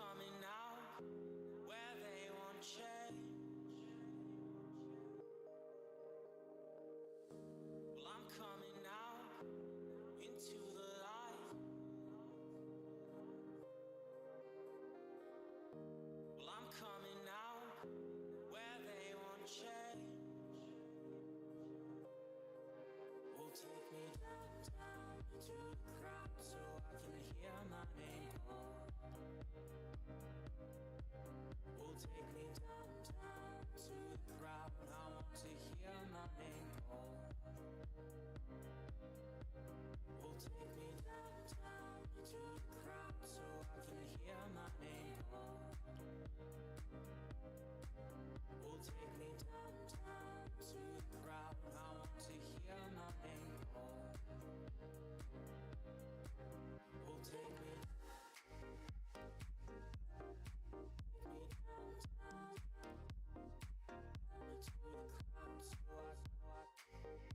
coming out where they won't change. Well, I'm coming out into the light. Well, I'm coming out where they won't change. Well, take me downtown to the crowd so I can hear my name called. Well, take me downtown to the crowd. I want to hear my name called. Well, take me downtown to the crowd so I can hear my name called. Well, take me downtown to the crowd. I want to hear my name called. Well, take me downtown to the crowd so I take me downtown to the crowd so I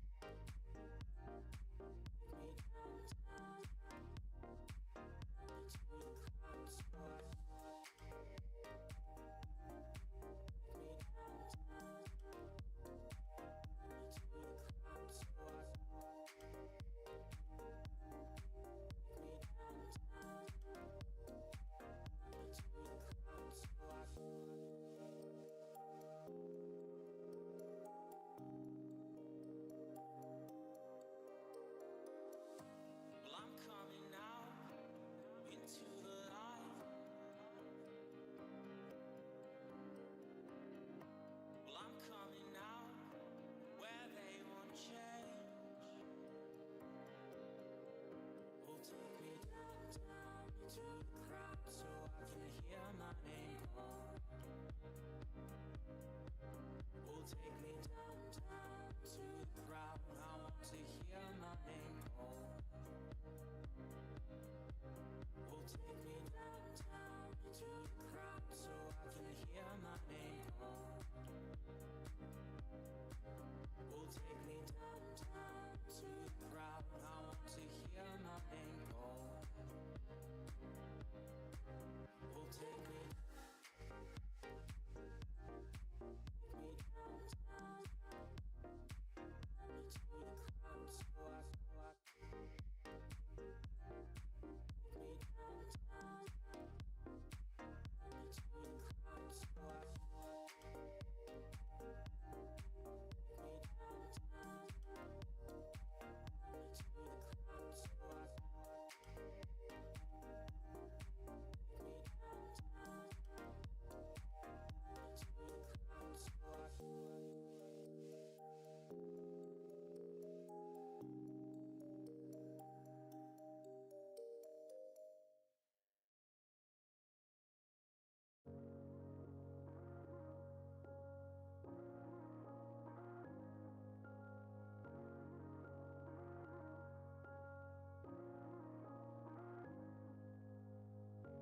take me downtown to the crowd so I take me downtown to the crowd so I Well, I'm coming out into the light. Well, I'm coming out where they won't change. Well, take me downtown to the crowd so I can hear my name called. Well, take me downtown to the crowd. I want to hear my name called. Well, take me downtown to the crowd so I can hear my name called. Well, take me downtown to the crowd. I want to hear my name called. Well, take me downtown to the crowd so I take me downtown to the crowd so I take me downtown to the crowd so I take me downtown to the crowd so I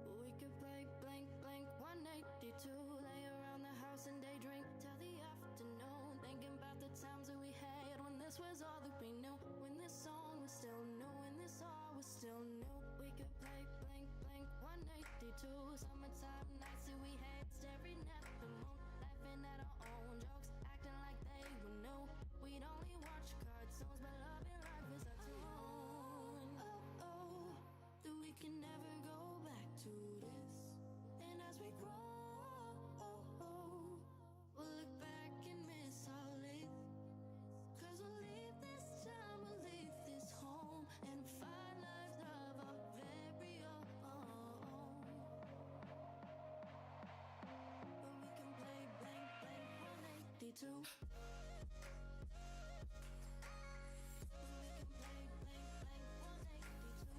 We could play blank, blank 182. Lay around the house and daydream till the afternoon. Thinking about the times that we had when this was all that we knew. When this song was still new, when this all was still new. We could play blank, blank 182. Summertime nights that we had, staring at the moon. Laughing at our own jokes, acting like they were new. We'd only watch cartoons, but love and life is our tune. Oh, oh, that we can never go back to this. And as we grow, we'll look back and miss our life. Cause we'll leave this time, we'll leave this home, and find lives of our very own. But we can play blank, blank 182. We can play blank, blank 182.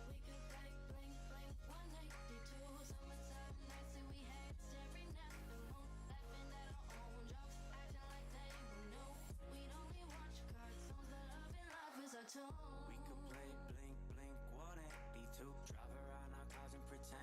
We could play blank, blank 182. Summertime nights that we had, staring at the moon. Laughing at our own jokes, acting like they were new. We'd only watch cartoons, but love and life is our tune. We could play blink, blink 182. Drive around our cars and pretend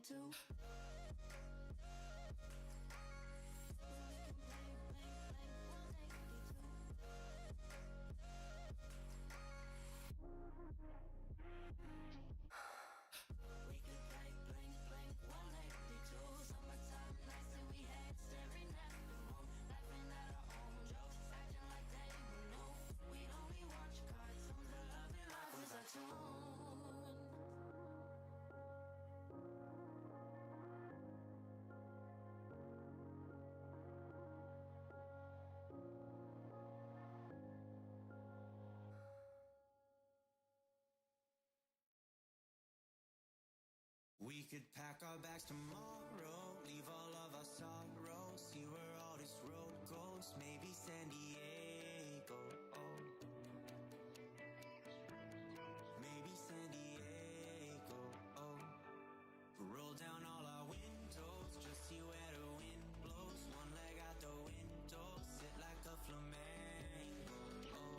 182. We could play blank, blank, 182. Summertime nights that we had, staring at the moon, laughing at our own jokes, acting like they were new. We'd only watch cartoons, but loving life was our tune. We could pack our bags tomorrow, leave all of our sorrows, see where all this road goes, maybe San Diego, oh. Maybe San Diego, oh. Roll down all our windows, just see where the wind blows, one leg out the window, sit like a flamingo, oh.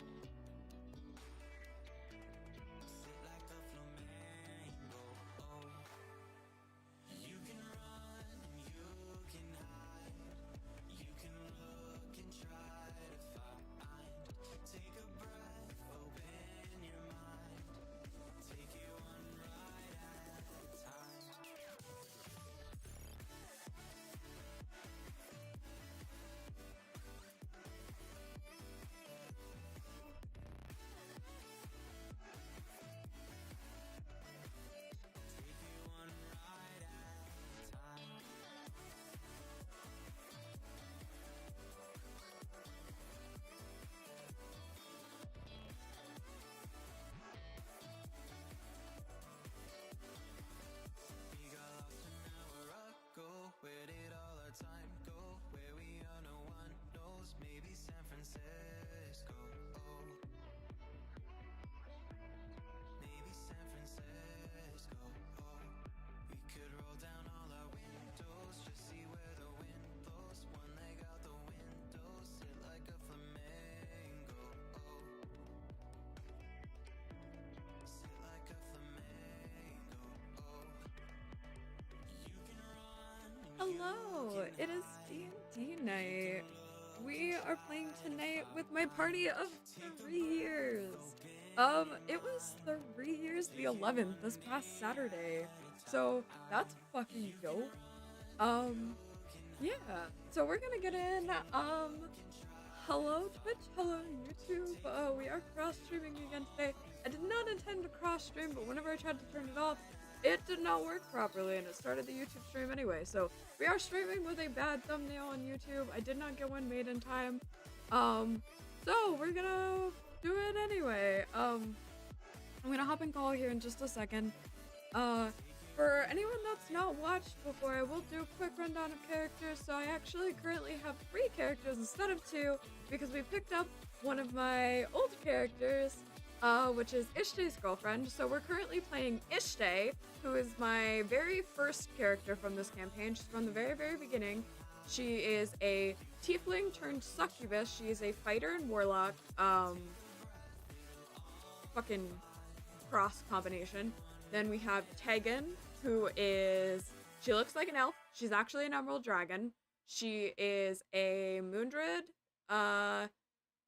Sit like a flamingo, oh. You can run and you can hide, you can look and try to find. Take a breath, open your mind, take it one ride at a time. Take it one ride at a time. We got lost an hour ago. Where did all our time go? Where we are, no one knows. Maybe San Francisco. Oh. Maybe San Francisco. Oh. We could roll down all our windows, just see where the wind blows. One leg out the window, sit like a flamingo. Oh. Sit like a flamingo. Oh. You can run. Hello, it is D&D night. We are playing tonight with my party of 3 years. It was 3 years, the 11th, this past Saturday. So that's fucking dope. Yeah. So we're gonna get in. Hello Twitch, hello YouTube. We are cross streaming again today. I did not intend to cross stream, but whenever I tried to turn it off, it did not work properly and it started the YouTube stream anyway. So we are streaming with a bad thumbnail on YouTube. I did not get one made in time. So we're gonna do it anyway. I'm gonna hop in call here in just a second. For anyone that's not watched before, I will do a quick rundown of characters. So I actually currently have 3 characters instead of 2 because we picked up one of my old characters, which is Ishtay's girlfriend. So we're currently playing Ishtay, who is my very first character from this campaign. She's from the very, very beginning. She is a tiefling turned succubus. She is a fighter and warlock. Fucking cross combination. Then we have Tegan, who she looks like an elf. She's actually an emerald dragon. She is a moondruid,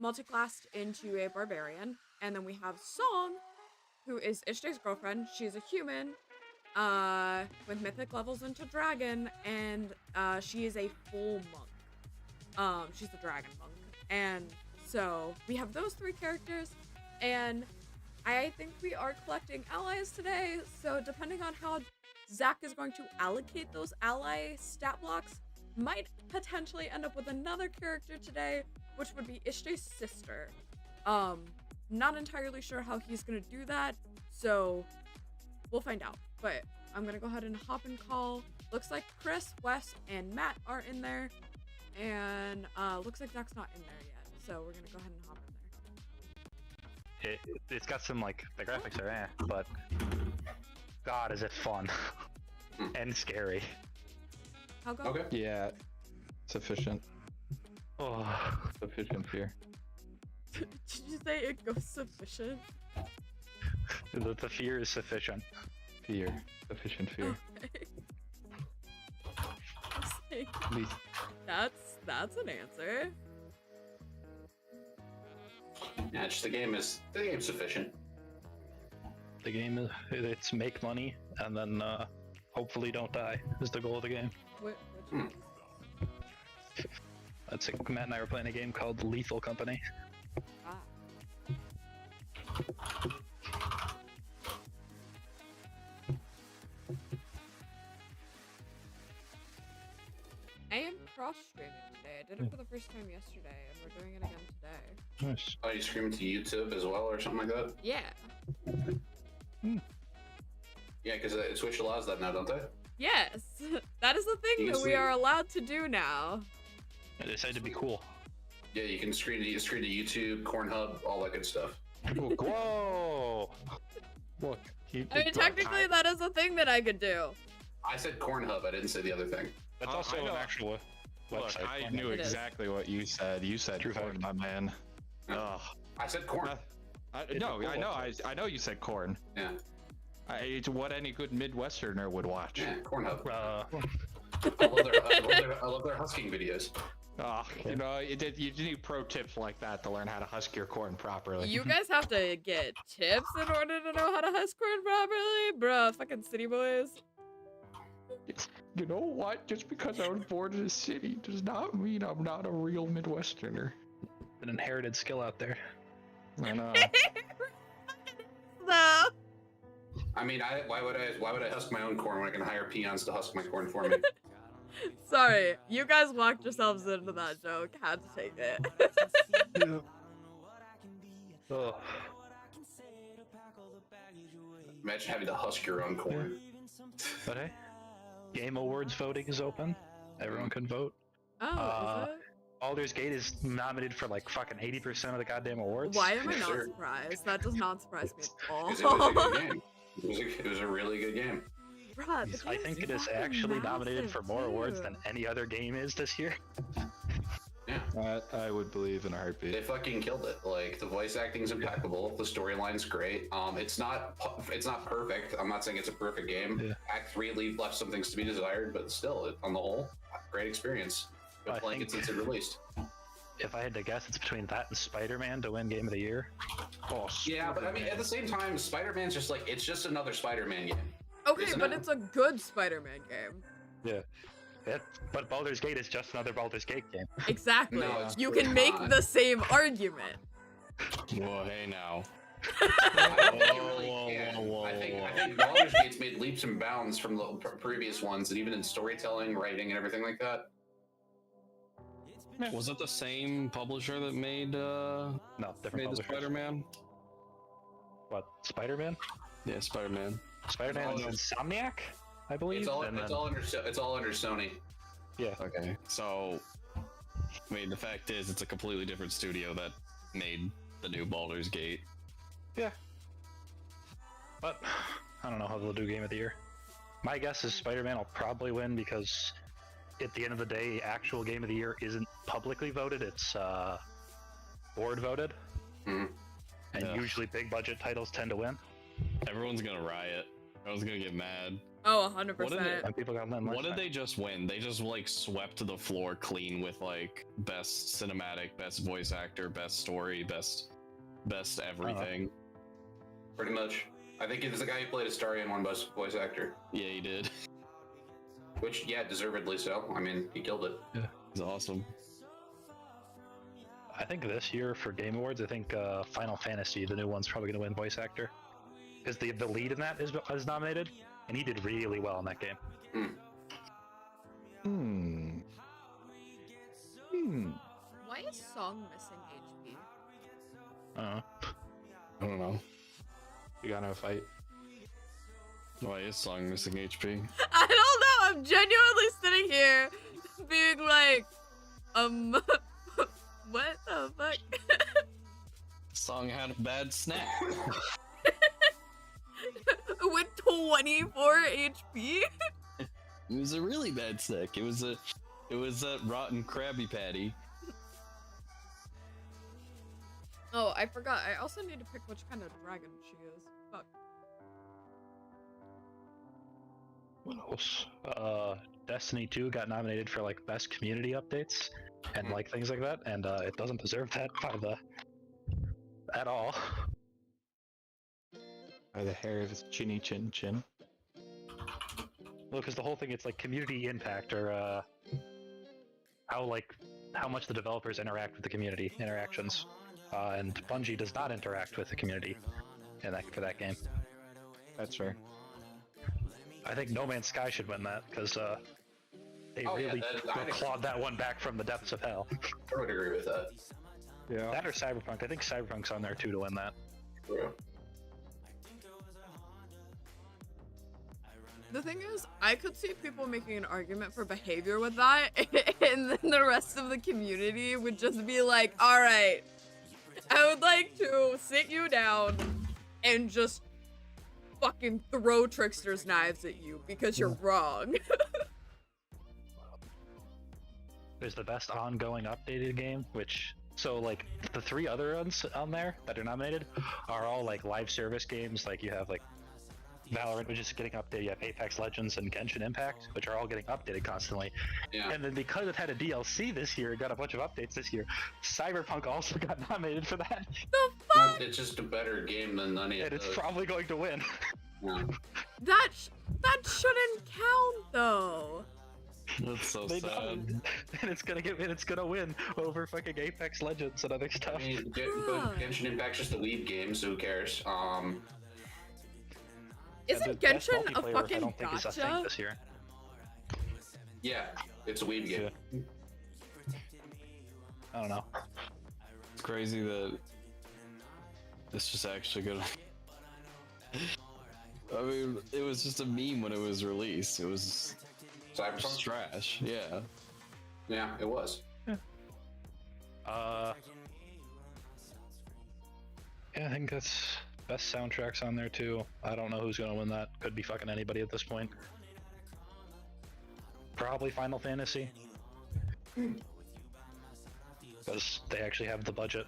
multiclassed into a barbarian. And then we have Song, who is Ishtay's girlfriend. She's a human, with mythic levels into dragon, and she is a full monk. She's a dragon monk. And so we have those 3 characters, and I think we are collecting allies today, so depending on how Zach is going to allocate those ally stat blocks, might potentially end up with another character today, which would be Ishtay's sister. Not entirely sure how he's gonna do that, so we'll find out. But I'm gonna go ahead and hop in call. Looks like Chris, Wes, and Matt are in there, and looks like Zach's not in there yet, so we're gonna go ahead and hop in there. It's got some, like, the graphics are but God, is it fun and scary. How go? Okay. Yeah, sufficient. Oh, Sufficient fear. Did you say it goes sufficient? the fear is sufficient. Fear. Sufficient fear. Okay. That's an answer. Yeah, just the game's sufficient. The game is it's make money and then hopefully don't die is the goal of the game. Which Hmm. That's it. Matt and I were playing a game called Lethal Company. Ah. I am cross-streaming today. I did it for the first time yesterday, and we're doing it again today. Nice. Oh, you streaming to YouTube as well, or something like that? Yeah. Yeah, because Twitch allows that now, don't they? Yes. That is the thing You that we see- are allowed to do now. They decided to be cool. Yeah, you can stream to YouTube, Cornhub, all that good stuff. Whoa! Look, he I mean, technically, that is a thing that I could do. I said Cornhub, I didn't say the other thing. That's I also an know. actual Look, website. I knew It is. exactly what you said. You said True corn, fact. my man. Ugh. I said corn. It's No, a cool I know. website. I know you said corn. Yeah, It's what any good Midwesterner would watch. yeah, Cornhub. I love their husking videos. You know, you need pro tips like that to learn how to husk your corn properly. You guys have to get tips in order to know how to husk corn properly? Bruh, fucking city boys. You know what? Just because I was born in a city does not mean I'm not a real Midwesterner. An inherited skill out there. I know. No. I mean, why would I husk my own corn when I can hire peons to husk my corn for me? Sorry, you guys walked yourselves into that joke. Had to take it. Ugh. Imagine having to husk your own corn. But hey, Game Awards voting is open. Everyone can vote. Oh, is it? Baldur's Gate is nominated for like fucking 80% of the goddamn awards. Why am I Yes, not sir. surprised? That does not surprise me at all. 'Cause it was a good game. It was a really good game. Bruh, the I game's think it is fucking actually nominated for massive, more awards too. than any other game is this year. I would believe in a heartbeat. They fucking killed it. Like, the voice acting's impeccable. The storyline's great. It's not perfect. I'm not saying it's a perfect game. Yeah. Act 3 left some things to be desired, but still, on the whole, great experience. Been I playing it think- since it released. If I had to guess, it's between that and Spider-Man to win Game of the Year. Oh, Yeah, but I mean, at the same time, Spider-Man's just like, it's just another Spider-Man game. Okay, Isn't but it? it's a good Spider-Man game. But Baldur's Gate is just another Baldur's Gate game. Exactly. No, it's You really can make not. the same argument. Whoa, hey now. I don't think you really Whoa, can. whoa, I whoa, think whoa. Baldur's Gate's made leaps and bounds from the previous ones, and even in storytelling, writing, and everything like that. Was it the same publisher that made No, different the publishers. Spider-Man? What, Spider-Man? Yeah, Spider-Man. Spider-Man is Insomniac, I believe. It's all and then- under Sony. Okay, so I mean, the fact is, it's a completely different studio that made the new Baldur's Gate. But I don't know how they'll do Game of the Year. My guess is Spider-Man will probably win because at the end of the day, actual Game of the Year isn't publicly voted, it's board voted. Mhm. And Yeah. usually big budget titles tend to win. Everyone's gonna riot. Everyone's gonna get mad. Oh, 100%. What did And people got What did they just win? They just like swept the floor clean with like best cinematic, best voice actor, best story, best everything. Pretty much. I think it's the guy who played Astaria and won Best Voice Actor. Yeah, he did. Which, yeah, deservedly so. I mean, he killed it. He's awesome. I think this year for Game Awards, I think Final Fantasy, the new one's probably going to win voice actor. Because the lead in that is nominated, and he did really well in that game. Why is Song missing HP? Uh, I don't know. You got no fight. Why is Song missing HP? I don't know. I'm genuinely sitting here being like, what the fuck? Song had a bad snack. With 24 HP? It was a really bad snack. It was a rotten Krabby Patty. Oh, I forgot. I also need to pick which kind of dragon she is. Fuck. What else? Destiny 2 got nominated for like best community updates and like things like that, and it doesn't deserve that at all. By the hair of his chinny chin chin. Well, because the whole thing, it's like community impact, or how much the developers interact with the community interactions, and Bungie does not interact with the community for that game. That's fair. I think No Man's Sky should win that because they really clawed that one back from the depths of hell. I would agree with that. Yeah. That or Cyberpunk. I think Cyberpunk's on there too to win that. True. The thing is, I could see people making an argument for behavior with that, and then the rest of the community would just be like, alright, I would like to sit you down and just fucking throw Trickster's knives at you because you're wrong. There's the best ongoing updated game, so like the 3 other ones on there that are nominated are all like live service games. Like you have like Valorant, which is getting updated. You have Apex Legends and Genshin Impact, which are all getting updated constantly. Yeah. And then because it had a DLC this year, it got a bunch of updates this year. Cyberpunk also got nominated for that. The fuck? It's just a better game than any of And it's those. probably going to win. Yeah. That shouldn't count though. That's so They sad. don't. And it's gonna win over fucking Apex Legends and other stuff. I mean, but Genshin Impact's just a weeb game, so who cares? Isn't The best Genshin a multiplayer, I fucking don't think is a thing gacha? this year. Yeah, it's a weeb game. I don't know. It's crazy that this is actually good. I mean, it was just a meme when it was released. It was just Cyberpunk? trash. Yeah. Yeah, it was. Yeah, I think that's best soundtracks on there too. I don't know who's gonna win that. Could be fucking anybody at this point. Probably Final Fantasy. Because they actually have the budget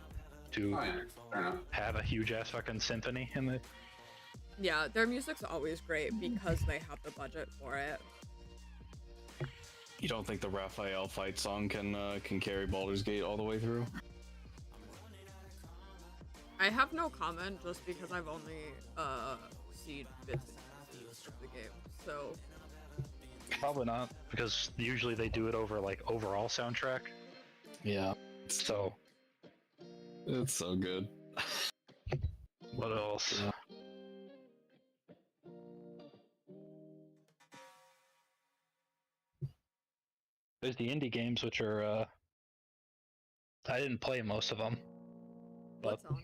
to Oh, yeah. Fair enough. have a huge ass fucking symphony in the. Yeah, their music's always great because they have the budget for it. You don't think the Raphael fight song can carry Baldur's Gate all the way through? I have no comment just because I've only seen bits and pieces of the game, so Probably not, because usually they do it over like overall soundtrack. Yeah. So It's so good. what else? Yeah. There's the indie games, which are I didn't play most of them, but what's on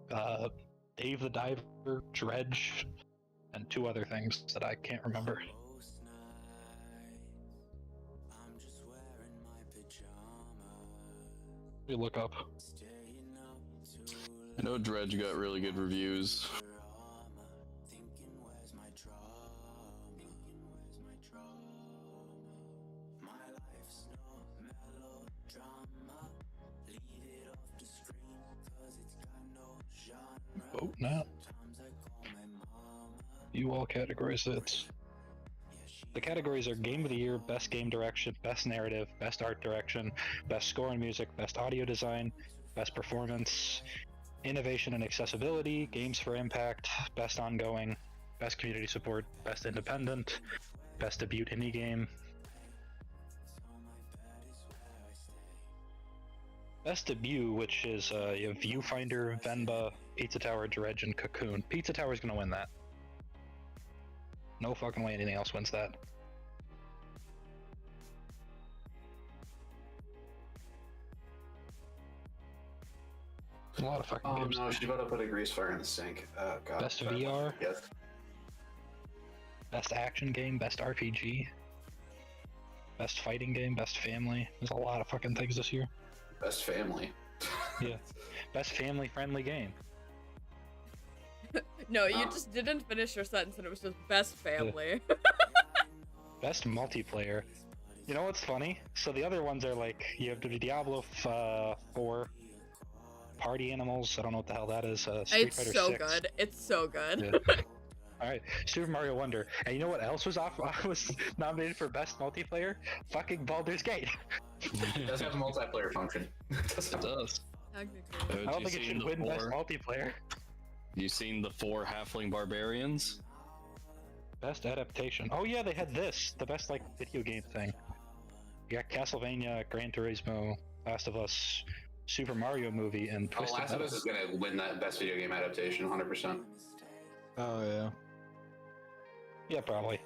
there? Dave the Diver, Dredge, and 2 other things that I can't remember. We look up. I know Dredge got really good reviews. Vote now. You all categories it. The categories are Game of the Year, Best Game Direction, Best Narrative, Best Art Direction, Best Score and Music, Best Audio Design, Best Performance, Innovation and Accessibility, Games for Impact, Best Ongoing, Best Community Support, Best Independent, Best Debut Indie Game, Best Debut, which is you have Viewfinder, Venba, Pizza Tower, Dredge, and Cocoon. Pizza Tower's gonna win that. No fucking way anything else wins that. A lot of fucking Oh games. no, she about to put a grease fire in the sink. Oh god. Best VR, Yes. Best Action Game, Best RPG, Best Fighting Game, Best Family. There's a lot of fucking things this year. Best family. Yeah. Best Family Friendly Game. No, you just didn't finish your sentence and it was just best family. Best Multiplayer. You know what's funny? So the other ones are like, you have the Diablo 4, Party Animals, I don't know what the hell that is, Street It's Fighter so 6. good. It's so good. Yeah. All right, Super Mario Wonder. And you know what else was was nominated for best multiplayer? Fucking Baldur's Gate. It does have a multiplayer function. It does. Technically. I don't think it should win best multiplayer. You seen the 4 halfling barbarians? Best adaptation. Oh yeah, they had this, the best like video game thing. You got Castlevania, Gran Turismo, Last of Us, Super Mario movie, and Twisted Last of Metal. Us is gonna win that best video game adaptation, 100%. Oh yeah. Yeah, probably.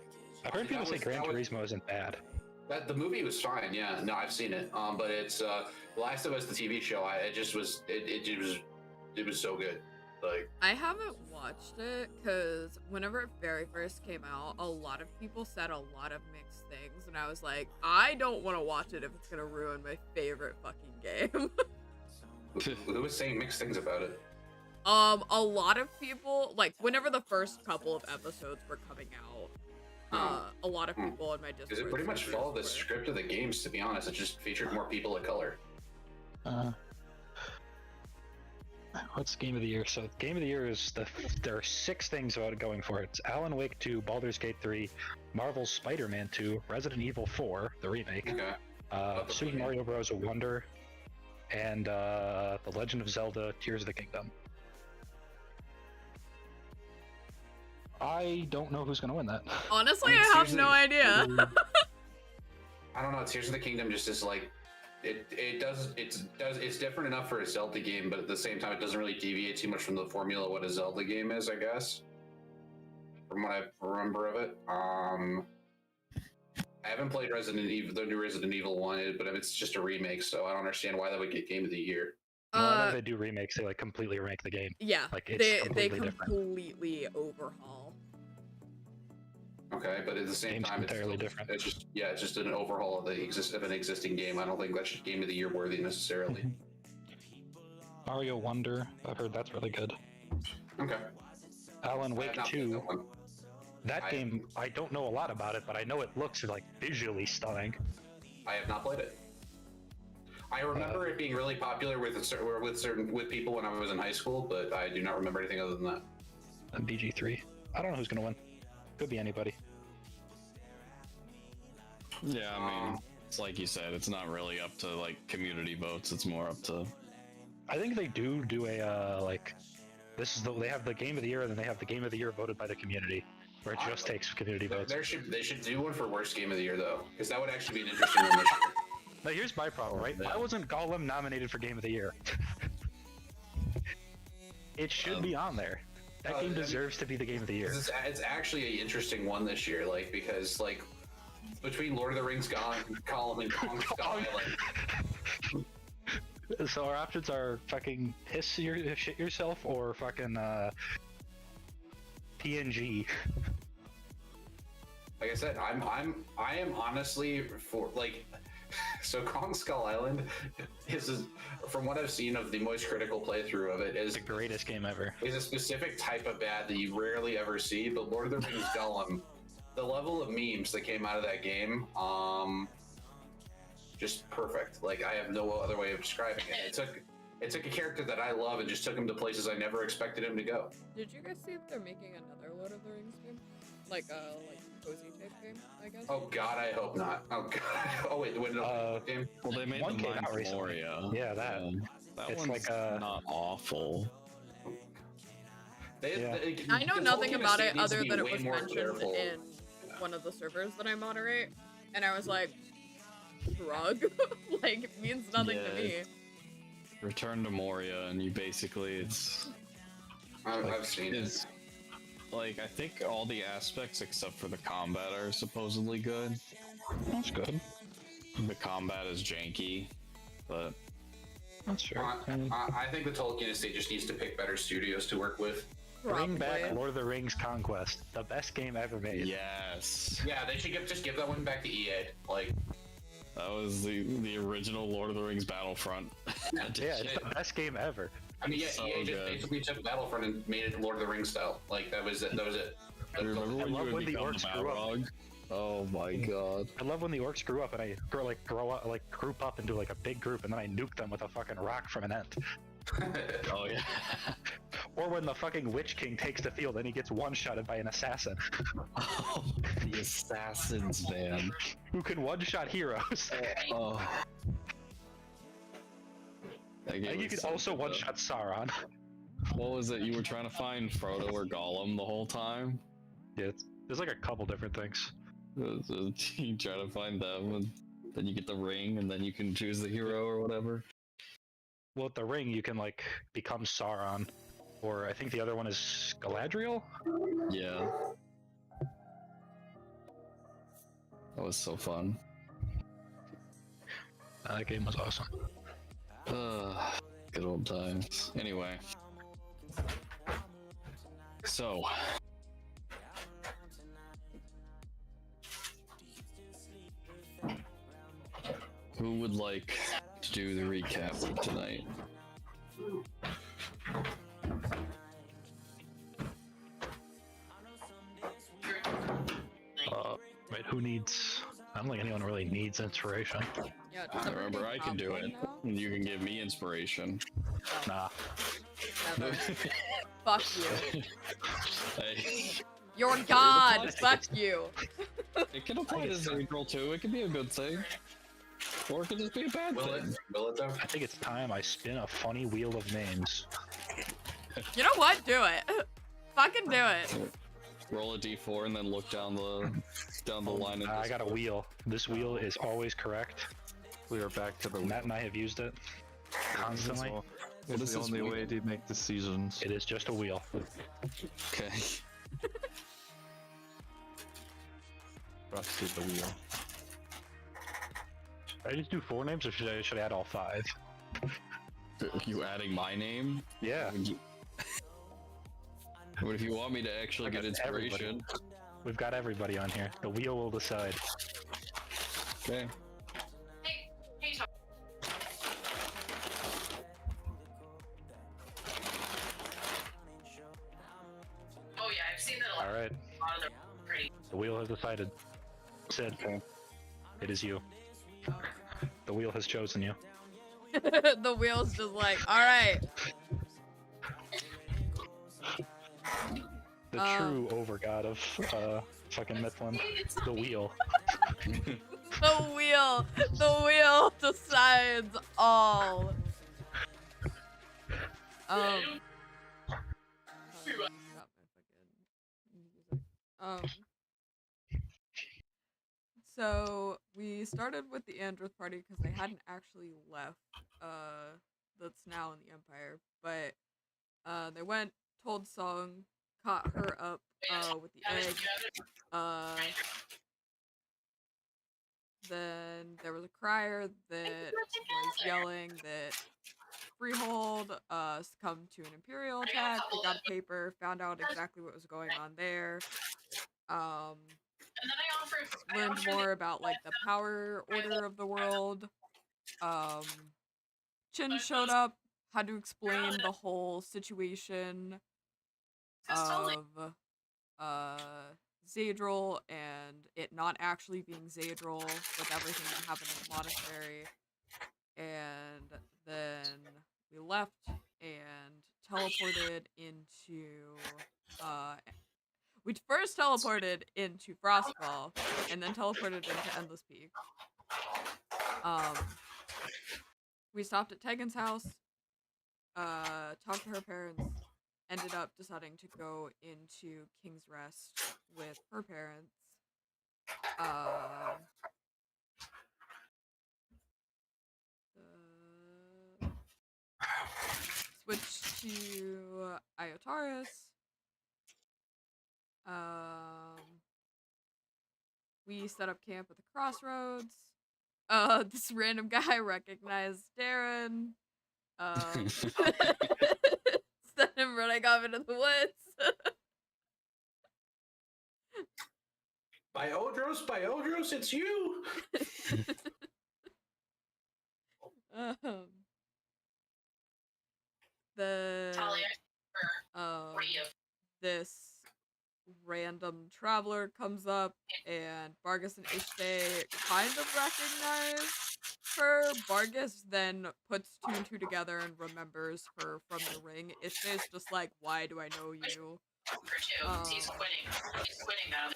I've heard people say Gran Turismo isn't bad. The movie was fine, yeah. No, I've seen it. But it's Last of Us, the TV show. It was so good. Like, I haven't watched it because whenever it very first came out, a lot of people said a lot of mixed things, and I was like, I don't want to watch it if it's gonna ruin my favorite fucking game. who was saying mixed things about it? A lot of people, like, whenever the first couple of episodes were coming out, a lot of people in my Discord. Because it pretty much servers followed the were- script of the games, to be honest. It just featured more people of color. What's game of the year? So game of the year is there are 6 things about it going for it. It's Alan Wake 2, Baldur's Gate 3, Marvel's Spider-Man 2, Resident Evil 4, the remake, Okay. Super Mario Bros. Wonder, and The Legend of Zelda: Tears of the Kingdom. I don't know who's gonna win that. Honestly, I mean, I have no seriously. idea. I don't know. Tears of the Kingdom just is like it's different enough for a Zelda game, but at the same time, it doesn't really deviate too much from the formula of what a Zelda game is, I guess. From what I remember of it, I haven't played the new Resident Evil 1, but it's just a remake, so I don't understand why that would get Game of the Year. Whenever they do remakes, they like completely remake the game. Yeah, Like, it's they completely different. completely overhaul. Okay, but at the same Game's time, entirely it's different. It's just an overhaul of an existing game. I don't think that's Game of the Year worthy necessarily. Mario Wonder, I've heard that's really good. Okay. Alan I have Wake not played 2, that one. that game, I don't know a lot about it, but I know it looks like visually stunning. I have not played it. I remember it being really popular with people when I was in high school, but I do not remember anything other than that. And BG3. I don't know who's gonna win. Could be anybody. Yeah, I mean, it's like you said, it's not really up to like community votes. It's more up to. I think they do a like. They have the game of the year, and then they have the game of the year voted by the community, where it just takes community votes. They should do one for worst game of the year though, because that would actually be an interesting one this year. Now here's my problem, right? Yeah. Why wasn't Gollum nominated for game of the year? It should be on there. That game deserves to be the game of the year. It's actually an interesting one this year, like because like between Lord of the Rings, Gollum, and Kong Skull Island. So our options are fucking shit yourself or fucking PNG. Like I said, I am honestly for like. So Kong Skull Island is, from what I've seen of the most critical playthrough of it, is The greatest game ever. is a specific type of bad that you rarely ever see. But Lord of the Rings Gollum, the level of memes that came out of that game, just perfect. Like I have no other way of describing it. It took a character that I love and just took him to places I never expected him to go. Did you guys see that they're making another Lord of the Rings game? Like cozy type game, I guess? Oh God, I hope not. Oh God. Oh wait, when game? Well, they made One the came Mind out recently. Gloria. Yeah, that. That It's one's like, not awful. I know the nothing Tolkien about estate it needs to other be than it way was more mentioned careful. in one of the servers that I moderate, and I was like, shrug? Like, it means nothing to Yeah. me. Return to Moria, and you basically I've seen it. it's like I think all the aspects except for the combat are supposedly good. That's good. The combat is janky, but That's true. I think the Tolkien estate just needs to pick better studios to work with. Bring back Probably. Lord of the Rings Conquest, the best game ever made. yes, Yeah, they should just give that one back to EA. Like, that was the original Lord of the Rings Battlefront. Yeah, it's the best game ever. I mean, yeah, So EA just good. basically took Battlefront and made it Lord of the Rings style. Like that was it. That was it. Remember when love you when would the become the orcs grew up. Balrog? Oh my god. I love when the orcs grew up and I group up into like a big group and then I nuke them with a fucking rock from an ant. Oh yeah. Or when the fucking Witch King takes the field and he gets one-shotted by an assassin. Oh, the assassins, man. Who can one-shot heroes. Oh. And you could also one-shot Sauron. What was it? You were trying to find Frodo or Gollum the whole time? Yeah, there's like a couple different things. You try to find them, and then you get the ring, and then you can choose the hero or whatever. Well, with the ring, you can like become Sauron, or I think the other one is Galadriel. Yeah. That was so fun. That game was awesome. Good old times. Anyway. So. Who would like to do the recap for tonight? Wait, who needs? I don't think anyone really needs inspiration. Yeah, does everyone Remember, I need can do popcorn it. now? And you can give me inspiration. Nah. Never. Fuck you. Hey, You're God. Fuck you. it can apply to Zagral too. It can be a good thing. Or it can just be a bad Will thing. it? Will it though? I think it's time I spin a funny wheel of names. You know what? Do it. Fucking do it. Roll a d4 and then look down the line. I got a wheel. This wheel is always correct. We are back to the Matt and I have used it constantly. What is It's the this only wheel? way to make decisions. It is just a wheel. Okay. Trusted the wheel. Should I just do 4 names, or should I add all 5? You adding my name? Yeah. What if you want me to actually I get got inspiration? We've got everybody on here. The wheel will decide. Okay. Oh yeah, I've seen that a lot. All right. A lot of them are pretty. The wheel has decided. Sid, it is you. The wheel has chosen you. The wheel's just like, all right. The true overgod of fucking Midland. The wheel. The wheel decides all. So we started with the Androth party because they hadn't actually left. That's now in the Empire, but they went, told Song, caught her up with the egg. Then there was a crier that was yelling that Freehold succumbed to an Imperial attack. They got a paper, found out exactly what was going on there. And then I Learned offered more about like the power order of the world. Chin showed up, had to explain the whole situation of Zadril and it not actually being Zadril with everything that happened in the monastery. And then we left and teleported into we first teleported into Frostfall and then teleported into Endless Peak. We stopped at Tegan's house, talked to her parents, ended up deciding to go into King's Rest with her parents. Switched to Iotaris. We set up camp at the crossroads. This random guy recognized Darren. Sent him running off into the woods. Biodros, it's you! Talia This random traveler comes up, and Vargas and Ishte kind of recognize her, Vargas then puts 2 and 2 together and remembers her from the ring. Ispe's just like, why do I know you? He's quitting. He's quitting now.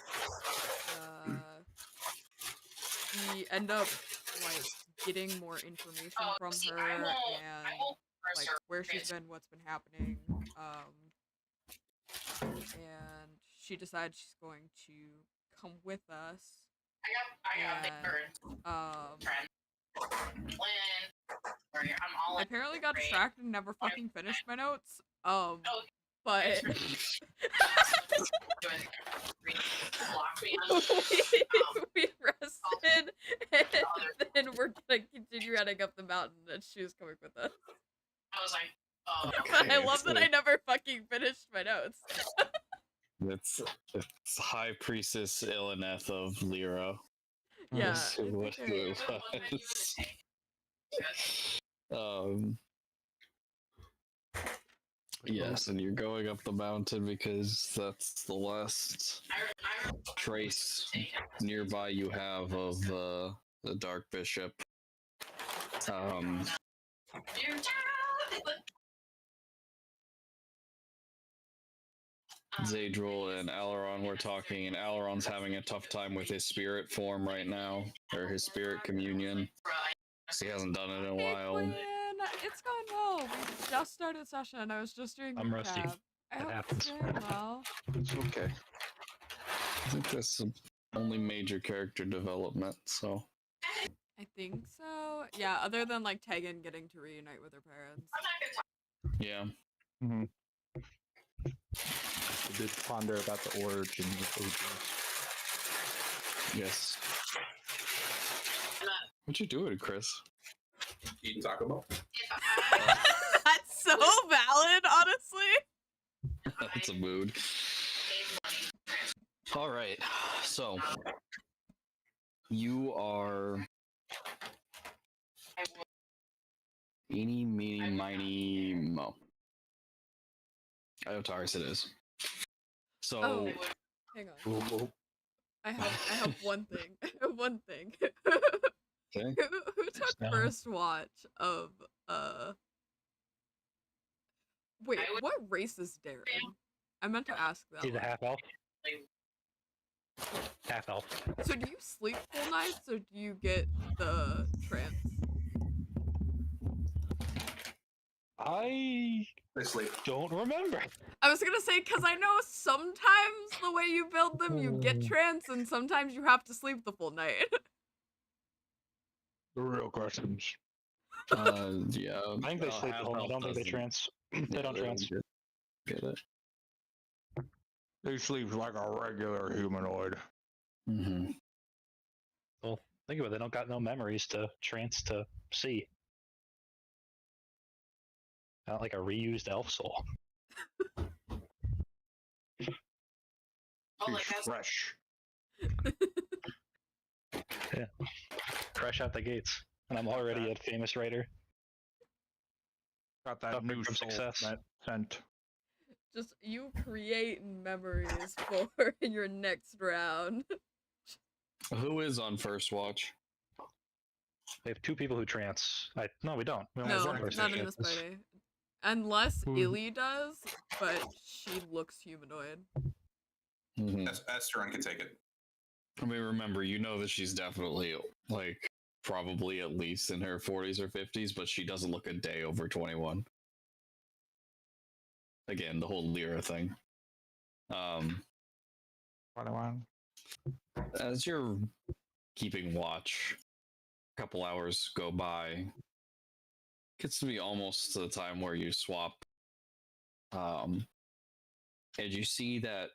We end up like getting more information from her I and won't like where she's been, what's been happening. And she decides she's going to come with us. I got I apparently got distracted and never fucking finished my notes. But we rested, and then we're gonna continue heading up the mountain, and she was coming with us. I was like, oh. But I love that I never fucking finished my notes. It's High Priestess Ilineth of Lyra. Yeah. That's what it was. Yes, and you're going up the mountain because that's the last trace nearby you have of the Dark Bishop. Zadril and Alaron were talking, and Alaron's having a tough time with his spirit form right now, or his spirit communion. He hasn't done it in a while. Quinn, it's going well. We just started session. I was just doing I'm rusty. recap. I hope happens. it's going well. It's okay. I think that's the only major character development, so. I think so. Yeah, other than like Tegan getting to reunite with her parents. Yeah. Mm-hmm. I did ponder about the origin of OJ. Yes. What you doing, Chris? Eating Taco Bell. That's so valid, honestly. That's a mood. All right, so you are eeny, meeny, miny, mo. Otaris it is. So, Oh, hang on. I have one thing. One thing. okay. Who took No. first watch of Wait, what race is Darren? I meant to ask that. He's a one. half elf. Half elf. So do you sleep full nights or do you get the trance? I Sleep. don't remember. I was gonna say, because I know sometimes the way you build them, you get trance, and sometimes you have to sleep the full night. The real questions. Yeah. I think they sleep the whole night. I don't think they doesn't- trans. They don't trans. Get it. He sleeps like a regular humanoid. Mm-hmm. Well, think of it. They don't got no memories to trance to see. Not like a reused elf soul. He's fresh. Yeah. Fresh out the gates. And I'm already a famous writer. Got that Suffering new from soul success. scent. Just you create memories for your next round. Who is on first watch? We have 2 people who trance. No, we don't. We only have No, one person not who in this trances. party. Unless Who- Illy does, but she looks humanoid. Mm-hmm. Esteron can take it. I mean, remember, you know that she's definitely, like, probably at least in her 40s or 50s, but she doesn't look a day over 21. Again, the whole Lyra thing. 21. As you're keeping watch, a couple hours go by. Gets to be almost to the time where you swap. And you see that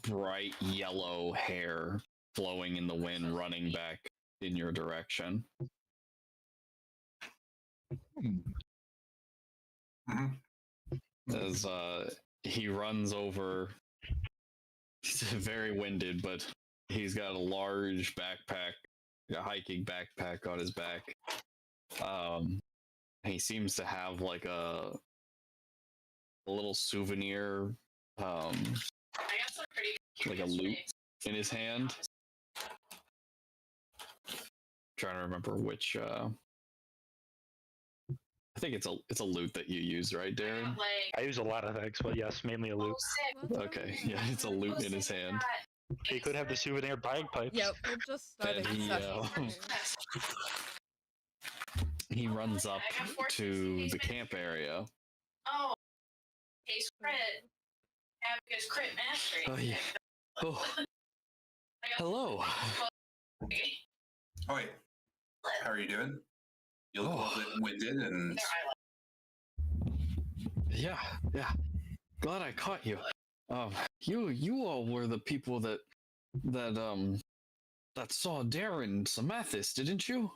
bright yellow hair flowing in the wind running back in your direction. As he runs over, he's very winded, but he's got a large backpack, a hiking backpack on his back. He seems to have like a little souvenir, like a loop in his hand. trying to remember which. I think it's a loot that you use, right, Darren? I use a lot of things, but yes, mainly a loot. Okay, yeah, it's a loot in his hand. He could have the souvenir bagpipes. Yep, we're just starting And session. he runs up to the camp area. Oh, case crit. Abacus crit mastery. Oh yeah. Oh, hello. Oh, wait. How are you doing? You look a little bit winded and. Yeah. Glad I caught you. You all were the people that saw Darren Samathis, didn't you?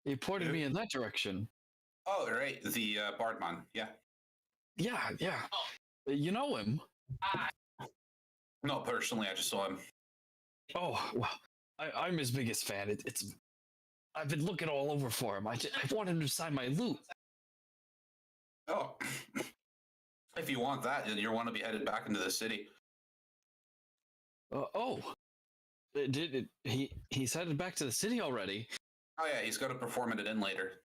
You pointed me in that direction. Oh, right. The Bardman. Yeah. Yeah. You know him? No, personally, I just saw him. Oh, well, I'm his biggest fan. I've been looking all over for him. I want him to sign my loot. Oh. If you want that, then you want to be headed back into the city. He's headed back to the city already? Oh, yeah, he's got to perform at an inn later.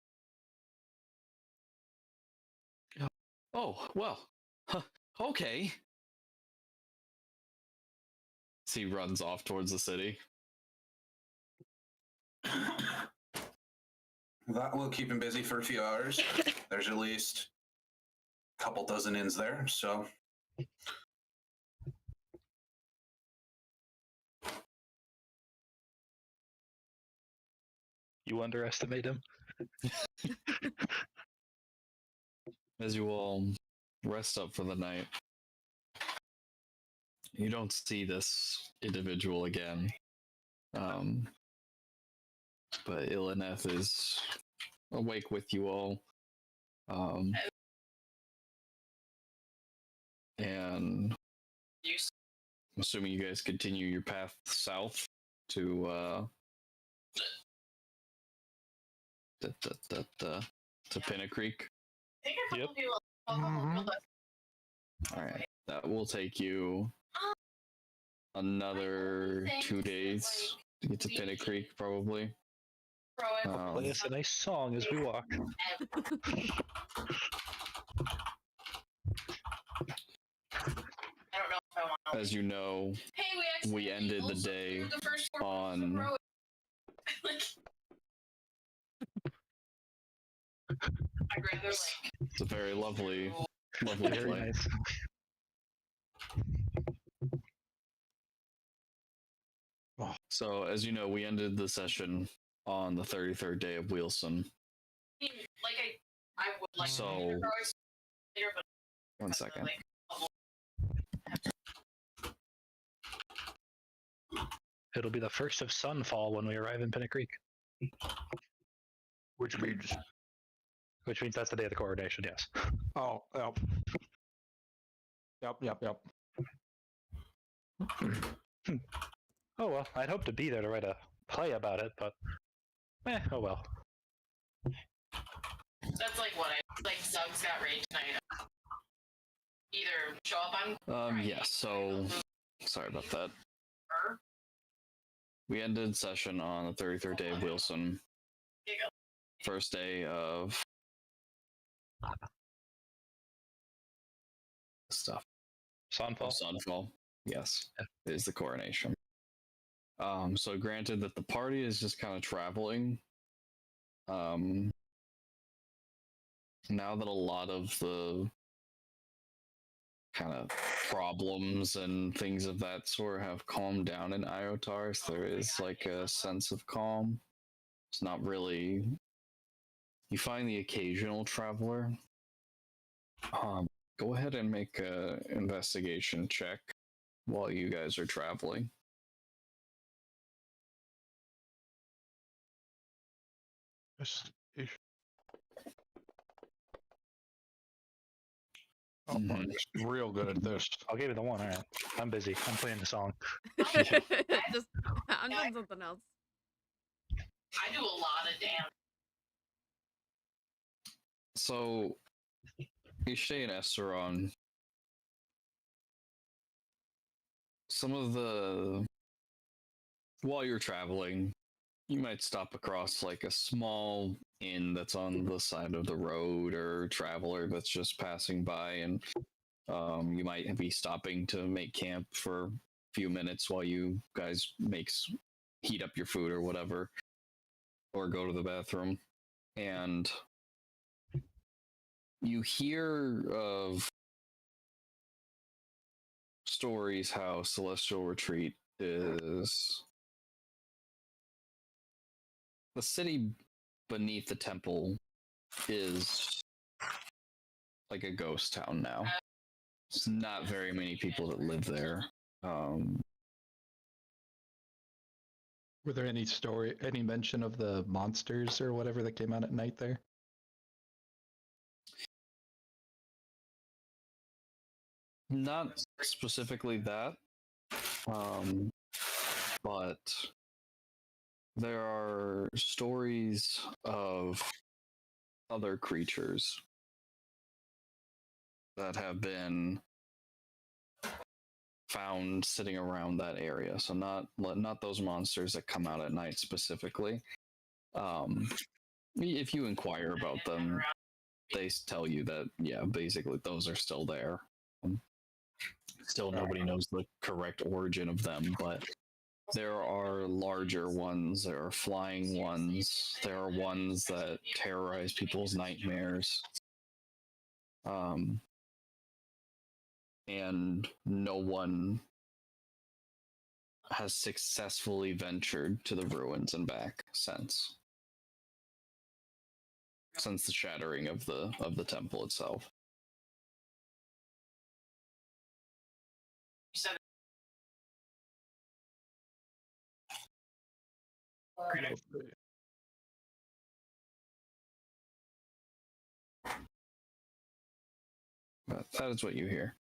Oh, well, okay. So he runs off towards the city. That will keep him busy for a few hours. There's at least a couple dozen inns there, so. You underestimate him. As you all rest up for the night, you don't see this individual again. But Ilineth is awake with you all. And I'm assuming you guys continue your path south to Pinna Creek. Yep. All right, that will take you another 2 days to get to Pinna Creek, probably. Play us a nice song as we walk. As you know, we ended the day on I'd rather it's a very lovely Very play. nice. So, as you know, we ended the session on the 33rd day of Wheelson. I would like So, later, but 1 second. It'll be the first of Sunfall when we arrive in Pinna Creek. Which means. Which means that's the day of the coronation, yes. Oh, yep. Oh well, I'd hope to be there to write a play about it, but oh well. that's like what Zug's got rage tonight. Either show up on Yeah, so sorry about that. her. We ended session on the 33rd day of Wilson. First day of stuff. Sunfall. Sunfall. Yes, is the coronation. So granted that the party is just kind of traveling. Now that a lot of the kind of problems and things of that sort have calmed down in Iotars, there is like a sense of calm. It's not really. You find the occasional traveler. Go ahead and make a investigation check while you guys are traveling. I'm real good at this. I'll give you the one. All right. I'm busy. I'm playing the song. Just, I'm doing something else. I do a lot of damage. So, Ishay and Esteron, some of the while you're traveling, You might stop across like a small inn that's on the side of the road, or traveler that's just passing by, and you might be stopping to make camp for a few minutes while you guys heat up your food or whatever, or go to the bathroom. And you hear of stories how Celestial Retreat is the city beneath the temple is like a ghost town now. It's not very many people that live there. Were there any mention of the monsters or whatever that came out at night there? Not specifically that, but there are stories of other creatures that have been found sitting around that area. So not those monsters that come out at night specifically. If you inquire about them, they tell you that, yeah, basically those are still there. Still, nobody knows the correct origin of them, but there are larger ones, there are flying ones, there are ones that terrorize people's nightmares. And no one has successfully ventured to the ruins and back since the shattering of the temple itself. But that is what you hear.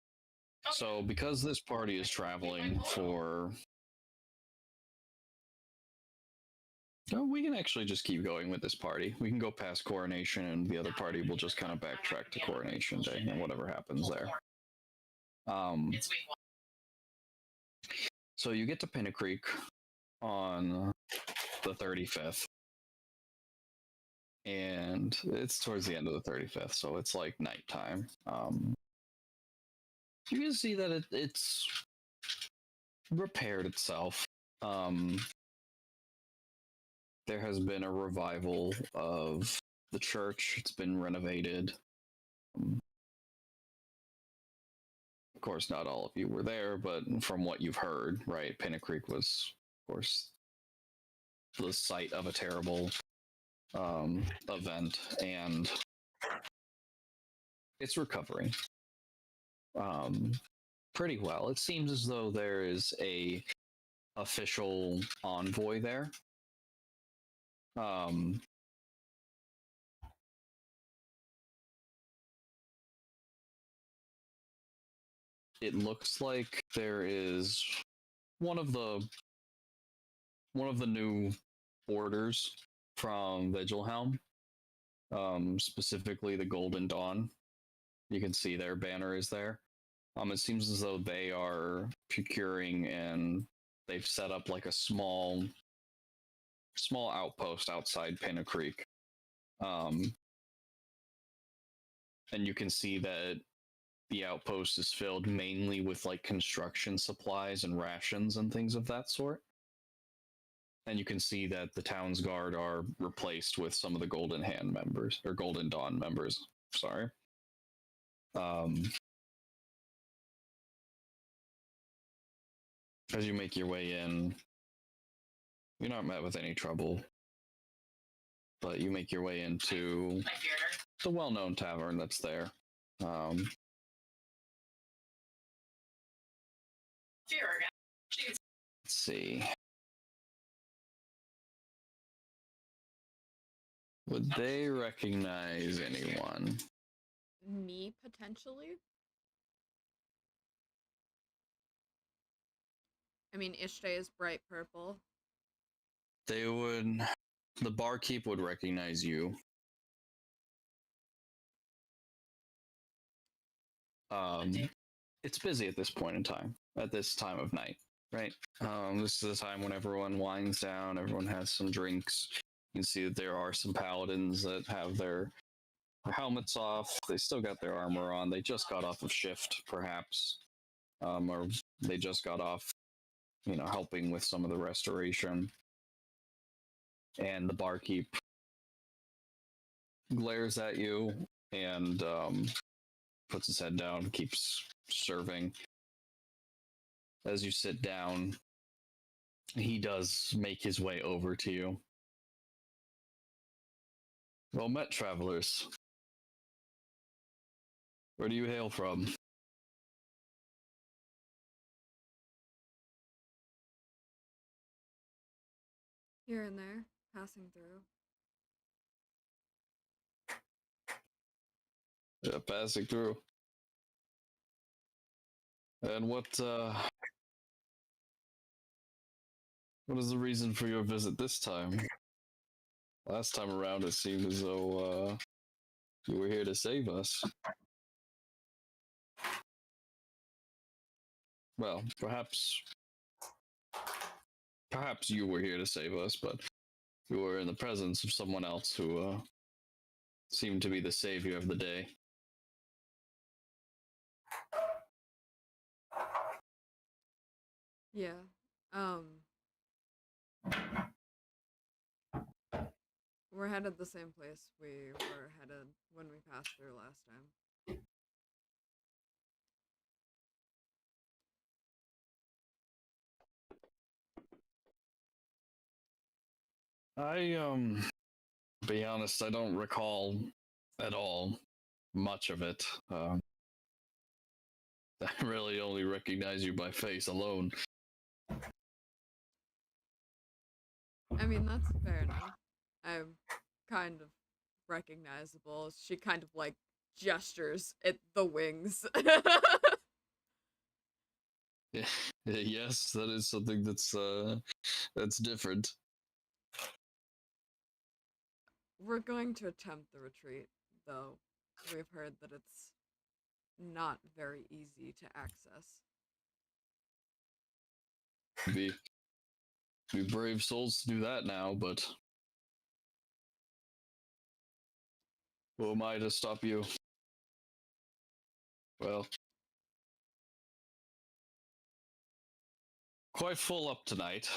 So, because this party is traveling for... Oh, we can actually just keep going with this party. We can go past Coronation, and the other party will just kind of backtrack to Coronation Day and whatever happens there. So you get to Pinna Creek on the 35th. And it's towards the end of the 35th, so it's like nighttime. You can see that it's repaired itself. There has been a revival of the church. It's been renovated. Of course, not all of you were there, but from what you've heard, right, Pinna Creek was, of course, the site of a terrible event, and it's recovering pretty well. It seems as though there is a official envoy there. It looks like there is one of the new orders from Vigilhelm, specifically the Golden Dawn. You can see their banner is there. It seems as though they are procuring, and they've set up like a small outpost outside Pinna Creek. And you can see that the outpost is filled mainly with like construction supplies and rations and things of that sort. And you can see that the town's guard are replaced with some of the Golden Hand members, or Golden Dawn members, sorry. As you make your way in, you're not met with any trouble, but you make your way into the well-known tavern that's there. Let's see. Would they recognize anyone? Me, potentially? I mean, Ishte is bright purple. They would... The barkeep would recognize you. It's busy at this point in time, at this time of night. Right. This is the time when everyone winds down, everyone has some drinks. You can see that there are some paladins that have their helmets off. They still got their armor on. They just got off of shift, perhaps. Or they just got off, helping with some of the restoration. And the barkeep glares at you and puts his head down, keeps serving. As you sit down, he does make his way over to you. Well met, travelers. Where do you hail from? Here and there, passing through. Yeah, passing through. And what is the reason for your visit this time? Last time around, it seemed as though you were here to save us. Well, perhaps you were here to save us, but you were in the presence of someone else who seemed to be the savior of the day. Yeah. We're headed the same place we were headed when we passed through last time. Be honest, I don't recall at all much of it. I really only recognize you by face alone. I mean, that's fair enough. I'm kind of recognizable. She kind of like gestures at the wings. Yes, that is something that's different. We're going to attempt the retreat, though. We've heard that it's not very easy to access. Be brave souls to do that now, but who am I to stop you? Well, quite full up tonight.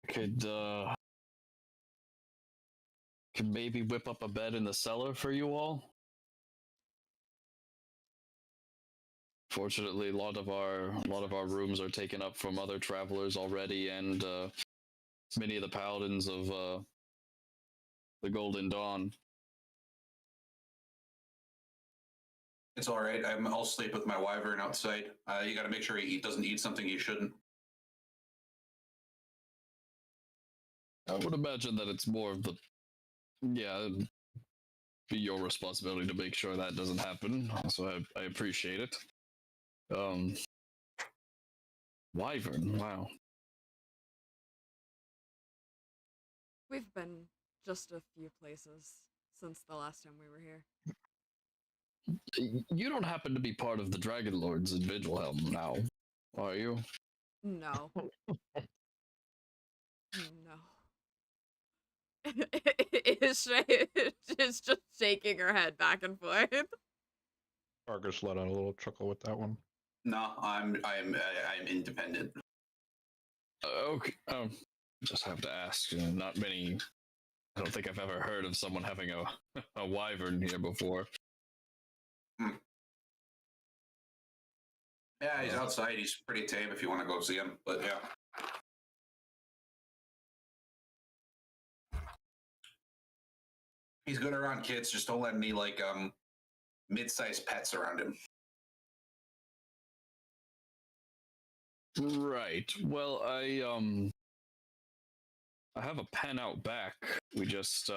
Could maybe whip up a bed in the cellar for you all. Fortunately, a lot of our rooms are taken up from other travelers already, and many of the paladins of the Golden Dawn. It's all right. I'll sleep with my wyvern outside. You got to make sure he doesn't eat something he shouldn't. I would imagine that it's more of it'd be your responsibility to make sure that doesn't happen. So I appreciate it. Wyvern, wow. We've been just a few places since the last time we were here. You don't happen to be part of the Dragon Lords in Vigilhelm now, are you? No. No. It's just shaking her head back and forth. Argus let out a little chuckle with that one. No, I'm independent. Okay. Just have to ask. Not many. I don't think I've ever heard of someone having a wyvern here before. Yeah, he's outside. He's pretty tame if you want to go see him. But yeah. He's good around kids. Just don't let any mid-sized pets around him. Right. Well, I have a pen out back. We just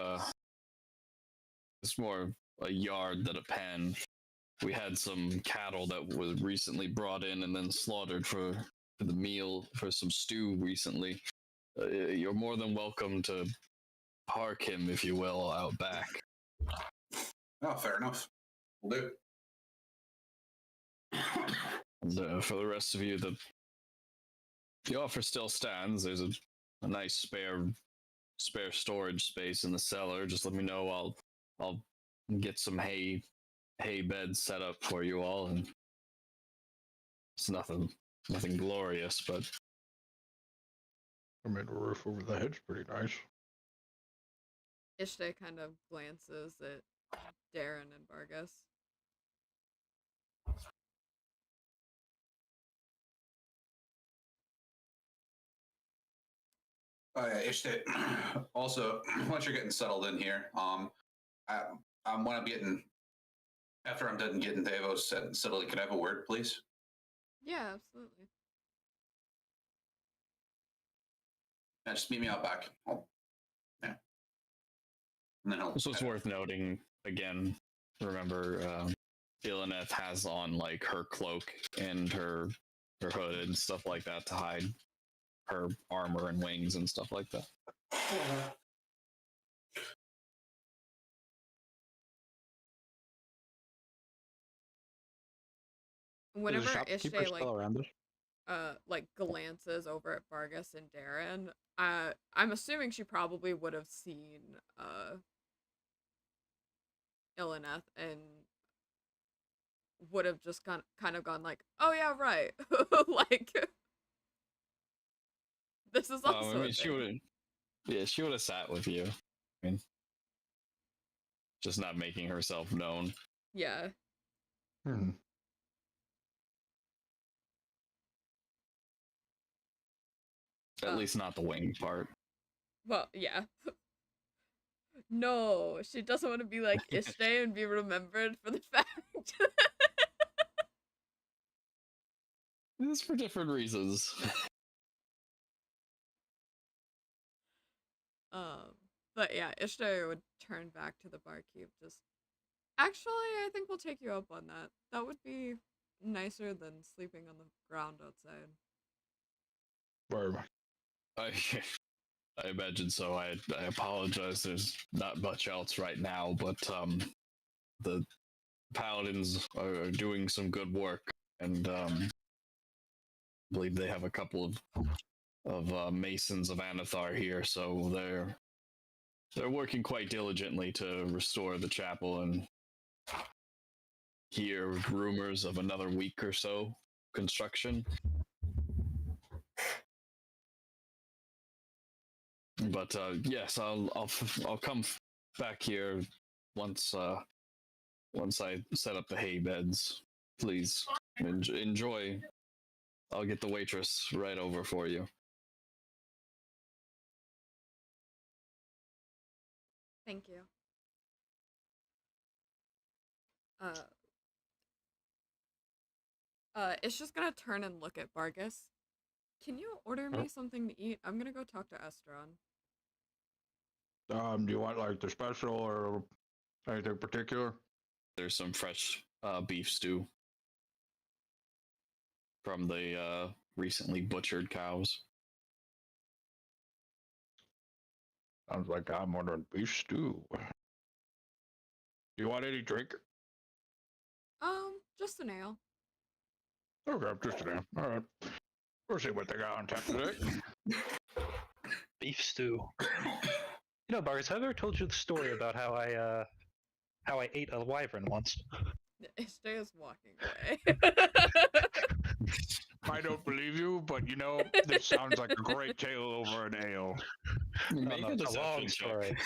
it's more a yard than a pen. We had some cattle that was recently brought in and then slaughtered for the meal for some stew recently. You're more than welcome to park him, if you will, out back. Oh, fair enough. Will do. And, for the rest of you, the offer still stands. There's a nice spare storage space in the cellar. Just let me know. I'll get some hay beds set up for you all, and it's nothing glorious, but I mean, the roof over the head's pretty nice. Ishte kind of glances at Darren and Vargas. Oh yeah, Ishte. Also, once you're getting settled in here, when I'm getting after I'm done getting Davos settled, can I have a word, please? Yeah, absolutely. Yeah, just meet me out back. Yeah. And then this was worth noting again. Remember, Ilaneth has on like her cloak and her hood and stuff like that to hide her armor and wings and stuff like that. Whenever Shopkeeper Ishte still around us? like glances over at Vargas and Darren, I'm assuming she probably would have seen Ilaneth and would have just kind of gone like, oh yeah, right. Like this is also I mean, she would have sat with you. I mean, just not making herself known. Yeah. At least not the wing part. Well, yeah. No, she doesn't want to be like Ishte and be remembered for the fact. It's for different reasons. But yeah, Ishte would turn back to the barkeep. Just actually, I think we'll take you up on that. That would be nicer than sleeping on the ground outside. Where? I imagine so. I apologize. There's not much else right now, but the paladins are doing some good work, and I believe they have a couple of masons of Anathar here, so they're working quite diligently to restore the chapel, and hear rumors of another week or so construction. But yes, I'll come back here once I set up the hay beds. Please enjoy. I'll get the waitress right over for you. Thank you. It's just gonna turn and look at Vargas. Can you order me something to eat? I'm gonna go talk to Estron. Do you want like the special or anything particular? There's some fresh beef stew from the recently butchered cows. Sounds like I'm ordering beef stew. You want any drink? Just an ale. Okay, just an ale. All right. We'll see what they got on tap today. Beef stew. You know, Bars, have I ever told you the story about how I ate a wyvern once? Ishte is walking away. I don't believe you, but you know, this sounds like a great tale over an ale. Make a deception check.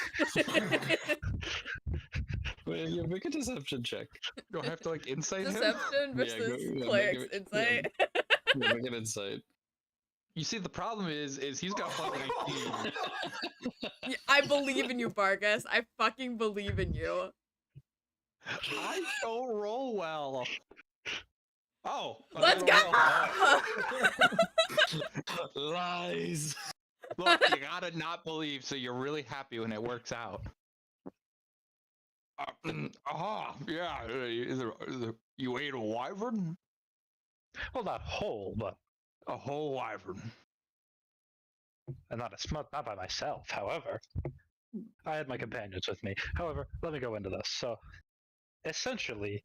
Wait, yeah, make a deception check. Do I have to like insight him? Deception versus cleric's insight. Yeah, make an insight. You see, the problem is he's got fucking IQ. Yeah, I believe in you, Vargas. I fucking believe in you. I don't roll well. Oh, Let's go! Lies. Look, you gotta not believe, so you're really happy when it works out. Yeah. You ate a wyvern? Well, not whole, but A whole wyvern. and not by myself. However, I had my companions with me. However, let me go into this. So, essentially,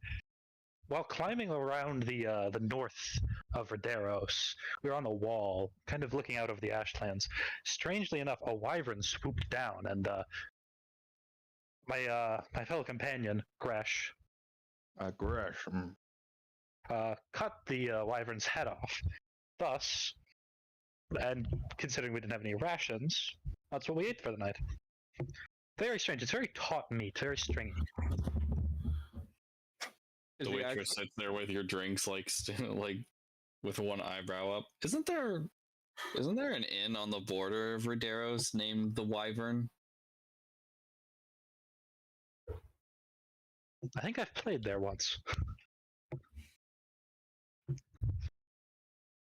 while climbing around the north of Rideros, we were on the wall, kind of looking out over the ashlands. Strangely enough, a wyvern swooped down, and my fellow companion, Gresh, Gresh. cut the wyvern's head off. Thus, and considering we didn't have any rations, that's what we ate for the night. Very strange. It's very taut meat, very stringy. The waitress sits there with your drinks, like like with one eyebrow up. Isn't there an inn on the border of Rideros named the Wyvern? I think I've played there once.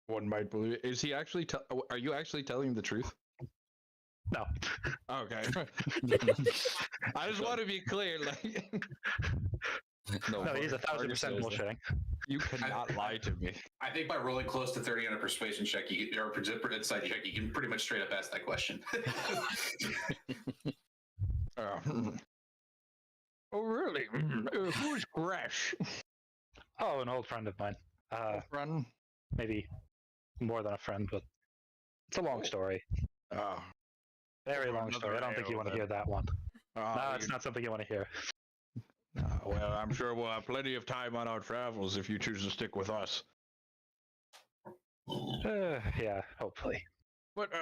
One might believe it. Is he actually? Are you actually telling the truth? No. Okay. I just want to be clear. Like, no, he's 1,000% bullshitting. You cannot lie to me. I think by rolling close to 30 on a persuasion check, or insight check, you can pretty much straight up ask that question. Oh, really? Who's Gresh? Oh, an old friend of mine. Friend? Maybe more than a friend, but it's a long story. Oh. Very long story. I don't think you want to hear that one. No, it's not something you want to hear. Well, I'm sure we'll have plenty of time on our travels if you choose to stick with us. Yeah, hopefully. But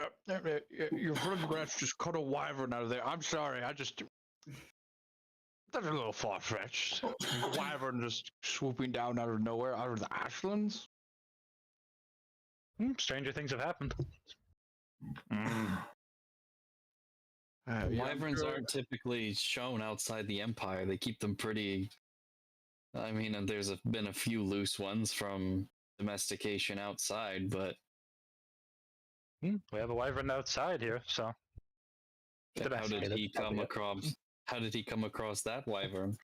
your friend Gresh just cut a wyvern out of there. I'm sorry, that's a little far-fetched. Wyvern just swooping down out of nowhere, out of the ashlands? Stranger things have happened. Wyverns aren't typically shown outside the Empire. They keep them pretty... I mean, there's been a few loose ones from domestication outside, but... We have a wyvern outside here, so... How did he come across that wyvern?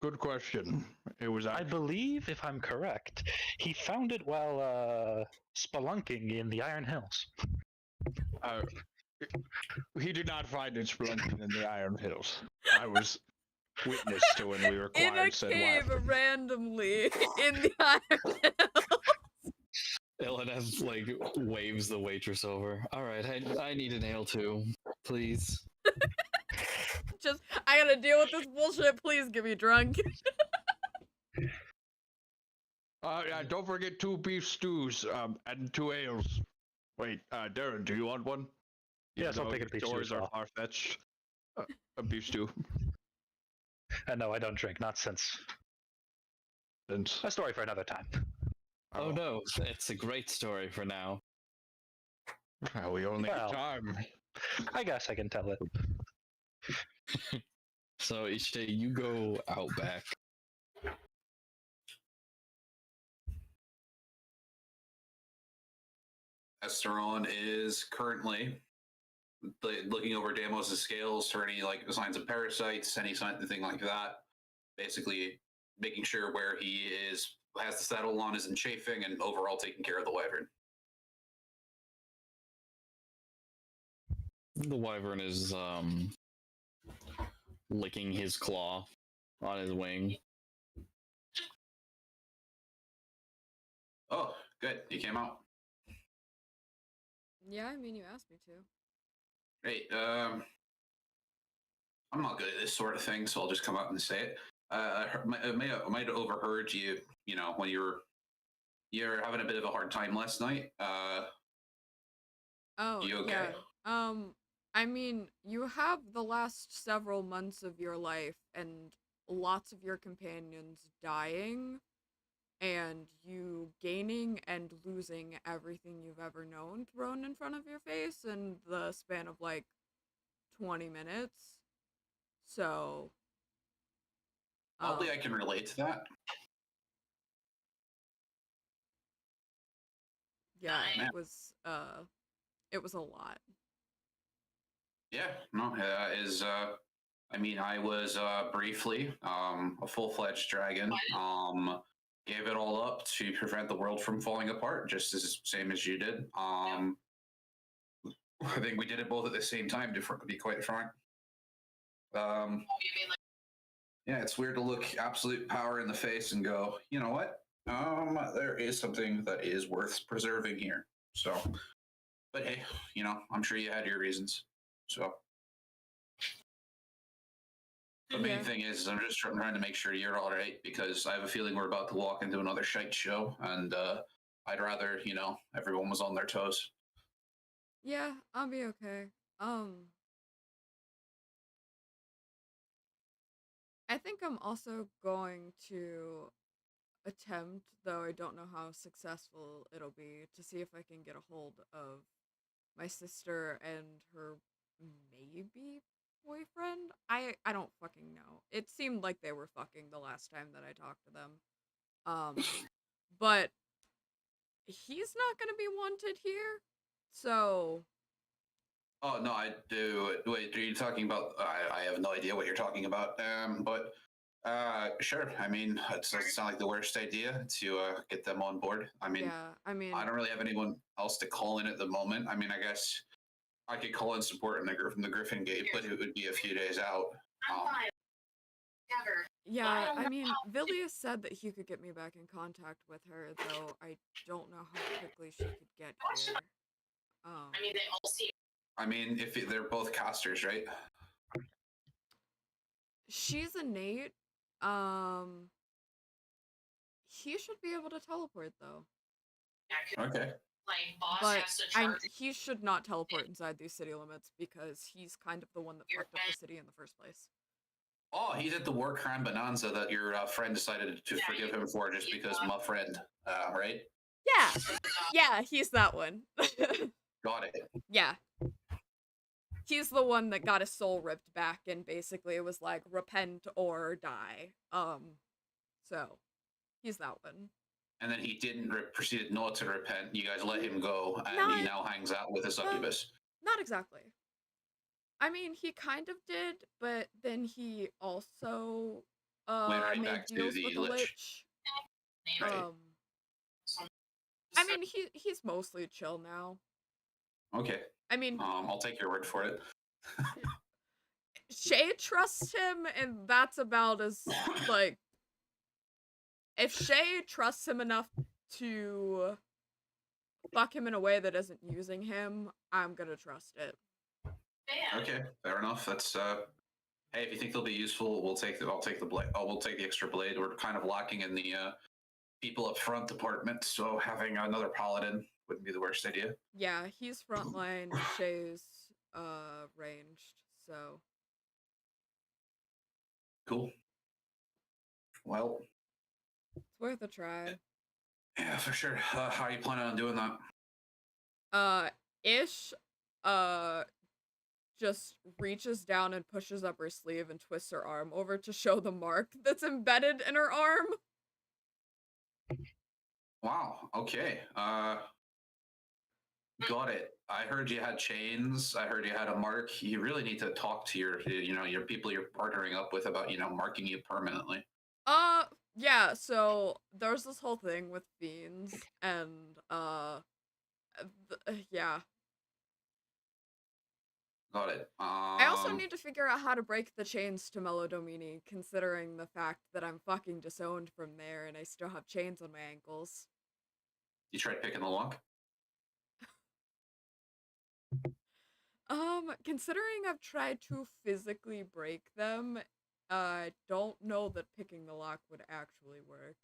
Good question. It was. I believe, if I'm correct, he found it while spelunking in the Iron Hills. He did not find it spelunking in the Iron Hills. I was witness to when we required said cave wyvern. randomly in the Iron Hills. Ilineth like waves the waitress over. All right, I need an ale too, please. Just, I gotta deal with this bullshit. Please get me drunk. Yeah, don't forget 2 beef stews and 2 ales. Wait, Darren, do you want one? Yes, I'll take a beef stew. Stories are far-fetched. A beef stew. No, I don't drink. Not since. A story for another time. Oh no, it's a great story for now. We only have time. I guess I can tell it. So each day you go out back. Esteron is currently looking over Deimos' scales for any like signs of parasites, anything like that. Basically, making sure where he has the saddle on isn't chafing, and overall taking care of the wyvern. The wyvern is licking his claw on his wing. Oh, good. You came out. Yeah, I mean, you asked me to. Hey, I'm not good at this sort of thing, so I'll just come out and say it. I might have overheard you, when you're having a bit of a hard time last night. Oh, you okay? Yeah. I mean, you have the last several months of your life and lots of your companions dying, and you gaining and losing everything you've ever known thrown in front of your face in the span of like 20 minutes. So oddly, I can relate to that. Yeah, it was a lot. Yeah, no, is I mean, I was briefly a full-fledged dragon. Gave it all up to prevent the world from falling apart, just as same as you did. I think we did it both at the same time, to be quite frank. You mean like Yeah, it's weird to look absolute power in the face and go, you know what? There is something that is worth preserving here. So, but hey, I'm sure you had your reasons. So, the main thing is, I'm just trying to make sure you're all right because I have a feeling we're about to walk into another shite show, and I'd rather, everyone was on their toes. Yeah, I'll be okay. I think I'm also going to attempt, though I don't know how successful it'll be, to see if I can get a hold of my sister and her maybe boyfriend. I don't fucking know. It seemed like they were fucking the last time that I talked to them. But he's not gonna be wanted here, so. Oh no, I do. Wait, are you talking about? I have no idea what you're talking about. But sure. I mean, it doesn't sound like the worst idea to get them on board. I mean, Yeah, I mean, I don't really have anyone else to call in at the moment. I mean, I guess I could call in support in the Griffin Gate, but it would be a few days out. yeah, I mean, Villius said that he could get me back in contact with her, though I don't know how quickly she could get here. I mean, they all seem. I mean, if they're both casters, right? She's innate. He should be able to teleport though. Okay. Like, boss But has to charge. he should not teleport inside these city limits because he's kind of the one that fucked up the city in the first place. Oh, he's at the war crime bonanza that your friend decided to forgive him for just because my friend, right? Yeah, he's that one. Got it. Yeah. He's the one that got his soul ripped back and basically it was like repent or die. So he's that one. And then he didn't proceeded not to repent. You guys let him go, and he now hangs out with a succubus. Not exactly. I mean, he kind of did, but then he also Went right made back to deals the with the Lich. Right. I mean, he's mostly chill now. Okay. I mean, I'll take your word for it. Shay trusts him, and that's about as like. If Shay trusts him enough to fuck him in a way that isn't using him, I'm gonna trust it. Okay, fair enough. That's hey, if you think they'll be useful, I'll take the blade. Oh, we'll take the extra blade. We're kind of lacking in the people up front department, so having another paladin wouldn't be the worst idea. Yeah, he's frontline, Shay's ranged, so. Cool. Well, it's worth a try. Yeah, for sure. How are you planning on doing that? Ish, just reaches down and pushes up her sleeve and twists her arm over to show the mark that's embedded in her arm. Wow. Okay. Got it. I heard you had chains. I heard you had a mark. You really need to talk to your people you're partnering up with about, marking you permanently. Yeah, so there's this whole thing with fiends and, yeah. Got it. I also need to figure out how to break the chains to Melodomini, considering the fact that I'm fucking disowned from there and I still have chains on my ankles. You tried picking the lock? Considering I've tried to physically break them, I don't know that picking the lock would actually work.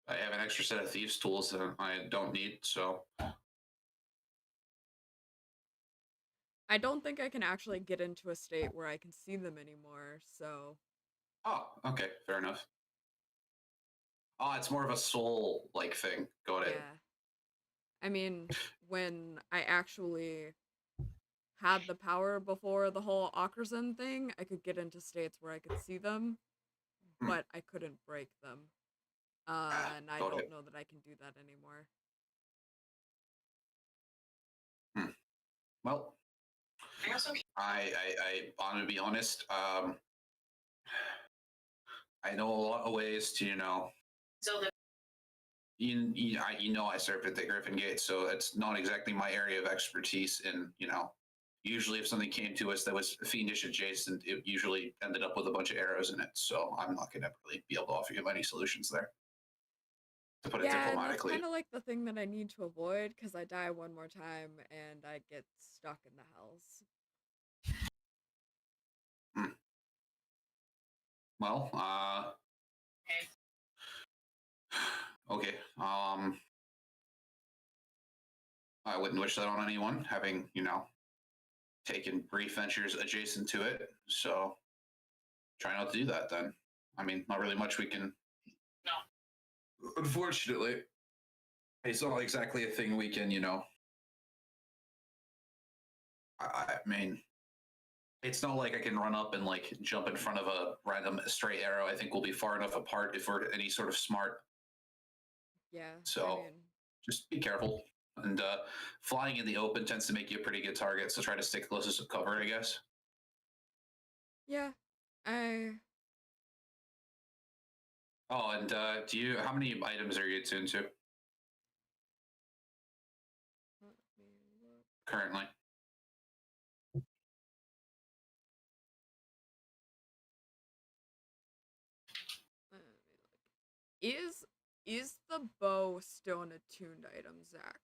I have an extra set of thieves' tools that I don't need, so. I don't think I can actually get into a state where I can see them anymore, so. Oh, okay, fair enough. Oh, it's more of a soul-like thing. Got it. Yeah. I mean, when I actually had the power before the whole Okrzen thing, I could get into states where I could see them, but I couldn't break them. And I don't know that I can do that anymore. Well, I'm gonna be honest. I know a lot of ways to, I served at the Griffin Gate, so it's not exactly my area of expertise in, usually if something came to us that was fiendish adjacent, it usually ended up with a bunch of arrows in it. So I'm not going to really be able to offer you any solutions there, to put it Yeah, and that's diplomatically. kind of like the thing that I need to avoid because I die one more time and I get stuck in the hells. Well, okay. I wouldn't wish that on anyone, having, taken brief ventures adjacent to it. So try not to do that then. I mean, not really much we can. No. Unfortunately, it's not exactly a thing we can, I mean, it's not like I can run up and like jump in front of a random stray arrow. I think we'll be far enough apart if we're any sort of smart. Yeah. So I mean, just be careful. And flying in the open tends to make you a pretty good target. So try to stick closest to cover, I guess. yeah. Oh, and how many items are you attuned to Let me look. currently? Is the bow still an attuned item, Zach?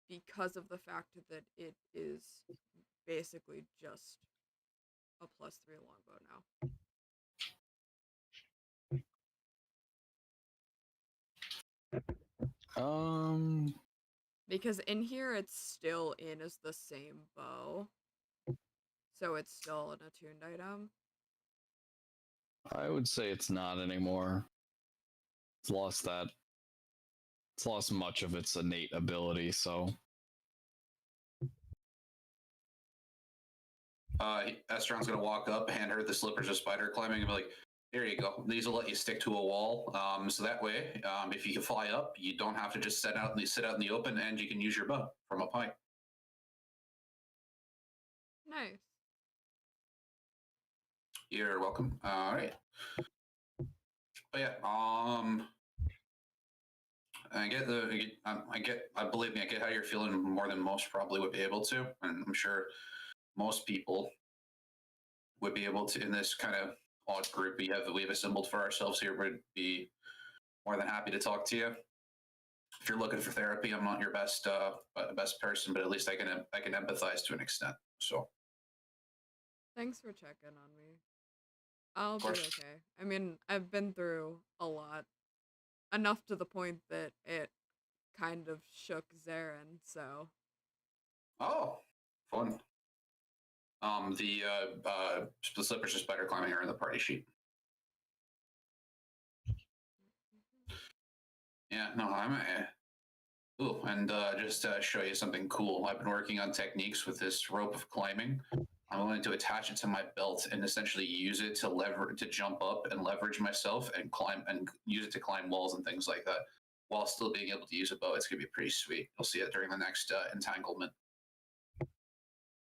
Because of the fact that it is basically just a +3 longbow now. Because in here it's still in as the same bow. So it's still an attuned item. I would say it's not anymore. It's lost that. It's lost much of its innate ability, so. Estron's gonna walk up, hand her the slippers of spider climbing, and be like, "Here you go. These will let you stick to a wall. So that way, if you can fly up, you don't have to just sit out in the open, and you can use your bow from up high." Nice. You're welcome. All right. But yeah, I believe me, I get how you're feeling more than most probably would be able to, and I'm sure most people would be able to in this kind of odd group we've assembled for ourselves here would be more than happy to talk to you. If you're looking for therapy, I'm not your best person, but at least I can empathize to an extent. So Thanks for checking on me. I'll be okay. I mean, I've been through a lot. Enough to the point that it kind of shook Zarin, so. Oh, fun. The slippers of spider climbing are in the party sheet. Yeah, no, ooh, and just to show you something cool, I've been working on techniques with this rope of climbing. I'm going to attach it to my belt and essentially use it to jump up and leverage myself and climb and use it to climb walls and things like that, while still being able to use a bow. It's gonna be pretty sweet. You'll see it during the next entanglement.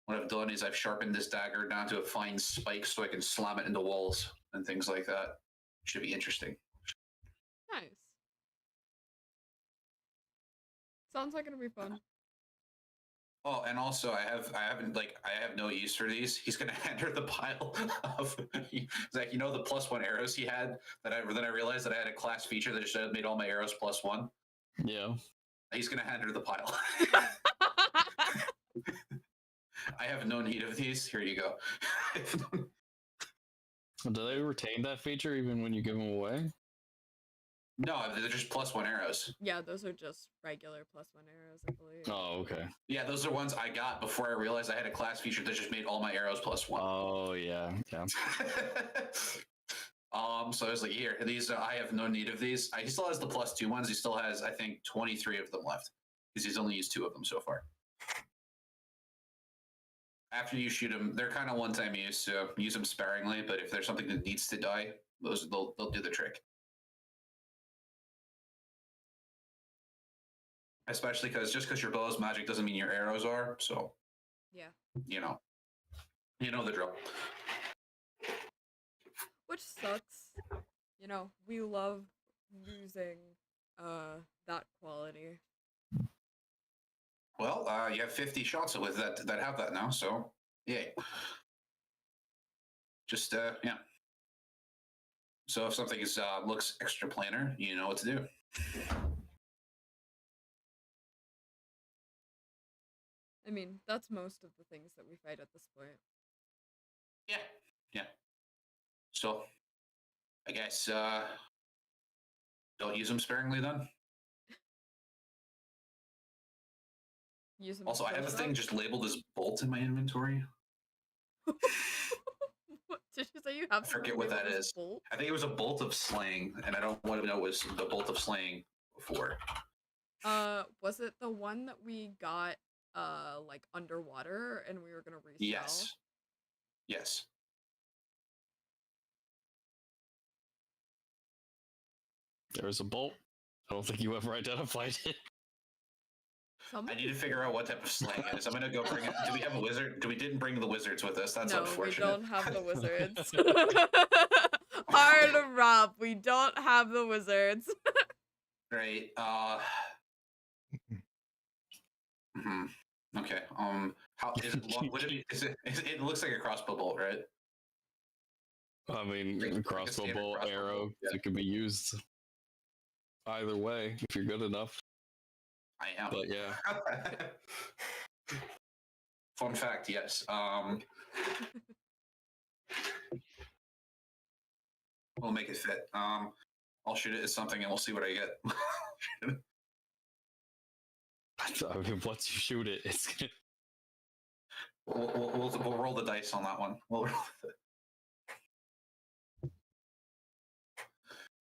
What I've done is I've sharpened this dagger down to a fine spike so I can slam it into walls and things like that. Should be interesting. Nice. Sounds like it'll be fun. Oh, and also I have no use for these. He's gonna hand her the pile of like the +1 arrows he had that I realized that I had a class feature that just made all my arrows +1. Yeah. He's gonna hand her the pile. I have no need of these. Here you go. Do they retain that feature even when you give them away? No, they're just +1 arrows. Yeah, those are just regular +1 arrows, I believe. Oh, okay. Yeah, those are ones I got before I realized I had a class feature that just made all my arrows +1. Oh, yeah. So I was like, here, these I have no need of these. He still has the +2 ones. He still has, I think, 23 of them left because he's only used 2 of them so far. After you shoot them, they're kind of one-time use, so use them sparingly. But if there's something that needs to die, they'll do the trick. Especially because just because your bow is magic doesn't mean your arrows are. So yeah, you know the drill. Which sucks. We love losing that quality. Well, you have 50 shots with that have that now, so yeah. Just yeah. So if something is looks extra planar, you know what to do. I mean, that's most of the things that we fight at this point. Yeah, yeah. So I guess don't use them sparingly then. Use them Also, I have a close thing up. just labeled as bolt in my inventory. What did you say? You have? I forget something what that labeled as is. bolt? I think it was a bolt of slaying, and I don't want to know what was the bolt of slaying for. Was it the one that we got like underwater and we were gonna resell? Yes. Yes. There's a bolt. I don't think you ever identified it. I need to figure out what type of slang it is. I'm gonna go bring it. Do we have a wizard? We didn't bring the wizards with us. That's no, unfortunate. we don't have the wizards. Hard Rob, we don't have the wizards. Right. Okay. How is it? Would it be? Is it? It looks like a crossbow bolt, right? I mean, Like a crossbow standard bolt, crossbow arrow. bolt, yeah. It could be used either way if you're good enough. I am. But yeah. Fun fact, yes. We'll make it fit. I'll shoot it as something and we'll see what I get. I mean, once you shoot it, it's gonna... We'll roll the dice on that one. We'll roll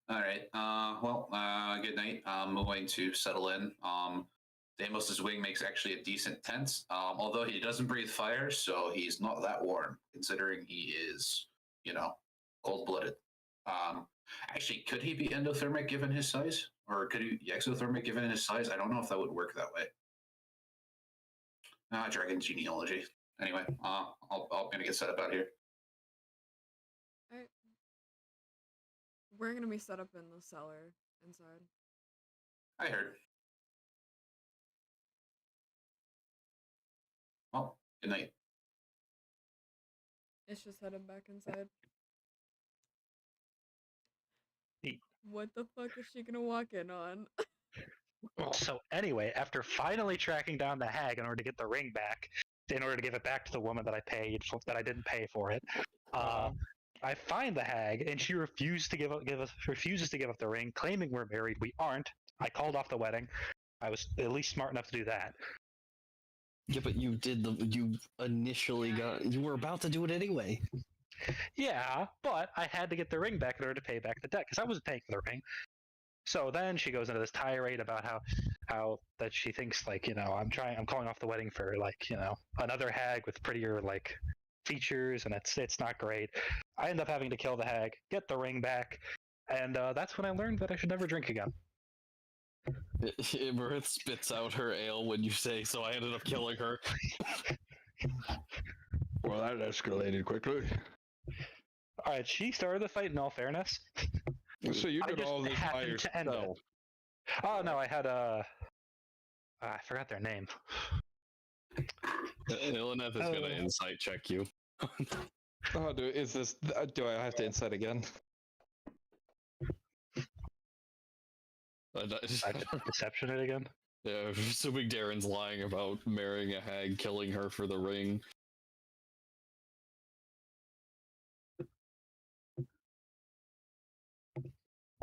All right. Well, good night. I'm going to settle in. Deimos' wing makes actually a decent tent, although he doesn't breathe fire, so he's not that warm, considering he is, cold-blooded. Actually, could he be endothermic given his size? Or could he be exothermic given his size? I don't know if that would work that way. Dragon genealogy. Anyway, I'm going to get set up out here. Alright. We're gonna be set up in the cellar inside. I heard. Well, good night. It's just headed back inside. Neat. What the fuck is she gonna walk in on? So anyway, after finally tracking down the hag in order to get the ring back, in order to give it back to the woman that I paid for, that I didn't pay for it, I find the hag and she refuses to give up the ring, claiming we're married. We aren't. I called off the wedding. I was at least smart enough to do that. Yeah, but you were about to do it anyway. Yeah, but I had to get the ring back in order to pay back the debt because I wasn't paying for the ring. So then she goes into this tirade about how that she thinks I'm calling off the wedding for another hag with prettier features, and it's not great. I end up having to kill the hag, get the ring back, and that's when I learned that I should never drink again. Imarith spits out her ale when you say so. I ended up killing her. Well, that escalated quickly. All right, she started the fight. In all fairness, So you did all this by happened to end it. yourself. Oh no, I had I forgot their name. Ilineth is gonna insight check you. Oh, do I have to insight again? Deception it again. Yeah, assuming Darren's lying about marrying a hag, killing her for the ring.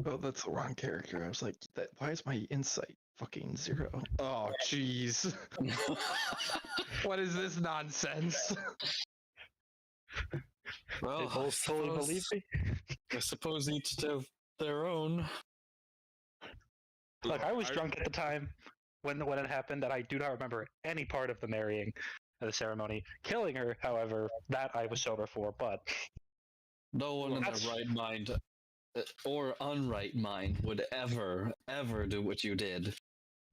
Oh, that's the wrong character. I was like, why is my insight fucking 0? Oh, jeez. What is this nonsense? Well, They both fully believe me. I suppose each to their own. Look, I was drunk at the time when it happened, and I do not remember any part of the marrying of the ceremony. Killing her, however, that I was sober for, but No one in their right mind or unright mind would ever do what you did.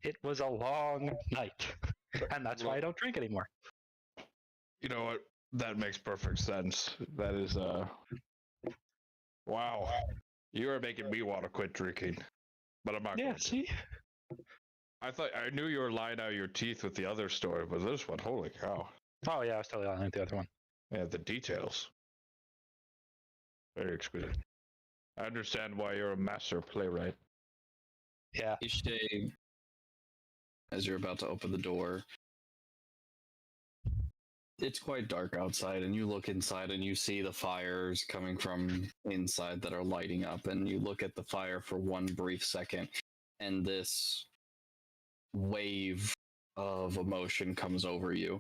it was a long night. And that's why I don't drink anymore. You know what? That makes perfect sense. That is, wow. You are making me want to quit drinking. But I'm not Yeah, going to. see? I knew you were lying out your teeth with the other story, but this one, holy cow! Oh yeah, I was totally on the other one. Yeah, the details, very exquisite. I understand why you're a master playwright. Yeah. Ishte, as you're about to open the door, it's quite dark outside, and you look inside and you see the fires coming from inside that are lighting up, and you look at the fire for one brief second, and this wave of emotion comes over you,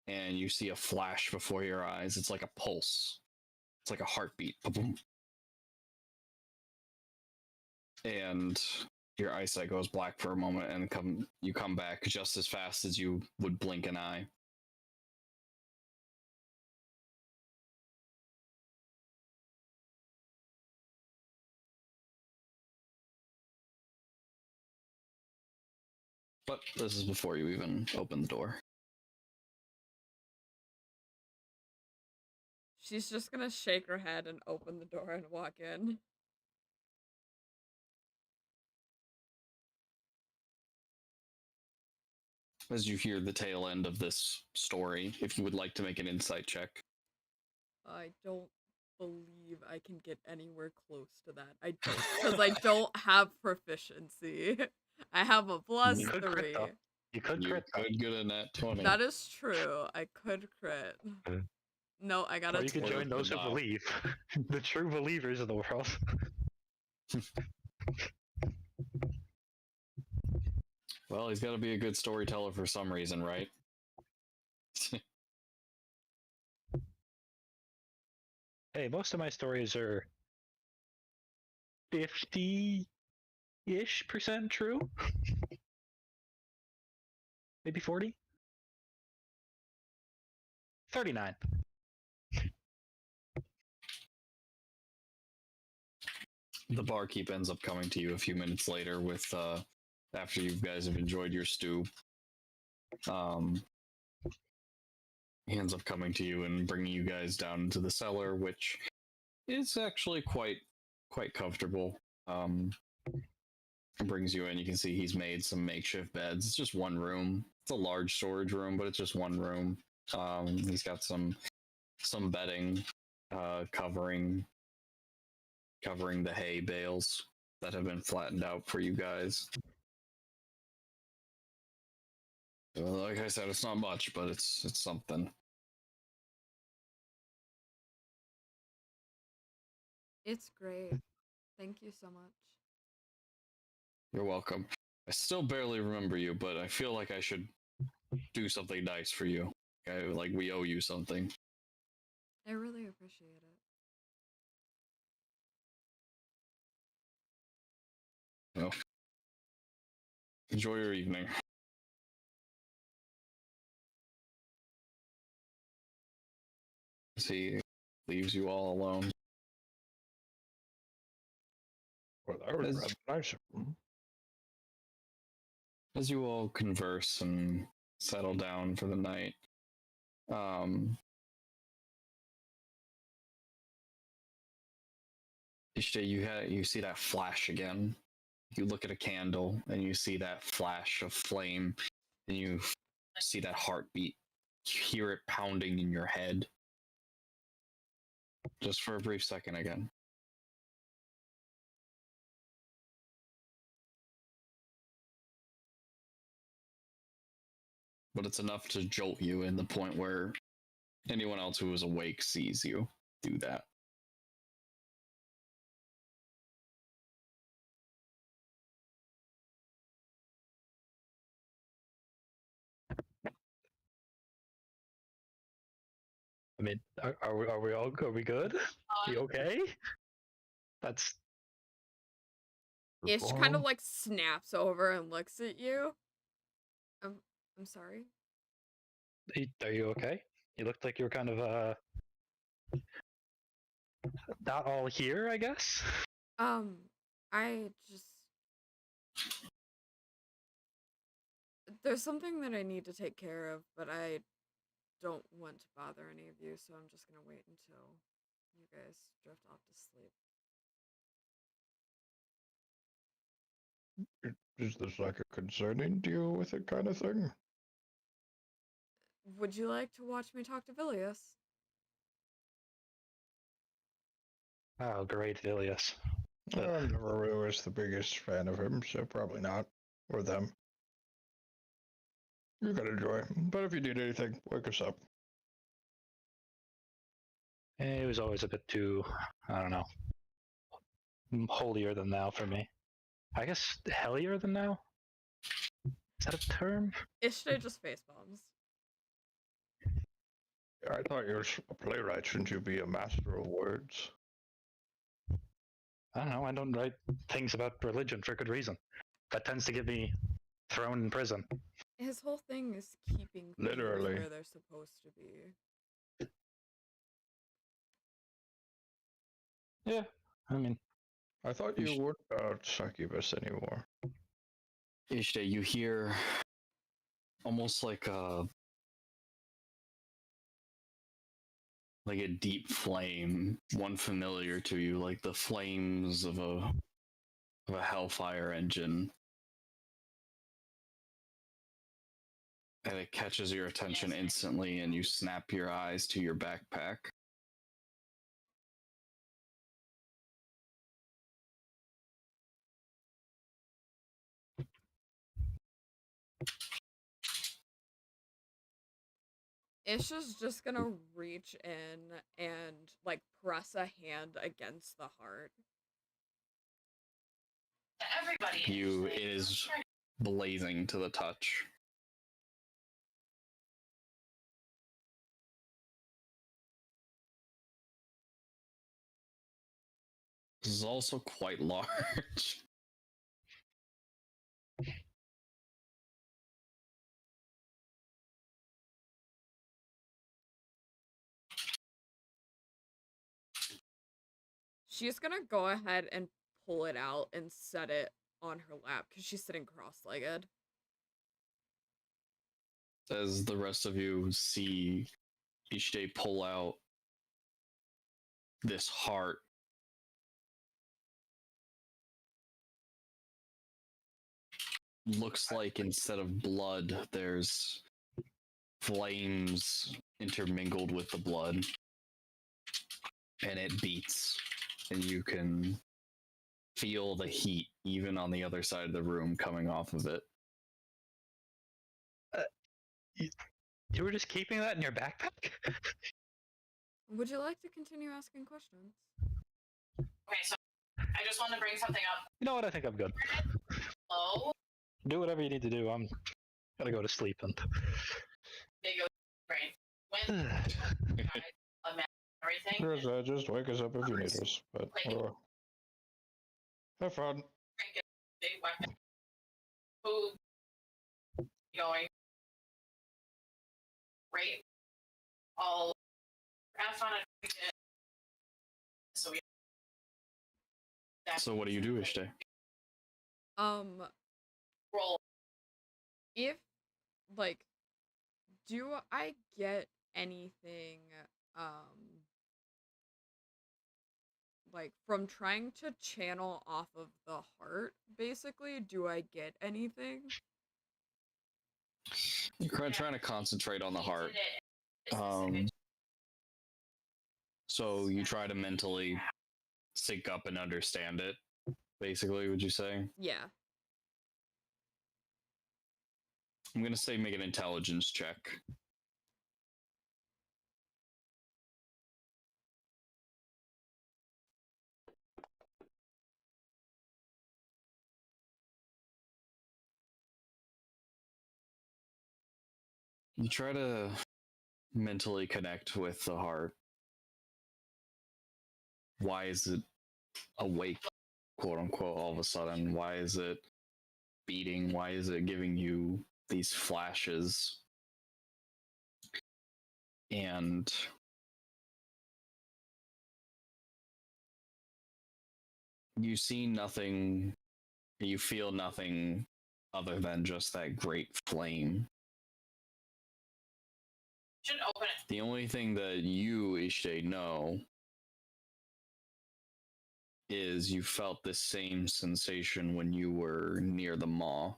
and you see a flash before your eyes. It's like a pulse. It's like a heartbeat. Boom. And your eyesight goes black for a moment, and you come back just as fast as you would blink an eye. But this is before you even open the door. She's just gonna shake her head and open the door and walk in. As you hear the tail end of this story, if you would like to make an insight check. I don't believe I can get anywhere close to that. I don't, because I don't have proficiency. I have a plus You could crit, 3. though. You could You crit. though. could get a nat 20. That is true. I could crit. No, I got Or a you could 20. join those who Wow. believe. The true believers of the world. Well, he's got to be a good storyteller for some reason, right? Hey, most of my stories are 50-ish% true. Maybe 40? 39. The barkeep ends up coming to you a few minutes later with after you guys have enjoyed your stew. He ends up coming to you and bringing you guys down into the cellar, which is actually quite comfortable. Brings you in. You can see he's made some makeshift beds. It's just one room. It's a large storage room, but it's just one room. He's got some bedding covering the hay bales that have been flattened out for you guys. So, like I said, it's not much, but it's something. It's great. Thank you so much. You're welcome. I still barely remember you, but I feel like I should do something nice for you. Like we owe you something. I really appreciate it. Well, enjoy your evening. He leaves you all alone. Well, that was As- rather nice. As you all converse and settle down for the night, Ishte, you see that flash again. You look at a candle and you see that flash of flame, and you see that heartbeat. You hear it pounding in your head. Just for a brief second again. But it's enough to jolt you in the point where anyone else who is awake sees you do that. I mean, are we good? You okay? That's Ish kind of like snaps over and looks at you. I'm sorry. Are you okay? You looked like you were kind of not all here, I guess. I just there's something that I need to take care of, but I don't want to bother any of you, so I'm just gonna wait until you guys drift off to sleep. Is this like a concerning deal with it kind of thing? Would you like to watch me talk to Vilius? Oh, great, Vilius. I never really was the biggest fan of him, so probably not. Or them. You can enjoy. But if you need anything, wake us up. It was always a bit too, I don't know, holier than thou for me. I guess hellier than thou? Is that a term? Ishte just face bombs. I thought you were a playwright. Shouldn't you be a master of words? I don't know. I don't write things about religion for good reason. That tends to get me thrown in prison. His whole thing is keeping things Literally. where they're supposed to be. Yeah, I mean, I thought you weren't about succubus anymore. Ishte, you hear almost like a deep flame, one familiar to you, like the flames of a hellfire engine. And it catches your attention instantly, and you snap your eyes to your backpack. Isha's just gonna reach in and like press a hand against the heart. Everybody. It is blazing to the touch. This is also quite large. She's gonna go ahead and pull it out and set it on her lap because she's sitting cross-legged. As the rest of you see Ishte pull out this heart, looks like instead of blood, there's flames intermingled with the blood, and it beats, and you can feel the heat even on the other side of the room coming off of it. You were just keeping that in your backpack? Would you like to continue asking questions? Okay, so I just want to bring something up. You know what? I think I'm good. Hello? Do whatever you need to do. I'm gonna go to sleep and. They go brain. When everything. Just wake us up if you need us. But have fun. Big weapon. Food. Going. Right. All. Have fun and so we. So what do you do, Ishte? Roll. If, like, do I get anything, like, from trying to channel off of the heart, basically? Do I get anything? You're trying to concentrate on the heart. So you try to mentally sync up and understand it, basically, would you say? Yeah. I'm going to say make an intelligence check. You try to mentally connect with the heart. Why is it awake, quote unquote, all of a sudden? Why is it beating? Why is it giving you these flashes? And you see nothing, you feel nothing other than just that great flame. Shouldn't open it. The only thing that you, Ishte, know is you felt the same sensation when you were near the maw.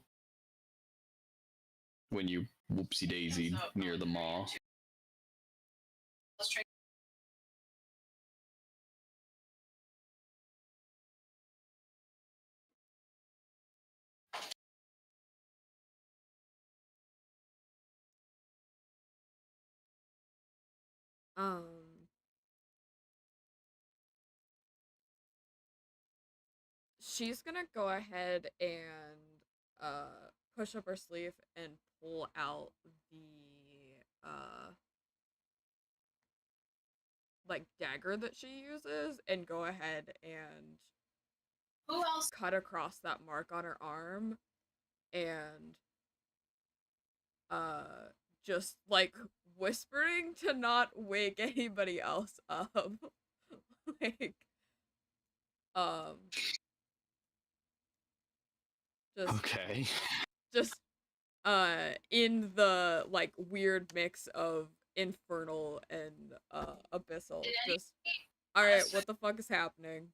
When you whoopsie daisied near the maw. Let's try. She's gonna go ahead and push up her sleeve and pull out the like dagger that she uses and go ahead and Who else? cut across that mark on her arm and just like whispering to not wake anybody else up. like um just Okay. just in the like weird mix of infernal and abyssal. Just all right, what the fuck is happening?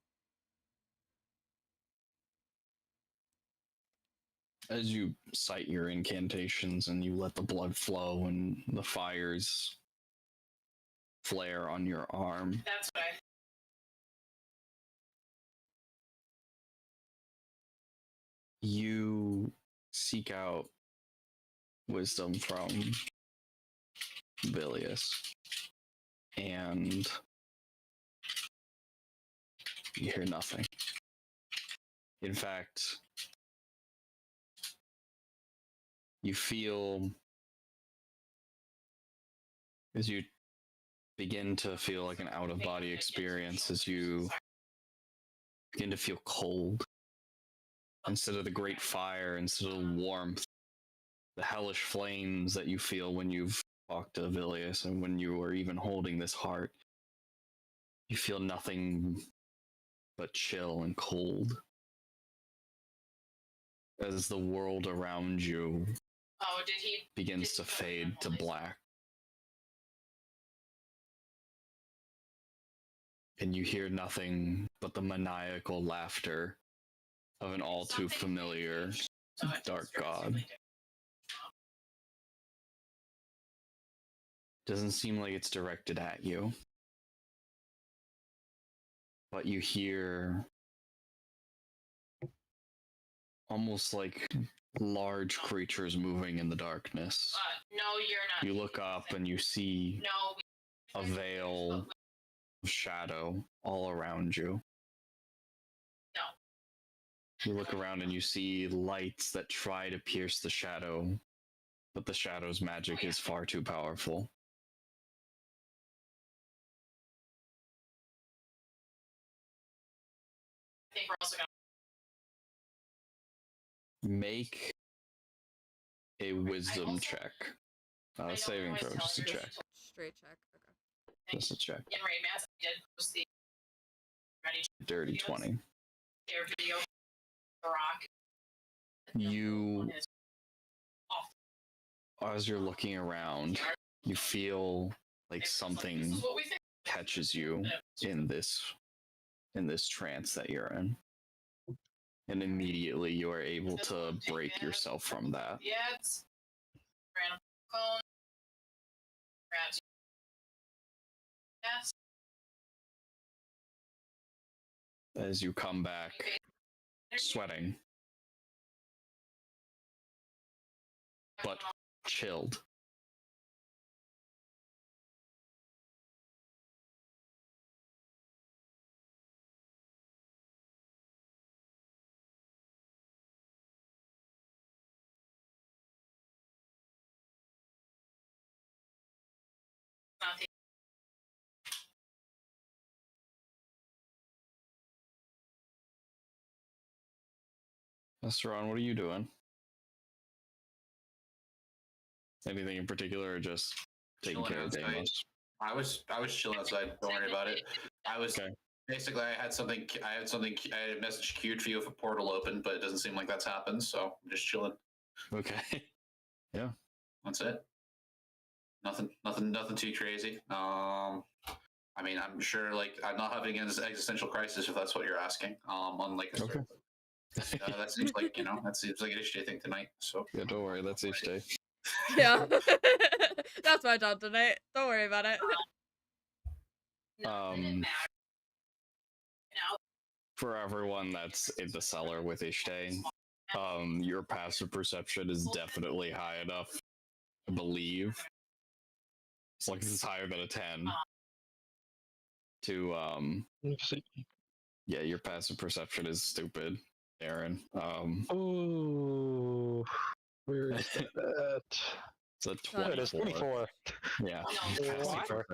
As you cite your incantations and you let the blood flow and the fires flare on your arm, That's what I. you seek out wisdom from Vilius, and you hear nothing. In fact, you feel, as you begin to feel like an out-of-body experience, as you begin to feel cold. Instead of the great fire, instead of the warmth, the hellish flames that you feel when you've talked to Vilius and when you are even holding this heart, you feel nothing but chill and cold. As the world around you Oh, did he? begins to fade to black. And you hear nothing but the maniacal laughter of an all too familiar dark god. Doesn't seem like it's directed at you, but you hear almost like large creatures moving in the darkness. No, you're not. You look up and you see No. a veil of shadow all around you. No. You look around and you see lights that try to pierce the shadow, but the shadow's magic is far too powerful. I think we're also gonna. Make a wisdom check. Not a saving throw, just a check. Straight check. Okay. Just a check. In Raid Mass, I did post the ready Dirty 20. their video. The Rock. You, as you're looking around, you feel like something What we think. catches you in this trance that you're in. And immediately you are able to break yourself from that. Yeah, it's random clone. Grabs. Yes. As you come back sweating, but chilled. Not the. Mr. Ron, what are you doing? Anything in particular, or just taking Chilling care of outside. Damos? I was chilling outside. Don't worry about it. I was Okay. basically I had a message queued for you if a portal opened, but it doesn't seem like that's happened. So I'm just chilling. Okay. That's it. Nothing too crazy. I I mean, I'm sure, like, I'm not having an existential crisis if that's what you're asking. Unlike a Okay. that seems like, that seems like an issue thing tonight. So Yeah, don't worry, that's each day. Yeah. That's my job tonight. Don't worry about it. For everyone that's in the cellar with Ishte, your passive perception is definitely high enough, I believe. It's like this is higher than a 10. To yeah, your passive perception is stupid, Aaron. Oh, where is that? It's a Oh, It is 24. 24. Yeah. What?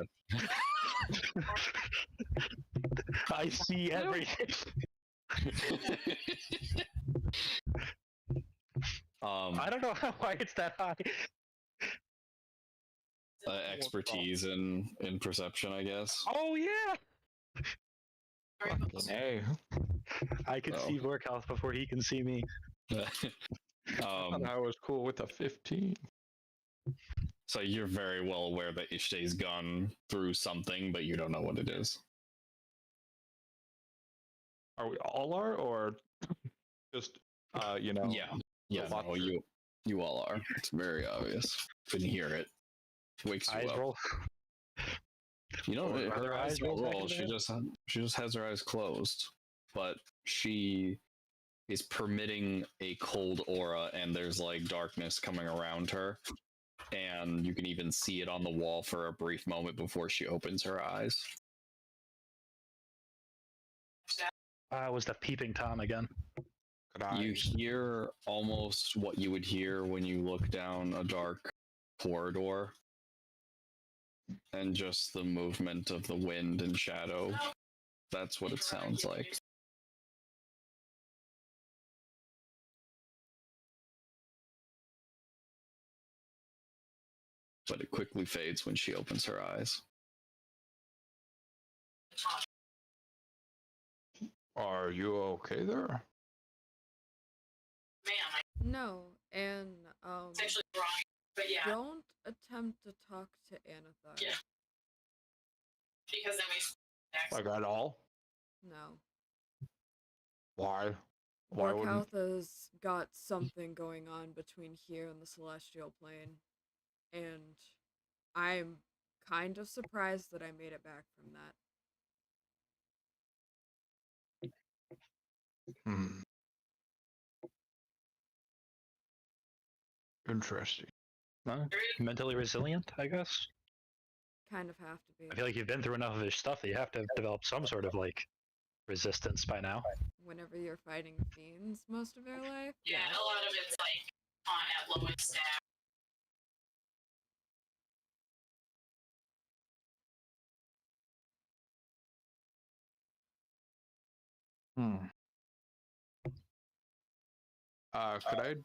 I see everything. I don't know why it's that high. Expertise in perception, I guess. Oh yeah, Fucking A. I can Oh. see Vorkalth before he can see me. I thought I was cool with a 15. So you're very well aware that Ishta's gone through something, but you don't know what it is. Are we all are, or just Yeah, lot no, you all are. It's very obvious. Couldn't hear it. Wakes you Eyes up. roll. You know, Or her eyes roll don't back roll. into She it? just has her eyes closed, but she is permitting a cold aura, and there's like darkness coming around her, and you can even see it on the wall for a brief moment before she opens her eyes. It was the peeping Tom again. You hear almost what you would hear when you look down a dark corridor, and just the movement of the wind and shadow. That's what it sounds like. But it quickly fades when she opens her eyes. Are you okay there? No, and It's actually wrong, but yeah, don't attempt to talk to Anathar. Yeah. because then we. Like at all? No. Why? Why wouldn't? Vorkalth has got something going on between here and the Celestial Plane, and I'm kind of surprised that I made it back from that. Hmm. Interesting. Mentally resilient, I guess. Kind of have to be. I feel like you've been through enough of his stuff that you have to develop some sort of like resistance by now. Whenever you're fighting fiends most of your life. Yeah, a lot of it's like on at lowest stat. Hmm. Could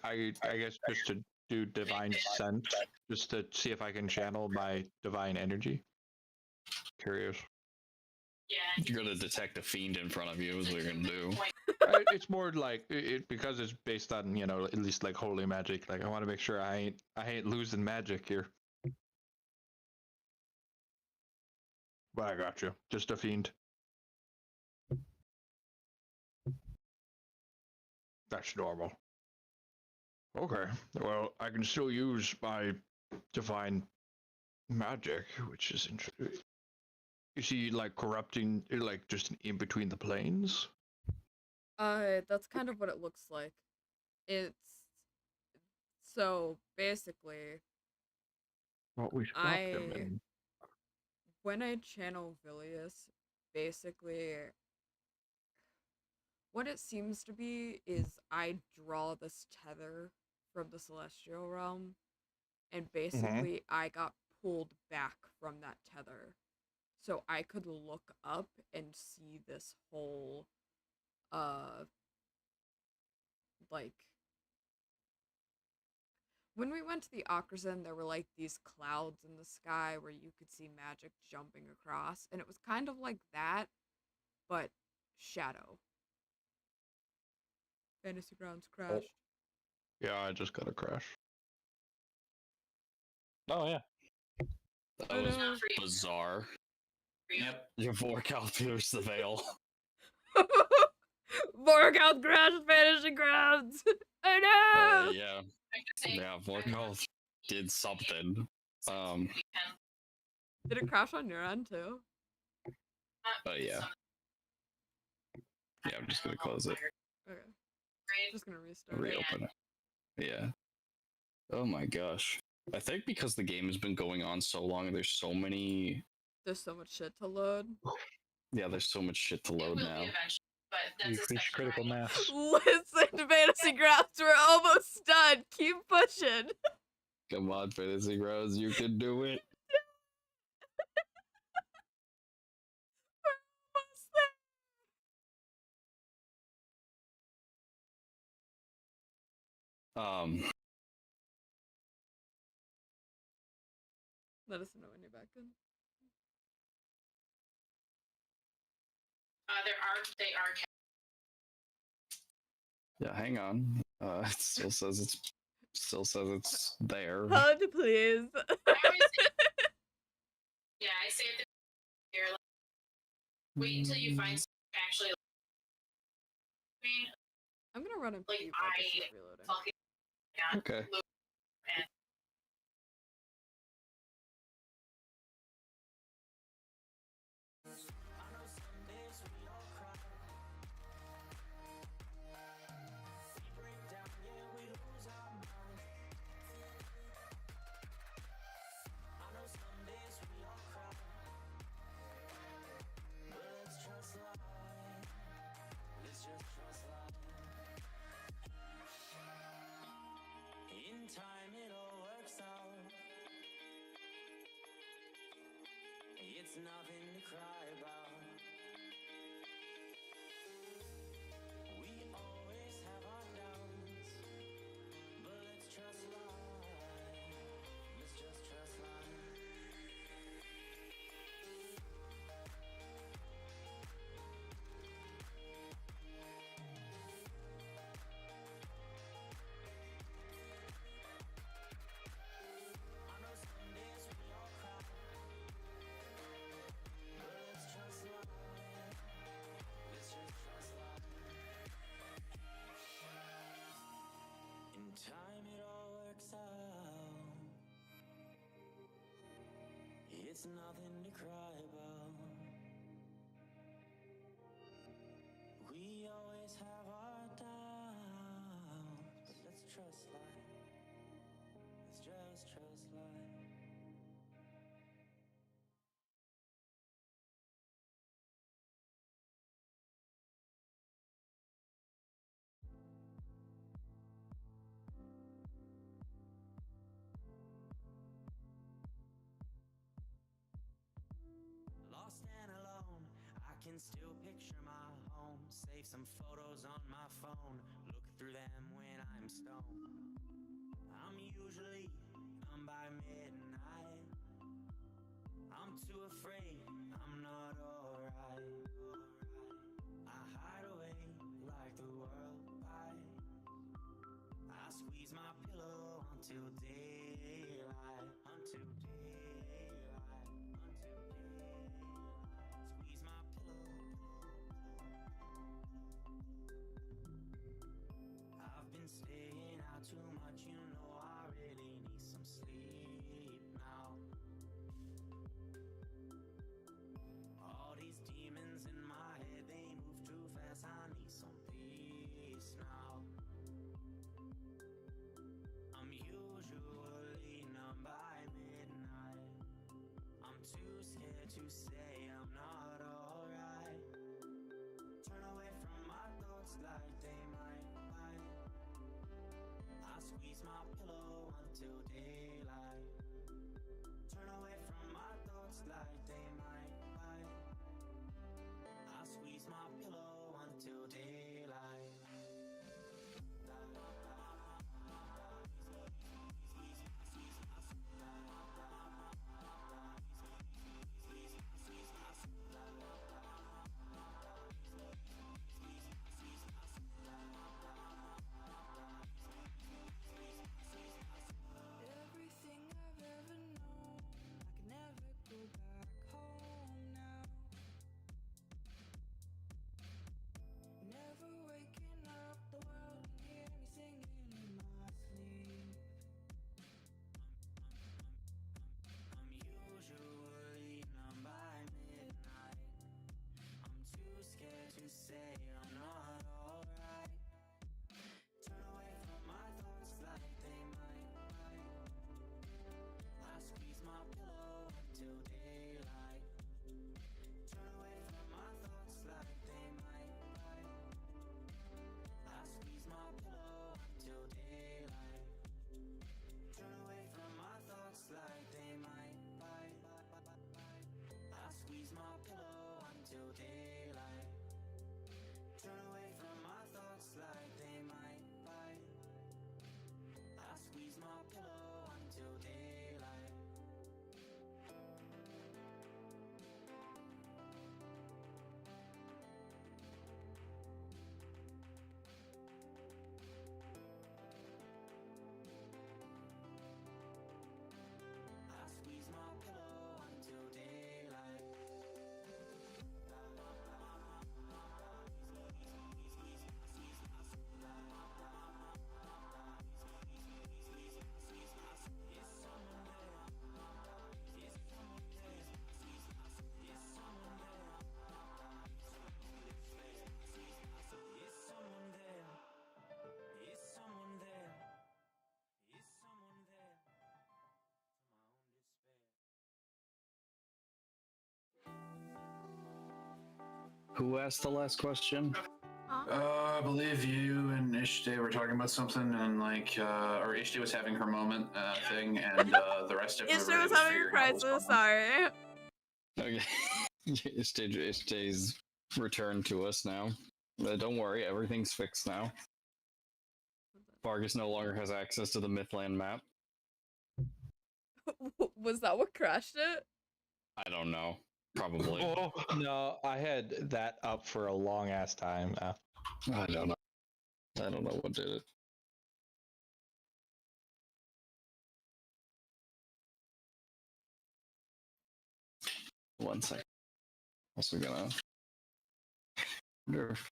I guess just to do divine scent, just to see if I can channel my divine energy. Curious. Yeah. You're gonna detect a fiend in front of you, is what you're gonna do. It's more like it because it's based on at least like holy magic. Like I want to make sure I ain't losing magic here. But I got you. Just a fiend. That's normal. Okay. Well, I can still use my divine magic, which is interesting. Is he like corrupting, like just in between the planes? That's kind of what it looks like. It's so basically What we stopped him in. when I channel Vilius, basically what it seems to be is I draw this tether from the celestial realm, and basically I got pulled back from that tether. So I could look up and see this whole like when we went to the Okrazin, there were like these clouds in the sky where you could see magic jumping across, and it was kind of like that, but shadow. Fantasy Grounds crashed. Yeah, I just got a crash. Oh yeah. That was bizarre. Yep. Your Vorkal pierced the veil. Vorkal crashed Vanishing Grounds! Oh no! Yeah. Yeah, Vorkal did something. Did it crash on your end too? Yeah. Yeah, I'm just gonna close it. Okay. Just gonna restart. Reopen it. Yeah. Oh my gosh. I think because the game has been going on so long, there's so many. There's so much shit to load. Yeah, there's so much shit to load now. Increase critical mass. Listen, Fantasy Grounds, we're almost done. Keep pushing. Come on, Fantasy Grounds, you can do it. Let us know when you're back in. They are. Yeah, hang on. It still says it's there. Hold, please. I always say, yeah, I say at the here, like, wait until you find something actually me. I'm gonna run and Like, pee, I just reloading. fucking got Okay. loop and In time it all works out. It's nothing to cry about. We always have our doubts, but let's trust life. Let's just trust life. In time it all works out. It's nothing to cry about. We always have our doubts, but let's trust life. Let's just trust life. Lost and alone, I can still picture my home. Save some photos on my phone, look through them when I'm stoned. I'm usually numb by midnight. I'm too afraid, I'm not alright. I hide away like the world bites. I squeeze my pillow until daylight, until daylight, until daylight. Squeeze my pillow. I've been staying out too much, you know I really need some sleep now. All these demons in my head, they move too fast, I need some peace now. I'm usually numb by midnight. I'm too scared to say I'm not alright. Turn away from my thoughts like they might bite. I squeeze my pillow until daylight. Turn away from my thoughts like they might bite. I squeeze my pillow until daylight. Every say I'm not alright. Turn away from my thoughts like they might bite. I squeeze my pillow up till daylight. Turn away from my thoughts like they might bite. I squeeze my pillow up till daylight. Turn away from my thoughts like they might bite. I squeeze my pillow until daylight. Turn away from my thoughts like they might bite. I squeeze my pillow until daylight. I squeeze my pillow until daylight. Is someone there? Is someone there? Is someone there? To my own despair. Who asked the last question? I believe you and Ishte were talking about something, and like, or Ishte was having her moment thing, and the rest of Ishtar everybody was having a figuring out what was crisis. going on. Sorry. Okay. Ishta's returned to us now. Don't worry, everything's fixed now. Vargas no longer has access to the Mythland map. Was that what crashed it? I don't know. Probably. Oh, No, I had that up for a long ass time. I don't know. I don't know what did it. One second. Also gonna. Wonder if-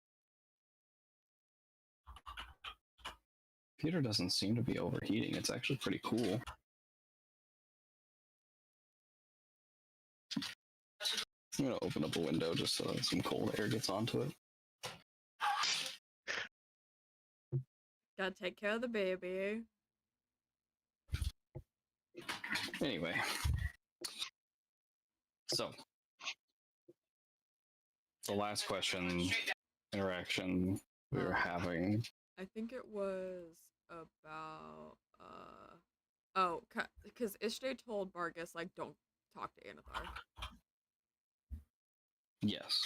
Computer doesn't seem to be overheating. It's actually pretty cool. I'm gonna open up a window just so that some cold air gets onto it. Gotta take care of the baby. Anyway. So. The last question interaction we were having. I think it was about oh, because Ishtar told Vargas like don't talk to Anathar, Yes.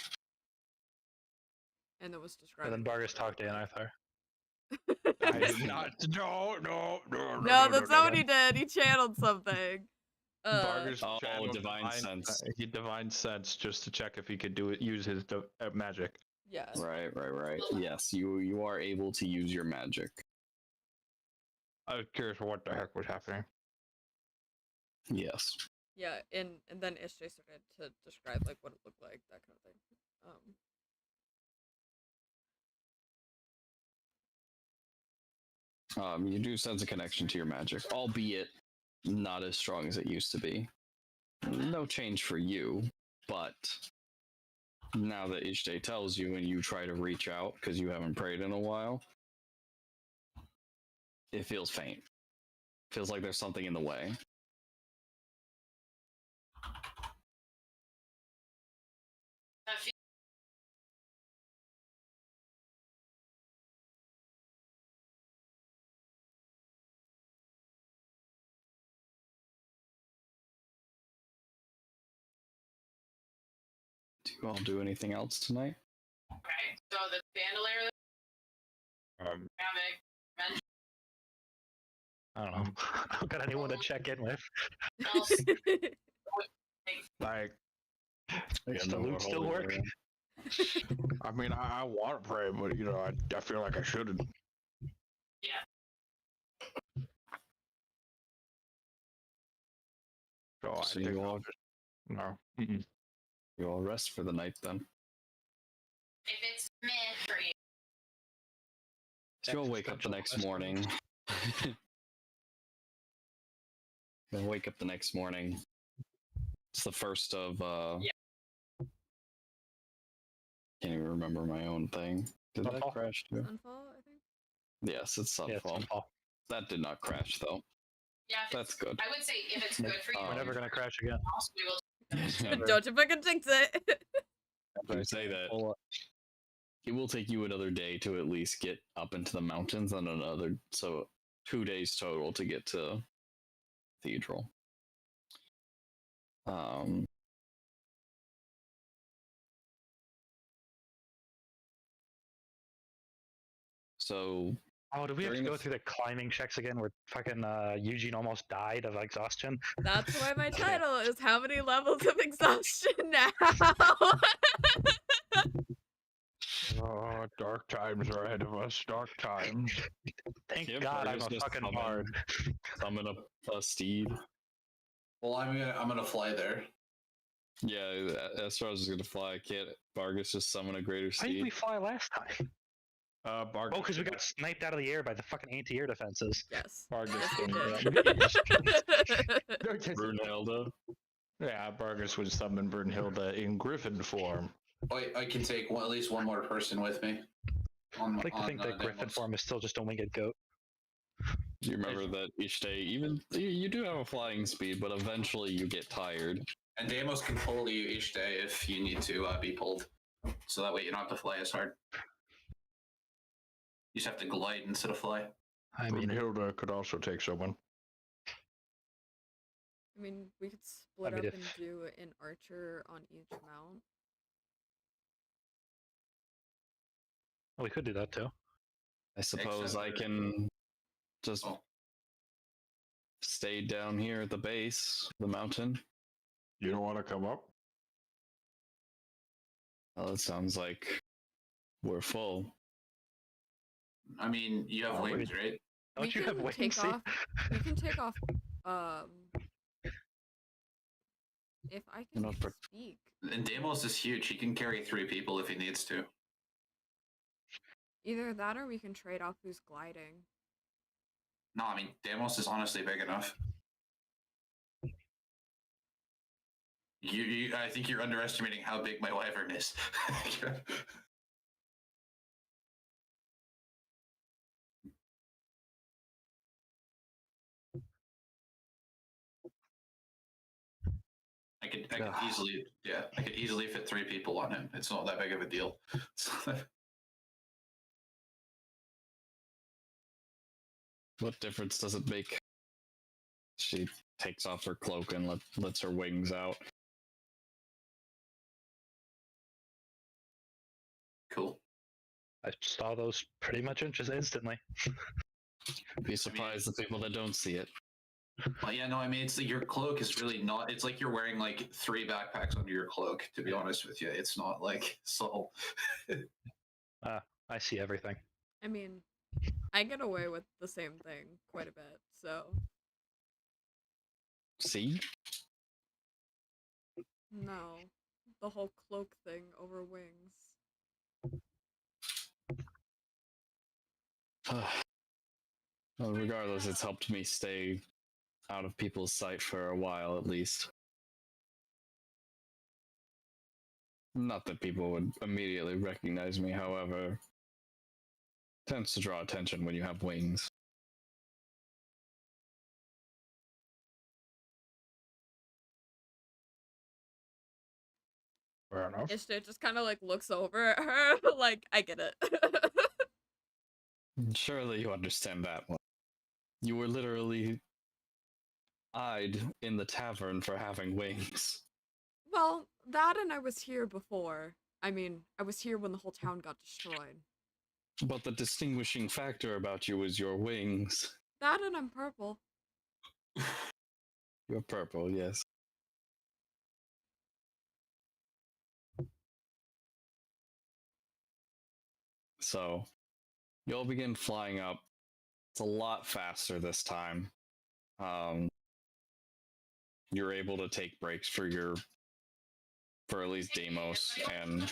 and it was and describing. then Vargas talked to Anarthar. I did not. No. No, that's not what he did. He channeled something. Vargas Oh, channeled divine sense. He divine sense just to check if he could do it. Use his magic. Yes. Right. Yes, you are able to use your magic. I was curious what the heck was happening. Yes. Yeah, and then Ishtar started to describe like what it looked like, that kind of thing. You do sense a connection to your magic, albeit not as strong as it used to be. No change for you, but now that Ishte tells you and you try to reach out because you haven't prayed in a while, it feels faint. Feels like there's something in the way. Do you all do anything else tonight? Okay, so the bandolier magic. I don't know. I don't got anyone to check in with. Else, Like, Does the loot still work? I mean, I want to pray, but you know, I feel like I shouldn't. yeah. So So I think you I'll all just, no. Mm-mm. you all rest for the night then. If it's meh for you. So you'll wake up the next morning. You'll wake up the next morning. It's the first of Can't even remember my own thing. Did that Sunfall? crash too? Sunfall, I think. Yes, it's Yeah, it's Sunfall. Sunfall. That did not crash though. Yeah, if That's good. I would say if it's good for you, We're never gonna crash again. also we will. Never. Don't you fucking jinx it. After I say that, it will take you another day to at least get up into the mountains, and another 2 days total to get to Cathedral. So Oh, do we have to During the go f- through the climbing checks again where fucking Eugene almost died of exhaustion? That's why my title is How Many Levels of Exhaustion Now? Oh, dark times are ahead of us. Dark times. Thank Can't God I'm Vargas a just fucking summon- bard. summon a steed. Well, I'm gonna fly there. Yeah, Astros is gonna fly. Can't Vargas just summon a greater Why did we steed? fly last time? Vargas. Oh, because we got sniped out of the air by the fucking anti-air defenses. Yes. Vargas Yes, we can. did. Brunhilde. Yeah, Vargas would summon Brunhilde in Griffin form. I can take at least one more person with me. I'd like to think that Griffin demos. form is still just a winged goat. Do you remember that each day, even you do have a flying speed, but eventually you get tired. And Deimos can pull you each day if you need to be pulled. So that way you don't have to fly as hard. You just have to glide instead of fly. I mean, Brunhilde could also take someone. I mean, we could split I mean, up and if- do an archer on each mount. we could do that too. I suppose Except I for- can just Oh. stay down here at the base of the mountain. You don't want to come up? Well, it sounds like we're full. I mean, you have Oh, wings, right? Don't We you have can wings? take See? off- We can take off, if I can Enough for- speak. And Deimos is huge. He can carry 3 people if he needs to. Either that or we can trade off who's gliding. No, I mean, Deimos is honestly big enough. I think you're underestimating how big my wyvern is. I could easily, I could easily fit 3 people on him. It's not that big of a deal. What difference does it make? She takes off her cloak and lets her wings out. Cool. I saw those pretty much just instantly. Be surprised the people that don't see it. Well, yeah, no, I mean, it's like your cloak is really not. It's like you're wearing like 3 backpacks under your cloak. To be honest with you, it's not like so. I see everything. I mean, I get away with the same thing quite a bit, so See? no. The whole cloak thing over wings. Well, regardless, it's helped me stay out of people's sight for a while at least. Not that people would immediately recognize me, however, tends to draw attention when you have wings. Fair enough. Ishtar just kind of like looks over at her, like, I get it. Surely you understand that one. You were literally eyed in the tavern for having wings. Well, that and I was here before. I mean, I was here when the whole town got destroyed. But the distinguishing factor about you is your wings. That and I'm purple. You're purple, yes. So, you'll begin flying up. It's a lot faster this time. You're able to take breaks for at least Deimos and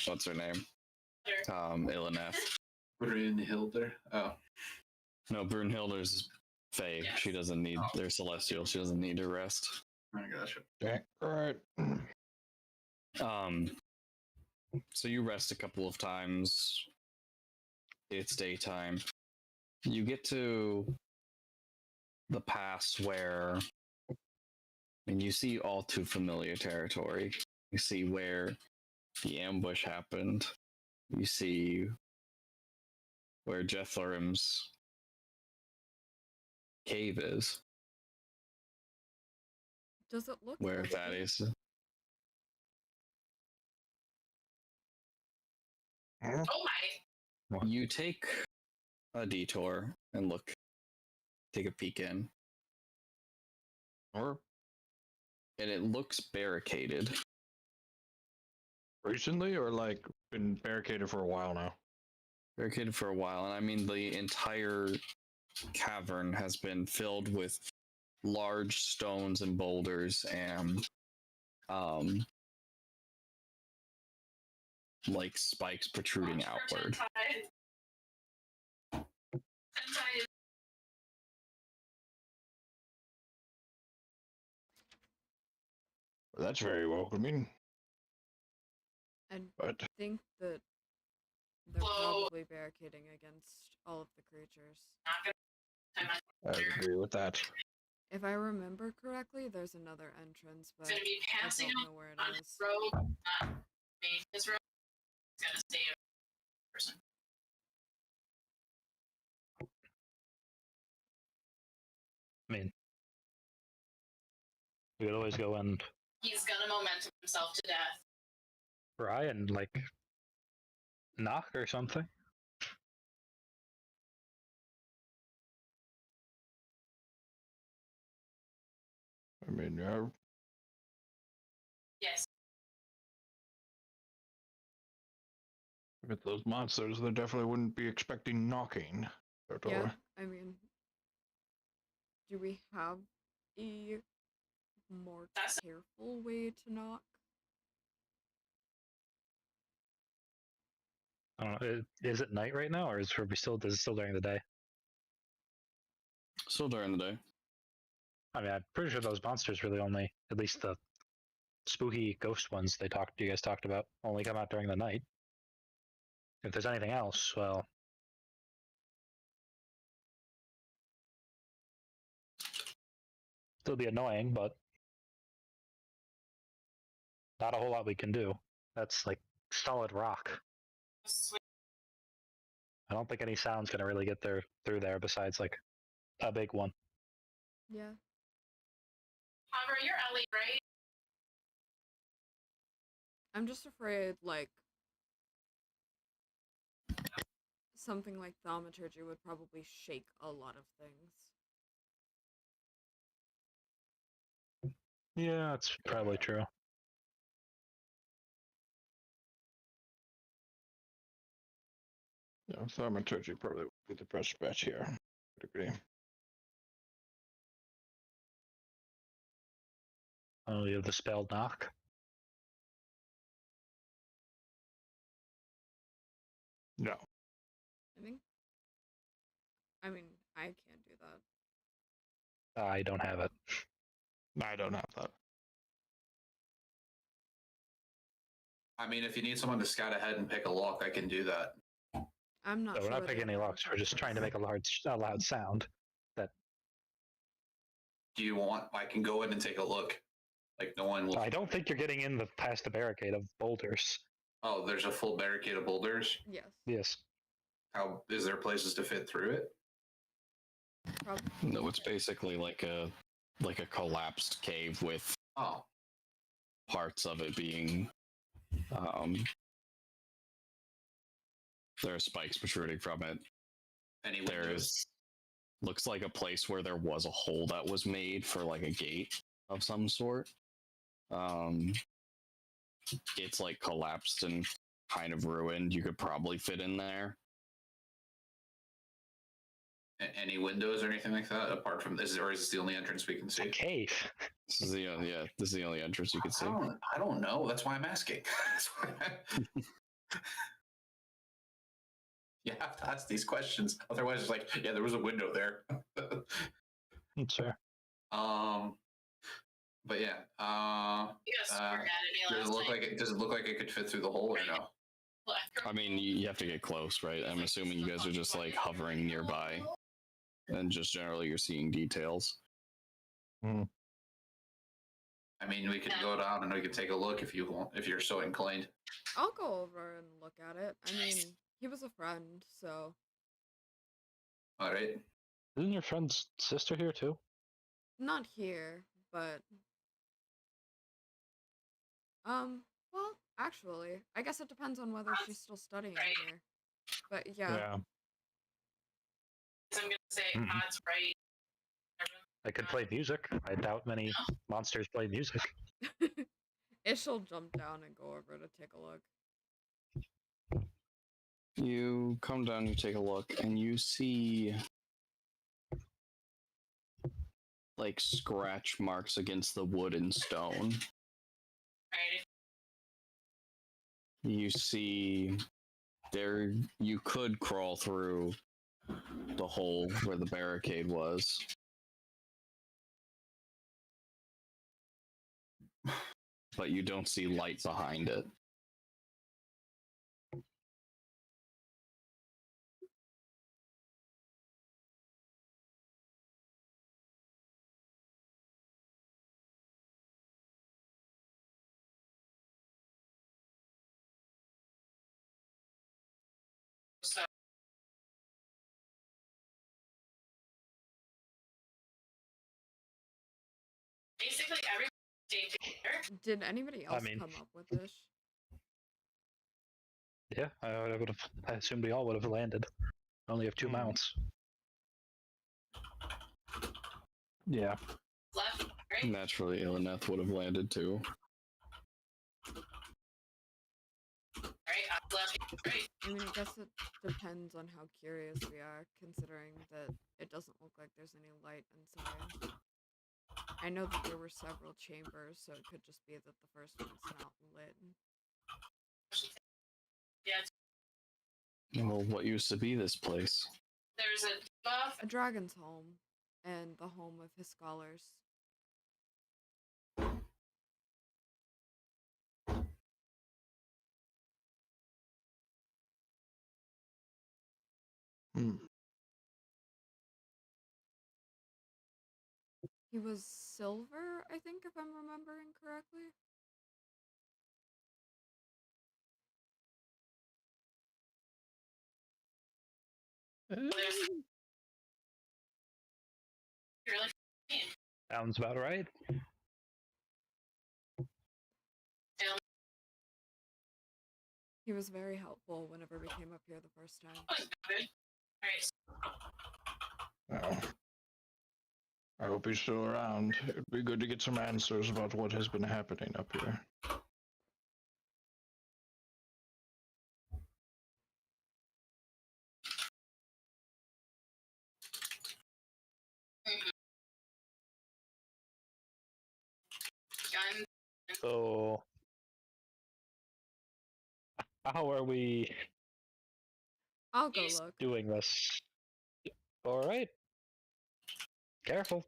what's her name? Ilineth. Brunhilde. Oh, No, Brunhilde's Fae. She doesn't need. They're celestial. She doesn't need to rest. I gotcha. Dang, all right. So you rest a couple of times. It's daytime. You get to the pass where, and you see all too familiar territory. You see where the ambush happened. You see where Jethorim's cave is. Does it look Where like that it? is. Oh my! You take a detour and look, take a peek in, Or and it looks barricaded. recently, or like been barricaded for a while now? Barricaded for a while, and I mean the entire cavern has been filled with large stones and boulders and like spikes protruding outward. That's very welcoming. I But think that they're Whoa. probably barricading against all of the creatures. I agree with that. If I remember correctly, there's another entrance, but It's gonna be I passing don't him know where it on is. his road, not being his road. It's gonna stay a person. I mean, we could always go and He's gonna momentum himself to death. try and like knock or something. I mean, yeah, Yes. with those monsters, they definitely wouldn't be expecting knocking. Yeah, I mean, do we have a more That's- careful way to knock? I don't know. Is it night right now, or is it still during the day? Still during the day. I mean, I'm pretty sure those monsters really only, at least the spooky ghost ones you guys talked about, only come out during the night. If there's anything else, well, still be annoying, but not a whole lot we can do. That's like solid rock. I don't think any sound's gonna really get through there besides like a big one. Yeah. However, you're Ellie, right? I'm just afraid, like, something like thaumaturgy would probably shake a lot of things. Yeah, that's probably true. Yeah, thaumaturgy probably would be the best bet here. I'd agree. Oh, you have the spell knock. No. I mean, I can't do that. I don't have it. I don't have that. I mean, if you need someone to scout ahead and pick a lock, I can do that. I'm not No, sure. we're not picking any locks. We're just trying to make a loud sound. Do you want? I can go in and take a look. Like no one will. I don't think you're getting in past the barricade of boulders. Oh, there's a full barricade of boulders. Yes. Yes. How is there places to fit through it? Probably. No, it's basically like a collapsed cave with Oh, parts of it being there are spikes protruding from it. any There windows? is looks like a place where there was a hole that was made for like a gate of some sort. It's like collapsed and kind of ruined. You could probably fit in there. Any windows or anything like that apart from this, or is this the only entrance we can It's a see? cave. This is the only entrance you can see. I don't know. That's why I'm asking. That's why you have to ask these questions. Otherwise, it's like, yeah, there was a window there. Sure. But yeah, You guys were mad at me does last it look night. like does it look like it could fit through the hole or no? I mean, you have to get close, right? I'm assuming you guys are just like hovering nearby, and just generally you're seeing details. I mean, we could go down and we could take a look if you want, if you're so inclined. I'll go over and look at it. I mean, he was a friend, so. All right. Isn't your friend's sister here too? Not here, but. Well, actually, I guess it depends on whether she's still studying here. But yeah. I'm gonna say Mhm. Todd's right. I could play music. I doubt many monsters play music. Ish'll jump down and go over to take a look. You come down, you take a look, and you see like scratch marks against the wood and stone. Right. You see there you could crawl through the hole where the barricade was. But you don't see light behind it. So basically, everyone stayed together. Did anybody else mean- come up with this? Yeah, I would have. I assumed we all would have landed. I only have 2 mounts. Yeah. Left, right? Naturally, Ilineth would have landed too. Right, left, right. I mean, I guess it depends on how curious we are, considering that it doesn't look like there's any light inside. I know that there were several chambers, so it could just be that the first one's not lit. Yeah, Well, what used to be this place? there's a buff. A dragon's home, and the home of his scholars. He was silver, I think, if I'm remembering correctly. There's really Sounds about right. He was very helpful whenever we came up here the first time. good. All right. Well, I hope he's still around. It'd be good to get some answers about what has been happening up here. Gun. So, how are we I'll go look. doing this? All right. Careful.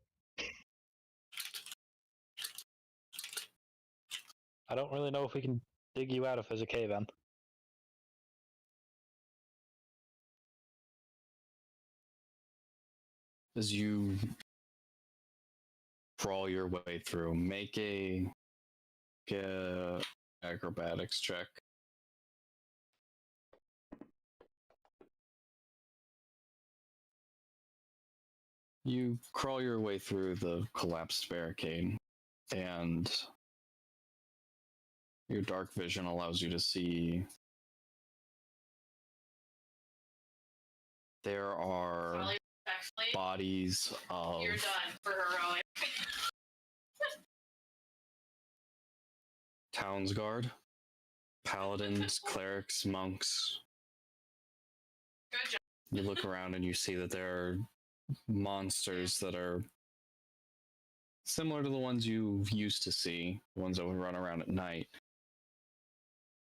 I don't really know if we can dig you out if there's a cave in. As you crawl your way through, make a acrobatics check. You crawl your way through the collapsed barricade, and your dark vision allows you to see there are Probably respectfully, bodies of you're done for heroic. Townsguard, paladins, clerics, monks. Good job. You look around and you see that there are monsters that are similar to the ones you used to see, the ones that would run around at night.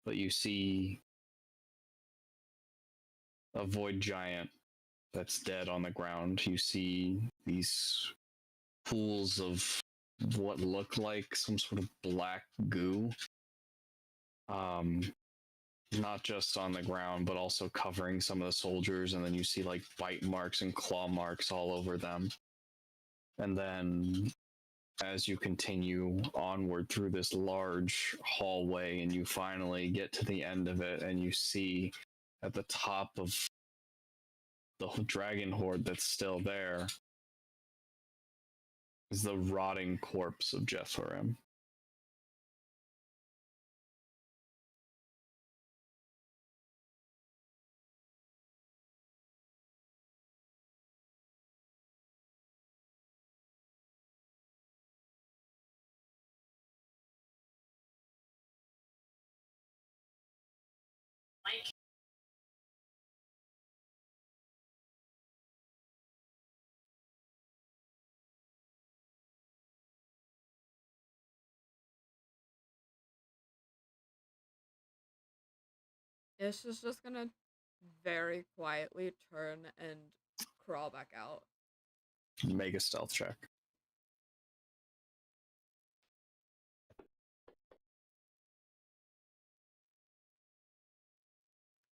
But you see a void giant that's dead on the ground. You see these pools of what looked like some sort of black goo. Not just on the ground, but also covering some of the soldiers, and then you see like bite marks and claw marks all over them. And then as you continue onward through this large hallway, and you finally get to the end of it, and you see at the top of the dragon horde that's still there is the rotting corpse of Jethorim. Mike. Ish is just gonna very quietly turn and crawl back out. Make a stealth check.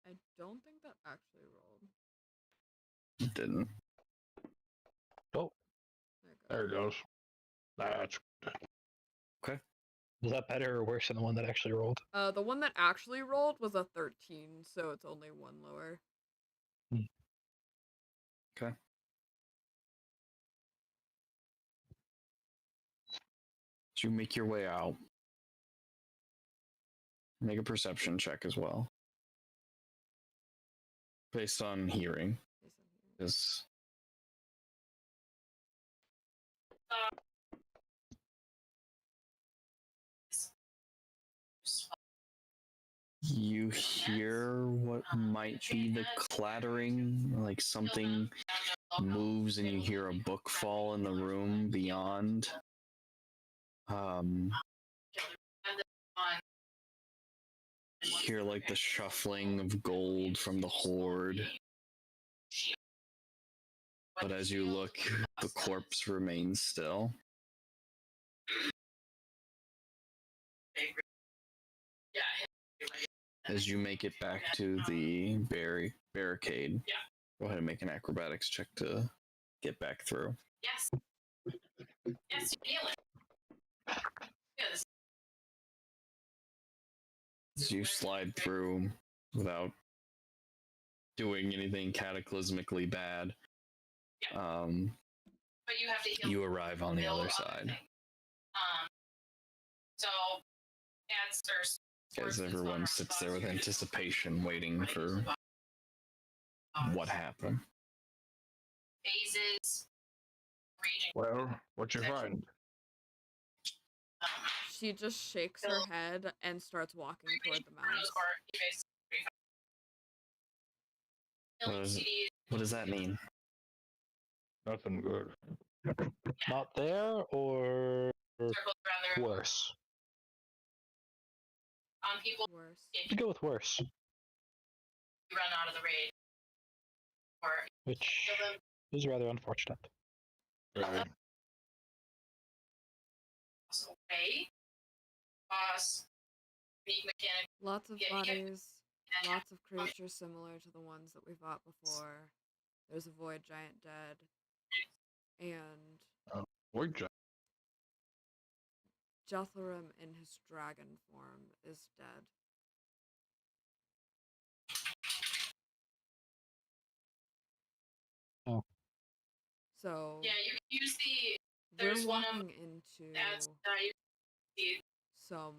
I don't think that actually rolled. Didn't. Oh, there it goes. That's Okay. Is that better or worse than the one that actually rolled? The one that actually rolled was a 13, so it's only one lower. Okay. So you make your way out. Make a perception check as well. Based on hearing. Is you hear what might be the clattering, like something moves and you hear a book fall in the room beyond. You hear like the shuffling of gold from the horde. But as you look, the corpse remains still. As you make it back to the barricade, go ahead and make an acrobatics check to get back through. Yes. Yes, you feel it. Yes. As you slide through without doing anything cataclysmically bad, But you have to heal. you arrive on the other side. So that's first. As everyone sits there with anticipation, waiting for what happened. Phases. Raging. well. What you find? She just shakes her head and starts walking toward the mounds. What does that mean? Nothing good. Not there or Circles around the room. worse? On people, Worse. if You go with worse, you run out of the raid, or which kill them, is rather unfortunate. away. Boss, unique mechanic. Lots of Yeah, bodies, and lots of creatures similar to the ones that we fought before. There's a void giant dead. And Void giant. Jethorim in his dragon form is dead. Oh. So Yeah, you can use the. we're There's one of walking into that's you see. some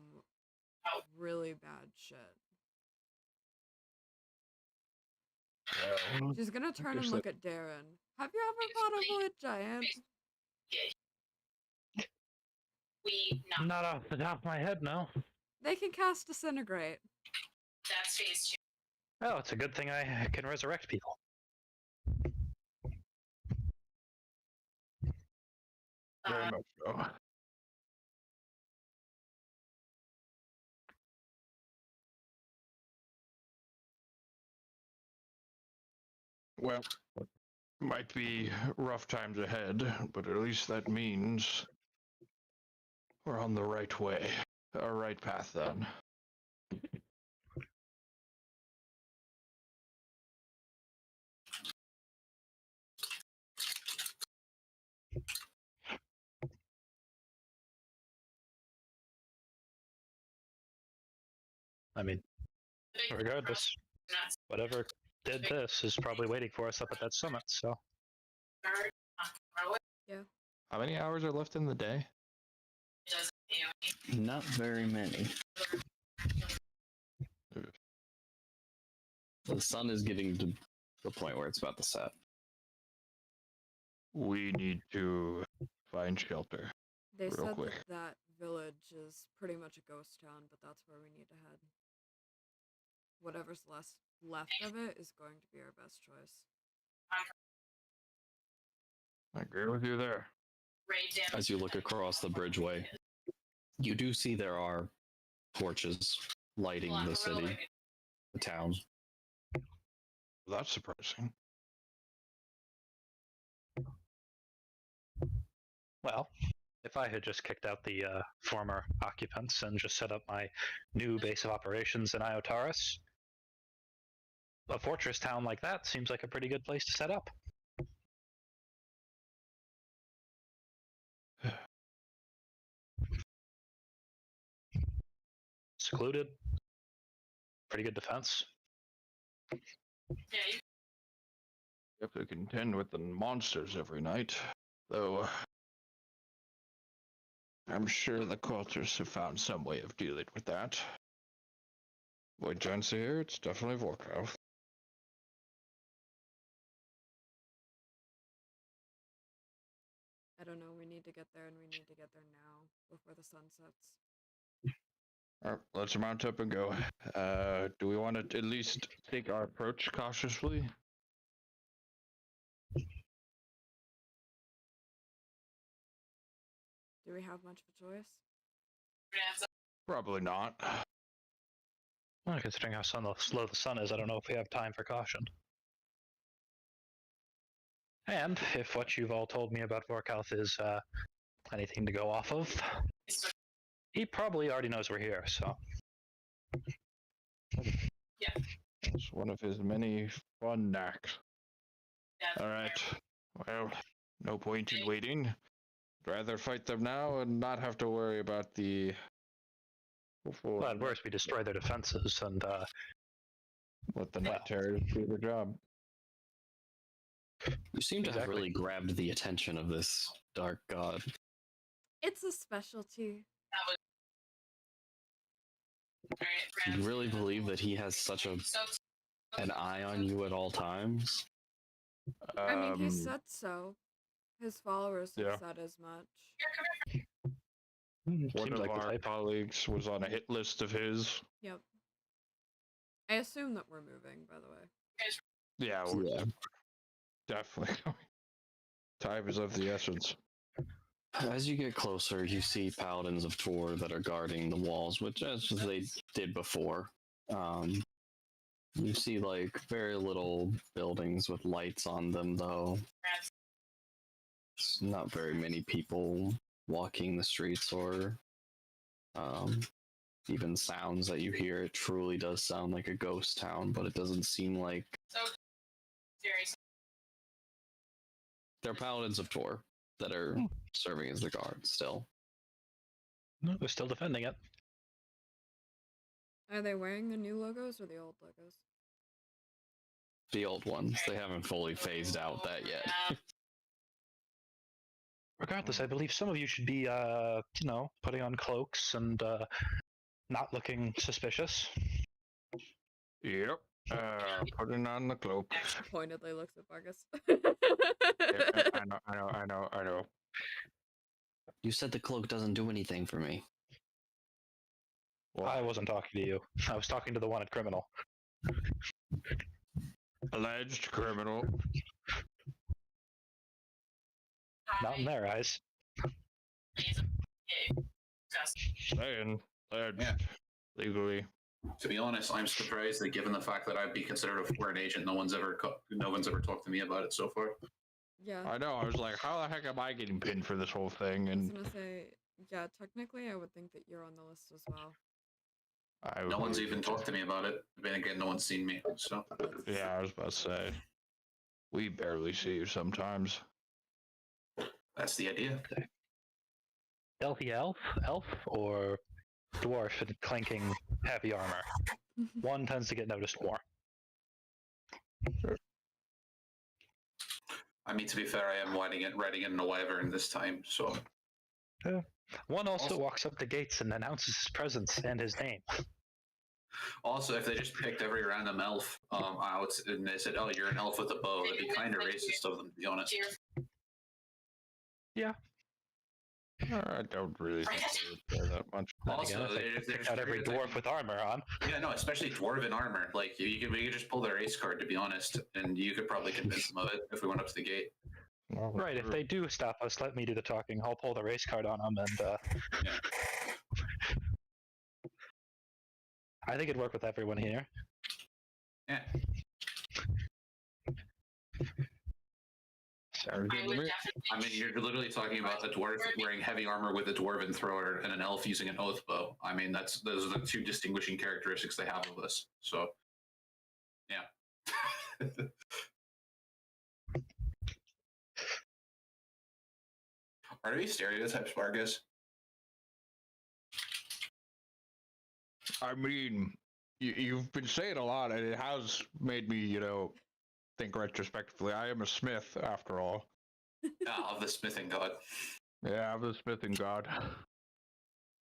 Oh. really bad shit. Well, She's gonna turn and guess look at Darren. Have you ever fought a void giant? We not. Not off the top of my head, no. They can cast disintegrate. That's phase 2. Oh, it's a good thing I can resurrect people. very much so. Well, might be rough times ahead, but at least that means We're on the right way. Our right path, then. I mean, regardless, whatever did this is probably waiting for us up at that summit, so. Yeah. How many hours are left in the day? Not very many. The sun is getting to the point where it's about to set. We need to find shelter. They Real said quick. that village is pretty much a ghost town, but that's where we need to head. Whatever's left of it is going to be our best choice. I agree with you there. As you look across the bridgeway, you do see there are torches lighting the city, the town. That's surprising. Well, if I had just kicked out the former occupants and just set up my new base of operations in Iotaris, a fortress town like that seems like a pretty good place to set up. Secluded, pretty good defense. You have to contend with the monsters every night, though. I'm sure the cultures have found some way of dealing with that. Boy, Johnson here, it's definitely Vorkauf. I don't know, we need to get there and we need to get there now before the sun sets. Alright, let's mount up and go. Do we want to at least take our approach cautiously? Do we have much of a choice? Probably not. Well, considering how slow the sun is, I don't know if we have time for caution. And if what you've all told me about Vorkauf is anything to go off of, he probably already knows we're here, so. It's one of his many fun knacks. Alright, well, no point in waiting. I'd rather fight them now and not have to worry about the... Well, at worst, we destroy their defenses and, let the Night Terrors do their job. You seem to have Exactly. really grabbed the attention of this dark god. It's a specialty. You really believe that he has such an eye on you at all times? I mean, he said so. His followers have yeah. said as much. One seems of like the our type. colleagues was on a hit list of his. Yep. I assume that we're moving, by the way. Yeah, we're Yeah. definitely going. Time is of the essence. As you get closer, you see paladins of Tor that are guarding the walls, which as they did before. You see like very little buildings with lights on them, though. It's not very many people walking the streets or even sounds that you hear. It truly does sound like a ghost town, but it doesn't seem like they're paladins of Tor that are serving as the guards still. No, we're still defending it. Are they wearing the new logos or the old logos? The old ones. They haven't fully phased out that yet. Regardless, I believe some of you should be, putting on cloaks and not looking suspicious. Yep. Putting on the cloak. Pointedly looks at Vargas. Yep, I know. You said the cloak doesn't do anything for me. Well, I wasn't talking to you. I was talking to the wanted criminal. alleged criminal. Not in their eyes. Saying alleged. Yeah. Legally. To be honest, I'm surprised that given the fact that I'd be considered a foreign agent, no one's ever talked to me about it so far. Yeah. I know, I was like, how the heck am I getting pinned for this whole thing? I was And gonna say, Yeah, technically, I would think that you're on the list as well. I No would one's believe even it. talked to me about it. Then again, no one's seen me. So Yeah, I was about to say. We barely see you sometimes. that's the idea. Stealthy elf, or dwarf in clanking heavy armor. One tends to get noticed more. I mean, to be fair, I am riding it in a wyvern this time. So One also Also- walks up the gates and announces his presence and his name. also, if they just picked every random elf out and they said, "Oh, you're an elf with a bow," that'd be kind of racist of them, to be honest. Yeah. I don't really think they would care that much. Also, Again, if they picked out every dwarf with armor on. Yeah, no, especially dwarven armor. Like we could just pull their ace card, to be honest, and you could probably convince them of it if we went up to the gate. Well, Right, if they do stop us, let me do the talking. I'll pull the race card on them, and Yeah. I think it'd work with everyone here. Yeah. Sorry. I would definitely. I mean, you're literally talking about a dwarf wearing heavy armor with a dwarven thrower and an elf using an oath bow. I mean, those are the two distinguishing characteristics they have of us. So, yeah. Are there any stereotypes, Vargas? I mean, you've been saying a lot, and it has made me, think retrospectively. I am a smith, after all. Of the smithing god. Yeah, I'm the smithing god.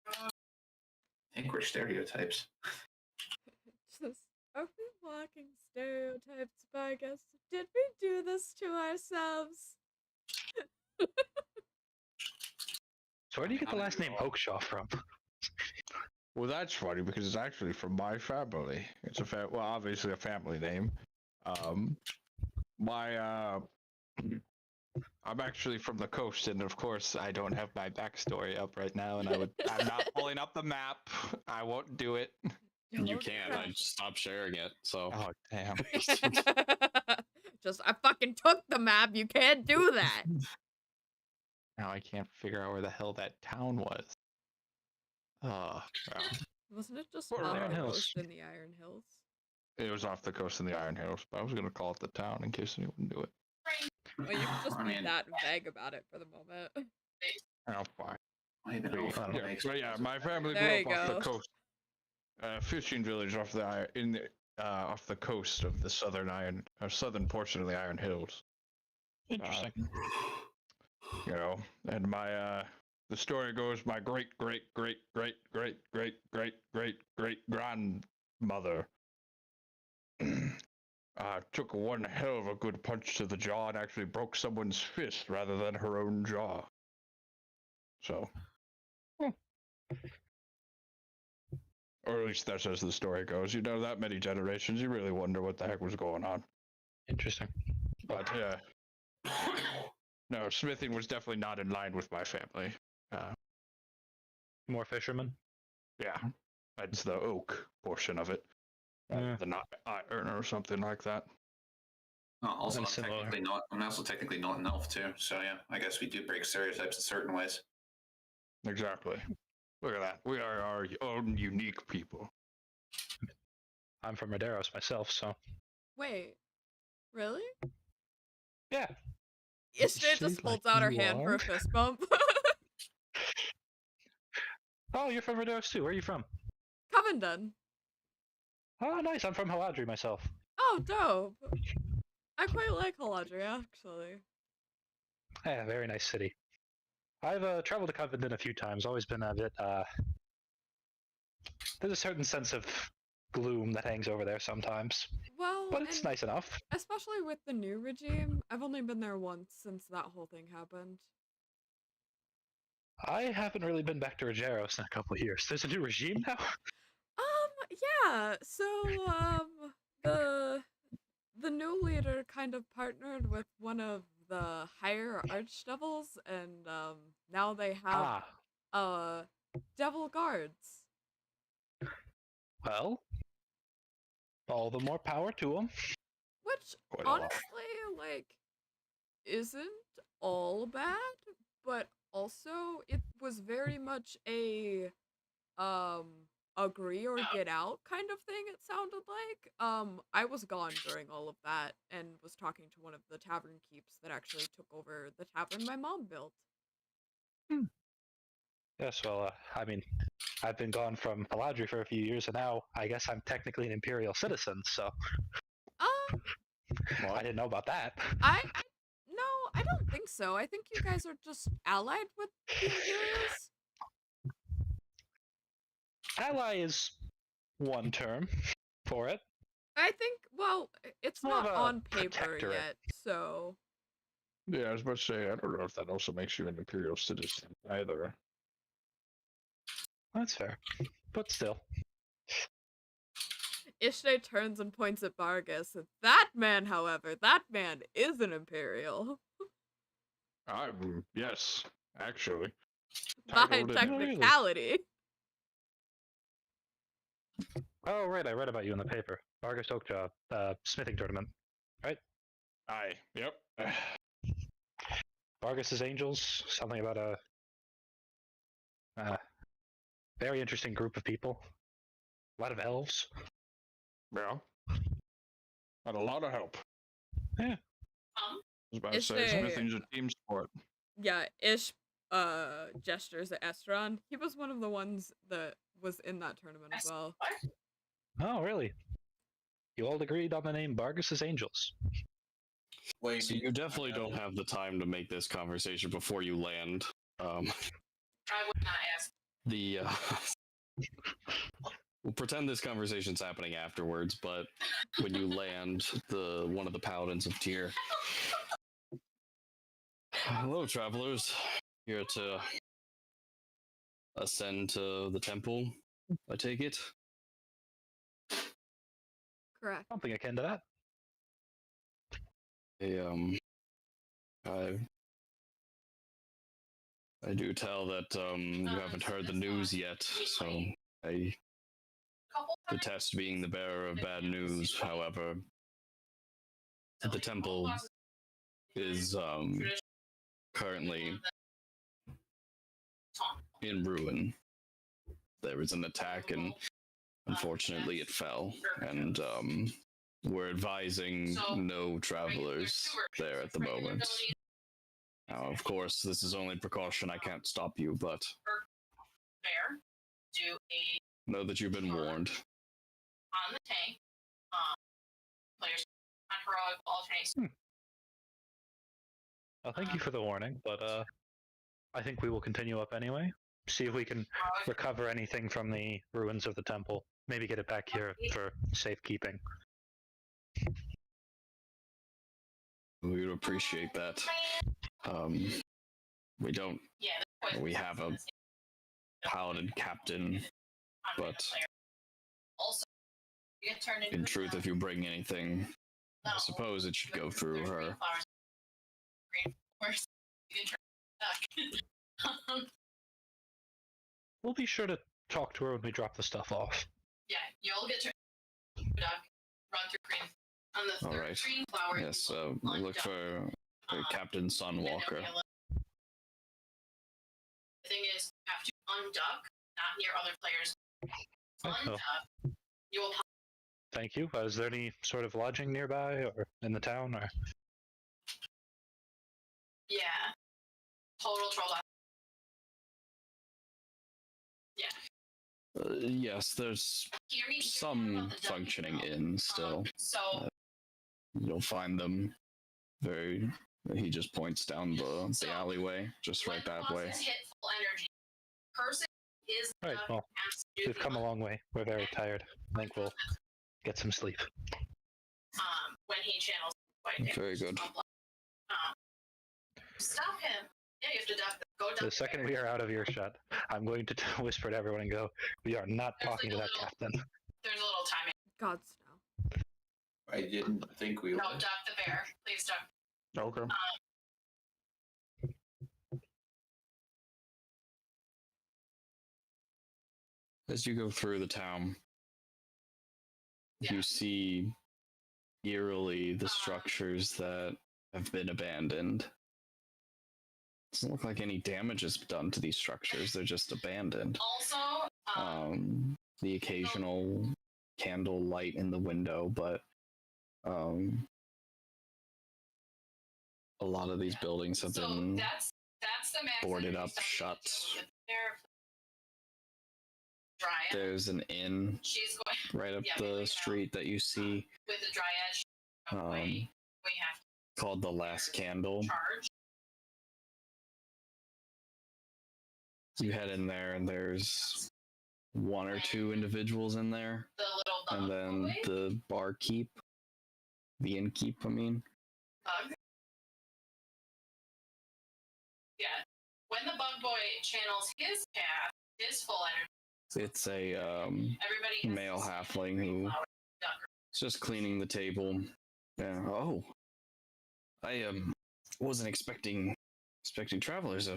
I think we're stereotypes. Just, are we walking stereotypes, Vargas? Did we do this to ourselves? So where do you get the last name Hokeshaw from? Well, that's funny because it's actually from my family. It's well, obviously a family name. I'm actually from the coast, and of course, I don't have my backstory up right now, and I'm not pulling up the map. I won't do it. You can. I stopped sharing it. So. Oh damn! Just, I fucking took the map. You can't do that. Now I can't figure out where the hell that town was. Oh, well. Wasn't it just Or off Iron the Hills. coast in the Iron Hills? It was off the coast in the Iron Hills, but I was gonna call it the town in case anyone knew it. Well, you can just I be mean- that vague about it for the moment. Oh, fine. I even know if that Yeah, makes but yeah, sense. my family There grew up you off the go. coast. Fishing village off off the coast of the southern portion of the Iron Hills. Interesting. And the story goes, my great grandmother took one hell of a good punch to the jaw and actually broke someone's fist rather than her own jaw. So. Or at least that's as the story goes. That many generations, you really wonder what the heck was going on. Interesting. But yeah. No, smithing was definitely not in line with my family. More fishermen? Yeah. That's the oak portion of it. Yeah. The not iron or something like that. Oh, also, I'm similar. I'm also technically not an elf too. So yeah, I guess we do break stereotypes in certain ways. Exactly. Look at that. We are our own unique people. I'm from Maderos myself, so. Wait, really? Yeah. Yesterday See, just holds like out her you hand for are. a fist bump. Oh, you're from Maderos too. Where are you from? Covendon. Oh, nice. I'm from Haladri myself. Oh, dope. I quite like Haladri, actually. Yeah, very nice city. I've traveled to Covendon a few times. Always been a bit. There's a certain sense of gloom that hangs over there sometimes, Well, but it's and nice enough. especially with the new regime. I've only been there once since that whole thing happened. I haven't really been back to Rogeros in a couple of years. There's a new regime now. Yeah. So, the new leader kind of partnered with one of the higher archdevils, and now they have devil guards. Well, all the more power to them. Which Quite a lot. honestly, like, isn't all bad, but also it was very much a agree or get out kind of thing, it sounded like. I was gone during all of that and was talking to one of the tavern keeps that actually took over the tavern my mom built. Yes, well, I mean, I've been gone from Paladri for a few years, and now I guess I'm technically an Imperial citizen, so Um, I didn't know about that. no, I don't think so. I think you guys are just allied with the Imperials. Ally is one term for it. I think, well, it's More not of a on paper protectorate. yet, so. Yeah, I was about to say, I don't know if that also makes you an imperial citizen either. That's fair, but still. Ishne turns and points at Vargas. That man, however, that man is an Imperial. Yes, actually. By Titled it. technicality. Oh, right, I read about you in the paper. Vargas Oakjaw, smithing tournament, right? Aye, yep. Vargas's Angels, something about a very interesting group of people. A lot of elves. Yeah. Had a lot of help. Yeah. I was about to Is say, there- smithing's a team sport. Yeah, Ish gestures at Estron. He was one of the ones that was in that tournament as well. Oh, really? You all agreed on the name Vargas's Angels. Wait, So you definitely don't have the time to make this conversation before you land. I would not ask. We'll pretend this conversation's happening afterwards, but when you land, one of the paladins of Tyr. Hello, travelers. Here to ascend to the temple, I take it? Correct. Something akin to that. I do tell that you haven't heard the news yet, so I detest being the bearer of bad news. However, the temple is currently in ruin. There was an attack, and unfortunately, it fell. And we're advising no travelers there at the moment. Now, of course, this is only precaution. I can't stop you, but Fair. Do a know that you've been warned. on the tank. Players on heroic alternates. Well, thank you for the warning, but I think we will continue up anyway. See if we can recover anything from the ruins of the temple. Maybe get it back here for safekeeping. We would appreciate that. We don't. Yeah. We have a paladin captain, but Also, you get turned into in truth, if you bring anything, I suppose it should go through her. Green flowers. You get turned duck. We'll be sure to talk to her when we drop the stuff off. Yeah, you'll get turned duck. Run through green. On the third Alright. green flower. Yes, look for Captain Sunwalker. The thing is, you have to unduck, not near other players. Unduck, you will pop. Thank you. Is there any sort of lodging nearby or in the town? Or Yeah. Total troll. Yeah. Yes, there's some functioning inn still. So You'll find them very. He just points down the alleyway, just right that way. Hit full energy. Person is right. Well, we've come a long way. We're very tired. I think we'll get some sleep. When he channels quite Very good. Stop him. Yeah, you have to duck. Go duck. The second we are out of earshot, I'm going to whisper to everyone and go, "We are not talking to that captain." There's a little timing. Gods no. I didn't think we No, would. duck the bear. Please duck. Okay. As you go through the town, Yeah. you see eerily the structures that have been abandoned. Doesn't look like any damage is done to these structures. They're just abandoned. Also, The occasional candle light in the window, but a lot of these buildings have been that's the max boarded energy up, stuff shut. there. Dryad. There's an inn She's going right up yeah, the we street that you see, with the Dryad. We have called the Last Candle. charge. You head in there, and there's one or two individuals in there, The little and bug then boy. the barkeep, the innkeep. I mean, Bug. Yeah. When the bug boy channels his path, his full energy. it's a Everybody has male to halfling who is just cleaning the table. Yeah. Oh, I wasn't expecting travelers.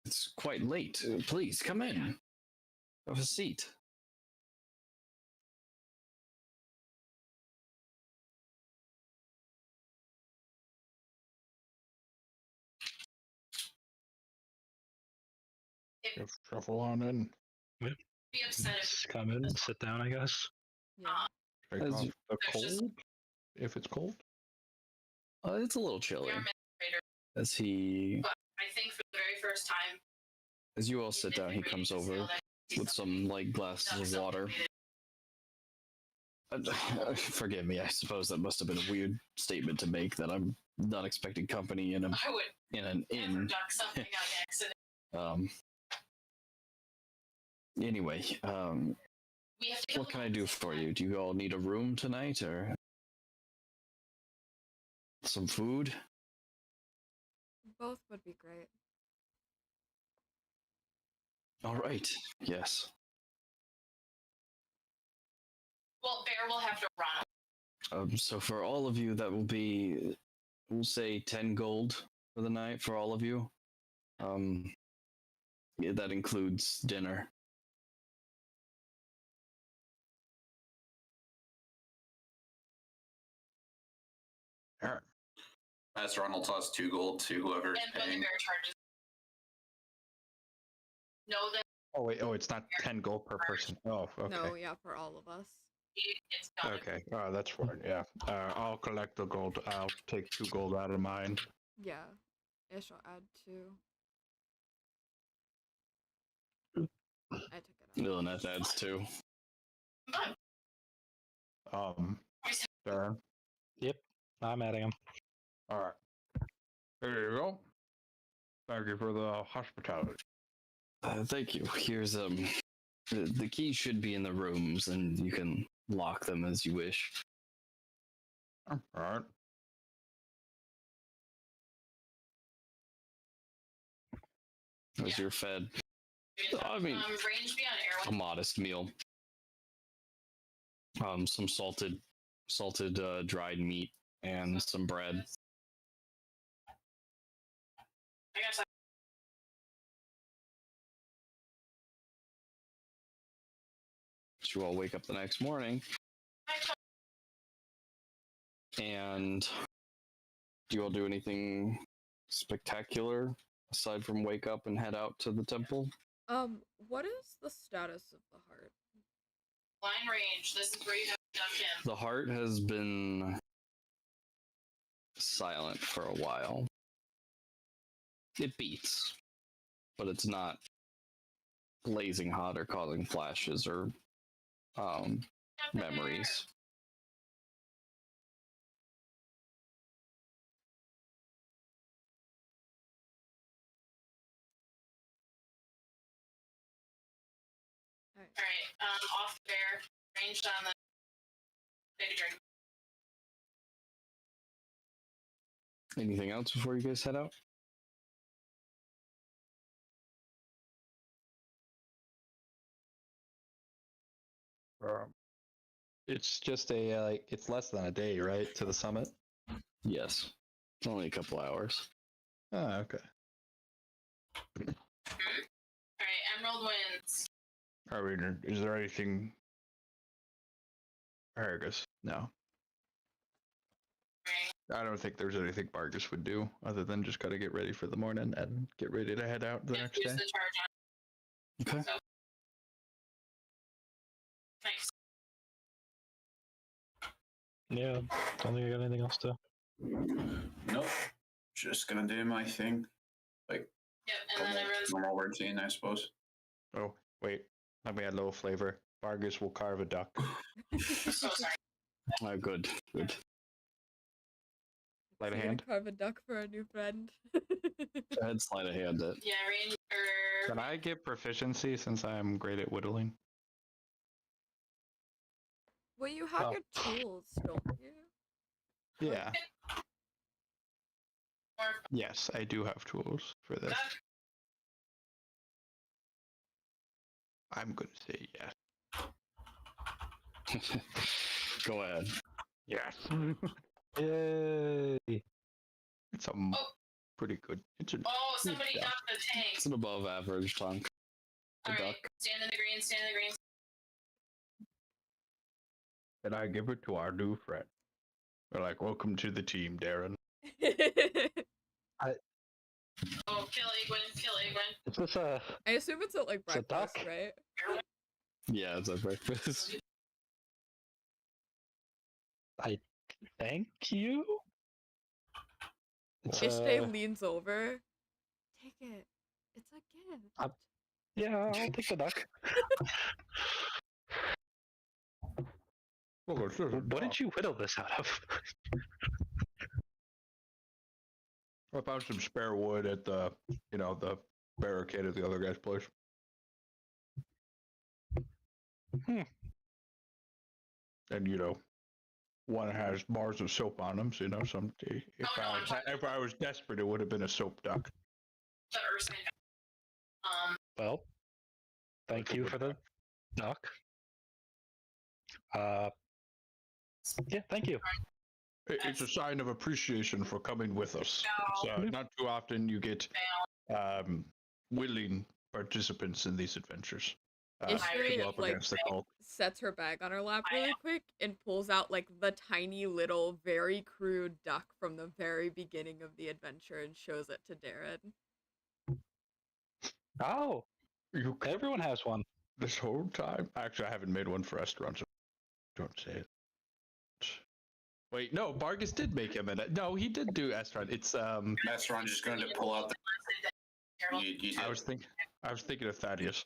It's quite late. Please come in. Have a seat. Just shuffle on in. Be upset if Just come in, sit down, I guess. Yeah. Take As off you- the There's just- cold, if it's cold. It's a little we chilly. are administrator. As he, But I think for the very first time, as you all sit down, he comes over with some like glasses of water. Forgive me. I suppose that must have been a weird statement to make. That I'm not expecting company in I would an never inn. duck something on accident. Anyway, We have to what can I do for you? Do you all need a room tonight, or some food? Both would be great. All right. Yes. Well, Bear will have to run. So for all of you, that will be, we'll say 10 gold for the night for all of you. Yeah, that includes dinner. All right. Master Ron will toss 2 gold to whoever's And when the paying. bear charges. Know that Oh wait. Oh, it's not 10 gold per person. Oh, okay. No, yeah, for all of us. it's done. Okay. Oh, that's fine. Yeah. I'll collect the gold. I'll take 2 gold out of mine. Yeah. Ish, I'll add 2. I took it out. Lilith adds 2. Darren. Yep, I'm adding them. All right. There you go. Thank you for the hospitality. Thank you. Here's the key should be in the rooms, and you can lock them as you wish. All right. As you're fed I mean, range beyond a airway. modest meal. Some salted dried meat and some bread. I guess You all wake up the next morning, and do you all do anything spectacular aside from wake up and head out to the temple? What is the status of the heart? line range. This is where you have to duck in. The heart has been silent for a while. It beats, but it's not blazing hot or causing flashes or memories. All right, off the bear, ranged on the. Take a drink. Anything else before you guys head out? It's just a it's less than a day, right, to the summit? Yes. It's only a couple hours. Oh, okay. All right, Emerald wins. I mean, is there anything? I guess no. Right. I don't think there's anything Vargas would do other than just gotta get ready for the morning and get ready to head out the Yeah, next use day. the charge on. Okay. So, nice. Yeah, don't think I got anything else to. Nope. Just gonna do my thing. Like Yep, and then I realized normal routine, I suppose. Oh, wait. Let me add a little flavor. Vargas will carve a duck. so sorry. Good. Good. Light a You're gonna hand. carve a duck for our new friend. Go ahead, slide a hand it. Yeah, Rain Can I get proficiency since I'm great at whittling? Well, you have Oh. your tools, don't you? Yeah. Yes, I do have tools for this. I'm gonna say yes. Go ahead. Yes. Yay! It's a pretty good. It's a Oh, somebody duck. ducked the tank. It's an above average tonk. The All right, duck. stand in the green, stand in the green. And I give it to our new friend. We're like, welcome to the team, Darren. Oh, kill Egwin, kill Egwin. Is this a? I assume it's at like It's a breakfast, duck? right? Yeah, it's a breakfast. I thank you. It's Ishte leans over. Take it. It's a gift. Yeah, I'll take the duck. Well, it's just a What duck. did you whittle this out of? I found some spare wood at the, the barricade at the other guy's place. Hmm. And one has bars of soap on them, so if I was desperate, it would have been a soap duck. The Ursine. Well, thank you for the duck. Yeah, thank you. It's a sign of appreciation for coming with us. It's not too often you get willing participants in these adventures. To Ishte go up against the cult. sets her bag on her lap really quick and pulls out like the tiny little, very crude duck from the very beginning of the adventure and shows it to Darren. Oh, everyone has one. This whole time? Actually, I haven't made one for restaurants. So don't say it. Wait, no, Vargas did make him in it. No, he did do Estron. It's Estron just going to pull out the. I was thinking of Thaddeus.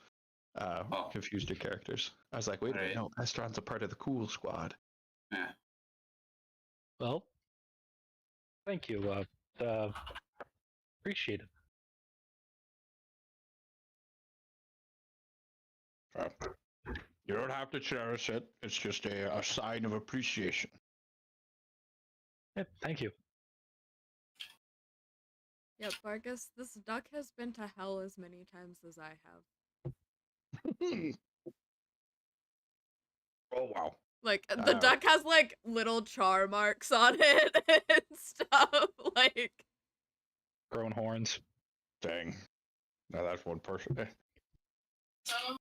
Confused your characters. I was like, wait a minute, Right. no, Estron's a part of the cool squad. Yeah. Well, thank you. Appreciate it. You don't have to cherish it. It's just a sign of appreciation. Yeah, thank you. Yeah, Vargas, this duck has been to hell as many times as I have. Oh, wow. Like, the duck has, like, little char marks on it and stuff, like... Grown horns. Dang. Now that's one person.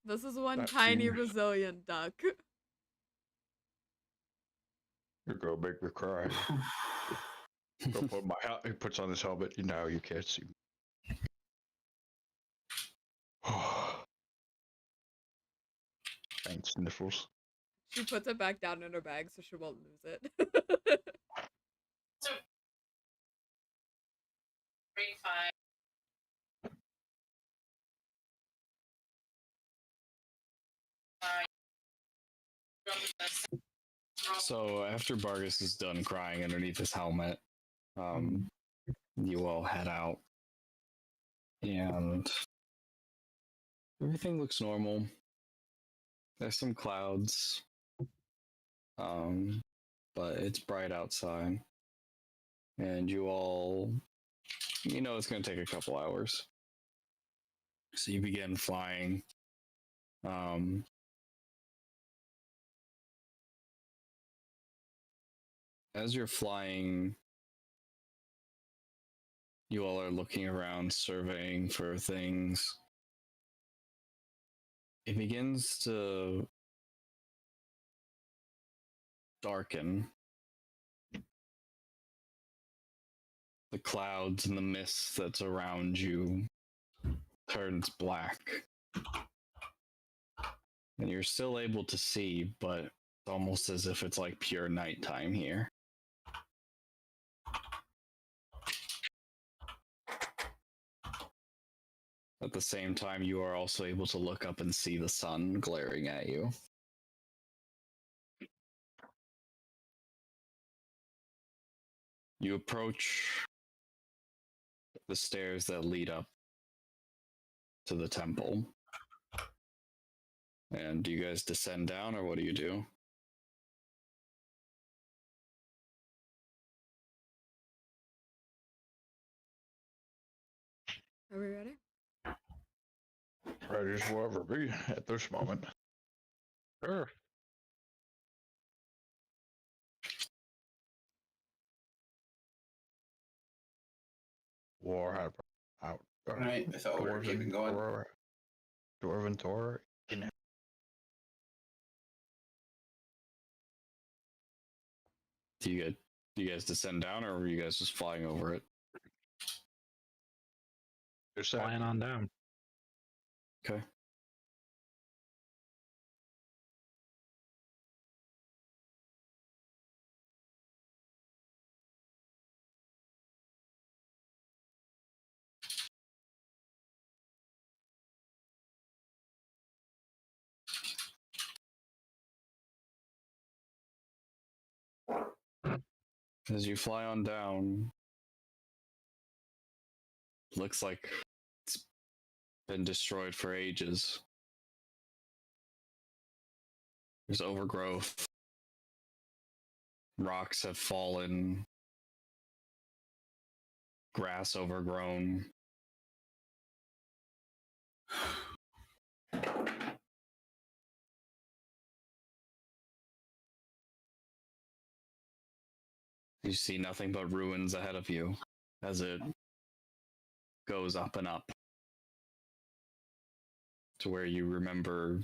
This is one That's tiny huge. resilient duck. You're gonna make me cry. Go put he puts on his helmet. Now you can't see me. And sniffles. She puts it back down in her bag so she won't lose it. Grade 5. So after Vargas is done crying underneath his helmet, you all head out, and everything looks normal. There's some clouds, but it's bright outside, and you all, it's going to take a couple hours. So you begin flying. As you're flying, you all are looking around, surveying for things. It begins to darken. the clouds and the mist that's around you turns black. And you're still able to see, but it's almost as if it's like pure nighttime here. At the same time, you are also able to look up and see the sun glaring at you. You approach the stairs that lead up to the temple. And do you guys descend down, or what do you do? Are we ready? Ready as we'll ever be at this moment. Sure. War had out. Right, I thought we were keeping going. Dwarven Tor. Do you guys descend down, or were you guys just flying over it? Just flying on down. Okay. As you fly on down, looks like it's been destroyed for ages. There's overgrowth. Rocks have fallen. Grass overgrown. You see nothing but ruins ahead of you as it goes up and up to where you remember.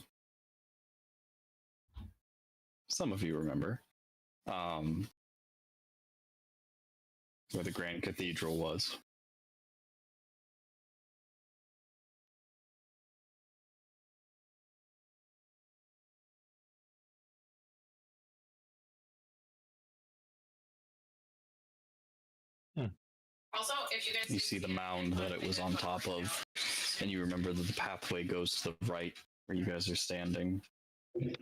Some of you remember where the Grand Cathedral was. Also, if you guys You see the mound that it was on top of, and you remember that the pathway goes to the right where you guys are standing. Dude,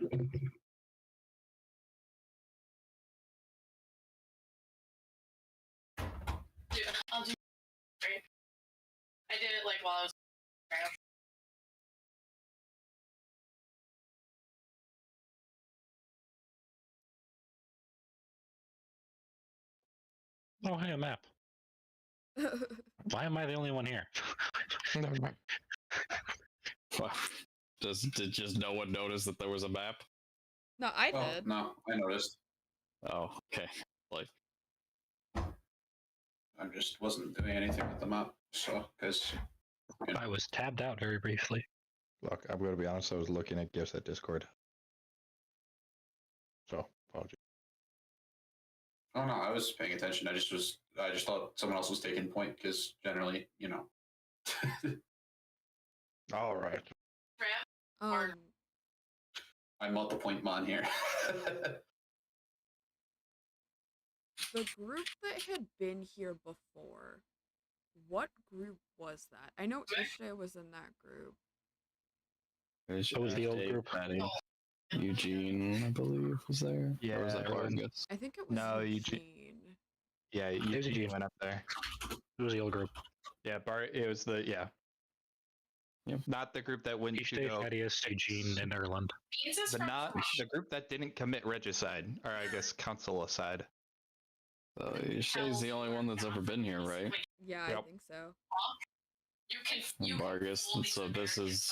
I'll do. I did it like while I was. Oh, hey, a map. Why am I the only one here? Did just no one notice that there was a map? No, I Oh, did. no, I noticed. Oh, okay. Like, I just wasn't doing anything with the map, so, because... I was tabbed out very briefly. Look, I'm going to be honest. I was looking at gifts at Discord. So, apologies. Oh, no, I was paying attention. I just thought someone else was taking point, because generally, you know. All right. Um, I'm not the point man here. the group that had been here before, what group was that? I know Ishta was in that group. What was the old group? Patty. Eugene, I believe, was there. Yeah, Or was that everyone- Vargas? I think it was No, Eugene. Yeah, There's Eugene Eugene. went up there. It was the old group. Yeah, it was the, yeah. Yep. Not the group that went to Ishte, go. Thaddeus, Eugene, and Erland. Beans is The from not the group that didn't commit regicide, or I guess councilicide. Ishay's the only one that's ever been here, right? Yeah, I Yep. think so. You can. And You Vargas, can and so this is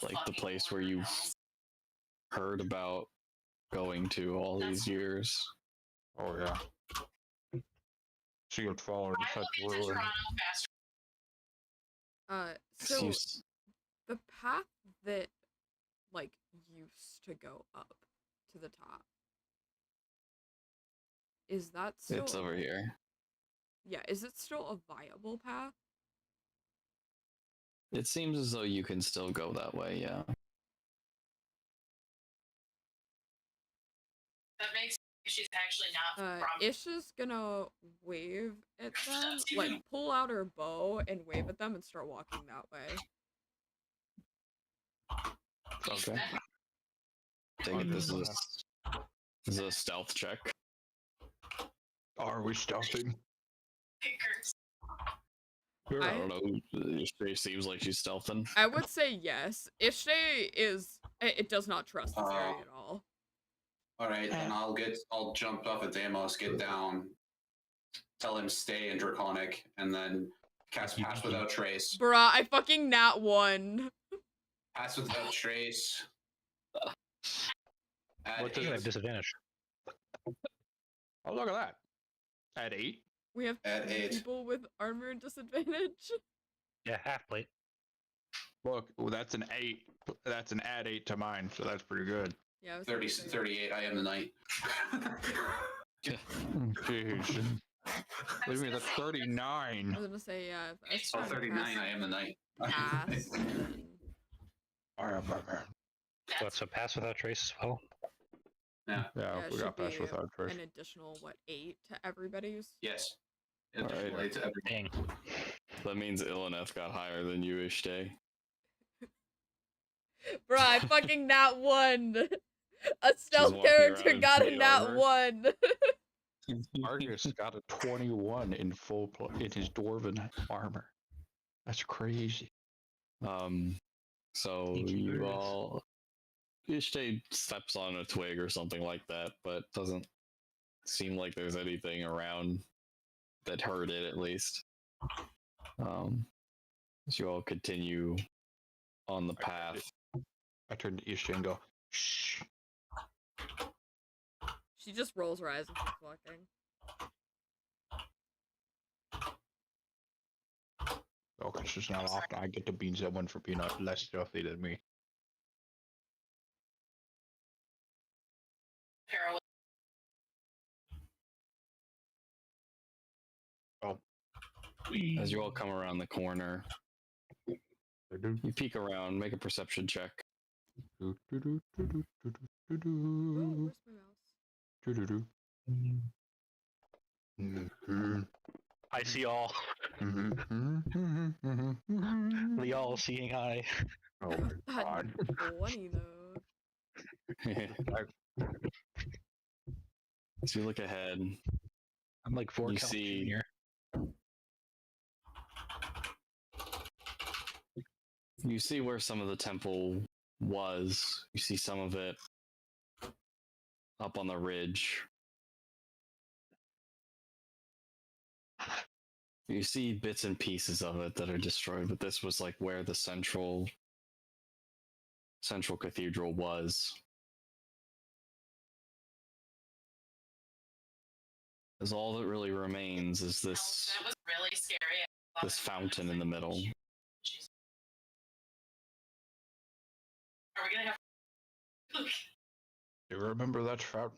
like the place where you've heard about going to all these years. Oh yeah. Sealed forward. I will get to Toronto faster. So Excuse- the path that like used to go up to the top, is that still It's over here. Yeah, is it still a viable path? It seems as though you can still go that way, yeah. That makes she's actually not from. Isha's gonna wave at them, like pull out her bow and wave at them and start walking that way. Okay. Take it this is a stealth check. Are we stealthing? I don't know. It seems like she's stealthing. I would say yes. Ishe is. It does not trust this area at all. All right, then I'll jump off at Deimos, get down, tell him stay in Draconic, and then cast Pass Without Trace. Bruh, I fucking nat 1. Pass Without Trace. What does it have disadvantage? Oh, look at that. At 8? We have At 8. people with armor disadvantage. Yeah, half plate. Look, that's an 8. That's an add 8 to mine, so that's pretty good. Yeah, 38. I am the knight. Jeez. What do you mean? That's 39. I was gonna say, yeah. If Oh, 39. I am the knight. Pass. So pass without trace as well? Yeah. Yeah, it we got should pass be without trace. an additional, 8 to everybody's? Yes. All right. To everything. Dang. That means Ilineth got higher than you, Ishte. Bruh, I fucking nat 1. A stealth walking character around in got a plate nat armor. 1. Argus got a 21 in in his dwarven armor. That's crazy. So you all Ishte steps on a twig or something like that, but doesn't seem like there's anything around that hurt it, at least. As you all continue on the path. I turn to Ishta and go, shh. She just rolls her eyes and keeps walking. Okay, it's just not often I get to bean someone for being less stealthy than me. Para Oh. As you all come around the corner, you peek around, make a perception check. Oh, where's my mouse? I see all. The all seeing eye. Oh my god. 20 though. As you look ahead, I'm like 4 You counts see- junior. you see where some of the temple was. You see some of it up on the ridge. You see bits and pieces of it that are destroyed, but this was like where the central cathedral was. As all that really remains is this That was really scary. this fountain in the middle. Jeez. Are we gonna have? You remember that fountain?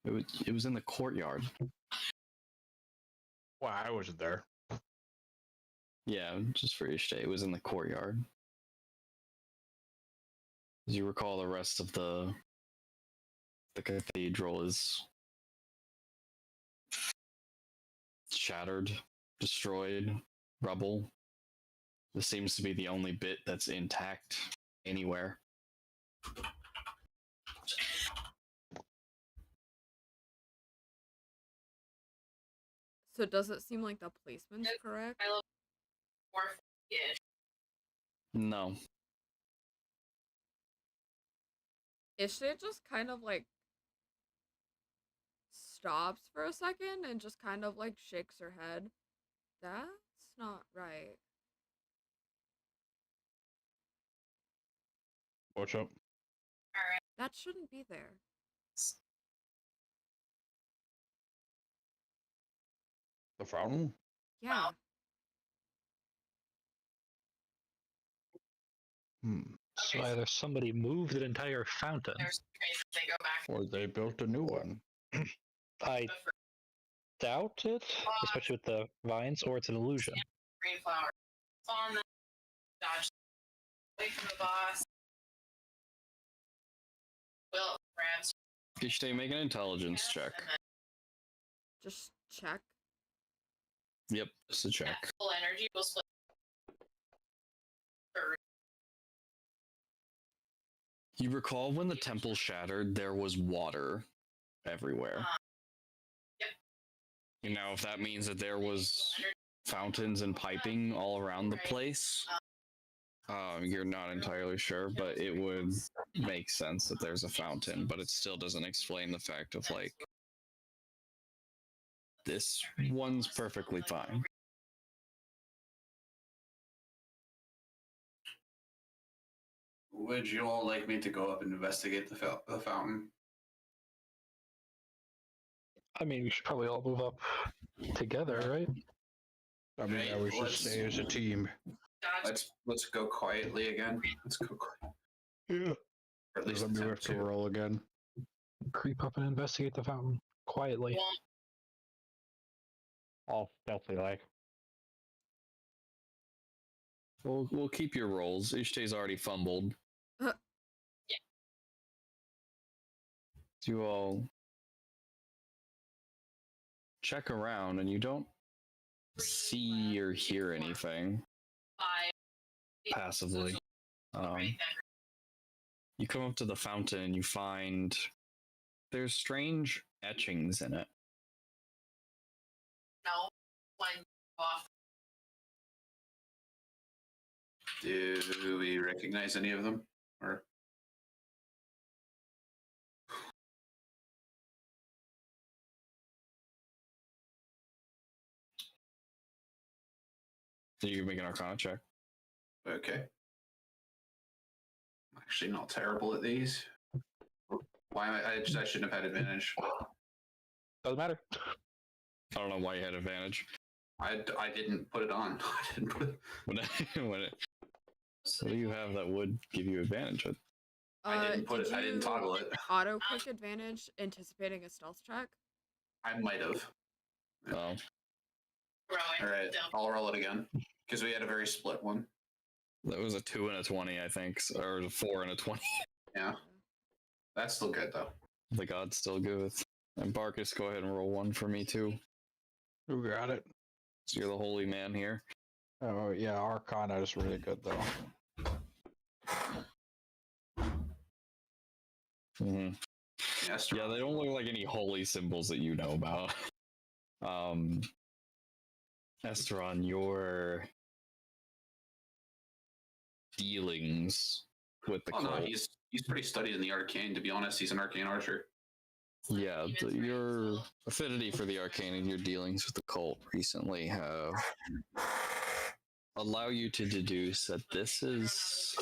It was in the courtyard. Well, I wasn't there. Yeah, just for Ishte, it was in the courtyard. As you recall, the rest of the cathedral is shattered, destroyed, rubble. This seems to be the only bit that's intact anywhere. So does it seem like the placement's correct? I love more ish. No. Ishte just kind of like stops for a second and just kind of like shakes her head. That's not right. What's up? That shouldn't be there. The fountain? Yeah. So either somebody moved an entire fountain. There's crazy they go back. Or they built a new one. I doubt it, especially with the vines, or it's an illusion. Green flower. On the dodge. Wait for the boss. Will grabs. Gishte, make an intelligence check. Just check. Yep, just a check. That full energy will split. You recall when the temple shattered, there was water everywhere. Yep. You know, if that means that there was fountains and piping all around the place, you're not entirely sure, but it would make sense that there's a fountain, but it still doesn't explain the fact of, like, this one's perfectly fine. Would you all like me to go up and investigate the fountain? I mean, we should probably all move up together, right? I mean, yeah, we should stay as a team. Let's go quietly again. Let's go quiet. Yeah. Or at least Let me have attempt to to. roll again. Creep up and investigate the fountain quietly. All stealthy like. We'll keep your rolls. Ishte's already fumbled. Yeah. You all check around and you don't see or hear anything passively. You come up to the fountain and you find there's strange etchings in it. No. One off. Do we recognize any of them? Or So you can make an Arcana check. okay. I'm actually not terrible at these. Why am I shouldn't have had advantage. Doesn't matter. I don't know why you had advantage. I didn't put it on. I didn't put it. What do you have that would give you advantage? I didn't put it. I didn't toggle it. Auto quick advantage, anticipating a stealth check. I might have. Oh, All right, I'll roll it again because we had a very split one. that was a 2 and a 20, I think, or a 4 and a 20. Yeah, that's still good though. The god's still good. And Barkus, go ahead and roll one for me too. Who got it? So you're the holy man here. Oh, yeah, Arcana is really good, though. Mm-hmm. Yes. Yeah, they don't look like any holy symbols that you know about. Esteron, your dealings with the Oh no, cult. he's pretty studied in the arcane. To be honest, he's an arcane archer. Yeah, your affinity for the arcane and your dealings with the cult recently have allow you to deduce that this is...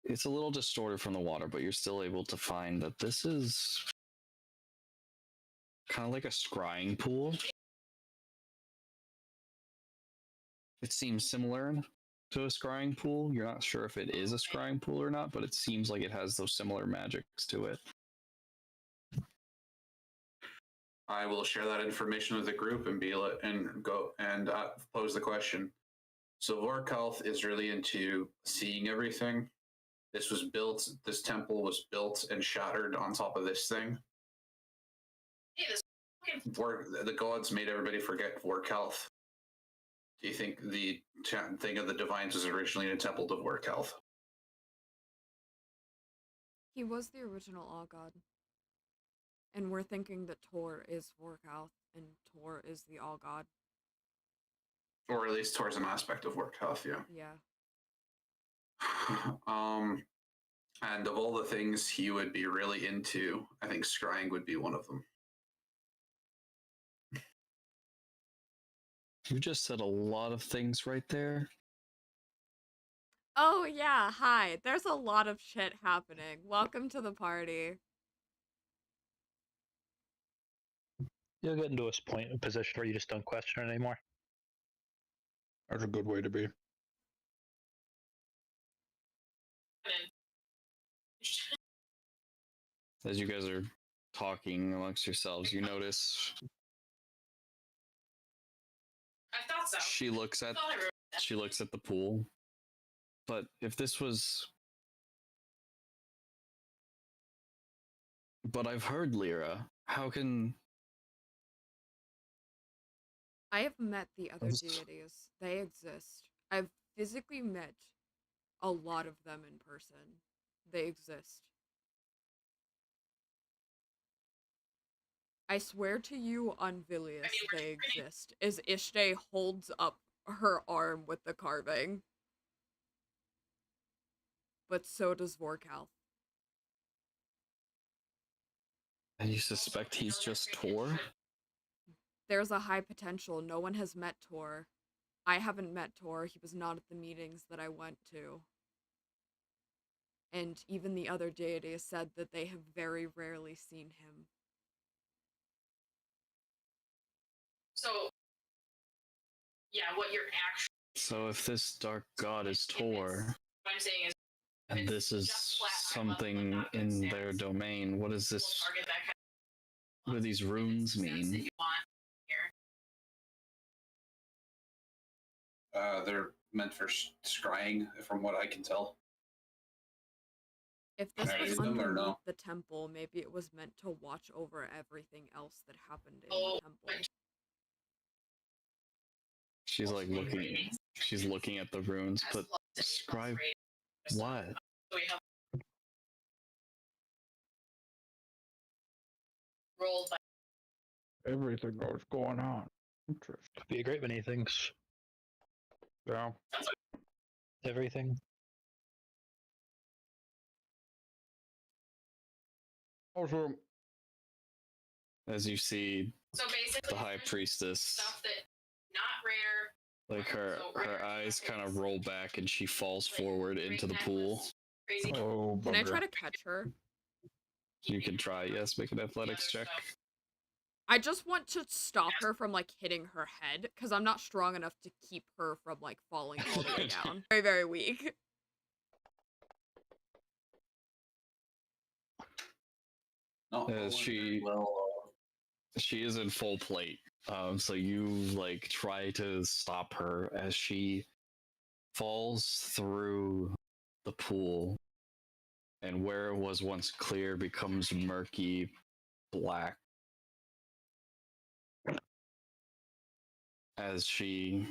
It's a little distorted from the water, but you're still able to find that this is kind of like a scrying pool. It seems similar to a scrying pool. You're not sure if it is a scrying pool or not, but it seems like it has those similar magics to it. I will share that information with the group and pose the question. So Vorkalth is really into seeing everything. This temple was built and shattered on top of this thing. Hey, this The gods made everybody forget Vorkalth. Do you think the thing of the divines was originally in a temple to Vorkalth? He was the original all god. And we're thinking that Tor is Vorkalth and Tor is the all god. Or at least towards an aspect of Vorkalth, yeah. Yeah. And of all the things he would be really into, I think scrying would be one of them. You just said a lot of things right there. Oh yeah, hi. There's a lot of shit happening. Welcome to the party. You'll get into a position where you just don't question it anymore. That's a good way to be. As you guys are talking amongst yourselves, you notice I thought so. she looks I at thought I wrote that. she looks at the pool. But if this was But I've heard Lyra. How can I have met the other Those- deities. They exist. I've physically met a lot of them in person. They exist. I swear to you on Vilius, we're they pretty- exist. As Ishte holds up her arm with the carving. But so does Vorkal. and you suspect he's just Tor? There's a high potential. No one has met Tor. I haven't met Tor. He was not at the meetings that I went to. And even the other deities said that they have very rarely seen him. So, yeah, what you're actually So if this dark god is Tor, what I'm saying is and this is something in their domain, what does we'll this target that kind what do these runes of sense that mean? you want here. They're meant for scrying, from what I can tell. If this Can I was read them or underneath no? the temple, maybe it was meant to watch over everything else that happened in Oh, the temple. She's like looking she's looking at the runes, but scribe what? So we have rolled by Everything goes going on. Interesting. Could be a great many things. Yeah. Everything. Also, As you see so basically the high there's priestess, stuff that not rare, like her eyes kind of roll back and she falls forward into the pool. crazy oh, Can I bugger. try to catch her? You can try, yes, make an athletics check. I just want to stop her from like hitting her head because I'm not strong enough to keep her from like falling all the way down. Very, very weak. No, As she she is in full plate. So you like try to stop her as she falls through the pool, and where it was once clear becomes murky black as she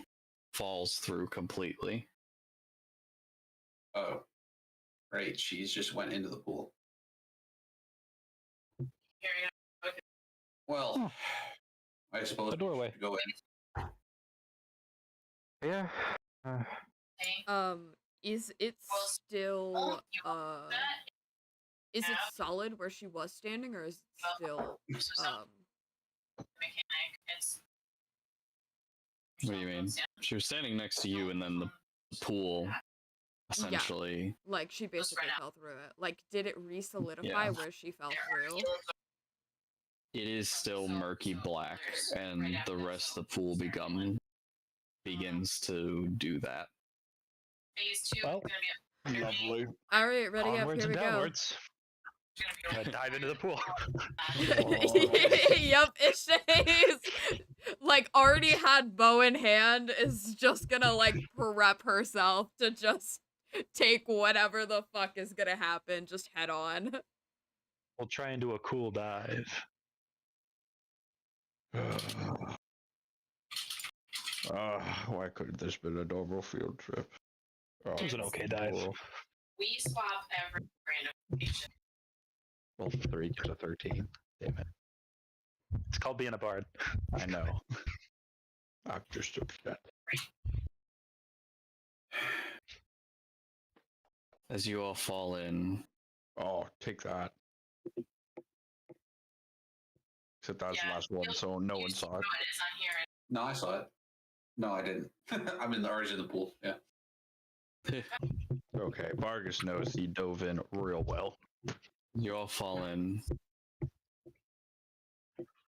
falls through completely. Oh, right. She's just went into the pool. carrying out. Well, I suppose The doorway. we should go in. Yeah. Is it Well, still that is it Yeah. solid where she was standing, or is it still mechanic. It's What do you mean? She was standing next to you, and then the pool essentially. like she basically right out. fell through it? Like, did it re-solidify Yeah. where she fell through? It is still murky black, and the rest of the pool begins to do that. phase 2 Well, is gonna be Lovely. All right, ready up. Onwards Here and we go. downwards. gonna Gonna dive into the pool. Yep, Ishay's like already had bow in hand, is just gonna like prep herself to just take whatever the fuck is gonna happen, just head on. We'll try and do a cool dive. Why couldn't this been a normal field trip? Oh, It was an okay dive. cool. we swap every random location. Well, 3 to 13. Damn it. It's called being a bard. I know. I'm just upset. As you all fall in, Oh, take that. Except that was the Yeah, last one, so no one saw it. No, it is on here. No, I saw it. No, I didn't. I'm in the orange in the pool. Yeah. Okay, Vargas knows he dove in real well. you all fall in,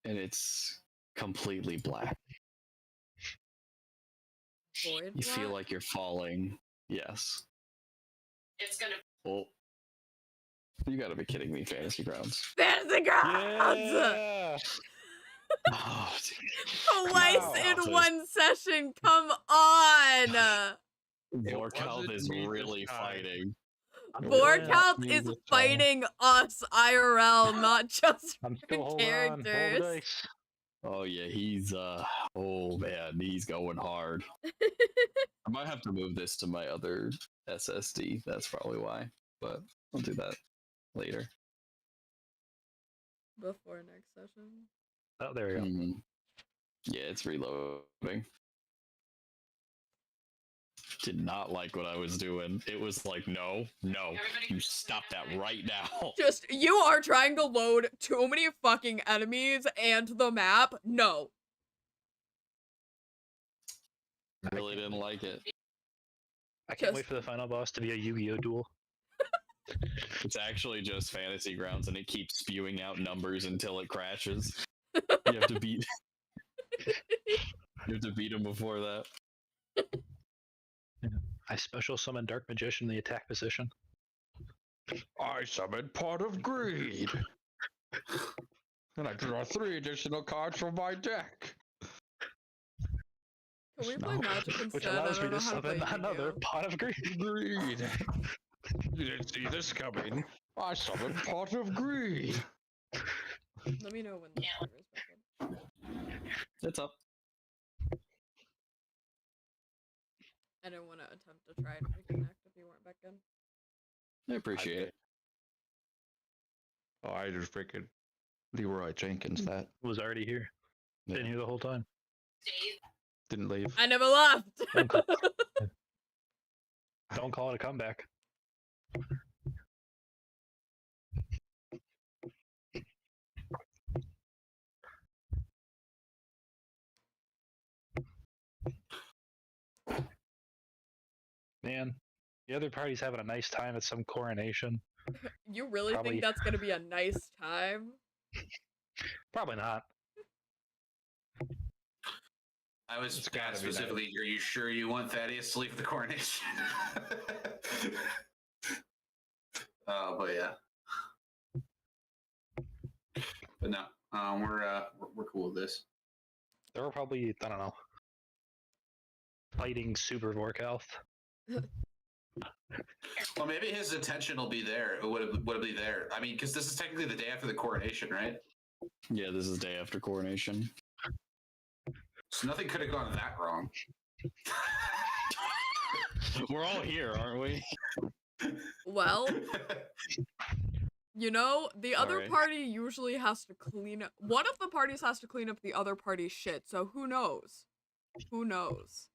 and it's completely black. Void You feel black? like you're falling. Yes. It's gonna Well, You gotta be kidding me, Fantasy Grounds. Fantasy Grounds! Yeah. Oh, Twice Wow. in one session. Come on. Vorkalth is wasn't me this really time. fighting. Vorkalth me is this time. fighting us IRL, not just I'm still the holding on. Roll the characters. dice. Oh yeah, he's oh man, he's going hard. I might have to move this to my other SSD. That's probably why. But I'll do that later. Before next session. Oh, there we go. Yeah, it's reloading. Did not like what I was doing. It was like, no, you stop that right now. Just, you are trying to load too many fucking enemies and the map. No. I really didn't like it. I can't wait for the final boss to be a Yu-Gi-Oh duel. It's actually just Fantasy Grounds, and it keeps spewing out numbers until it crashes. You have to beat. You have to beat him before that. I special summon Dark Magician in the attack position. I summon Pot of Greed. And I draw 3 additional cards from my deck. Can we play Magic instead? Which allows I me don't to know how to play summon another Yu-Gi-Oh. pot of greed. Greed. You didn't see this coming. I summon Pot of Greed. Let me know when the server's back up. It's up. I didn't want to attempt to try and reconnect if you weren't back in. I appreciate it. Oh, I just freaking Leroy Jenkins that. Was already here. Yeah. Been here the whole time. Dave. Didn't leave. I never left. Don't call it a comeback. Man, the other party's having a nice time at some coronation. You really Probably- think that's gonna be a nice time? Probably not. I was It's gotta asked be nice. specifically, are you sure you want Thaddeus to leave the coronation? But yeah. But no, we're cool with this. There were probably, I don't know, fighting Super Vorkalth. Well, maybe his attention will be there. Would it be there? I mean, because this is technically the day after the coronation, right? Yeah, this is day after coronation. So nothing could have gone that wrong. We're all here, aren't we? Well, you know, the other Alright. party usually has to clean up. One of the parties has to clean up the other party's shit, so who knows? Who knows?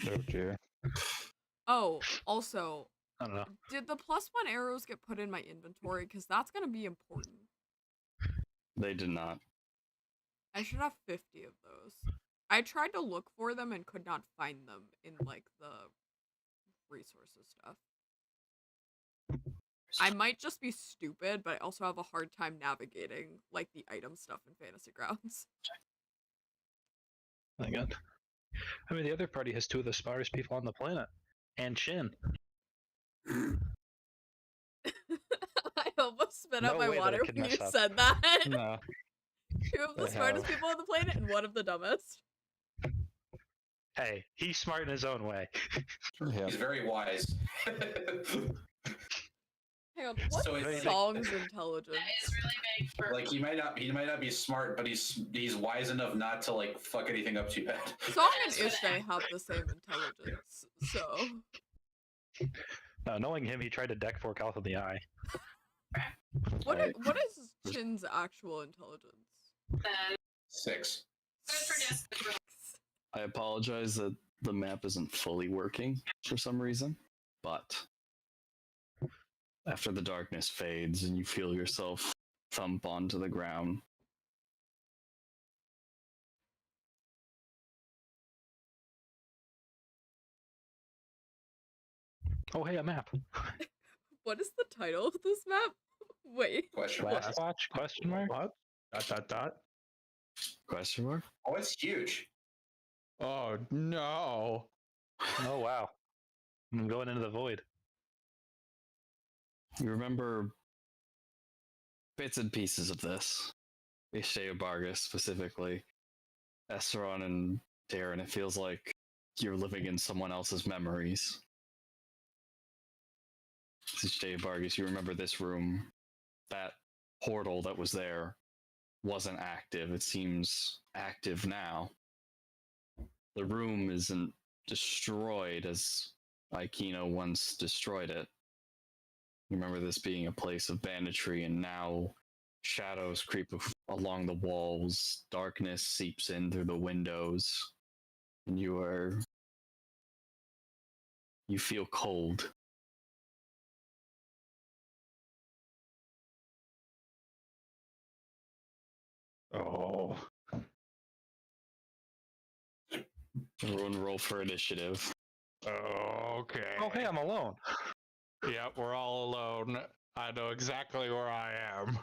Oh dear. Oh, also, I don't know. did the +1 arrows get put in my inventory? Because that's gonna be important. They did not. I should have 50 of those. I tried to look for them and could not find them in, like, the resources stuff. I might just be stupid, but I also have a hard time navigating, like, the item stuff in Fantasy Grounds. My God. I mean, the other party has 2 of the smartest people on the planet. And Shin. I almost spit out No my way that water I could when you mess up. said that. No. 2 of the I smartest have. people on the planet and 1 of the dumbest. Hey, he's smart in his own way. Yeah. He's very wise. Hang on, what So it's- song's intelligence? That is really big for Like he might not be smart, but he's wise enough not to like fuck anything up too bad. Song and That's what Ishte have the same intelligence, so... No, knowing him, he tried to deck Vorkalth in the eye. What Right. what is Chin's actual intelligence? the 6. good for Destiny. I apologize that the map isn't fully working for some reason, but after the darkness fades and you feel yourself thump onto the ground, Oh, hey, a map. What is the title of this map? Wait. Question mark. Last watch? Question mark? What? Dot. question mark? Oh, it's huge. Oh no. Oh, wow. I'm going into the void. You remember bits and pieces of this. Ishea Bargus specifically. Esteron and Darren, it feels like you're living in someone else's memories. Ishea Bargus, you remember this room. That portal that was there wasn't active. It seems active now. The room isn't destroyed as Aikino once destroyed it. You remember this being a place of banditry, and now shadows creep along the walls, darkness seeps in through the windows, and you feel cold. Oh. Everyone roll for initiative. Okay. Oh, hey, I'm alone. Yep, we're all alone. I know exactly where I am.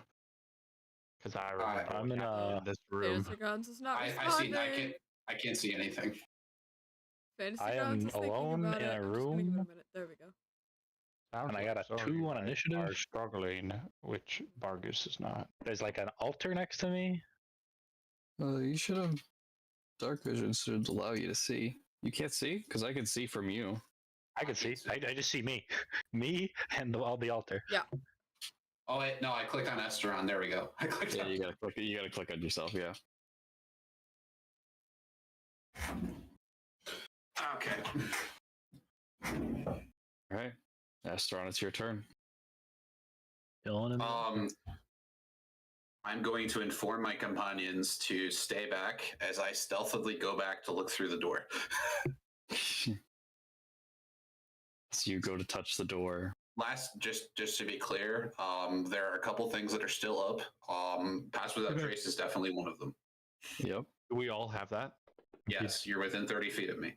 Because I remember I'm in this room. Fantasy Grounds is not I responding. see. I can't see anything. Fantasy I Grounds am is thinking alone about in it. a I'm just gonna give it a room. minute. There we go. Sounds And I like got a some of 2 you on guys initiative. are struggling, which Bargus is not. There's like an altar next to me. You should have dark vision should allow you to see. You can't see? Because I can see from you. I can see. I just see me. Me and the altar. Yeah. Oh wait, no, I clicked on Esteron. There we go. I clicked Yeah, on. you gotta click on yourself, yeah. Okay. Alright. Astron, it's your turn. Dylan and I'm going to inform my companions to stay back as I stealthily go back to look through the door. So you go to touch the door. Just to be clear, there are a couple things that are still up. Pass Without Trace is definitely one of them. Yep. Do we all have that? Yes, you're within 30 feet of me.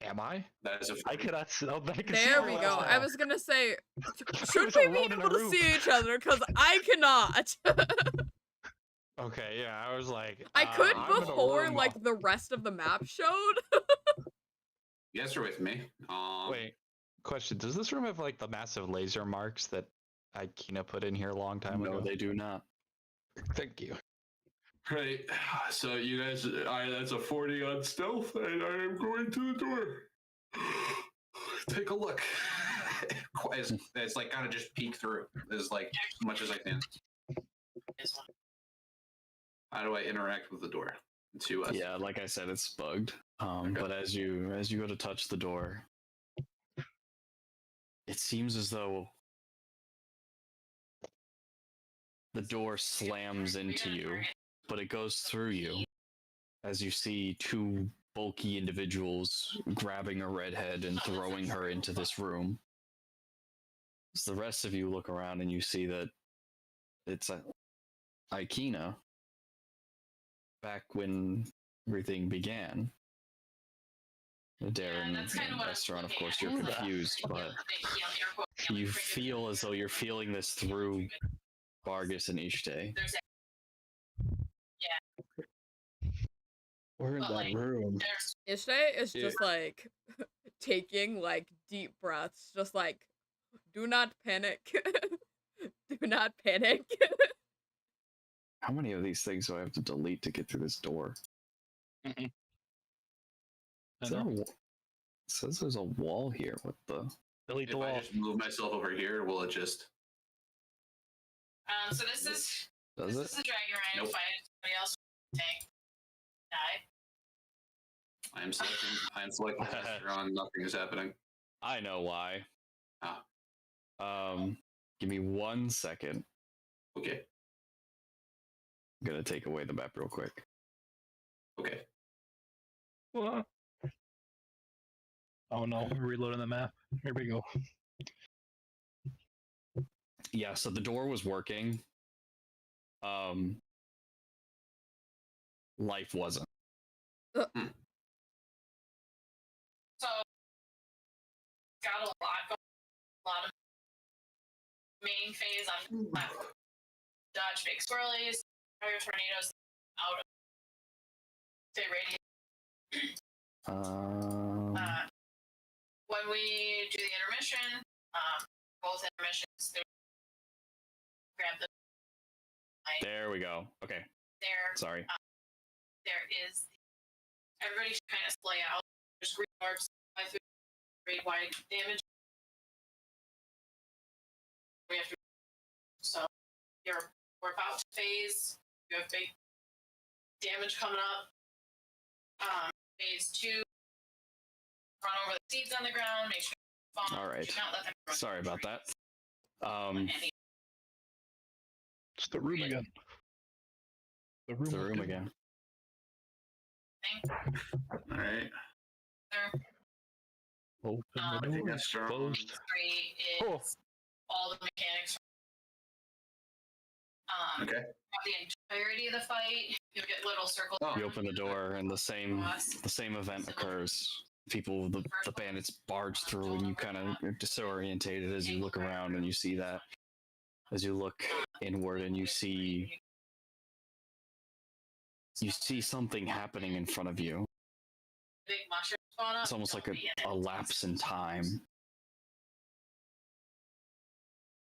Am I? That is a. I cannot. There we go. I was gonna say, should was we be alone in a able to room. see each other? Because I cannot. Okay, yeah, I was like... I could I'm in a before, room like, the rest of the map showed. You guys are with me. Wait, question. Does this room have, like, the massive laser marks that Aikina put in here a long time ago? No, they do not. Thank you. Right. So you guys, that's a 40 on stealth, and I am going to the door. Take a look. It's like kind of just peek through as like as much as I can. How do I interact with the door? Yeah, like I said, it's bugged. Okay. But as you go to touch the door, it seems as though the door slams into you, but it goes through you as you see two bulky individuals grabbing a redhead and throwing her into this room. As the rest of you look around and you see that it's Aikina back when everything began. Darren and Esteron, of course, you're confused, but you feel as though you're feeling this through Vargas and Ishte. We're in that room. Ishte is just like taking like deep breaths, just like, do not panic. Do not panic. How many of these things do I have to delete to get through this door? Is there it says there's a wall here. What the? Delete the If wall. I just move myself over here, will it just? So this is Does this it? is a dragon ready to fight somebody else. Tank. Die. I am selecting Esteron. Nothing is happening. I know why. Ah. Give me 1 second. Okay. I'm gonna take away the map real quick. Okay. What? Oh no, we're reloading the map. Here we go. Yeah, so the door was working. Life wasn't. So got a lot of main phase on left. Dodge big swirlies, fire tornadoes out of say radius. When we do the intermission, both intermissions. Grab the. There we go. Okay. There. Sorry. There is. Everybody should kind of splay out. There's green orbs fly through great wide damage. We have to. So we're about to phase. You have big damage coming up. Phase 2. Run over the seeds on the ground. Make sure they fall. All right. Do not let them run. Sorry about that. It's the room again. The room again. All right. Open the door. Yes, sir. Closed. 3 is all the mechanics. Okay. The entirety of the fight, you'll get little circles. You open the door, and the same event occurs. People, the bandits barge through, and you kind of are disorientated as you look around, and you see that. As you look inward, and you see something happening in front of you. Big mushrooms spawn up. It's almost like a lapse in time.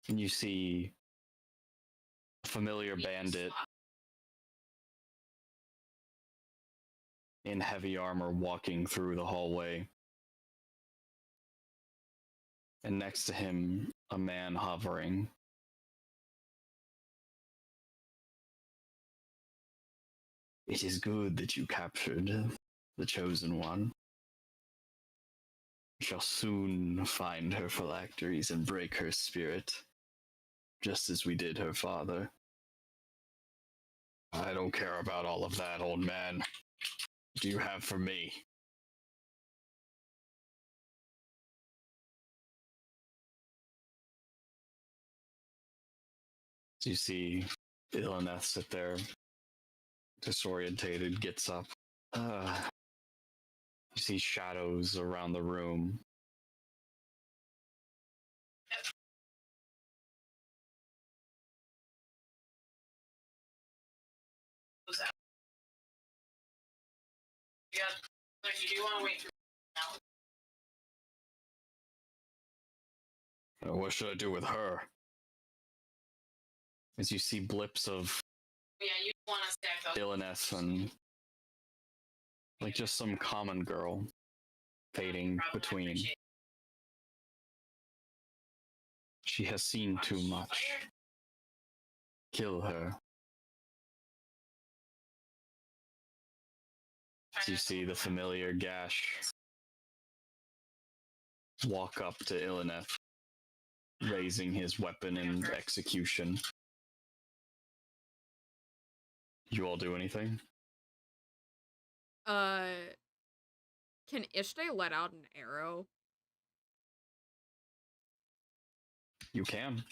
And you see a familiar bandit in heavy armor walking through the hallway. And next to him, a man hovering. It is good that you captured the Chosen One. We shall soon find her phylacteries and break her spirit, just as we did her father. I don't care about all of that, old man. What do you have for me? So you see Ilaneth sit there, disorientated, gets up. You see shadows around the room. Yeah, like you do want to wait for now. What should I do with her? As you see blips of Yeah, you want to stack those. Ilaneth and like just some common girl fading between. She has seen too much. Kill her. As you see the familiar Gash walk up to Ilaneth, raising his weapon in execution. You all do anything? Can Ishte let out an arrow? You can.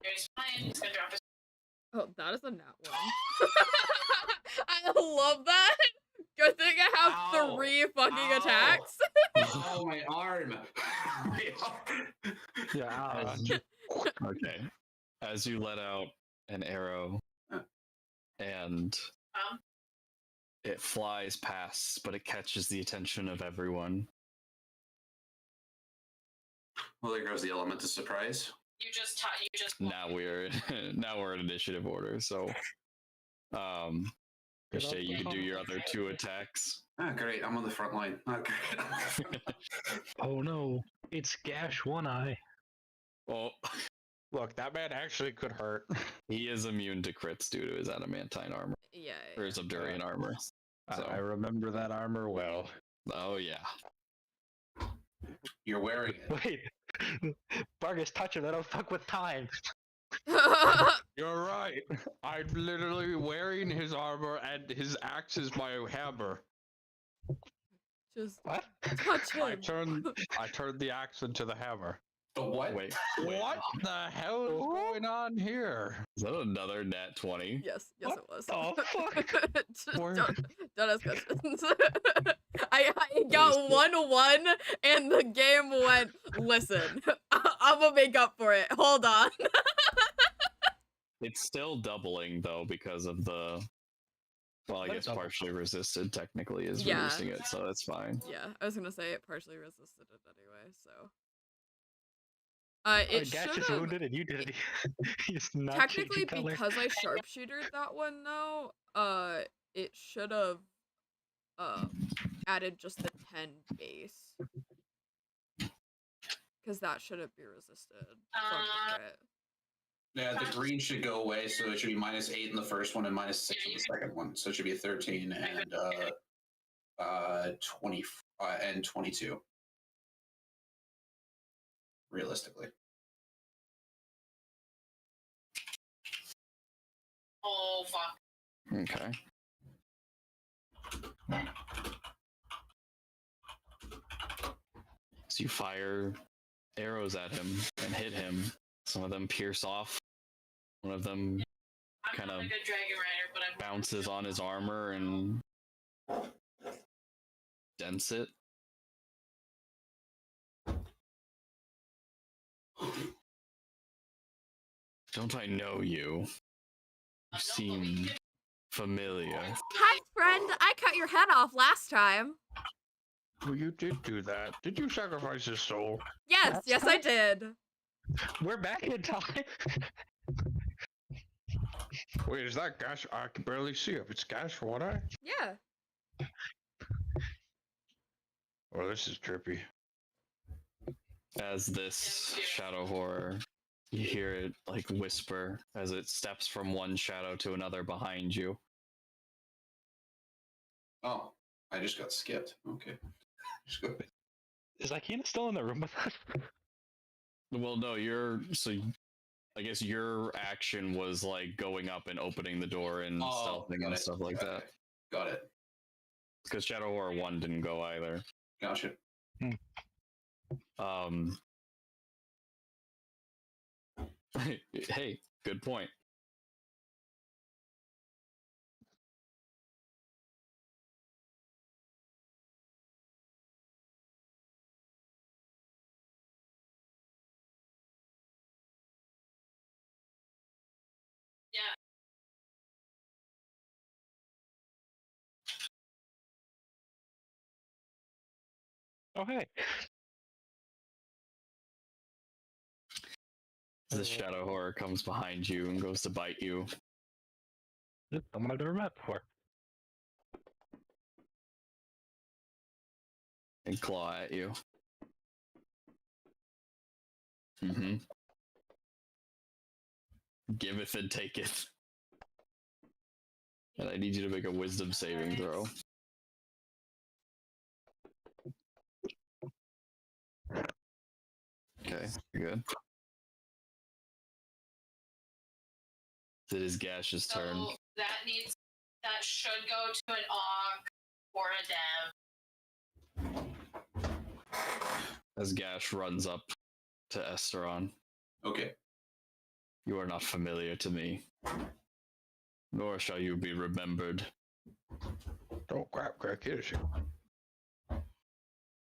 He's fine. He's gonna drop his. Oh, that is a nat one. I love that. Good thing I have Ow. 3 fucking Ow. attacks. Oh, my arm. Yeah. Okay. As you let out an arrow, and it flies past, but it catches the attention of everyone. Well, there goes the element of surprise. You just Now we're in initiative order, so Ishte, you can do your other 2 attacks. Ah, great. I'm on the front line. Oh, great. Oh no, it's Gash One Eye. Well, Look, that man actually could hurt. he is immune to crits due to his adamantine armor, Yeah. or his Abdurian armor. So, I remember that armor well. oh yeah. You're wearing it. Wait, Vargas, touch him. I don't fuck with time. You're right. I'm literally wearing his armor and his axe is my hammer. Just What? touch him. I turned the axe into the hammer. The what? Wait. What the hell is going on here? Is that another nat 20? Yes, What it was. the fuck? Don't ask questions. I got 1-1 and the game went, listen, I'm gonna make up for it. Hold on. It's still doubling though because of the Well, I Let it guess double. partially resisted technically is Yeah. reducing it, so that's fine. Yeah, I was gonna say it partially resisted it anyway, so. It Gash should is have wounded and you did it. He's not technically changing color. because I sharpshootered that one though. It should have added just the 10 base, because that shouldn't be resisted. From the crit. Yeah, the green should go away, so it should be -8 in the first one and -6 in the second one. So it should be 13 and 20 and 22. Realistically. Oh fuck. Okay. So you fire arrows at him and hit him. Some of them pierce off. One of them I'm kind not of a good dragon rider, but I'm bounces on his armor and dents it. Don't I know you? You seem familiar. Hi, friend. I cut your head off last time. Well, you did do that. Did you sacrifice his soul? Yes, yes, I did. We're back in time. Wait, is that Gash? I can barely see if it's Gash for what eye? Yeah. Well, this is trippy. As this shadow horror, you hear it like whisper as it steps from one shadow to another behind you. Oh, I just got skipped. Okay. Just go. Is Akina still in the room with us? Well, no, I guess your action was like going up and opening the door and stealthing got and it. stuff like Got that. it. Got it. Because Shadow Horror 1 didn't go either. Gotcha. Hey, good point. Yeah. Oh, hey. The Shadow Horror comes behind you and goes to bite you. Someone I've never met before. And claw at you. Mm-hmm. Giveth and taketh. And I need you to make a wisdom saving throw. Okay, good. It is Gash's turn. So that should go to an Aug or a Dev. As Gash runs up to Esteron. Okay. You are not familiar to me, nor shall you be remembered. Don't crap, crack, is you?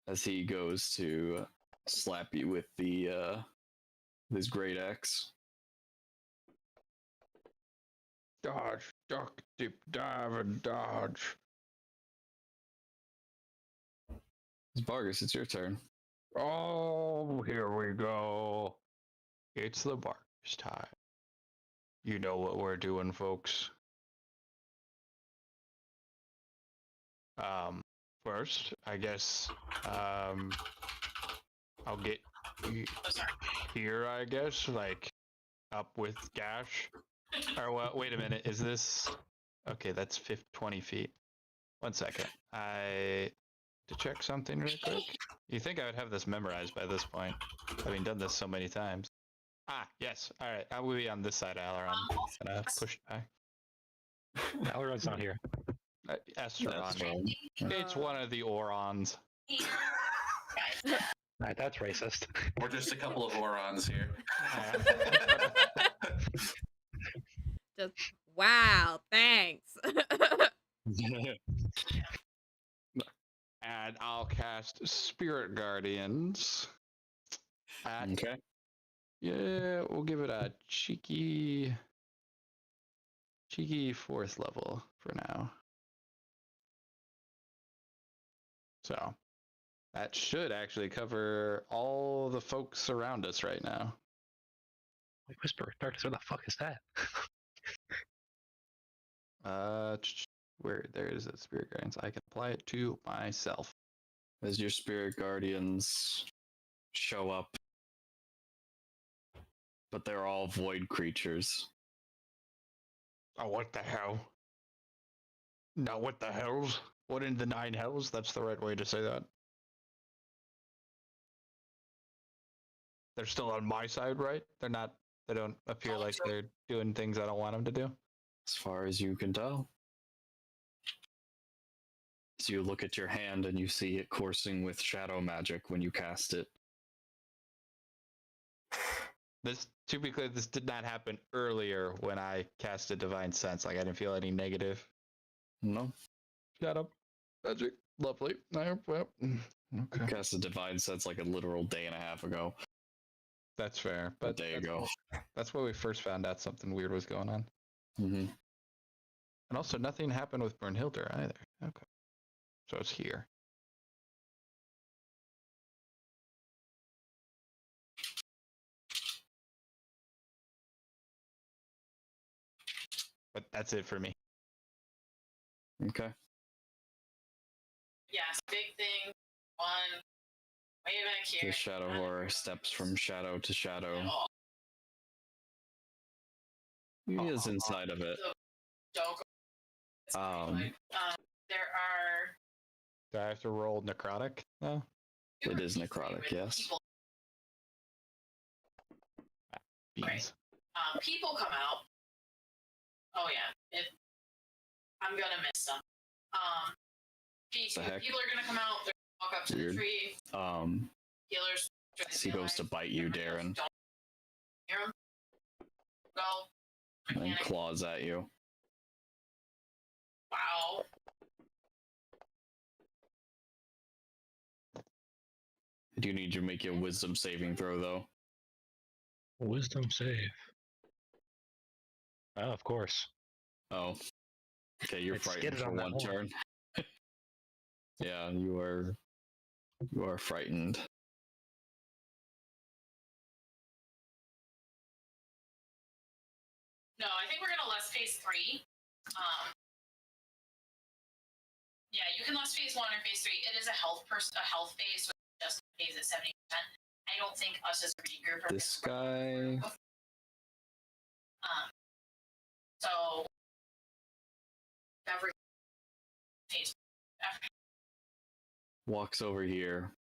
As he goes to slap you with his great axe. Dodge, duck, dip, dive, and dodge. Vargas, it's your turn. Oh, here we go. It's the Barkers time. You know what we're doing, folks. First, I guess, I'll get here, I guess, like, up with Gash. Or what? Wait a minute, is this... Okay, that's 20 feet. 1 second. To check something real quick. You think I would have this memorized by this point, having done this so many times. Ah, yes. All right, I will be on this side of Aileron. Gonna push back. Aileron's not here. Esteron. It's one of the Orons. Alright, that's racist. We're just a couple of Orons here. Just wow, thanks. And I'll cast Spirit Guardians. Okay. Yeah, we'll give it a cheeky 4th level for now. So that should actually cover all the folks around us right now. Like Whisper, Darkness, where the fuck is that? Where there is a spirit guidance, I can apply it to myself. As your spirit guardians show up, but they're all void creatures. Oh, what the hell? No, what the hells? What in the nine hells? That's the right way to say that. They're still on my side, right? They're not. They don't appear like they're doing things I don't want them to do. As far as you can tell. So you look at your hand and you see it coursing with shadow magic when you cast it. This, to be clear, this did not happen earlier when I cast a divine sense. Like I didn't feel any negative. No. Shut up. Magic. Lovely. Well, okay. Cast a divine sense like a literal day and a half ago. That's fair. But there you go. That's where we first found out something weird was going on. Mm-hmm. And also, nothing happened with Brunhilde either. Okay. So it's here. But that's it for me. Okay. Yes, big thing. One. Way back here. The shadow horror steps from shadow to shadow. He is inside of it. Don't go. There are. Do I have to roll necrotic? No. It is necrotic, yes. Beans. People come out. Oh yeah. I'm gonna miss them. People are gonna come out. They're gonna walk up to the tree. Healers. He goes to bite you, Darren. Don't hear him. Go. And claws at you. Wow. I do need you to make a wisdom saving throw, though. Wisdom save. Oh, of course. Oh. Okay, you're frightened for one turn. Yeah, you are frightened. No, I think we're gonna less phase 3. Yeah, you can less phase 1 or phase 3. It is a health phase, so it just pays at 70%. I don't think us as a reading group are this guy. So every phase walks over here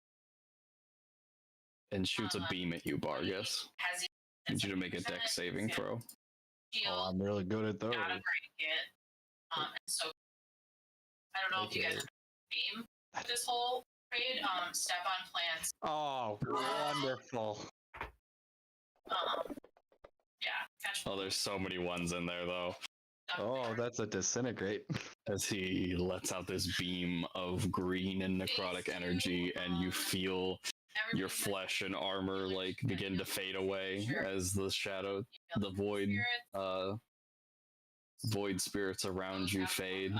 and shoots a beam at you, Bargus. I need you to make a dex saving throw. Oh, I'm really good at those. So I don't know if you guys beam this whole trade. Step on plants. Oh, wonderful. Yeah. Oh, there's so many ones in there, though. Oh, that's a disintegrate. As he lets out this beam of green and necrotic energy, and you feel your flesh and armor like begin to fade away as the shadow, the void spirits around you fade.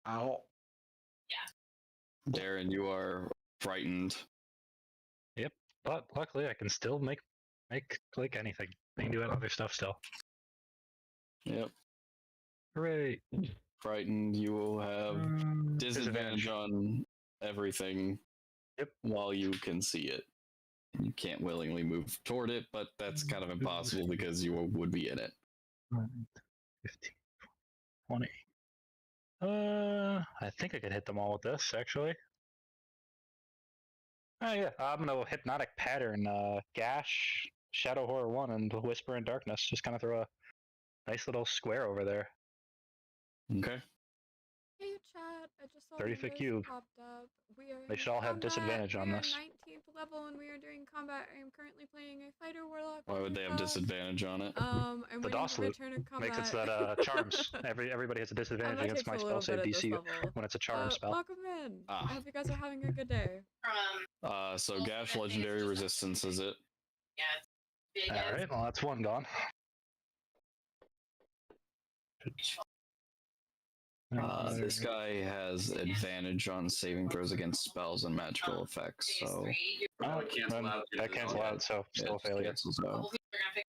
Ow. Yeah. Darren, you are frightened. Yep, but luckily I can still make click anything. I can do other stuff still. Yep. Hooray! Frightened, you will have disadvantage on everything. Yep. While you can see it. You can't willingly move toward it, but that's kind of impossible because you would be in it. 15, 20. I think I could hit them all with this, actually. Oh yeah, I'm gonna hypnotic pattern, gash, shadow horror 1, and whisper in darkness. Just kind of throw a nice little square over there. Okay. Hey chat, I just saw 30 the foot list cube. popped up. We are They in should all have combat. disadvantage on we are this. 19th level and we are doing combat. I am currently playing a fighter warlock. Why would they have disadvantage on it? I'm The waiting DOS to loop return to combat. makes it so that charms. Everybody has a disadvantage that against takes my a little spell bit save at this DC level. when it's a charm spell. Welcome in. I hope you guys are having a good day. So gash legendary resistance is it? Yeah. Alright, well that's one gone. This guy has advantage on saving throws against spells and magical effects, so Oh, it cancels out. That cancel out, so yeah, still a it failure. cancels out.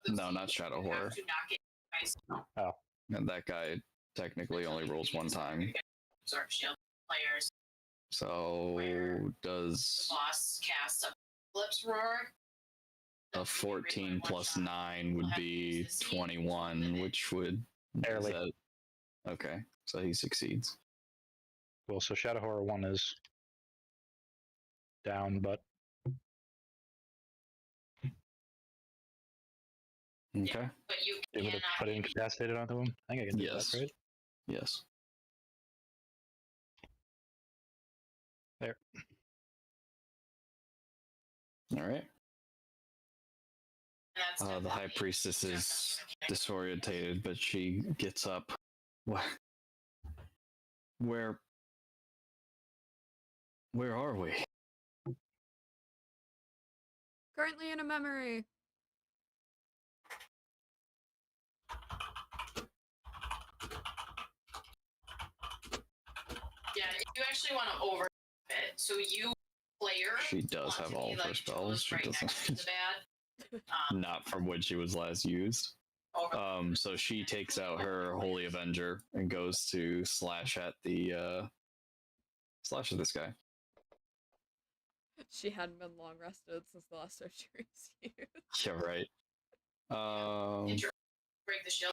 No, not Shadow Horror. Oh. And that guy technically only rolls one time. Absorb shield players. So The does boss casts a Eclipse Roar. a 14 plus 9 would be 21, which would Barely. Okay, so he succeeds. Cool, so Shadow Horror 1 is down, but Okay. But you able to cannot put incapacitated onto him. I think I can do Yes. that, right? Yes. There. All right. That's The high priestess is disorientated, but she gets up. What? Where are we? Currently in a memory. Yeah, if you actually want to over it, so you player. She does want have to all be, of her like, spells. She right next to doesn't. the bad. Not from when she was last used. So she takes out her Holy Avenger and goes to slash at this guy. She hadn't been long rested since the last time she was used. Yeah, right. Break the shield.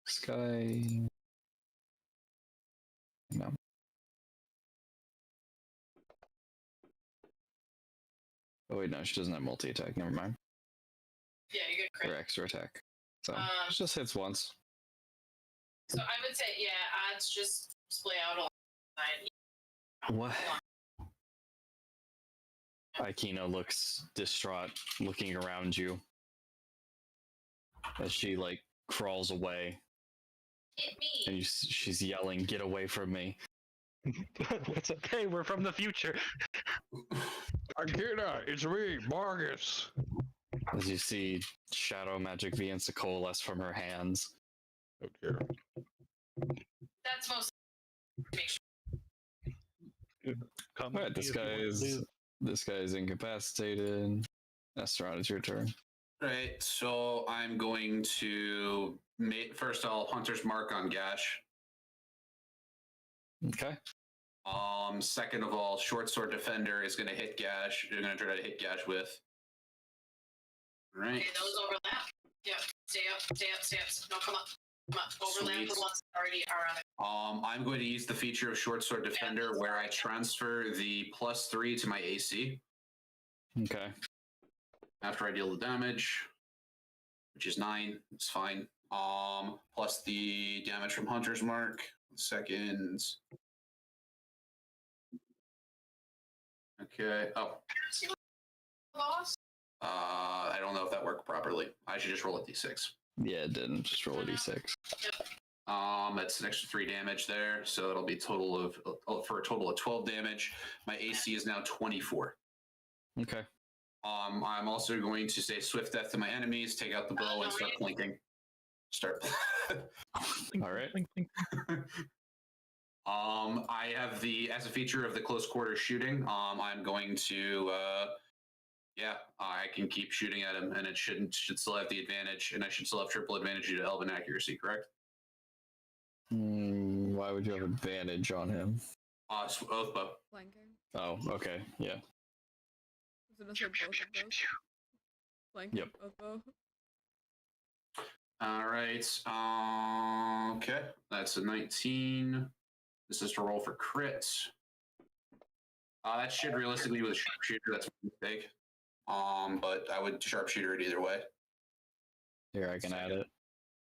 This guy. No. Oh wait, no, she doesn't have multi-attack. Never mind. Yeah, you get crit. Or extra attack. So she just hits once. So I would say, yeah, odds just splay out alongside. What? Aikina looks distraught, looking around you as she like crawls away, Hit me. and she's yelling, "Get away from me!" It's okay, we're from the future. Akira, it's me, Marcus. As you see shadow magic begins to coalesce from her hands. Oh dear. That's most. Make sure. Come All right, this guy is incapacitated. Asteron, it's your turn. Right, so I'm going to first I'll Hunter's Mark on Gash. Okay. Second of all, Short Sword Defender is going to hit Gash. You're going to try to hit Gash with. All right. Okay, those overlap. Yep. Stay up. Stay up. Stay up. No, come up. Come up. Overlap Sweet. the ones that already are on it. I'm going to use the feature of Short Sword Defender where I transfer the +3 to my AC Okay. after I deal the damage, which is 9. It's fine. Plus the damage from Hunter's Mark. Seconds. Okay. Oh. Boss. I don't know if that worked properly. I should just roll a d6. Yeah, it didn't. Just roll a d6. That's an extra 3 damage there, so it'll be for a total of 12 damage. My AC is now 24. Okay. I'm also going to say Swift Death to my enemies, take out the bow, and start blinking. Start. All right. I have as a feature of the close quarter shooting. I'm going to, I can keep shooting at him, and it should still have the advantage, and I should still have triple advantage due to Elven accuracy, correct? Why would you have advantage on him? Oathbow. Flanking. Oh, okay. Yeah. Was it both of those? Flanking. Yep. Both. All right. Okay, that's a 19. This is to roll for crits. That should realistically with a sharpshooter. That's a mistake. But I would sharpshooter it either way. Here, I can add it.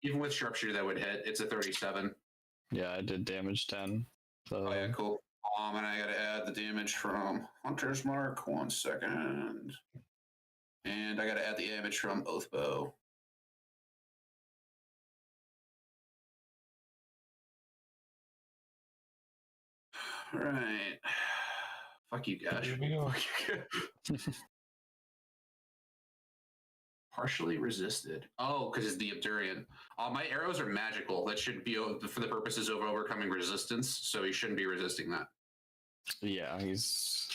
Even with sharpshooter, that would hit. It's a 37. Yeah, I did damage 10. So Oh yeah, cool. And I gotta add the damage from Hunter's Mark. 1 second. And I gotta add the damage from Oathbow. All right. Fuck you, Gash. Partially resisted. Oh, because it's the Abdurian. My arrows are magical. That should be for the purposes of overcoming resistance, so he shouldn't be resisting that. Yeah, it's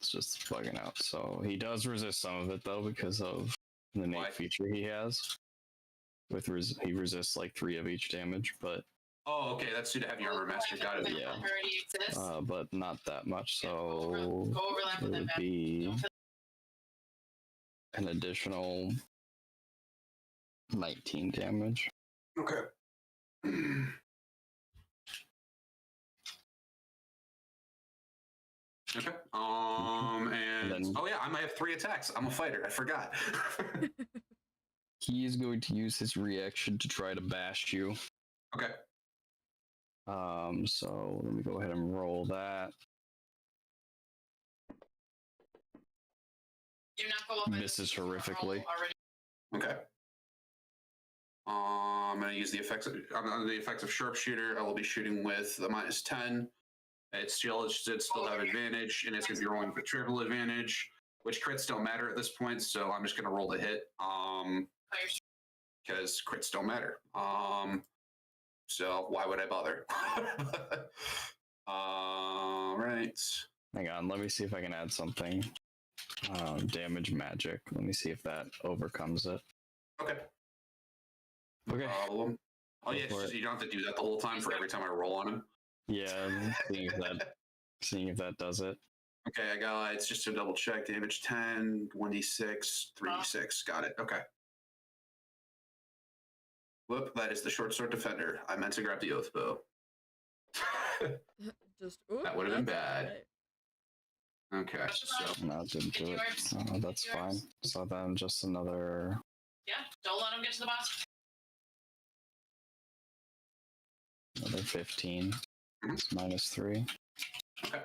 just bugging out. So he does resist some of it though because of the innate feature he has. With he resists like 3 of each damage, but oh, okay, that's due to heavy armor master. Got it. Yeah, already exists. But not that much. So Go overlap it with would it. be an additional 19 damage. Okay. Okay. And then, oh yeah, I might have 3 attacks. I'm a fighter. I forgot. He is going to use his reaction to try to bash you. Okay. So let me go ahead and roll that. Do not go up. Misses horrifically. Okay. I'm gonna use the effects of sharpshooter. I will be shooting with the -10. It still have advantage, and it's gonna be rolling for triple advantage, which crits don't matter at this point. So I'm just gonna roll the hit. Because crits don't matter. So why would I bother? Right. Hang on, let me see if I can add something. Damage magic. Let me see if that overcomes it. Okay. Okay. Problem. Oh yeah, just, you don't have to do that the whole time for every time I roll on him. Yeah, seeing if that does it. Okay, I got it's just to double check. Damage 10, 1d6, 3d6. Got it. Okay. Whoop, that is the short sword defender. I meant to grab the oath bow. That would have been bad. Right. Okay, so no, it didn't do it. Oh, that's fine. So then just another. Yeah, don't let him get to the boss. Another 15. It's -3. Okay.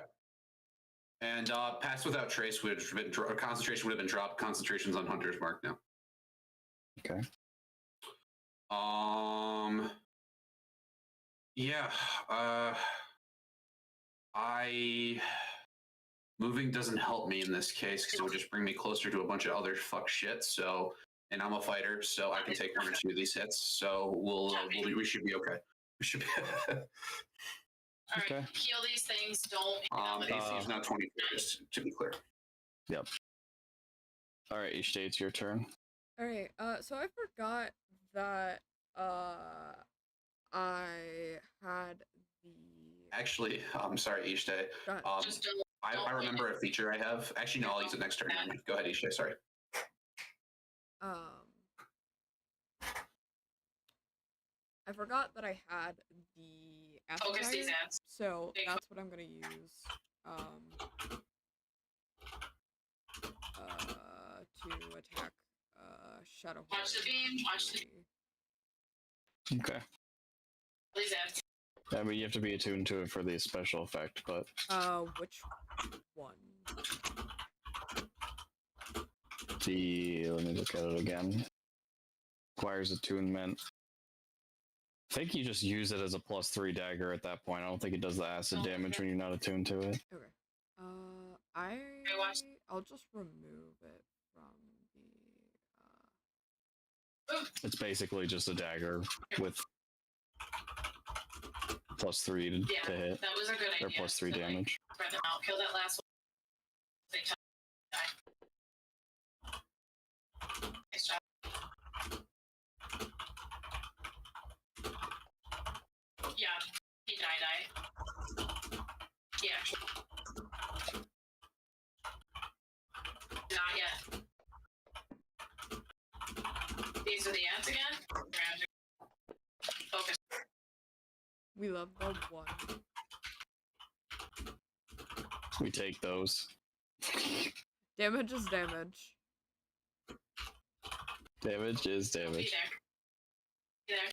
And pass without trace would have been concentration would have been dropped. Concentration's on Hunter's Mark now. Okay. Yeah. Moving doesn't help me in this case because it would just bring me closer to a bunch of other fuck shit. So, and I'm a fighter, so I can take 1 or 2 of these hits. So we should be okay. We should be. All right, heal these things. Don't. AC is not 24, just to be clear. Yep. All right, Ishte, it's your turn. All right. So I forgot that I had the. Actually, I'm sorry, Ishte. I remember a feature I have. Actually, no, I'll use it next turn. Go ahead, Ishte. Sorry. I forgot that I had the Focus these Aspire, ads. so that's what I'm gonna use. To attack Shadow. Watch the beam. Watch the. Okay. These ads. I mean, you have to be attuned to it for the special effect, but. Which one? Let me look at it again. Requires attunement. I think you just use it as a +3 dagger at that point. I don't think it does the acid damage when you're not attuned to it. Okay. I'll just remove it from the. It's basically just a dagger with +3 to hit. That was a good idea. Or +3 damage. Spread them out. Kill that last one. Nice job. Yeah, he died. Yeah. Not yet. These are the ants again. Focus. We love the one. We take those. Damage is damage. Damage is damage. Be there. Be there.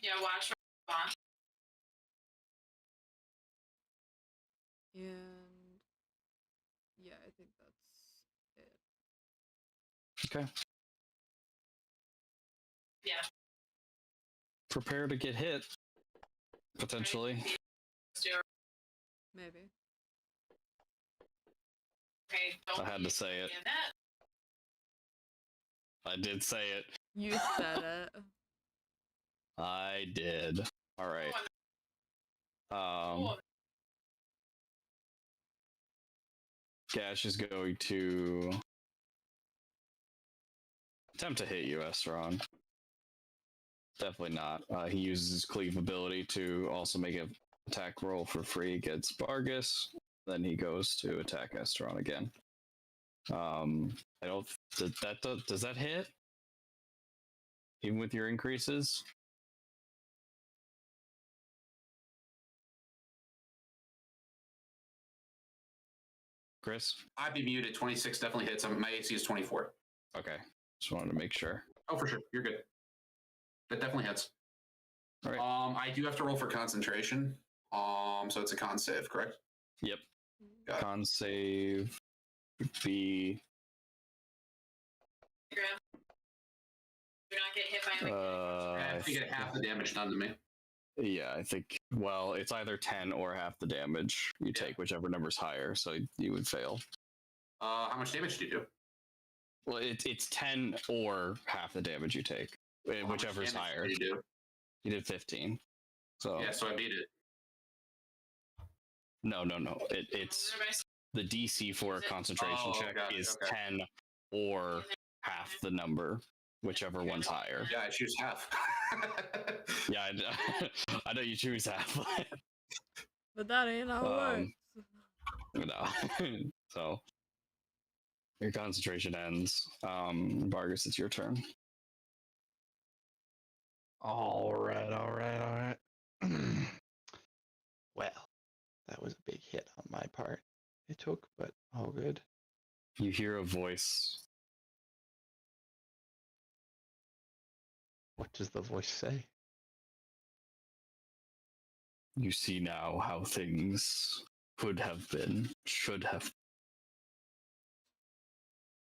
Yeah, watch for boss. And yeah, I think that's it. Okay. Yeah. Prepare to get hit. Potentially. Maybe. Okay, don't I had to say it. I did say it. You said it. I did. All right. Gash is going to attempt to hit you, Estron. Definitely not. He uses his cleave ability to also make an attack roll for free against Bargus. Then he goes to attack Estron again. I don't. Does that hit? Even with your increases? Chris? I'd be muted. 26 definitely hits. My AC is 24. Okay. Just wanted to make sure. Oh, for sure. You're good. That definitely hits. All right. I do have to roll for concentration. So it's a con save, correct? Yep. Con save would be. You're not getting hit by anything. I have to get half the damage done to me. Yeah, I think. Well, it's either 10 or half the damage you take, whichever number's higher. So you would fail. How much damage do you do? Well, it's 10 or half the damage you take, whichever's higher. You do. You did 15. So yeah, so I beat it. No. It's the DC for a concentration check is 10 or half the number, whichever one's higher. Yeah, I choose half. Yeah, I know you choose half. But that ain't how it works. No. So your concentration ends. Vargas, it's your turn. All right. Well, that was a big hit on my part. It took, but all good. You hear a voice. What does the voice say? You see now how things could have been, should have.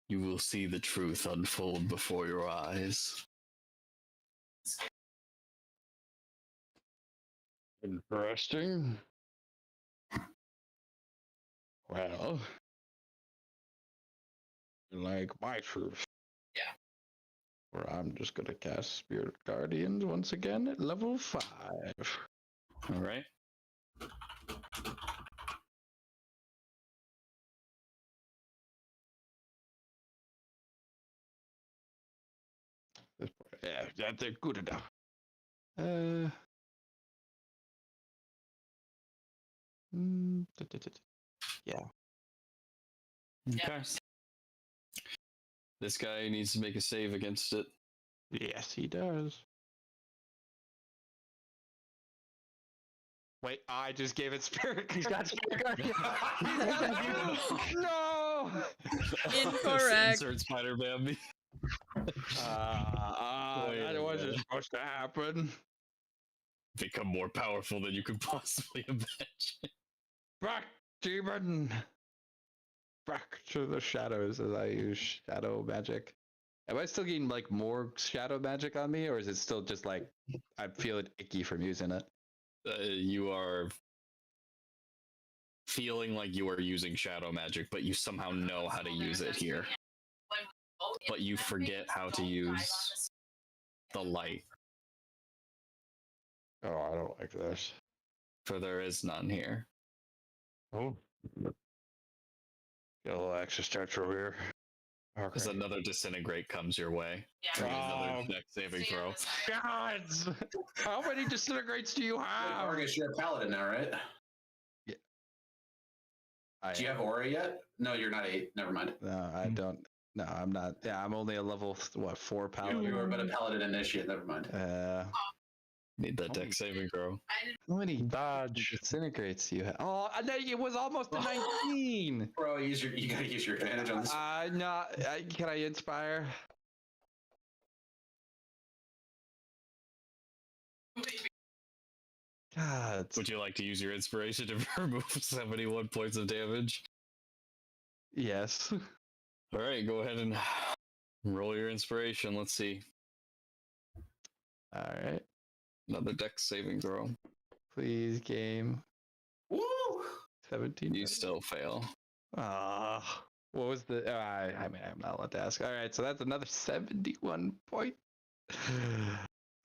You will see the truth unfold before your eyes. Interesting. Well, like my truth. Yeah. Where I'm just gonna cast Spirit Guardians once again at level 5. All right. Yeah, that's good enough. Yeah. Okay. This guy needs to make a save against it. Yes, he does. Wait, I just gave it Spirit. He's got Spirit Guardian. No! Incorrect. Insert Spider-Man. That wasn't supposed to happen. Become more powerful than you could possibly imagine. Back, demon! Back to the shadows as I use shadow magic. Am I still getting like more shadow magic on me, or is it still just like I feel it icky from using it? You are feeling like you are using shadow magic, but you somehow know how to use it here. But you forget how to use the light. Oh, I don't like this. For there is none here. Oh. Get a little extra stretch over here. Okay. As another disintegrate comes your way. Yeah. Another deck saving throw. Gods! How many disintegrates do you have? Vargas, you're a paladin now, right? Yeah. Do you have aura yet? No, you're not 8. Never mind. No, I don't. No, I'm not. Yeah, I'm only a level 4 paladin. You were but a paladin initiate. Never mind. Need that deck saving throw. How many Dodge. disintegrates do you have? Oh, it was almost a 19. Bro, you gotta use your advantage on this. No. Can I inspire? God. Would you like to use your inspiration to remove 71 points of damage? Yes. All right, go ahead and roll your inspiration. Let's see. All right. Another deck saving throw. Please, game. Woo! 17. You still fail. Ah. What was the? I mean, I'm not allowed to ask. All right, so that's another 71 point.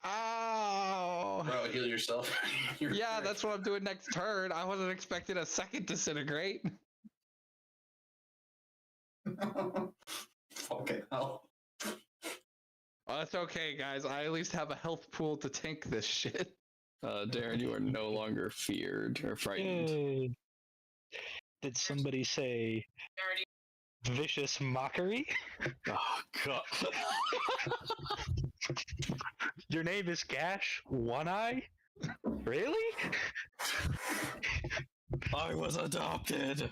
Oh. Bro, heal yourself. Yeah, that's what I'm doing next turn. I wasn't expecting a second disintegrate. Fucking hell. Oh, that's okay, guys. I at least have a health pool to tank this shit. Darren, you are no longer feared or frightened. Yay. Did somebody say Already. vicious mockery? Oh god. Your name is Gash One Eye? Really? I was adopted.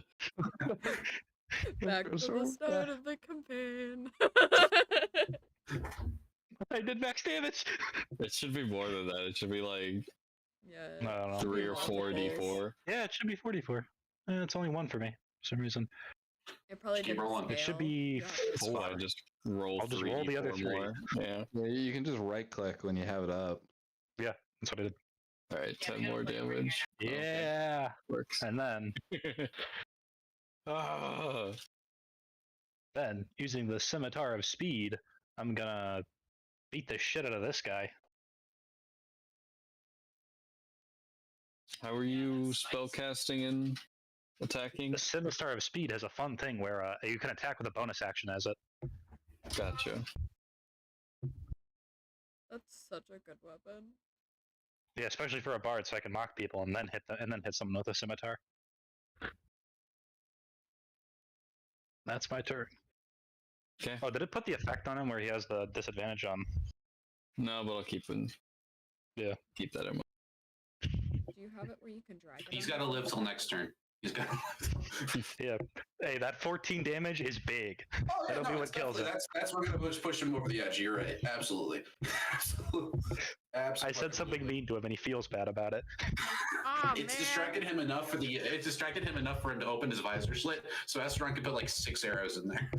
Back to So the start bad. of the campaign. I did max damage. It should be more than that. It should be like Yeah. I don't know. 3 or 4 d4. Yeah, it should be 44. It's only 1 for me for some reason. It probably Just keep didn't rolling. It should scale. be Yeah. It's 4. fine. Just roll. I'll just 3 roll the other d4 3. more. Yeah. Yeah, you can just right click when you have it up. Yeah, that's what I did. All right. Yeah, 10 we gotta more put it over damage. Okay, Yeah. works. And then using the scimitar of speed, I'm gonna beat the shit out of this guy. How are you spellcasting and attacking? The scimitar of speed has a fun thing where you can attack with a bonus action as it. Gotcha. That's such a good weapon. Yeah, especially for a bard, so I can mock people and then hit someone with a scimitar. That's my turn. Okay. Oh, did it put the effect on him where he has the disadvantage on? No, but I'll keep it. Yeah. Keep that in mind. Do you have it where you can drag it? He's on got to your live till own? next turn. He's got. Yeah. Hey, that 14 damage is big. Oh, yeah, That'll be no, what it's kills definitely- it. That's we're gonna push him over the edge. You're right. Absolutely. Absolutely. I said something mean to him and he feels bad about it. Ah, It's man. distracted him enough for him to open his visor slit, so Astron could put like 6 arrows in there.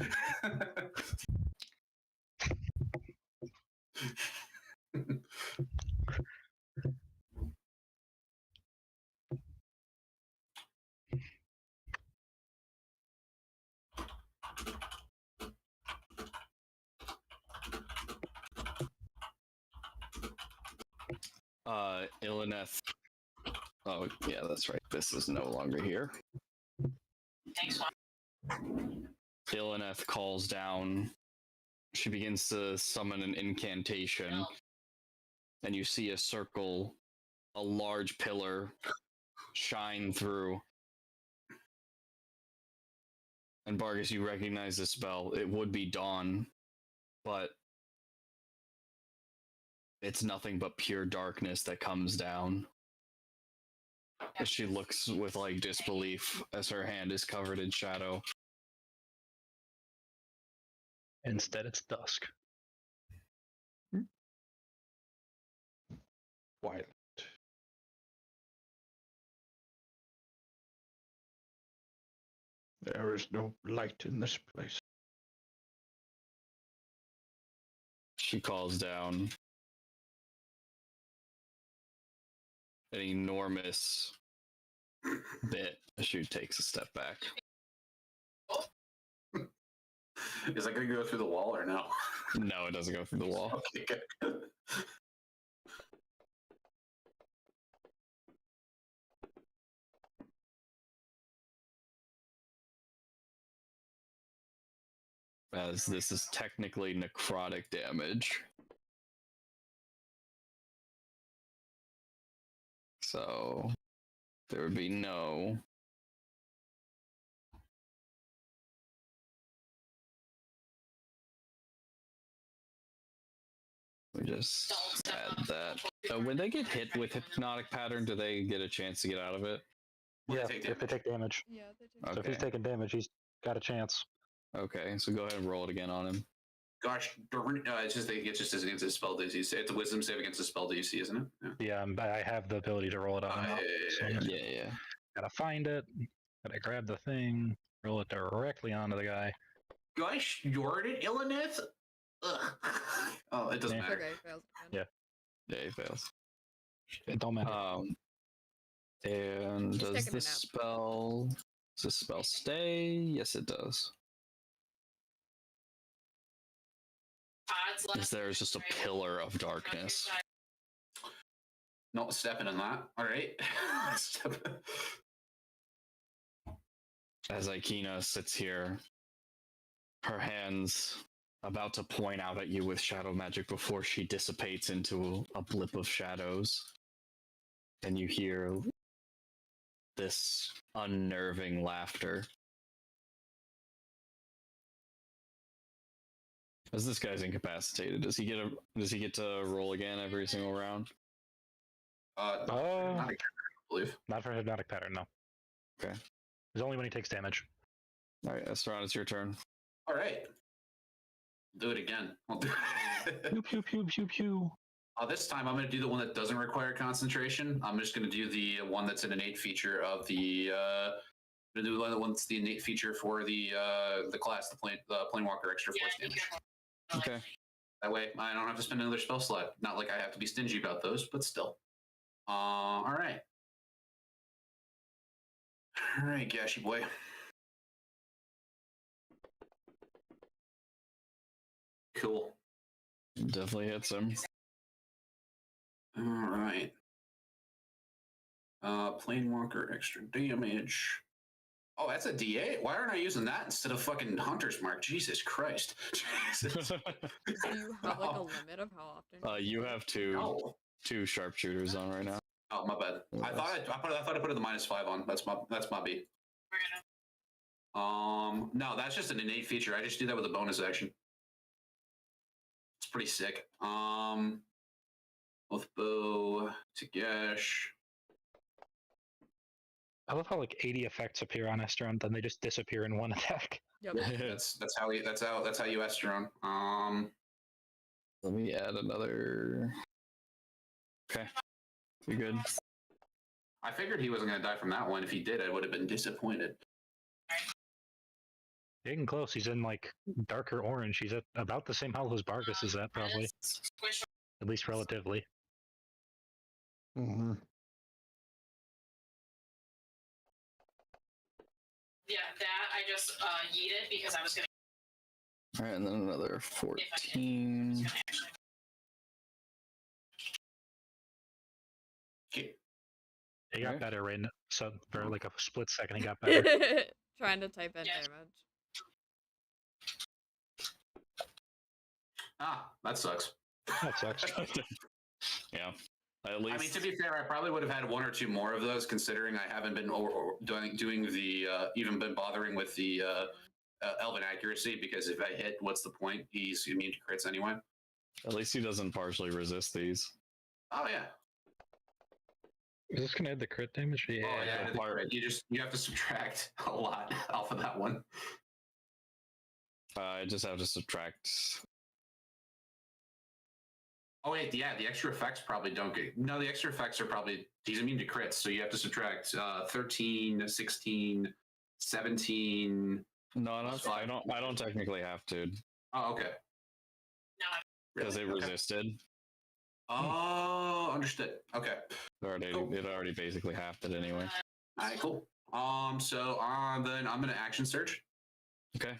Ilineth. Oh, yeah, that's right. This is no longer here. Thanks, one. Ilineth calls down. She begins to summon an incantation. And you see a circle, a large pillar, shine through. And Vargas, you recognize the spell. It would be Dawn, but it's nothing but pure darkness that comes down. As she looks with like disbelief as her hand is covered in shadow. Instead, it's dusk. Twilight. There is no light in this place. She calls down an enormous bit as she takes a step back. Is that gonna go through the wall or no? No, it doesn't go through the wall. Okay, good. As this is technically necrotic damage. So there would be no. We just add that. So when they get hit with hypnotic pattern, do they get a chance to get out of it? Yeah, if they take damage. Yeah, they do. So if he's Okay. taking damage, he's got a chance. Okay, so go ahead and roll it again on him. Gosh, it's just against a spell DC. It's a wisdom save against a spell DC, isn't it? Yeah. Yeah, I have the ability to roll it on. Yeah, So yeah, Yeah. gotta find it. Gotta grab the thing. Roll it directly onto the guy. Gosh, you're an Ilineth? Ugh. Oh, it doesn't Yeah. matter. Okay, fails again. Yeah, he fails. It don't matter. And He's does taking a this nap. spell stay? Yes, it does. God's left. Is there is just a pillar of darkness. Not stepping in that. All right. As Ikena sits here, her hands about to point out at you with shadow magic before she dissipates into a blip of shadows. And you hear this unnerving laughter. As this guy's incapacitated, does he get to roll again every single round? Not again, I believe. Not for hypnotic pattern, no. Okay. It's only when he takes damage. All right, Esteron, it's your turn. All right. Do it again. I'll do it. Pew pew pew pew pew. This time I'm going to do the one that doesn't require concentration. I'm just going to do the one that's an innate feature of the. I'm going to do the one that's the innate feature for the class, the Planewalker extra force damage. Okay. That way I don't have to spend another spell slot. Not like I have to be stingy about those, but still. All right. All right, Gashi boy. Cool. Definitely hits him. All right. Planewalker extra damage. Oh, that's a D8. Why aren't I using that instead of fucking Hunter's Mark? Jesus Christ. Jesus. Do you have like a limit of how often? You have two sharpshooters on right now. Oh, my bad. I thought I put it the -5 on. That's my B. No, that's just an innate feature. I just do that with a bonus action. It's pretty sick. With bow to gash. I love how like 80 effects appear on Esteron, then they just disappear in one attack. Yep. That's how you Esteron. Let me add another. Okay, you good? I figured he wasn't gonna die from that one. If he did, I would have been disappointed. Getting close. He's in like darker orange. He's at about the same health as Bargus is at, probably. At least relatively. Mm-hmm. Yeah, that I just yeeted because I was gonna. All right, and then another 14. He got Alright. better right now. So for like a split second, he got better. Trying to type in Yeah. damage. That sucks. That sucks. Yeah, at least. I mean, to be fair, I probably would have had one or two more of those, considering I haven't been doing the even been bothering with the Elven accuracy. Because if I hit, what's the point? He's immune to crits anyway. At least he doesn't partially resist these. Oh yeah. Is this gonna add the crit damage? Yeah. Oh yeah. You have to subtract a lot off of that one. I just have to subtract. Oh wait, yeah, the extra effects probably don't get. No, the extra effects are probably he's immune to crits, so you have to subtract 13, 16, 17. No, I don't technically have to Oh, okay. No, because Really? it Okay. resisted. Oh, understood. Okay. It already basically halved it anyway. All right, cool. So then I'm gonna action search. Okay.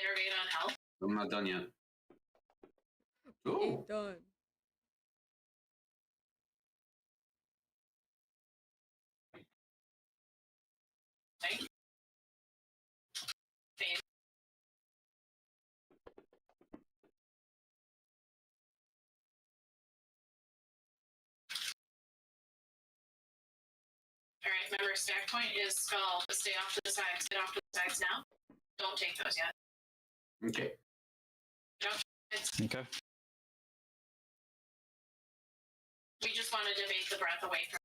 intervene on health. I'm not done yet. Ooh. Done. Okay. Fame. All right, remember stack point is skull. Stay off to the sides. Get off to the sides now. Don't take those yet. Okay. Okay. We just want to debate the breath away from.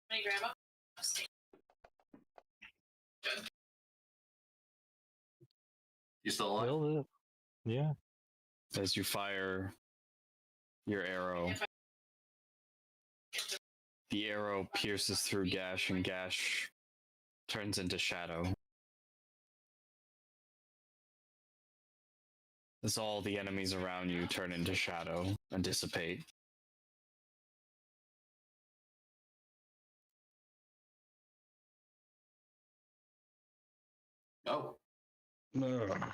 Hey, Grandma. Good. You still alive? Well, yeah. As you fire your arrow, If I get to the arrow pierces through Gash, and Gash turns into shadow. As all the enemies around you turn into shadow and dissipate. Oh, Ugh.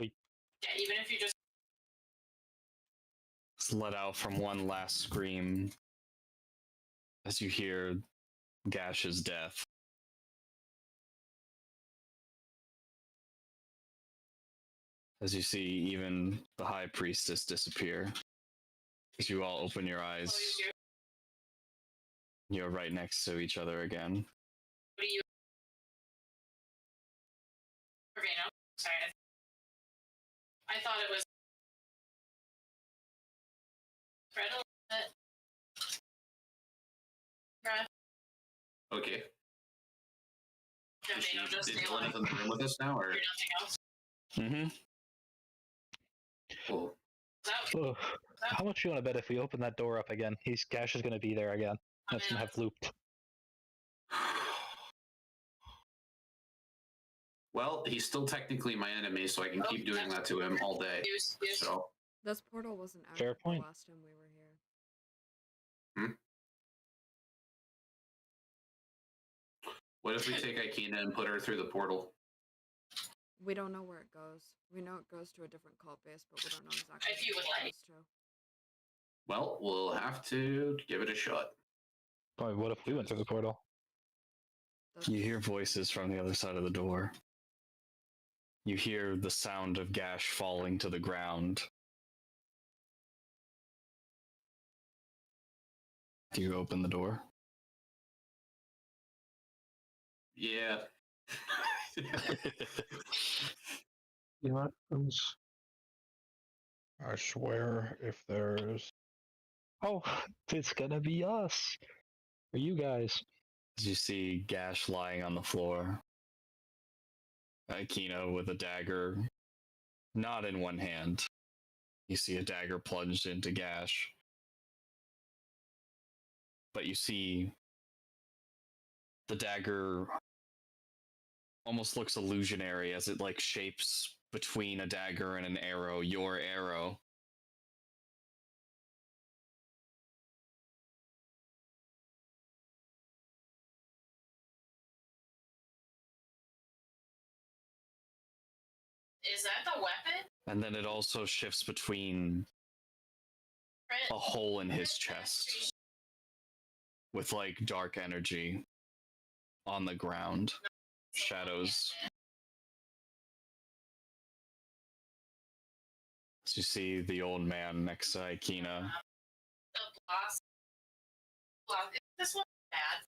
Yeah, even if you just It's let out from one last scream as you hear Gash's death. As you see even the High Priestess disappear. As you all open your eyes, close your. you're right next to each other again. What do you? Organo. Sorry. I thought it was. Spread a little bit. Breath. okay. Is Organo just is stay Glenn alive. in the room with us now, or Or nothing else. Mm-hmm. cool? That Ugh. How much you want to bet if we open that door up again, Gash is going to be there again? That's going to have looped. Well, he's still technically my enemy, so I can keep doing that to him all day. use. So, This portal wasn't Fair active the point. last time we were here. what if we take Ikena and put her through the portal? We don't know where it goes. We know it goes to a different cult base, but we don't know exactly If you where would it like. goes to. Well, we'll have to give it a shot. Boy, what if we went through the portal? You hear voices from the other side of the door. You hear the sound of Gash falling to the ground. Do you open the door? Yeah. You know what? I swear, if there's Oh, it's going to be us. Or you guys. As you see Gash lying on the floor. Ikena with a dagger, not in one hand. You see a dagger plunged into Gash. But you see the dagger almost looks illusionary as it like shapes between a dagger and an arrow, your arrow. Is that the weapon? And then it also shifts between a hole in his chest with like dark energy on the ground. Shadows. As you see the old man next to Ikena. The boss. This one bad.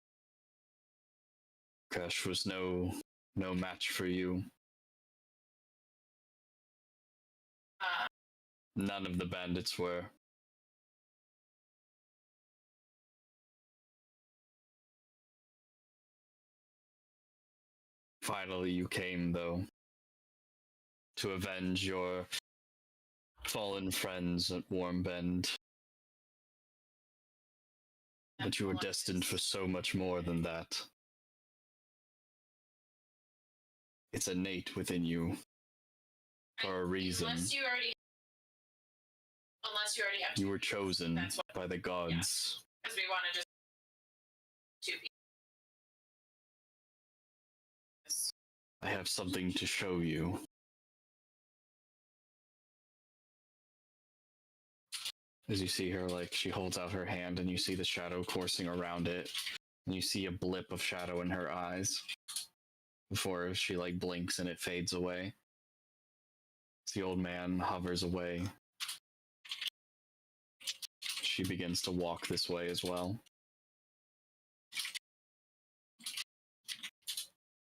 Gash was no match for you. None of the bandits were. Finally, you came, though, to avenge your fallen friends at Warmbend. But you were destined for so much more than that. It's innate within you for a reason. Unless you already have. You were chosen by the gods. Because we want to just. Two people. I have something to show you. As you see her, like, she holds out her hand and you see the shadow coursing around it. And you see a blip of shadow in her eyes. Before she, like, blinks and it fades away. As the old man hovers away. She begins to walk this way as well.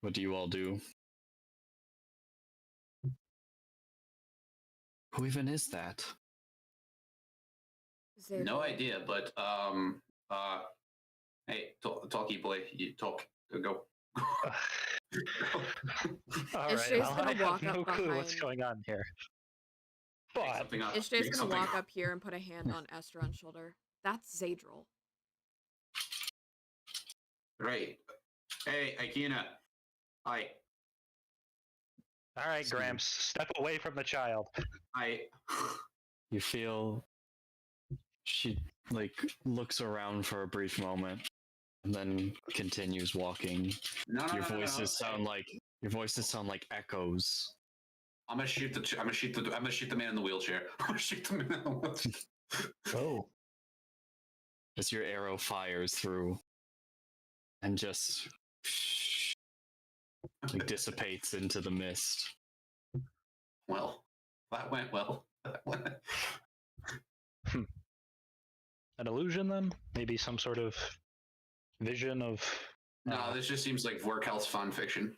What do you all do? Who even is that? No idea, but hey, talkie boy, you talk. Go. All Is right, Shace I gonna have walk no up clue what's behind- going on here. But Something up. Ishtae's Pick gonna something walk up. up here and put a hand on Estron's shoulder. That's Zadril. Right. Hey, Ikena. Hi. all right, Gramps, step away from the child. Hi. You feel she like looks around for a brief moment and then continues walking. No, Your voices sound like Your voices sound like echoes. I'm gonna shoot the man in the wheelchair. I'm gonna shoot the man in the wheelchair. Oh. As your arrow fires through and just like, dissipates into the mist. Well, that went well. An illusion, then? Maybe some sort of vision of. No, this just seems like Vorkal's fan fiction.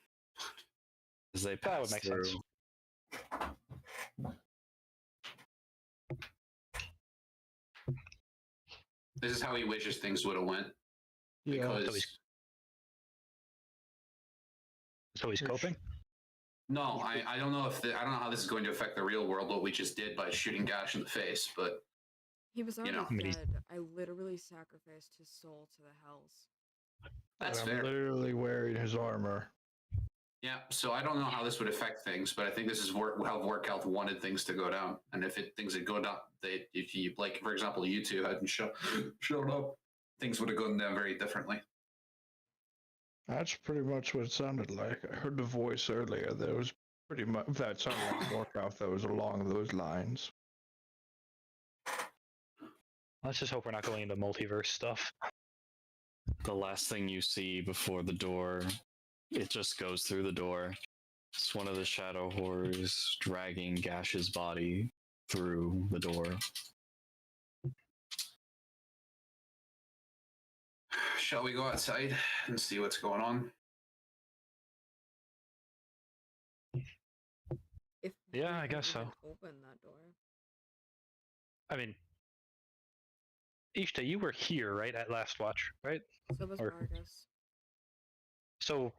As they That would pass make through. sense. This is how he wishes things would have went. Yeah. Because So he's coping? no, I don't know if I don't know how this is going to affect the real world, what we just did by shooting Gash in the face, but He was already know. dead. I literally sacrificed his soul to the hells. that's I'm fair. literally wearing his armor. Yeah, so I don't know how this would affect things, but I think this is how Vorkal wanted things to go down. And if things had gone down, if you, like, for example, you two hadn't shown up, things would have gone down very differently. That's pretty much what it sounded like. I heard the voice earlier. That was pretty much that sounded like Warcraft. That was along those lines. Let's just hope we're not going into multiverse stuff. The last thing you see before the door, it just goes through the door. It's one of the shadow horrors dragging Gash's body through the door. Shall we go outside and see what's going on? If Yeah, we I can guess so. even Open that door. I mean, Ishta, you were here, right, at last watch, right? So was Or- Vargas. So,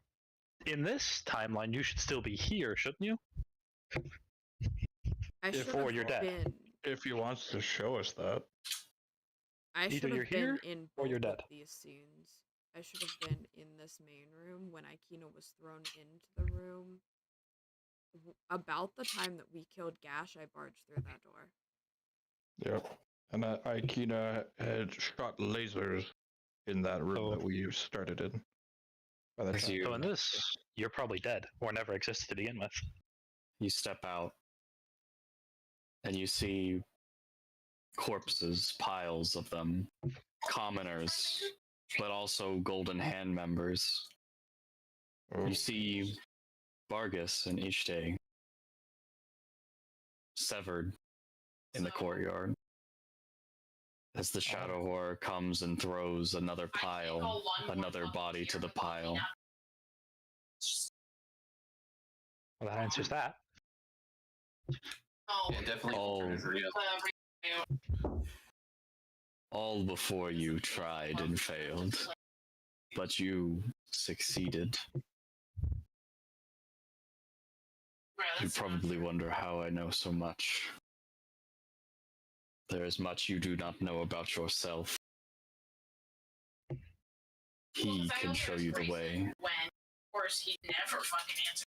in this timeline, you should still be here, shouldn't you? I If- should or have you're dead. been. If he wants to show us that. I Either should you're have been here in or both you're of dead. these scenes. I should have been in this main room when Aikina was thrown into the room. About the time that we killed Gash, I barged through that door. Yep. And Aikina had shot lasers in that room Oh. that we started in. By the As time. you- So in this, you're probably dead, or never existed to begin with. You step out and you see corpses, piles of them, commoners, but also Golden Hand members. Oh, You see Vargas and Ishte severed in the courtyard as the shadow horror comes and throws another pile, another body to the pile. Well, that answers that. Oh, Yeah, definitely. Oh. yeah. All before you tried and failed, but you succeeded. You probably wonder how I know so much. There is much you do not know about yourself. He can show you the way. When, of course, he never fucking answered.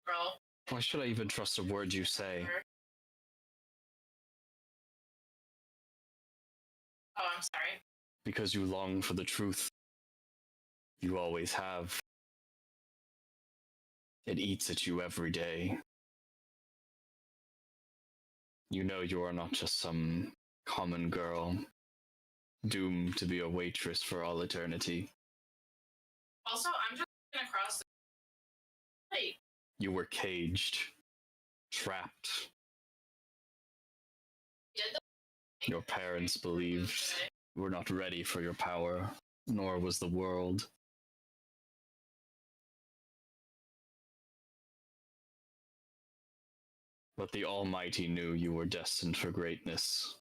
Bro. Why should I even trust a word you say? Oh, I'm sorry. Because you long for the truth. You always have. It eats at you every day. You know you are not just some common girl, doomed to be a waitress for all eternity. Also, I'm just looking across the plate. You were caged, trapped. Did the Your parents believed you were not ready for your power, nor was the world. But the Almighty knew you were destined for greatness.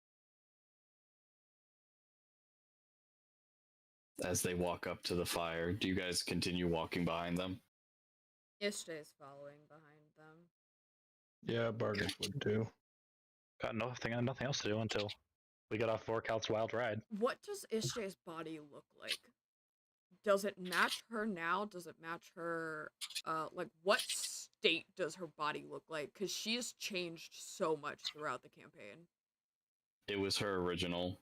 As they walk up to the fire, do you guys continue walking behind them? Ishte is following behind them. yeah, Bargus would too. Got nothing else to do until we get off Vorkal's wild ride. What does Ishta's body look like? Does it match her now? Does it match her, like, what state does her body look like? Because she has changed so much throughout the campaign. It was her original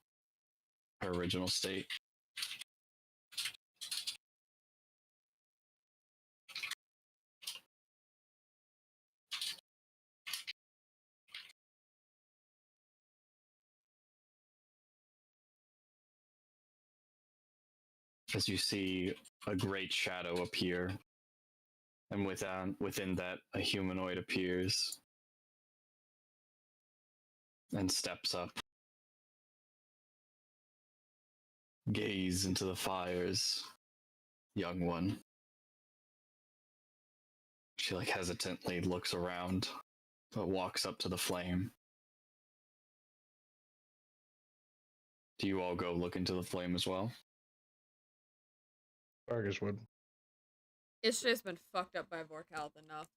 state. as you see a great shadow appear, and within that, a humanoid appears and steps up. Gaze into the fires, young one. She hesitantly looks around, but walks up to the flame. Do you all go look into the flame as well? Vargas would. It's just been fucked up by Vorkalth enough.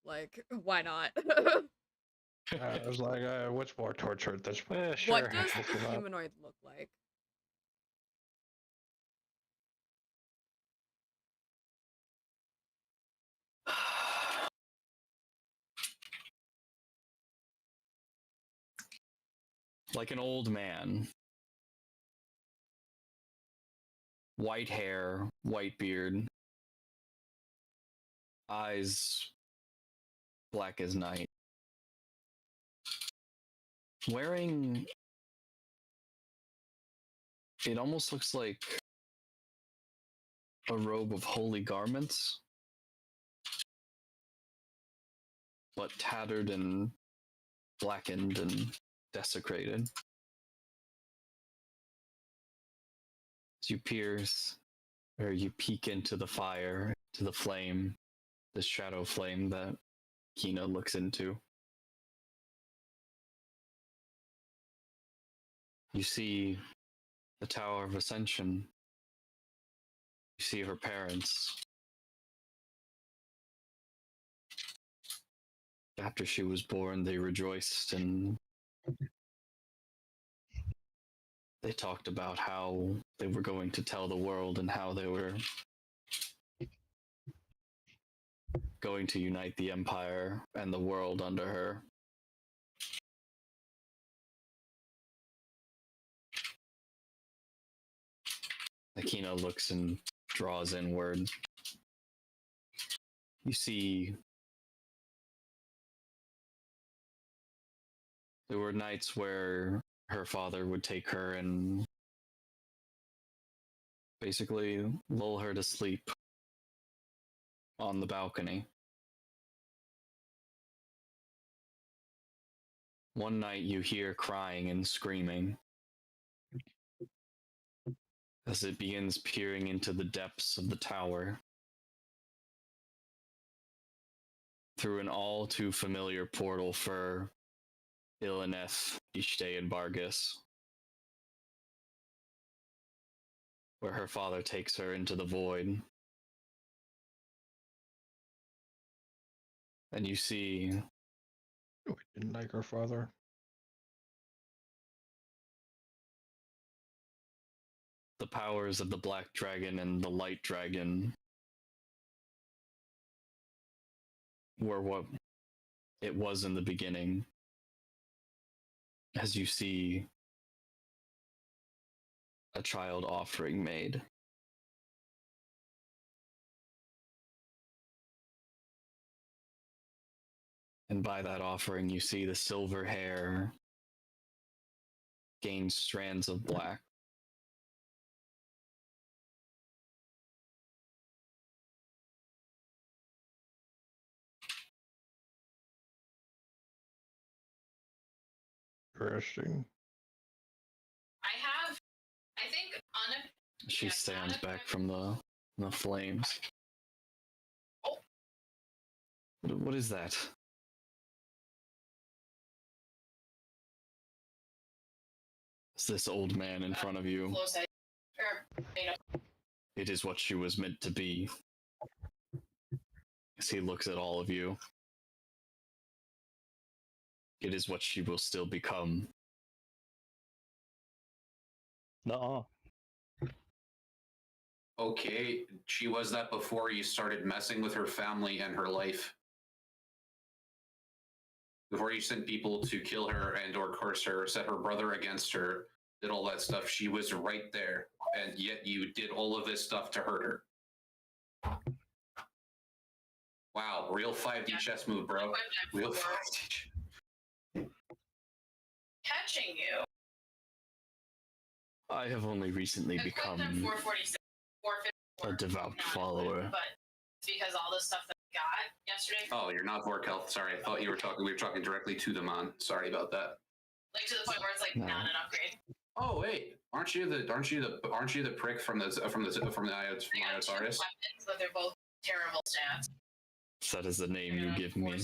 Why not? I was like, what's more torture at this point? Sure. What does the humanoid look like? Like an old man. White hair, white beard. Eyes black as night. Wearing... It almost looks like a robe of holy garments, but tattered and blackened and desecrated. As you you peek into the fire, to the flame, the shadow flame that Kina looks into. You see the Tower of Ascension. You see her parents. After she was born, they rejoiced and they talked about how they were going to tell the world and how they were going to unite the Empire and the world under her. Akina looks and draws inward. You see, there were nights where her father would take her and basically lull her to sleep on the balcony. One night you hear crying and screaming as it begins peering into the depths of the tower through an all too familiar portal for Ilineth, Ishte, and Bargus, where her father takes her into the void. And you see... We didn't like our father. the powers of the Black Dragon and the Light Dragon were what it was in the beginning. As you see a child offering made. And by that offering, you see the silver hair gain strands of black. Interesting. I think on a... She stands back from the flames. Oh. What is that? It's this old man in front of you. It is what she was meant to be. As he looks at all of you. It is what she will still become. Nuh-uh. Okay, she was that before you started messing with her family and her life. Before you sent people to kill her and or curse her, set her brother against her, did all that stuff, she was right there. And yet you did all of this stuff to hurt her. Wow, real 5D chess move, bro. Real 5D. Catching you. I have only recently become... 446, 450. A devout follower. But it's because all the stuff that I got yesterday. Oh, you're not Vorkelth. Sorry, I thought you were talking. We were talking directly to the Mon. Sorry about that. Like to the point where it's like No. not an upgrade. Oh wait, aren't you the prick from the Iotaris? They got two weapons, but they're both terrible stats. That is the name you give me.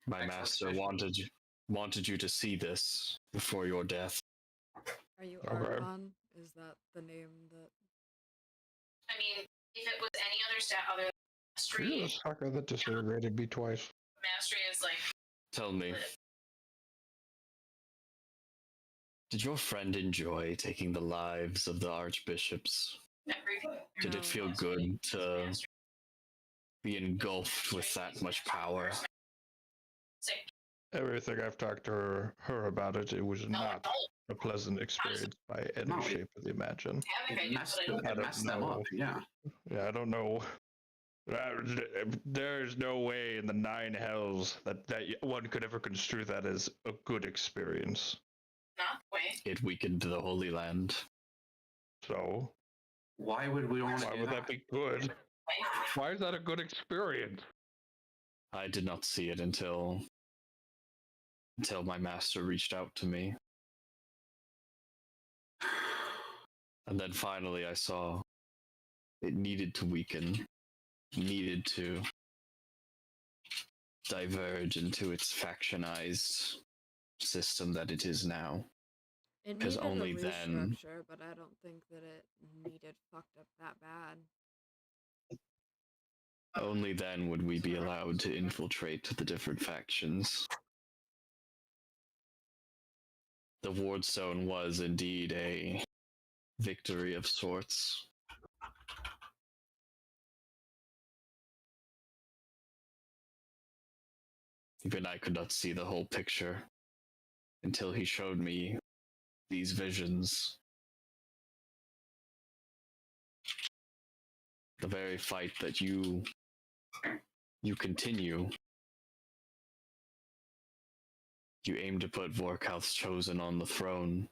My master wanted you to see this before your death. Are you Okay. Archon? Is that the name that... I mean, if it was any other stat other than mastery, You're the sucker that disintegrated me twice. mastery is like. Tell me, did your friend enjoy taking the lives of the archbishops? Did No. it feel good to be engulfed with that much power? Everything I've talked to her about it, it was not a pleasant experience by any No, shape of the imagine. It messed them know. up. Yeah. Yeah, I don't know. There's no way in the 9 hells that one could ever construe that as a good experience. Not wait. It weakened the Holy Land. So, Why would we want to why do would that? that be good? Why is that a good experience? I did not see it until my master reached out to me. And then finally I saw it needed to weaken, needed to diverge into its factionized system that it is now. It 'Cause needed only a then- restructure, but I don't think that it needed fucked up that bad. Only then would we be allowed to infiltrate the different factions. The Wardstone was indeed a victory of sorts. Even I could not see the whole picture until he showed me these visions. The very fight that you continue. You aim to put Vorkalth's Chosen on the throne.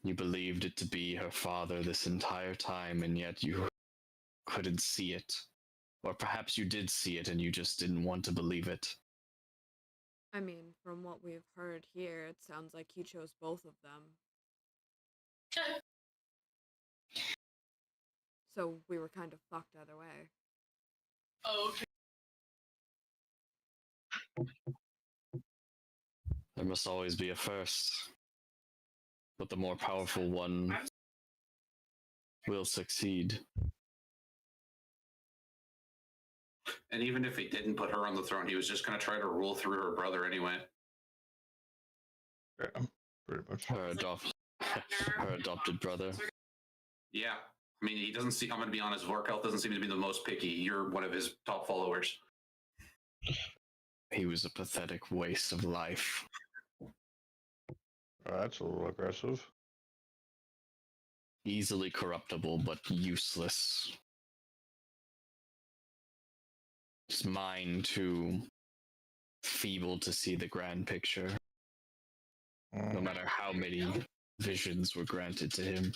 You believed it to be her father this entire time, and yet you couldn't see it. Or perhaps you did see it and you just didn't want to believe it. I mean, from what we've heard here, it sounds like he chose both of them. So we were kind of fucked either way. Oh, okay. There must always be a first. But the more powerful one will succeed. And even if he didn't put her on the throne, he was just going to try to rule through her brother anyway. Yeah, pretty much. Her adopted brother. Yeah. I mean, he doesn't seem, I'm going to be honest, Vorkelth doesn't seem to be the most picky. You're one of his top followers. He was a pathetic waste of life. That's a little aggressive. Easily corruptible, but useless. His mind too feeble to see the grand picture, no matter how many visions were granted to him.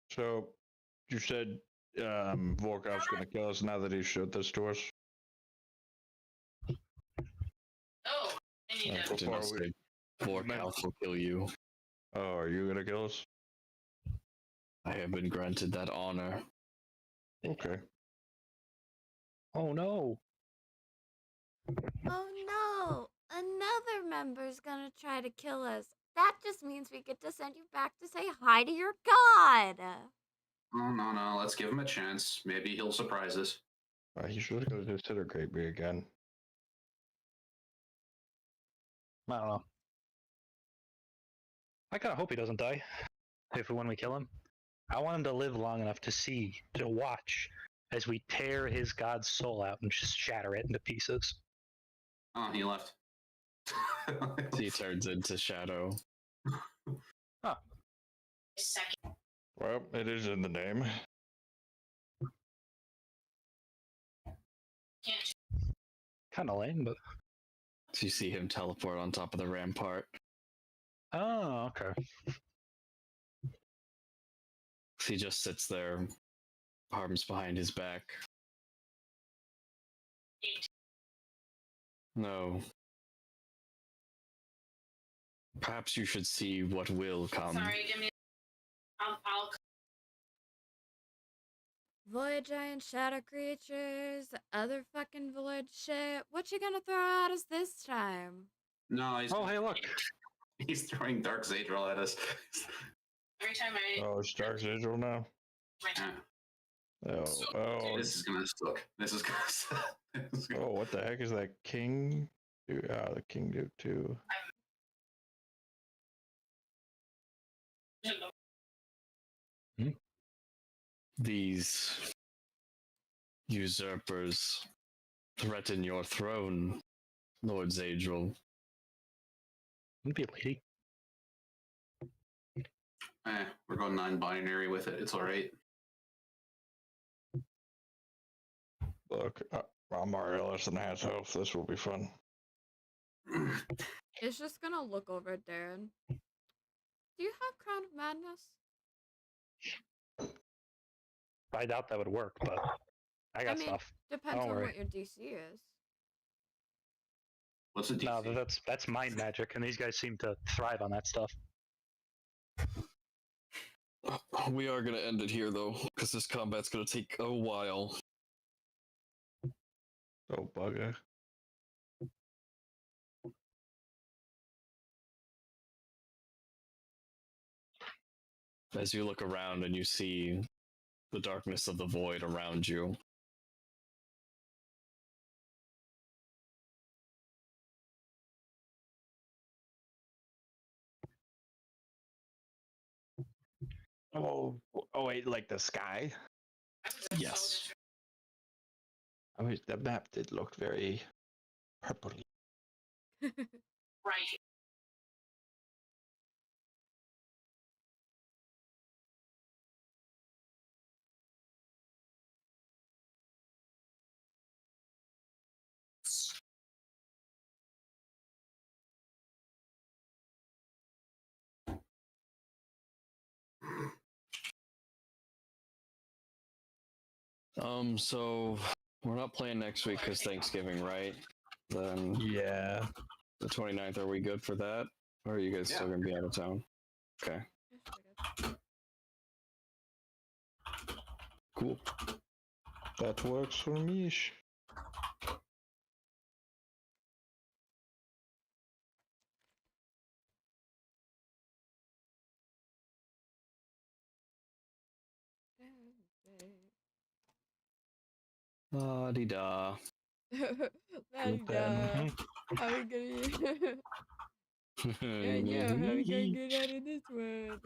So, you said Vorkov's gonna kill us now that he showed this to us? Oh, I need Yeah, to. Did not say Vorkalth will kill you. Oh, are you gonna kill us? I have been granted that honor. Okay. Oh no. Oh no! Another member's gonna try to kill us. That just means we get to send you back to say hi to your god. Oh, no. Let's give him a chance. Maybe he'll surprise us. He's really gonna disintegrate me again. I don't know. I kind of hope he doesn't die. When we kill him, I want him to live long enough to watch as we tear his god's soul out and just shatter it into pieces. Oh, he left. He turns into shadow. Second. Well, it is in the name. Can't Kind of lame, but So you see him teleport on top of the rampart. oh, okay. He just sits there, arms behind his back. No. Perhaps you should see what will come. Sorry, give me. I'll Void giant shadow creatures, other fucking void shit. What you gonna throw at us this time? No, he's Oh, hey, look. he's throwing Dark Zadriel at us. every time I. Oh, it's Dark Sigil now. Yeah. Oh, This is gonna suck. This is gonna suck. oh, what the heck is that king? Yeah, the king do too. These usurpers threaten your throne, Lord Zadriel. Wouldn't be a lady. We're going non-binary with it. It's all right. Look, I'm already less than half health. This will be fun. It's just gonna look over at Darren. Do you have Crown of Madness? I doubt that would work, but I got stuff. Depends Don't on worry. what your DC is. What's the DC? No, that's mind magic, and these guys seem to thrive on that stuff. We are going to end it here, though, because this combat's going to take a while. Oh, bugger. As you look around and you see the darkness of the void around you. Oh, wait, like the sky? Yes. I mean, the map did look very purpley. Right. So we're not playing next week because Thanksgiving, right? Then Yeah. the 29th, are we good for that? Or are you guys still going to be out of town? Okay. Cool. That works for me. La-di-da. La-di-da. How we gonna... yeah, how we gonna get out of this one?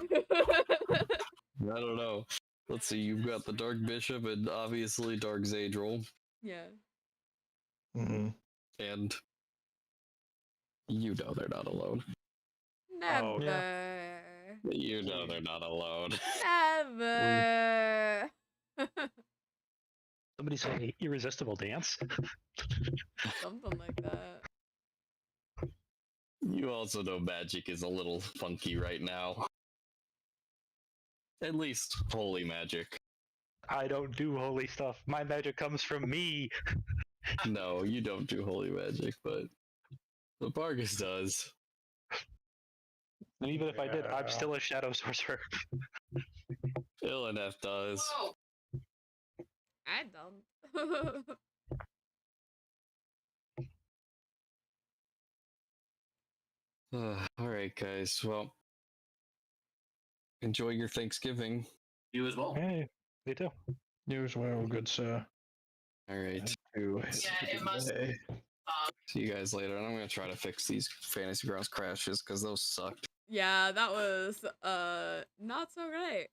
I don't know. Let's see, you've got the Dark Bishop and obviously Dark Zadriel. Yeah. Mm-hmm. And you know they're not alone. Never. Oh, You know they're not alone. Never. Somebody say irresistible dance. Something like that. You also know magic is a little funky right now. At least holy magic. I don't do holy stuff. My magic comes from me. No, you don't do holy magic, but the Bargus does. And even if I did, I'm still a shadow sorcerer. Ilineth does. Whoa. I don't. Alright, guys. Well, enjoy your Thanksgiving. You as well. Hey, me too. You as well, good sir. Alright. Oh, Yeah, it must. See you guys later. And I'm going to try to fix these Fantasy Grounds crashes because those sucked. Yeah, that was not so great.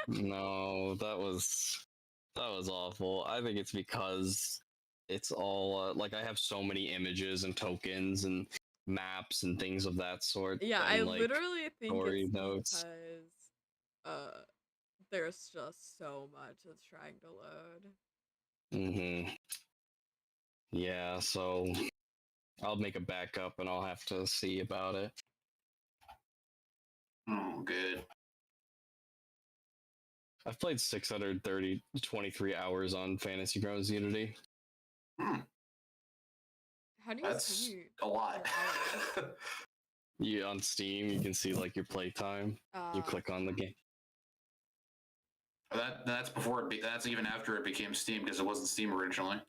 No, that was awful. I think it's because it's all like I have so many images and tokens and maps and things of that sort. Yeah, and, I like, literally think story it's notes. because there's just so much that's trying to load. Mm-hmm. Yeah, so I'll make a backup and I'll have to see about it. Oh, good. I've played 23 hours on Fantasy Grounds Unity. Hmm, How do you that's see a lot. your hours? You on Steam, you can see like your playtime. You click on the game. That's before that's even after it became Steam because it wasn't Steam originally.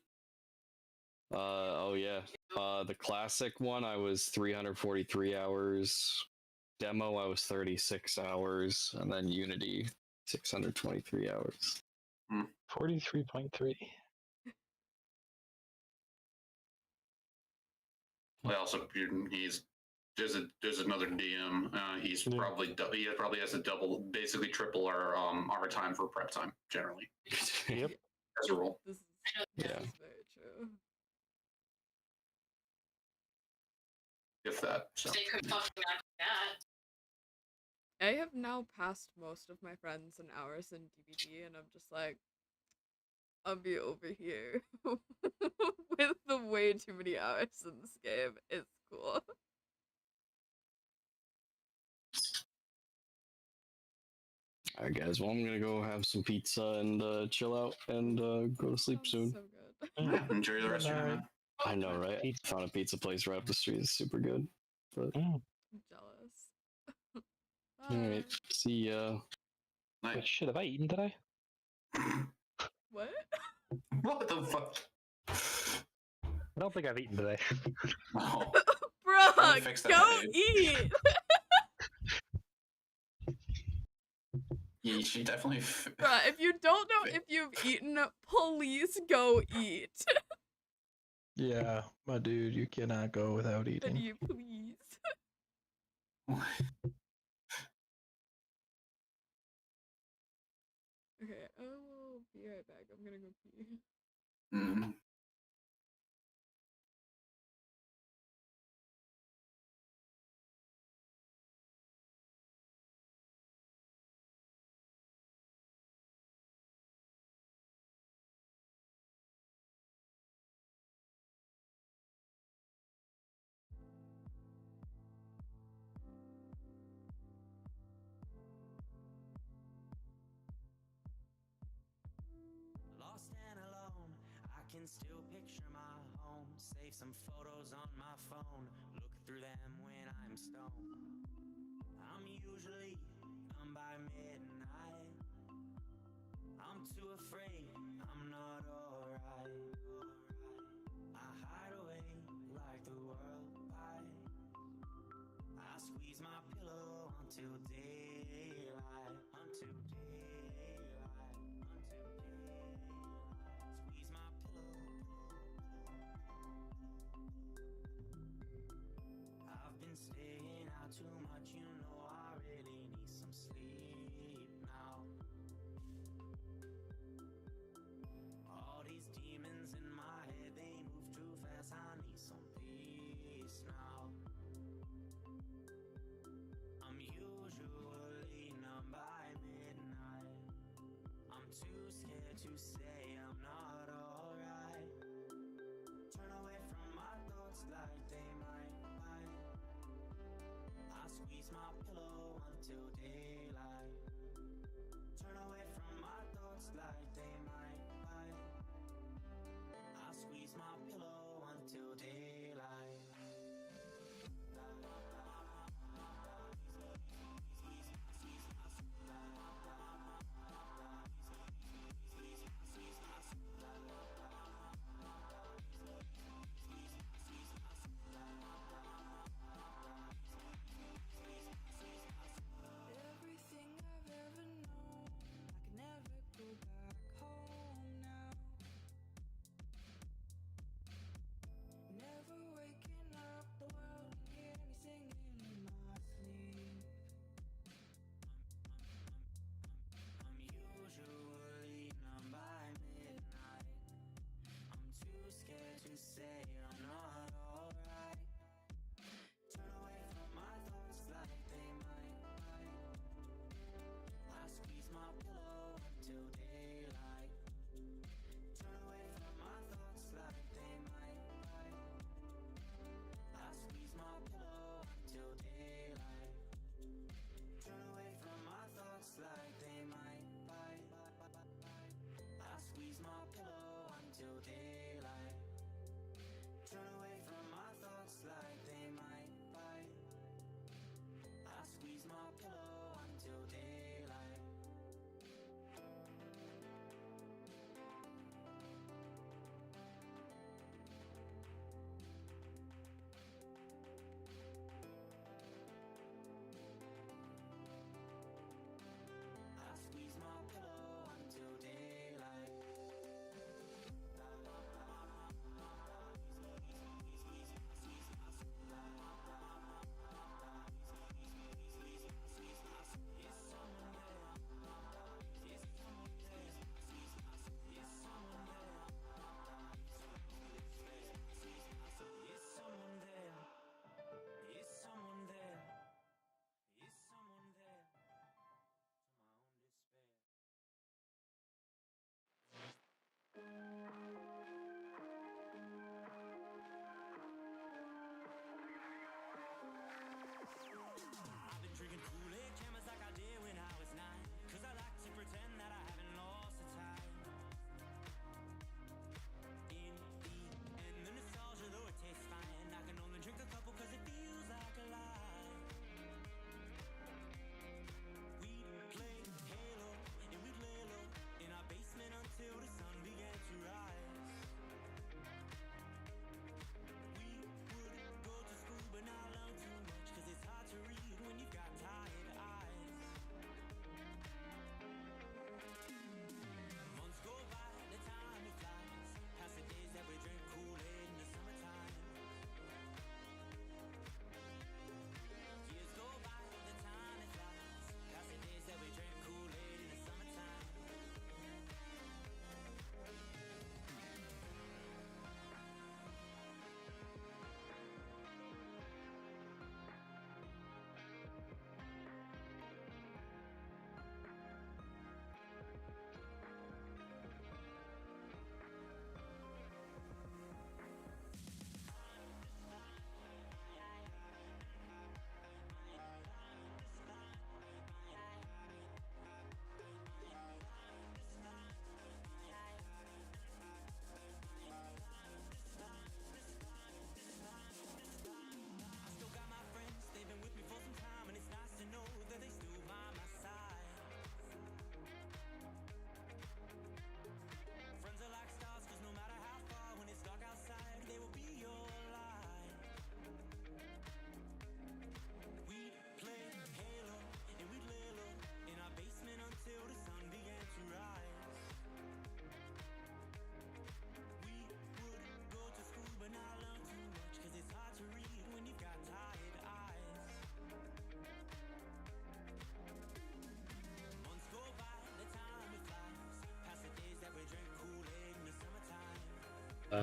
Oh yeah. The classic one I was 343 hours. Demo I was 36 hours, and then Unity 623 hours. 43.3. Well, also there's another DM. He probably has to basically triple our time for prep time generally. Yep. As a rule. This is Yeah. very true. If that. So. They could fucking not do that. I have now passed most of my friends in hours in DBD, and I'm just like, I'll be over here with the way too many hours in this game. It's cool. Alright, guys. Well, I'm gonna go have some pizza and chill out and go to sleep soon. So good. Yeah, enjoy the rest of your night. I know, right? Found a pizza place right up the street. It's super good. But I'm jealous. alright, see ya. Wait, shit, have I eaten today? What? What the fuck? I don't think I've eaten today. Oh. Bruh, Fix that, go dude. eat! Yeah, you should definitely. Bruh, if you don't know if you've eaten, please go eat. Yeah, my dude, you cannot go without Can eating. you please? Okay, I will be right back. I'm gonna go pee. Mhm. Lost and alone, I can still picture my home. Save some photos on my phone. Look through them when I'm stoned. I'm usually done by midnight. I'm too afraid, I'm not alright. I hide away like the world wide. I squeeze my pillow until daylight. Until daylight. Until daylight. Squeeze my pillow. I've been staying out too much, you know I really need some sleep now. All these demons in my head, they move too fast, I need some peace now. I'm usually numb by midnight. I'm too scared to say I'm not alright. Turn away from my thoughts like they might bite. I squeeze my pillow until daylight. Turn away from my thoughts like they might bite. I squeeze my pillow until daylight. Every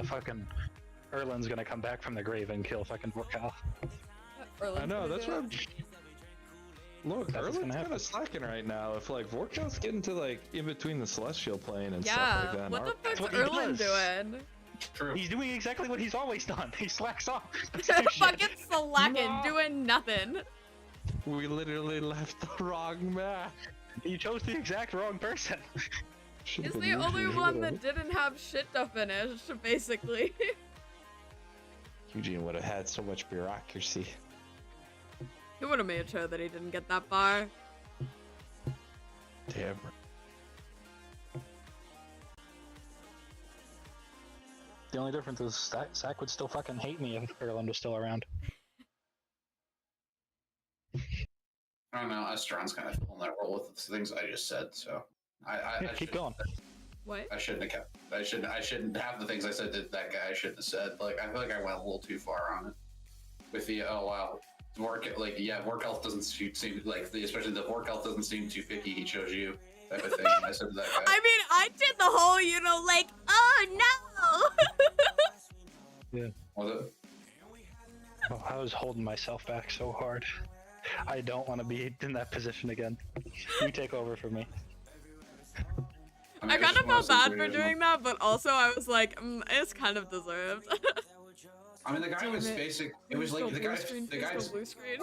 fucking Erlin's gonna come back from the grave and kill fucking Vorkal. Erlin's I know, gonna that's do what it. Look, That's what's Erlin's gonna kind happen. of slacking right now. If like Vorkal's getting to like in between the Celestial plane and Yeah, stuff like that. what the That's fuck's what he Erlin does. doing? True. He's doing exactly what he's always done. He slacks off. Doesn't do shit. Fucking slacking, doing nothing. We literally left the wrong man. You chose the exact wrong person. He's the only one that didn't have shit to finish, basically. Eugene would have had so much bureaucracy. He would have made sure that he didn't get that far. Damn. The only difference is Zach would still fucking hate me if Erlin was still around. I don't know. Estron's kind of filling that role with the things I just said, so I Keep going. What? I shouldn't have kept. I shouldn't have the things I said to that guy. I shouldn't have said. Like I feel like I went a little too far on it. With the Vork health doesn't seem like especially the Vork health doesn't seem too picky. He chose you type of thing. I said to that guy. I mean, I did the whole, like, oh no! Yeah. Was it? Oh, I was holding myself back so hard. I don't want to be in that position again. You take over for me. I kind of felt bad for doing that, but also I was like, it's kind of deserved. I mean, the guy was basic. It was like the guy. The guy's blue screen.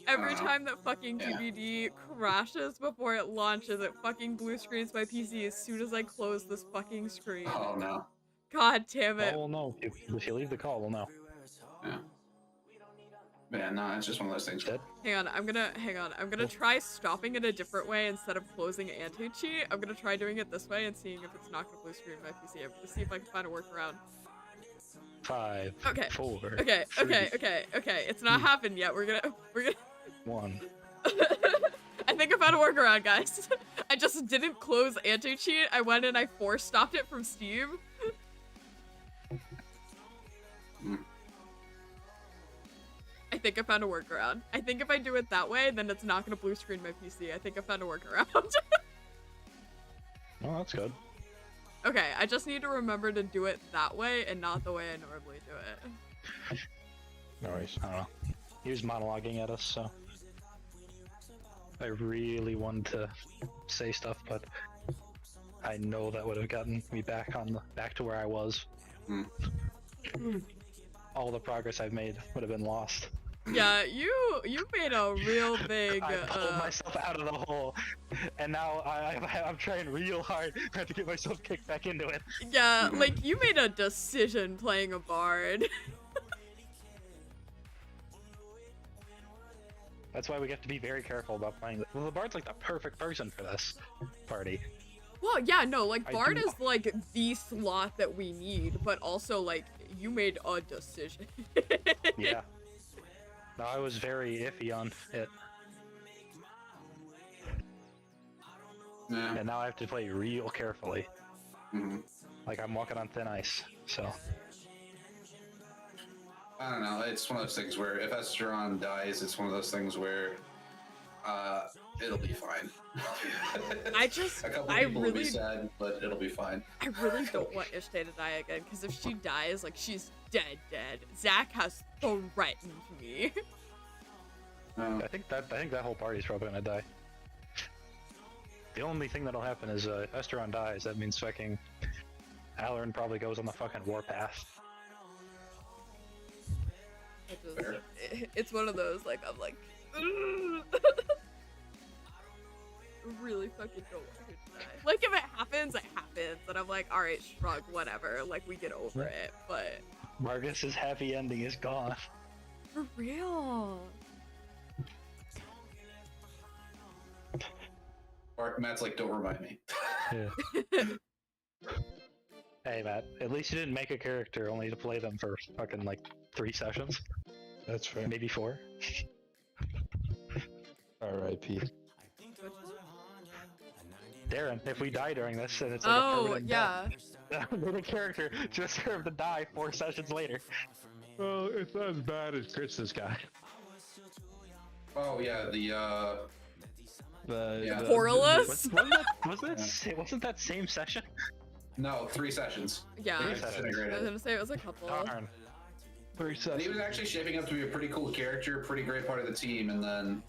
Every time that fucking Yeah. DBD crashes before it launches, it fucking blue screens my PC as soon as I close this fucking screen. Oh no. God damn it. Oh, we'll know. If you leave the call, we'll know. Yeah. Man, no, it's just one of those things. Dead? Hang on, I'm gonna try stopping it a different way instead of closing anti-cheat. I'm gonna try doing it this way and seeing if it's not gonna blue screen my PC. I'm gonna see if I can find a workaround. 5, Okay. 4, Okay, 3, okay. It's not happened yet. We're gonna 1. I think I found a workaround, guys. I just didn't close anti-cheat. I went and I force stopped it from Steam. I think I found a workaround. I think if I do it that way, then it's not gonna blue screen my PC. I think I found a workaround. Oh, that's good. Okay, I just need to remember to do it that way and not the way I normally do it. No worries. I don't know. He was monologuing at us, so I really wanted to say stuff, but I know that would have gotten me back to where I was. All the progress I've made would have been lost. Yeah, you made a real big. I pulled myself out of the hole, and now I'm trying real hard not to get myself kicked back into it. Yeah, like you made a decision playing a bard. That's why we have to be very careful about playing. Well, the bard's like the perfect person for this party. Well, yeah, no, like I bard do- is like the slot that we need, but also like you made a decision. Yeah. No, I was very iffy on it. Yeah. And now I have to play real carefully. Mhm. Like I'm walking on thin ice, so. I don't know. It's one of those things where if Estron dies, it's one of those things where it'll be fine. I just, A couple I people will be really, sad, but it'll be fine. I really don't want Ishte to die again, because if she dies, like she's dead. Zach has threatened me. I think that whole party's probably gonna die. The only thing that'll happen is Esteron dies. That means fucking Alarin probably goes on the fucking warpath. It's one of those, like, I'm like, really fucking don't want her to die. Like, if it happens, it happens. And I'm like, alright, shrug, whatever. Like, we get over it. But Marcus's happy ending is gone. for real. Matt's like, don't remind me. Yeah. Hey Matt, at least you didn't make a character only to play them for fucking like 3 sessions. That's fair. Maybe 4. R.I.P. Darren, if we die during this, then it's like a Oh, permanent yeah. death. The character just served to die 4 sessions later. Well, it's not as bad as Chris's guy. Oh yeah, The Yeah. Poralus? Wasn't that same session? No, 3 sessions. Yeah, Three I sessions. was Disintegrated. gonna say it was a couple. Darn. 3 And sets. he was actually shaping up to be a pretty cool character, pretty great part of the team, and then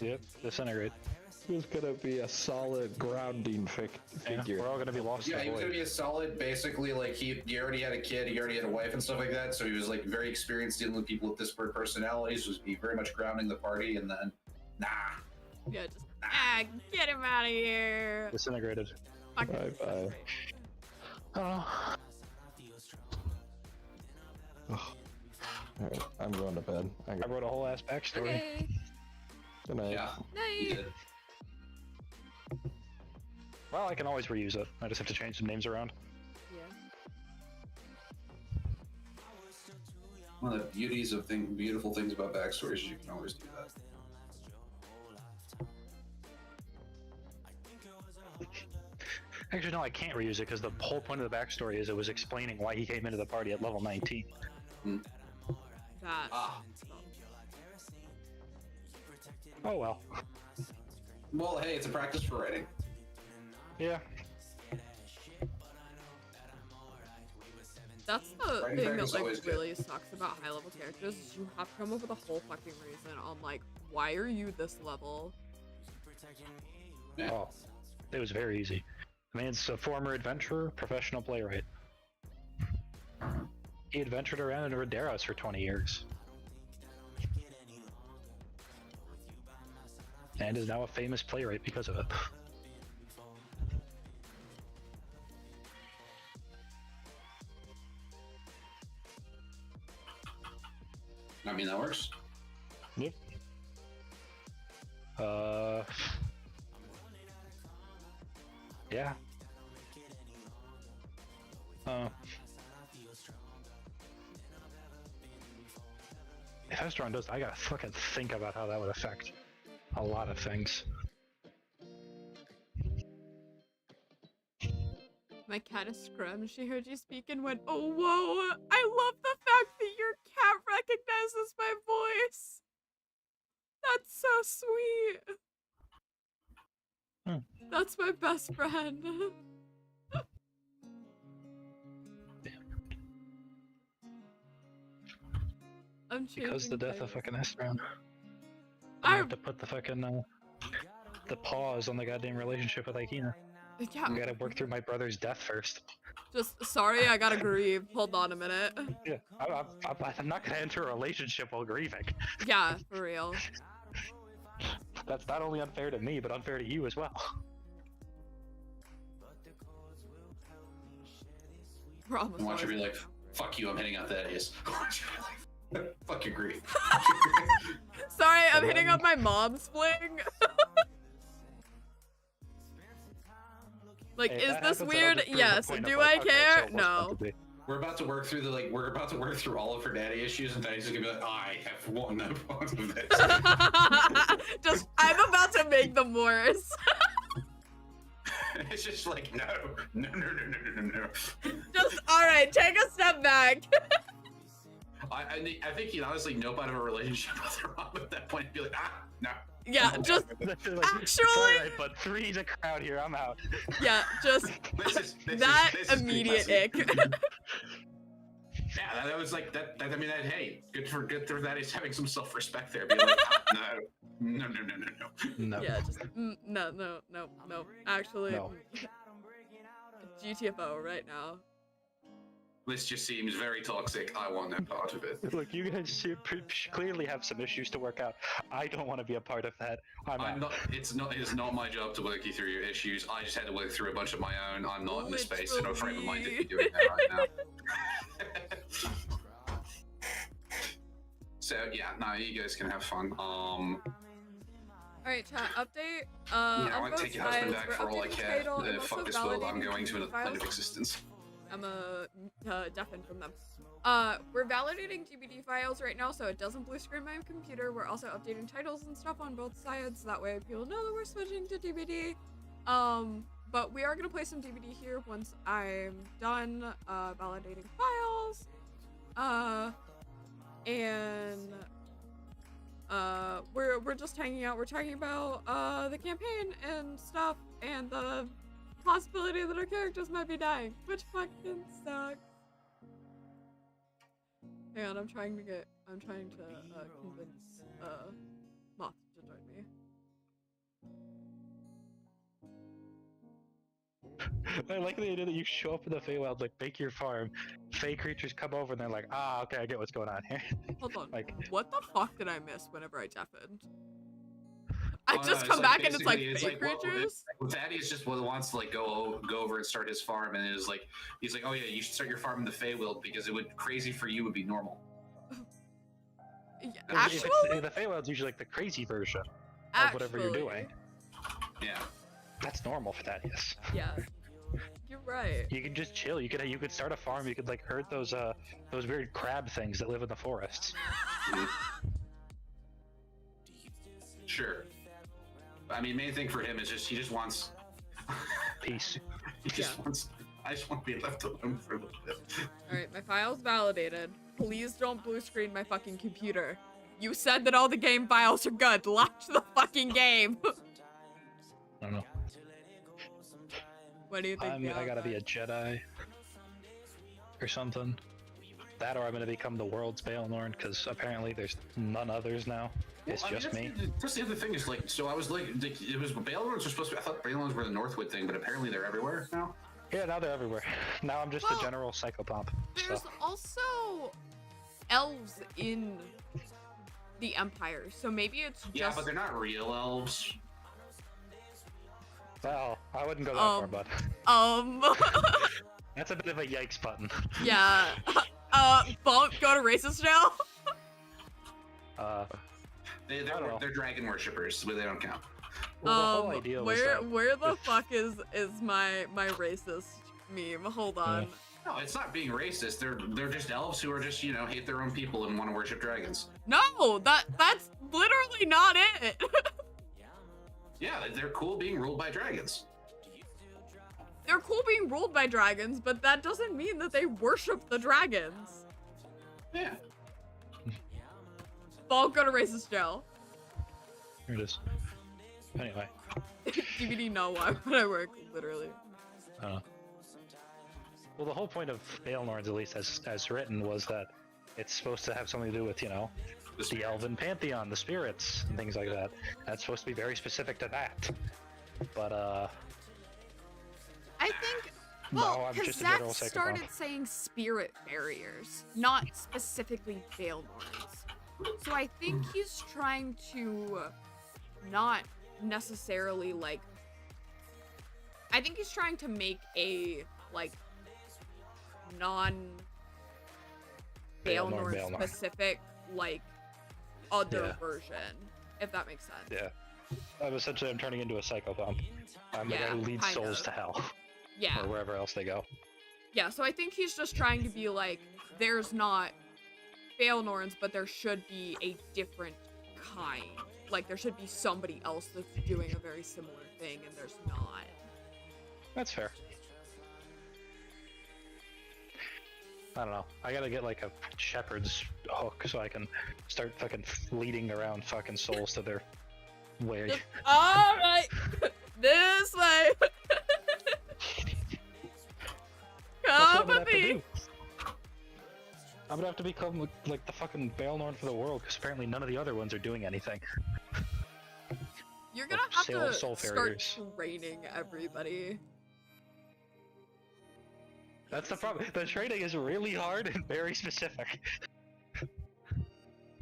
Yep, disintegrate. He's gonna be a solid grounding Yeah, figure. we're all gonna be lost yeah, in he the was gonna void. be a solid. Basically, like he already had a kid, he already had a wife and stuff like that. So he was like very experienced dealing with people with disparate personalities. Was be very much grounding the party, and then Yeah, just get him out of here. Disintegrated. Fuck Bye it. bye. Oh. Alright, I'm going to bed. I wrote a whole ass backstory. Okay. Good night. yeah, he Night. did. Well, I can always reuse it. I just have to change some names around. Yeah. One of the beautiful things about backstories is you can always do that. Actually, no, I can't reuse it because the whole point of the backstory is it was explaining why he came into the party at level 19. That. Ah. Oh well. Well, hey, it's a practice for writing. Yeah. That's the Writing thing practice that like always good. really sucks about high level characters is you have to come up with a whole fucking reason on like why are you this level? Yeah. Oh, it was very easy. I mean, it's a former adventurer, professional playwright. He adventured around in Roderos for 20 years. And is now a famous playwright because of it. I mean, that works. Yep. Yeah. If Hestron does, I gotta fucking think about how that would affect a lot of things. My cat is screamed. She heard you speak and went, "Oh whoa! I love the fact that your cat recognizes my voice. That's so sweet. That's my best friend." I'm Because the changing death of titles. fucking Hestron. I have to put the fucking the pause on the goddamn relationship with Aikina. Yeah, I gotta work through my brother's death first. just sorry, I gotta grieve. Hold on a minute. Yeah, I'm not gonna enter a relationship while grieving. Yeah, for real. That's not only unfair to me, but unfair to you as well. Promise. And watch her be like, "Fuck you, I'm hitting out that ace." Watch her be like, "Fuck your grief." Sorry, I'm hitting up my mom's fling. Like, Hey, is that this happens, then I'll weird? just prove the Yes. point of, Do like, I okay, care? so it was meant No. to be. We're about to work through all of her daddy issues, and Daddy's just gonna be like, "I have one of this." Just, I'm about to make them worse. It's just like, no. Just, alright, take a step back. I think he'd honestly nope out of a relationship with her mom at that point and be like, no. Yeah, just, Like, actually, it's alright, but three's a crowd here. I'm out. yeah, just, This that is pretty immediate messy. ick. Yeah, that was like that. I mean, hey, good for that. He's having some self-respect there. Be like, no. No. Yeah, just, no. Actually, No. GTFO right now. This just seems very toxic. I want no part of it. Look, you guys clearly have some issues to work out. I don't want to be a part of that. I'm I'm out. not. It is not my job to work you through your issues. I just had to work through a bunch of my own. I'm not in the space and no frame of mind to be doing that right now. So yeah, no, you guys can have fun. Alright, chat, update. Yeah, I on want to both take your husband sides, back we're for all I updating the care. title and Fuck also this world. I'm validating going to community another plane of files. existence. I'm deafen from them. We're validating DBD files right now, so it doesn't blue screen my computer. We're also updating titles and stuff on both sides. That way people know that we're switching to DBD. But we are gonna play some DBD here once I'm done validating files. And we're just hanging out. We're talking about the campaign and stuff and the possibility that our characters might be dying, which fucking sucks. Hang on, I'm trying to convince Moth to join me. I like the idea that you show up in the Feywild, like, make your farm, Fey creatures come over, and they're like, ah, okay, I get what's going on here. Hold on, Like, what the fuck did I miss whenever I deafened? I Oh, just no, come it's back and it's like basically- Fey well, creatures? Thaddeus just wants to like go over and start his farm, and he's like, oh yeah, you should start your farm in the Feywild because it would crazy for you would be normal. Yeah, It's- actually, the Feywild's usually like the crazy version of whatever you're doing. Yeah. That's normal for Thaddeus. Yeah, you're right. You can just chill. You could start a farm. You could like herd those weird crab things that live in the forests. Sure. I mean, main thing for him is he just wants peace. I just want to be left alone for a little bit. Alright, my file's validated. Please don't blue screen my fucking computer. You said that all the game files are good. Launch the fucking game. I don't know. What do you think? I gotta be a Jedi or something. That, or I'm gonna become the world's Baelnorn, because apparently there's none others now. It's just me. That's the other thing is like, so I was like, it was Baelnorns were supposed to be. I thought Baelnorns were the Northwood thing, but apparently they're everywhere now. Yeah, now they're everywhere. Now I'm just a general psychopomp. There's also elves in the Empire, so maybe it's just... Yeah, but they're not real elves. Well, I wouldn't go that far, bud. That's a bit of a yikes button. Yeah. Bump, go to racist now? They're dragon worshippers, but they don't count. Well, the whole idea was where the fuck is my racist meme? Hold on. No, it's not being racist. They're just elves who are just, hate their own people and want to worship dragons. No, that's literally not it. Yeah, they're cool being ruled by dragons. They're cool being ruled by dragons, but that doesn't mean that they worship the dragons. Yeah. Ball, go to racist jail. Here it is. Anyway. DVD, no, why would I work? Literally. Well, the whole point of Baelnorns, at least as written, was that it's supposed to have something to do with, the elven pantheon, the spirits, and things like that. That's supposed to be very specific to that. But, I think, no, I'm because just a Zach general psychopath. started saying spirit barriers, not specifically Baelnorns. So I think he's trying to not necessarily, I think he's trying to make a, non-Baelnorn specific, other version, if that makes sense. Yeah. I'm turning into a psychopomp. I'm the guy who leads souls to hell. Yeah. Or wherever else they go. Yeah, so I think he's just trying to be there's not Baelnorns, but there should be a different kind. There should be somebody else that's doing a very similar thing, and there's not. That's fair. I don't know. I gotta get a shepherd's hook so I can start fucking leading around fucking souls to their way. Alright! This way! Come with me! I'm gonna have to become the fucking Baelnorn for the world, because apparently none of the other ones are doing anything. You're gonna have to start training everybody. That's the problem. The training is really hard and very specific.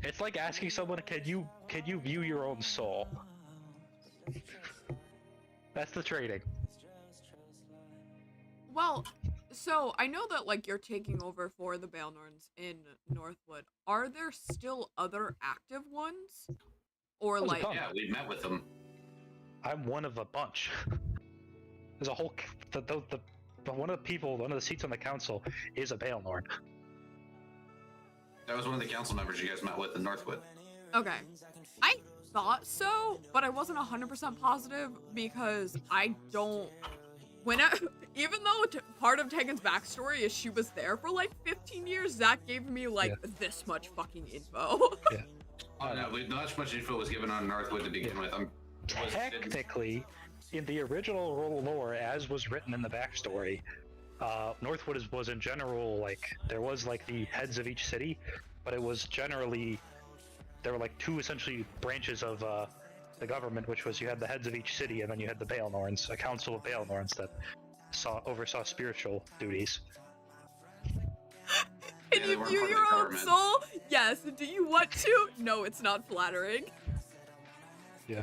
It's like asking someone, can you view your own soul? That's the training. Well, so I know that you're taking over for the Baelnorns in Northwood. Are there still other active ones? Or yeah, we met with them. I'm one of a bunch. There's a whole one of the seats on the council is a Baelnorn. That was one of the council members you guys met with in Northwood. Okay. I thought so, but I wasn't 100% positive because I don't... even though part of Tegan's backstory is she was there for 15 years, Zach gave me this much fucking info. Yeah. Oh no, not much info was given on Northwood to begin with. Technically, in the original lore, as was written in the backstory, Northwood was in general like there was like the heads of each city, but it was generally there were like two essentially branches of the government, which was you had the heads of each city, and then you had the Baelnorns, a council of Baelnorns that oversaw spiritual duties. Can you view your own soul? Yes. Do you want to? No, it's not flattering. Yeah.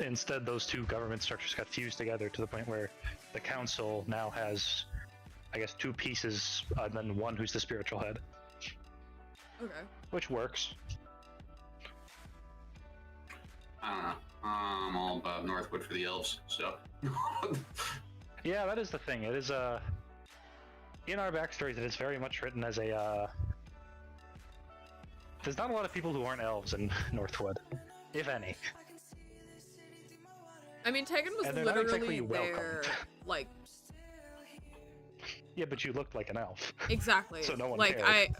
Instead, those two government structures got fused together to the point where the council now has, I guess, two pieces, and then one who's the spiritual head. Okay. Which works. I don't know. I'm all about Northwood for the elves, so. Yeah, that is the thing. It is in our backstories, it is very much written as a. There's not a lot of people who aren't elves in Northwood, if any. I mean, Tegan was And they're not literally exactly there, welcomed. like. Yeah, but you looked like an elf. Exactly. So no one like cared.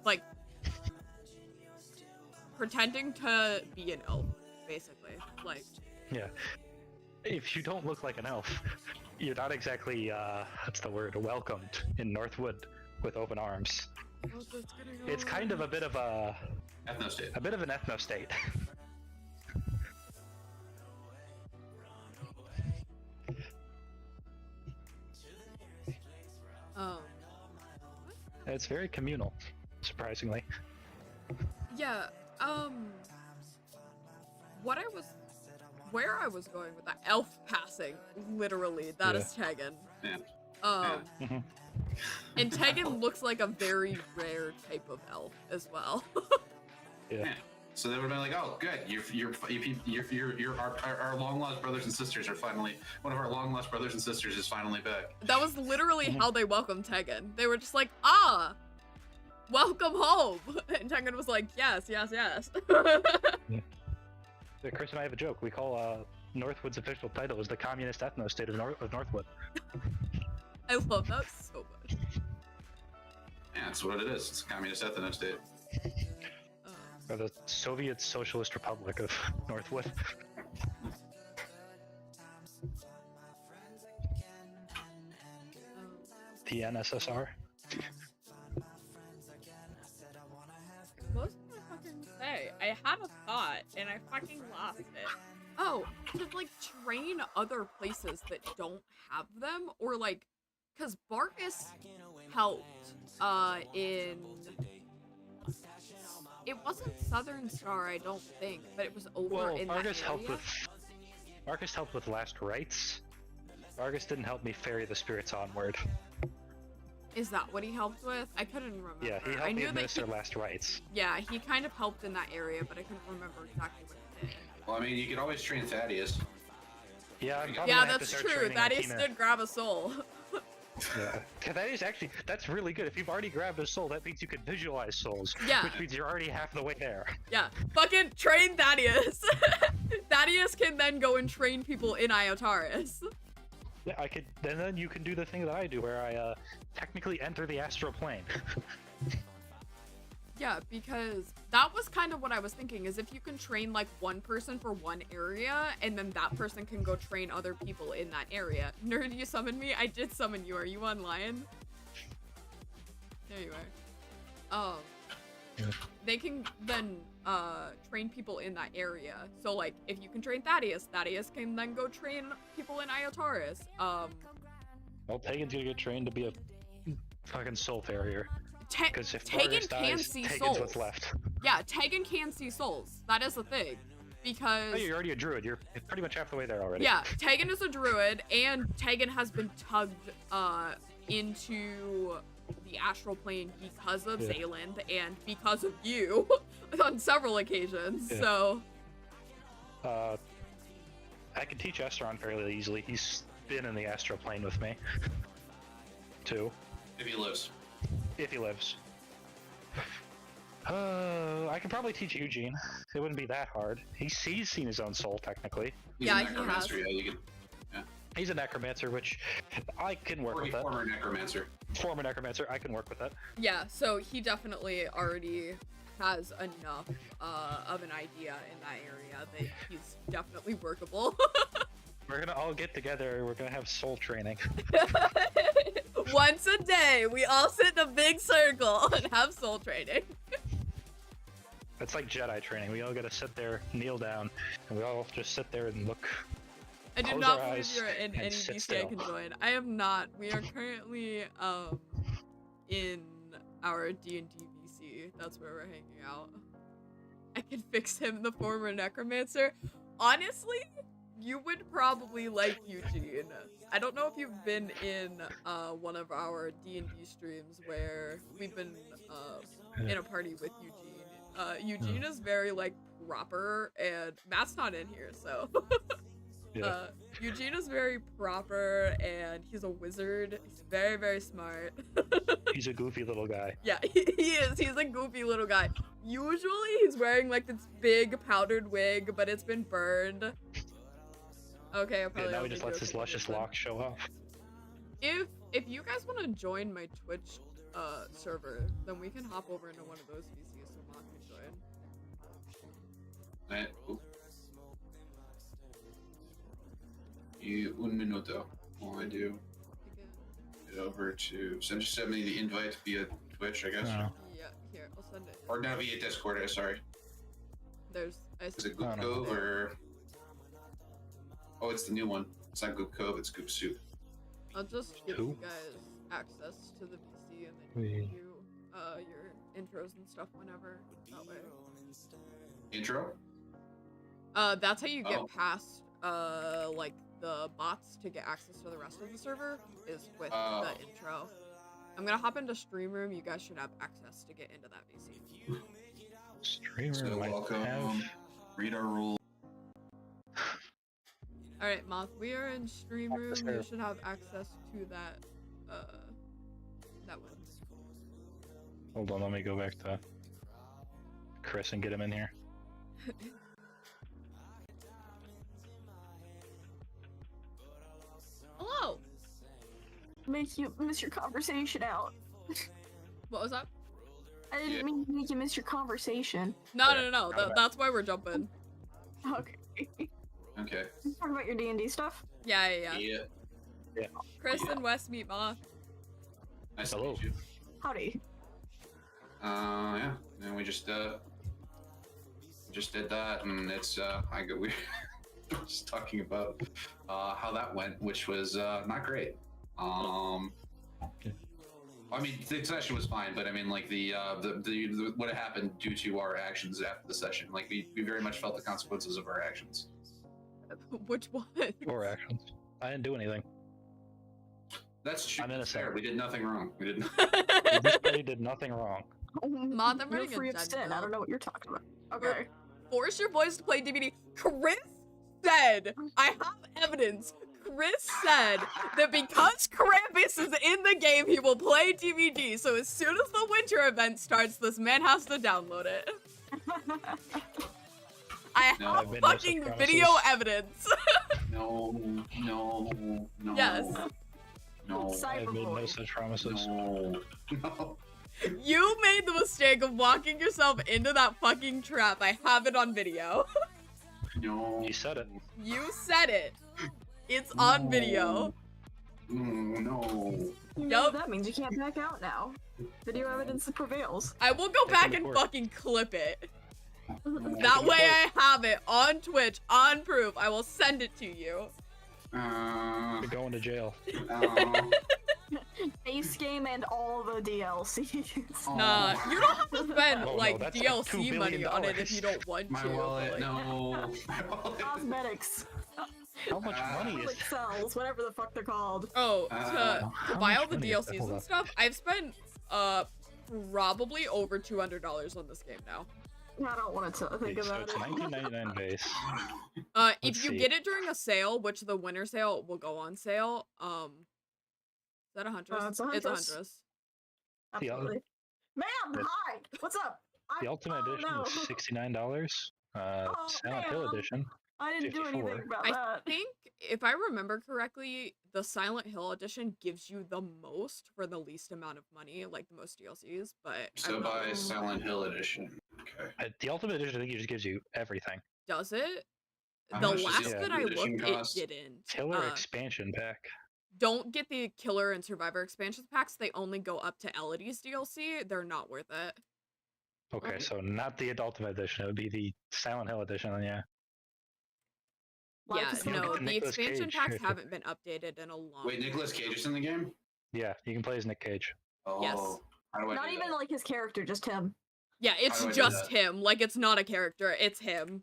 like pretending to be an elf, basically. Like. Yeah. If you don't look like an elf, you're not exactly what's the word, welcomed in Northwood with open arms. It's kind of a bit of a ethno-state. A bit of an ethno-state. Oh. It's very communal, surprisingly. Yeah. Where I was going with that elf passing, literally, that is Tegan. Yeah. And Tegan looks like a very rare type of elf as well. Yeah. So they would have been like, "Oh, good, you're our long lost brothers and sisters are finally one of our long lost brothers and sisters is finally back." That was literally how they welcomed Tegan. They were just like, welcome home. And Tegan was like, yes. Yeah, Chris and I have a joke. We call Northwood's official title is the communist ethno-state of Northwood. I love that so much. Yeah, that's what it is. It's a communist ethno-state. Or the Soviet Socialist Republic of Northwood. The NSSR. What was I fucking say? I had a thought and I fucking lost it. Oh, to like train other places that don't have them, or like, cause Barkus helped in. It wasn't Southern Star, I don't think, but it was over in that area. Marcus helped with Last Rites. Vargas didn't help me ferry the spirits onward. Is that what he helped with? I couldn't remember. Yeah, he helped me administer Last Rites. Yeah, he kind of helped in that area, but I couldn't remember exactly what he did. Well, I mean, you could always train Thaddeus. Yeah, I'm probably yeah, gonna have that's to start true. training Thaddeus Tina. did grab a soul. Yeah, Thaddeus actually, that's really good. If you've already grabbed a soul, that means you can visualize souls. Yeah. Which means you're already half the way there. Yeah, fucking train Thaddeus. Thaddeus can then go and train people in Iotaris. Yeah, I could. And then you can do the thing that I do, where I technically enter the astral plane. Yeah, because that was kind of what I was thinking, is if you can train like one person for one area, and then that person can go train other people in that area. Nerd, you summoned me? I did summon you. Are you on Lion? There you are. Yeah. They can then train people in that area. So like, if you can train Thaddeus, Thaddeus can then go train people in Iotaris. Well, Pagan's gonna get trained to be a fucking soul farrier. Because if Tegan Vargas can dies, see Tegan's souls. what's left. Yeah, Tegan can see souls. That is the thing. Because... Oh, you're already a druid. You're pretty much half the way there already. Yeah, Tegan is a druid, and Tegan has been tugged into the astral plane because of Zayland and because of you on several occasions, so... I can teach Esteron fairly easily. He's been in the astral plane with me. Too. If he lives. If he lives. I can probably teach Eugene. It wouldn't be that hard. He's seen his own soul, technically. He's a necromancer, yeah, you can... Yeah. He's a necromancer, which I can work with that. Former necromancer. Former necromancer, I can work with that. Yeah, so he definitely already has enough of an idea in that area that he's definitely workable. We're gonna all get together. We're gonna have soul training. Once a day, we all sit in a big circle and have soul training. It's like Jedi training. We all gotta sit there, kneel down, and we all just sit there and look. I do Close not our believe eyes you're in and any sit VC I still. can join. I am not. We are currently in our D&D VC. That's where we're hanging out. I can fix him, the former necromancer. Honestly, you would probably like Eugene. I don't know if you've been in one of our D&D streams where we've been in a party with Eugene. Eugene is very like proper, and Matt's not in here, so Yeah. Eugene is very proper, and he's a wizard. He's very, very smart. He's a goofy little guy. Yeah, he is. He's a goofy little guy. Usually, he's wearing like this big powdered wig, but it's been burned. Okay, I Yeah, probably now don't he just need lets to his open luscious this one. locks show off. If you guys want to join my Twitch server, then we can hop over into one of those VCs so Mom can join. Un minuto. All I do. Get over to send me the invite via Twitch, I guess. No. Yeah, here, I'll send it. Or not via Discord, sorry. Is it I Goop don't know. Cove or... Oh, it's the new one. It's not Goop Cove, it's Goop Soup. I'll just give Who? you guys access to the VC and then you can do your intros and stuff whenever. That way. Intro? That's how you get Oh. past like the bots to get access to the rest of the server is with Oh. the intro. I'm gonna hop into stream room. You guys should have access to get into that VC. Streamer So might welcome. have. Read our rules. All right, Moth. We are in stream room. You should have access to that. That one. Hold on, let me go back to Chris and get him in here. Hello. Make you miss your conversation out. What was that? I didn't mean to make you miss your conversation. No. That's why we're jumping. Okay. Okay. Talk about your D&D stuff. Yeah. Yeah. Chris and Wes meet Moth. Nice to Hello. meet you. Howdy. Yeah. And we just did that, and it's we were just talking about how that went, which was not great. I mean, the session was fine, but I mean, like the what happened due to our actions after the session, like we very much felt the consequences of our actions. Which one? Or actions. I didn't do anything. That's true. I'm That's innocent. fair. We did nothing wrong. We didn't. This buddy did nothing wrong. Moth, I'm You're running a free of gen sin. I build. don't know what you're talking about. Okay. Force your boys to play DBD. Chris said, I have evidence. Chris said that because Krampus is in the game, he will play DVD. So as soon as the winter event starts, this man has to download it. I No, have I've made no such fucking promises. video evidence. No. Yes. No. I've made no Cyberboy. such promises. No. You made the mistake of walking yourself into that fucking trap. I have it on video. No. You said it. You said it. It's on video. No. You know what that means? You can't back out now. Video evidence prevails. I will go back the and court. fucking clip it. That way I have it on Twitch, on proof. I will send it to you. You're going to jail. Base game and all the DLCs. Nah, you don't have to spend Oh, no, like that's like $2 DLC money billion. on it if you don't want My to. but, wallet. like, No. My wallet. Cosmetics. How much money is Like cells, whatever the fuck they're called. Oh, to buy all the much money is that? DLCs Hold and on. stuff, I've spent probably over $200 on this game now. I don't want to think So about it's it. $19.99 base. If Let's you see. get it during a sale, which the winter sale will go on sale, is that a Huntress? It's a It's a Huntress. Huntress. Absolutely. Ma'am, The- hi. What's up? The Ultimate Edition no. is $69. Silent Hill man. Edition. I didn't do 54. anything about I that. think, if I remember correctly, the Silent Hill edition gives you the most for the least amount of money, like the most DLCs, but So I'm not- buy Silent Hill edition. Okay. The Ultimate Edition, I think, it just gives you everything. does it? How the much does last the that I Ultimate Edition looked, it cost? didn't. Killer expansion pack. Don't get the Killer and Survivor expansion packs. They only go up to Elodie's DLC. They're not worth it. Okay, so not the Ultimate Edition. It would be the Silent Hill Edition, then, yeah. Yeah, Life is no, Nicolas the expansion Cage. packs haven't been updated in a long Wait, Nicolas Cage is in the game? Yeah, you can play as Nick Cage. Oh, Yes. how do I Not do even that? like his character, just him. Yeah, it's do I do just that? him. Like, it's not a character. It's him.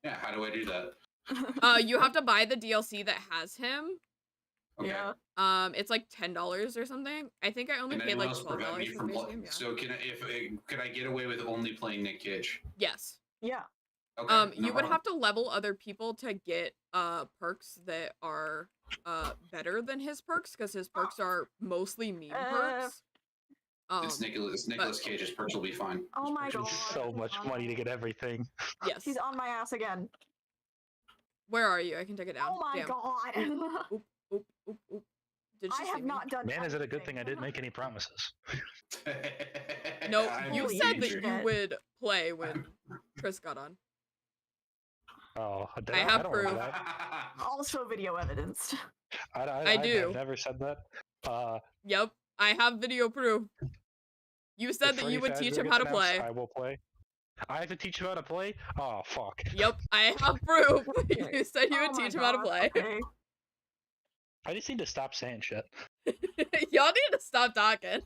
Yeah, how do I do that? You have to buy the DLC that has him. Okay. Yeah. It's like $10 or something. I think I only Can paid anyone like else prevent me $12 for the from base playing? game. Yeah. So can I get away with only playing Nick Cage? Yes. Yeah. Okay. You would have to level other people to get perks that are better than his perks, because his perks are mostly meme perks. It's Nicolas Cage's perks will be fine. Oh my god. So much money to get everything. Yes. He's on my ass again. Where are you? I can take it down. Oh my Damn. god. Oop, oop, oop, oop. Did she I see have me? not done. Man, is it a good thing I didn't make any promises? No, I'm you Holy said that shit. you would play when Chris got on. Oh, I have don't remember proof. that. Also video evidenced. I do. I've never said that. Yep, I have video proof. You said if that you Freddy would teach Fazbear him how to gets announced, play. I will play. I have to teach him how to play? Oh, fuck. Yep, I have proof. You said you would Oh my teach him how to god, play. Okay. I just need to stop saying shit. Y'all need to stop talking.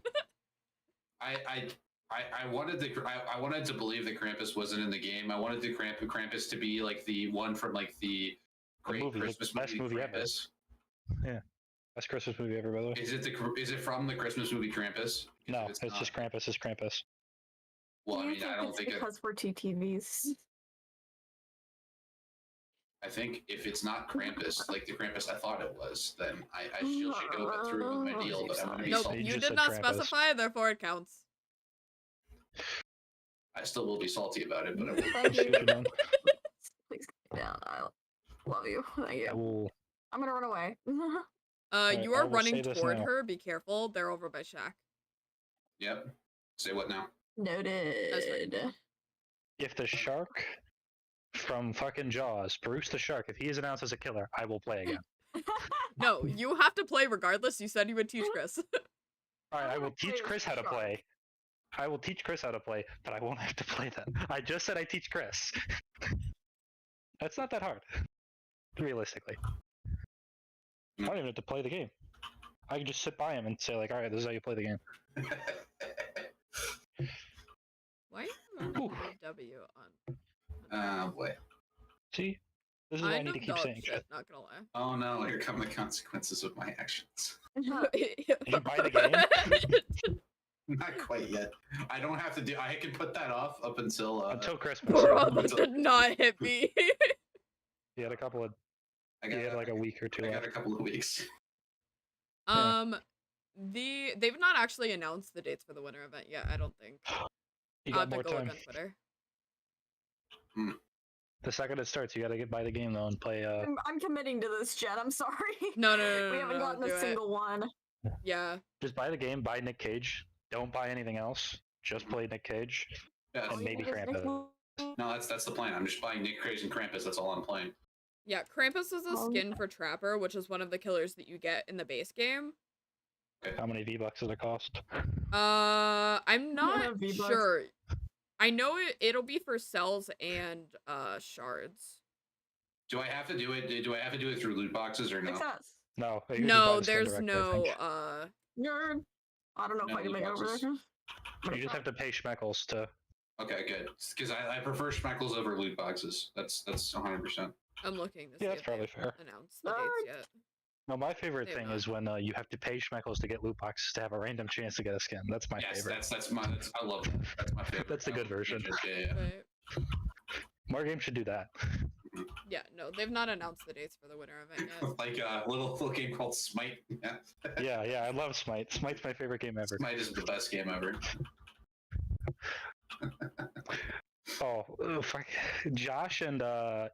I wanted to believe that Krampus wasn't in the game. I wanted the Krampus to be like the one from like the great movie, Christmas the best movie ever. Krampus. Yeah. Best Christmas movie ever, by the way. Is it from the Christmas movie Krampus? No, If it's just Krampus is Krampus. Well, I Do you mean, I think don't it's think because we're TTVs. I think if it's not Krampus, like the Krampus I thought it was, then I still should go through with my deal. But I'm gonna be Nope, salty. You you just did said not Krampus. specify, therefore it counts. I still will be salty about it, but I will. Thank you. Shoot, man. Please calm down. I love you. Thank I you. will. I'm gonna run away. You I are will running say this toward now. her. Be careful. They're over by Shaq. Yep. Say what now? Noted. If the shark from fucking Jaws, Bruce the shark, if he is announced as a killer, I will play again. No, you have to play regardless. You said you would teach Chris. Alright, I will teach Play Chris how to shark. play. I will teach Chris how to play, but I won't have to play them. I just said I teach Chris. That's not that hard. Realistically. I don't even have to play the game. I can just sit by him and say, like, alright, this is how you play the game. Why are you remembering W on? Oh boy. See? This is why I Kind need to of keep dog saying shit, shit. not gonna lie. Oh no! Here come the consequences of my actions. Did you buy the game? Not quite yet. I don't have to do. I can put that off up until. Until Christmas. Bro, that did not hit me. You had a couple of. I You had like a week or two I got left. a couple of weeks. They've not actually announced the dates for the winter event yet. I don't think. You I'll got have to more go look time. on Twitter. The second it starts, you gotta get by the game though and play. I'm committing to this, Jen. I'm sorry. No, no, We haven't gotten do a it. single one. Yeah. Just buy the game. Buy Nick Cage. Don't buy anything else. Just play Nick Cage Yeah, and maybe Just Krampus. no, that's the plan. I'm just buying Nick Cage and Krampus. That's all I'm playing. Yeah, Krampus is a skin for Trapper, which is one of the killers that you get in the base game. How many V-Bucks does it cost? I'm not V-Bucks. sure. I know it'll be for cells and shards. Do I have to do it? Do I have to do it through loot boxes or no? Makes sense. No. you just buy No, the skin there's directly, I no think. Nerd. I don't know if No I can loot make it over boxes. there. You just have to pay Schmeckles to. Okay, good. Because I prefer Schmeckles over loot boxes. That's 100%. I'm looking to see Yeah, that's if probably they've fair. announced the dates yet. No, my favorite They've thing not. is when you have to pay Schmeckles to get loot boxes to have a random chance to get a skin. That's my Yes, favorite. I love that. That's my favorite. That's the good I love version. features, Yeah. Right. More games should do that. Yeah, no, they've not announced the dates for the winter event yet. Like a little game called Smite. Yeah. Yeah, I love Smite. Smite's my favorite game ever. Smite is the best game ever. Oh, fuck. Josh and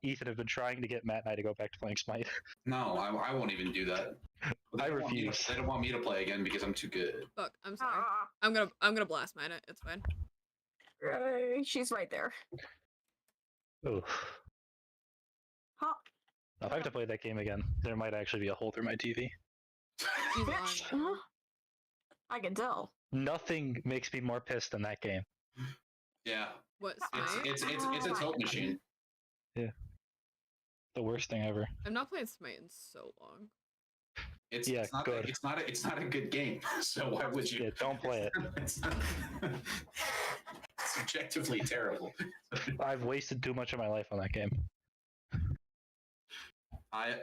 Ethan have been trying to get Matt and I to go back to playing Smite. No, I won't even do that. They I don't want me to- refuse. They don't want me to play again because I'm too good. Fuck, I'm sorry. Ah, I'm gonna blast mine it. It's fine. she's right there. Ooh. If I have to play that game again, there might actually be a hole through my TV. Bitch. I can tell. Nothing makes me more pissed than that game. Yeah, What, it's Smite? it's a tilt machine. Yeah. The worst thing ever. I've not played Smite in so long. It's Yeah, it's not good. it's not a good game. So why would you? Yeah, don't play it. It's objectively terrible. I've wasted too much of my life on that game.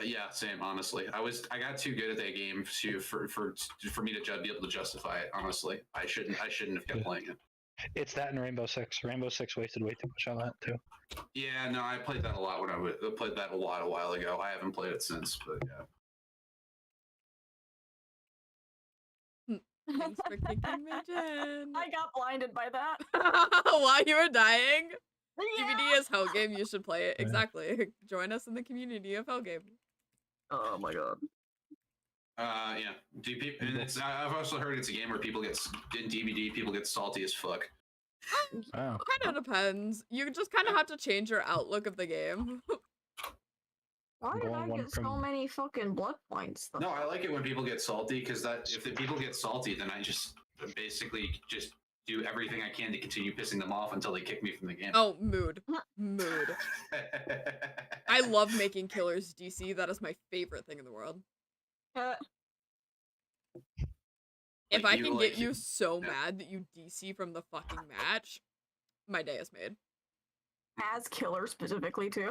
Yeah, same. Honestly, I got too good at that game for me to be able to justify it. Honestly, I shouldn't have kept playing it. It's that and Rainbow Six. Rainbow Six wasted way too much on that too. Yeah, no, I played that a lot when I played that a while ago. I haven't played it since, but yeah. Thanks for kicking me, Jen. I got blinded by that. While you were dying? Yeah. DVD is Hell Game, you should play it. Exactly. Join us in the community of Hell Game. Oh my god. Yeah. Do people? And I've also heard it's a game where people get in DBD. People get salty as fuck. Wow. Kind of depends. You just kind of have to change your outlook of the game. Why did I Going get so from- many fucking blood points? No, I like it when people get salty because if the people get salty, then I just basically just do everything I can to continue pissing them off until they kick me from the game. Oh, mood. Mood. I love making killers DC. That is my favorite thing in the world. If I can get you so mad that you DC from the fucking match, my day is made. As killer specifically too.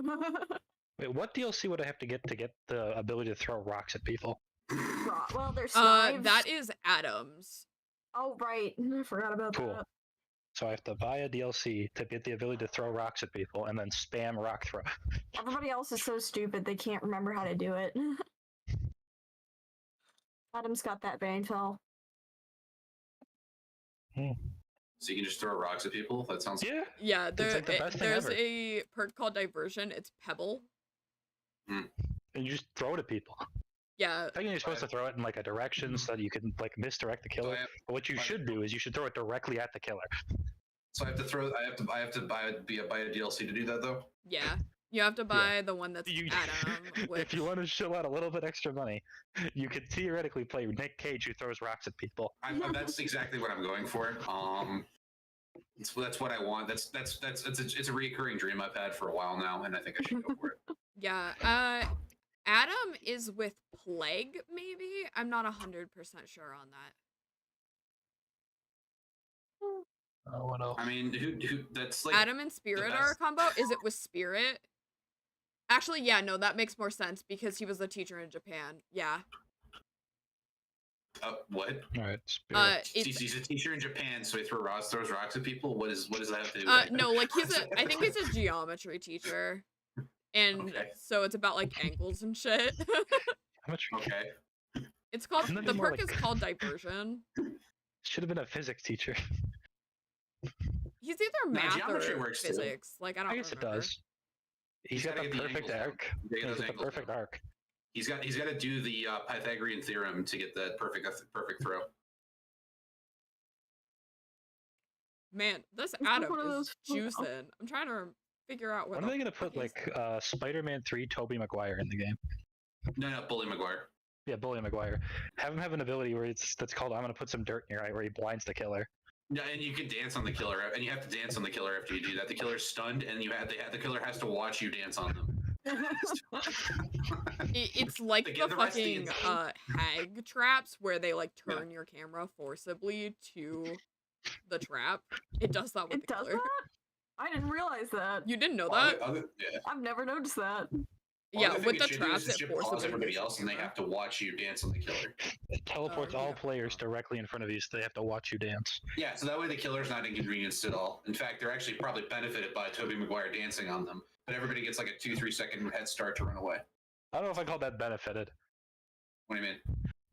Wait, what DLC would I have to get the ability to throw rocks at people? Well, there's knives. That is Adams. Oh right, I forgot about Cool. that. So I have to buy a DLC to get the ability to throw rocks at people and then spam rock throw. Everybody else is so stupid they can't remember how to do it. Adam's got that brain fell. So you can just throw rocks at people? That sounds... Yeah, It's like the best thing there's ever. a perk called Diversion. It's Pebble. And you just throw it at people. Yeah. I think you're supposed to throw it in like a direction so that you can like misdirect the killer. But what you should do is you should throw it directly at the killer. So I have to buy a DLC to do that though? Yeah. You have to buy the one that's Adam. If you want to shell out a little bit extra money, you could theoretically play Nick Cage who throws rocks at people. That's exactly what I'm going for. That's what I want. It's a recurring dream I've had for a while now, and I think I should go for it. Yeah. Adam is with Plague, maybe? I'm not 100% sure on that. Oh, what else? I mean, who that's like Adam and Spirit are a combo? Is it with Spirit? Actually, yeah, no, that makes more sense because he was a teacher in Japan. Yeah. What? All right. He's a teacher in Japan, so he throws rocks at people. What does that have to do with it? No, like I think he's a geometry teacher. And so it's about like angles and shit. Okay. It's called, Isn't that the more perk like- is called Diversion. Should have been a physics teacher. He's either math geometry or works too. physics. Like, I don't I guess remember. it does. He's got gotta the get the perfect angles arc. down. You gotta get He's those got the angles perfect down. arc. He's got to do the Pythagorean theorem to get that perfect throw. Man, this It's Adam one of is those- juicing. I'm trying to figure out where When are they the gonna put fuck he's- like Spider-Man 3 Tobey Maguire in the game? No, Bully Maguire. Yeah, Bully Maguire. Have him have an ability where that's called I'm gonna put some dirt in your eye, where he blinds the killer. No, and you can dance on the killer, and you have to dance on the killer after you do that. The killer's stunned, and the killer has to watch you dance on them. It's like the rest of the fucking hag traps where they like turn your camera forcibly to the trap. It does that with It the does killer. that? I didn't realize that. You didn't know Well, that? yeah. I've never noticed that. Yeah, Other thing with it the should do traps, is it should pause forcibly everybody moves the else, and they camera. have to watch you dance on the killer. It teleports all players directly in front of you, so they have to watch you dance. Yeah, so that way the killer's not inconvenienced at all. In fact, they're actually probably benefited by Tobey Maguire dancing on them. But everybody gets like a 2-3 second head start to run away. I don't know if I call that benefited. What do you mean?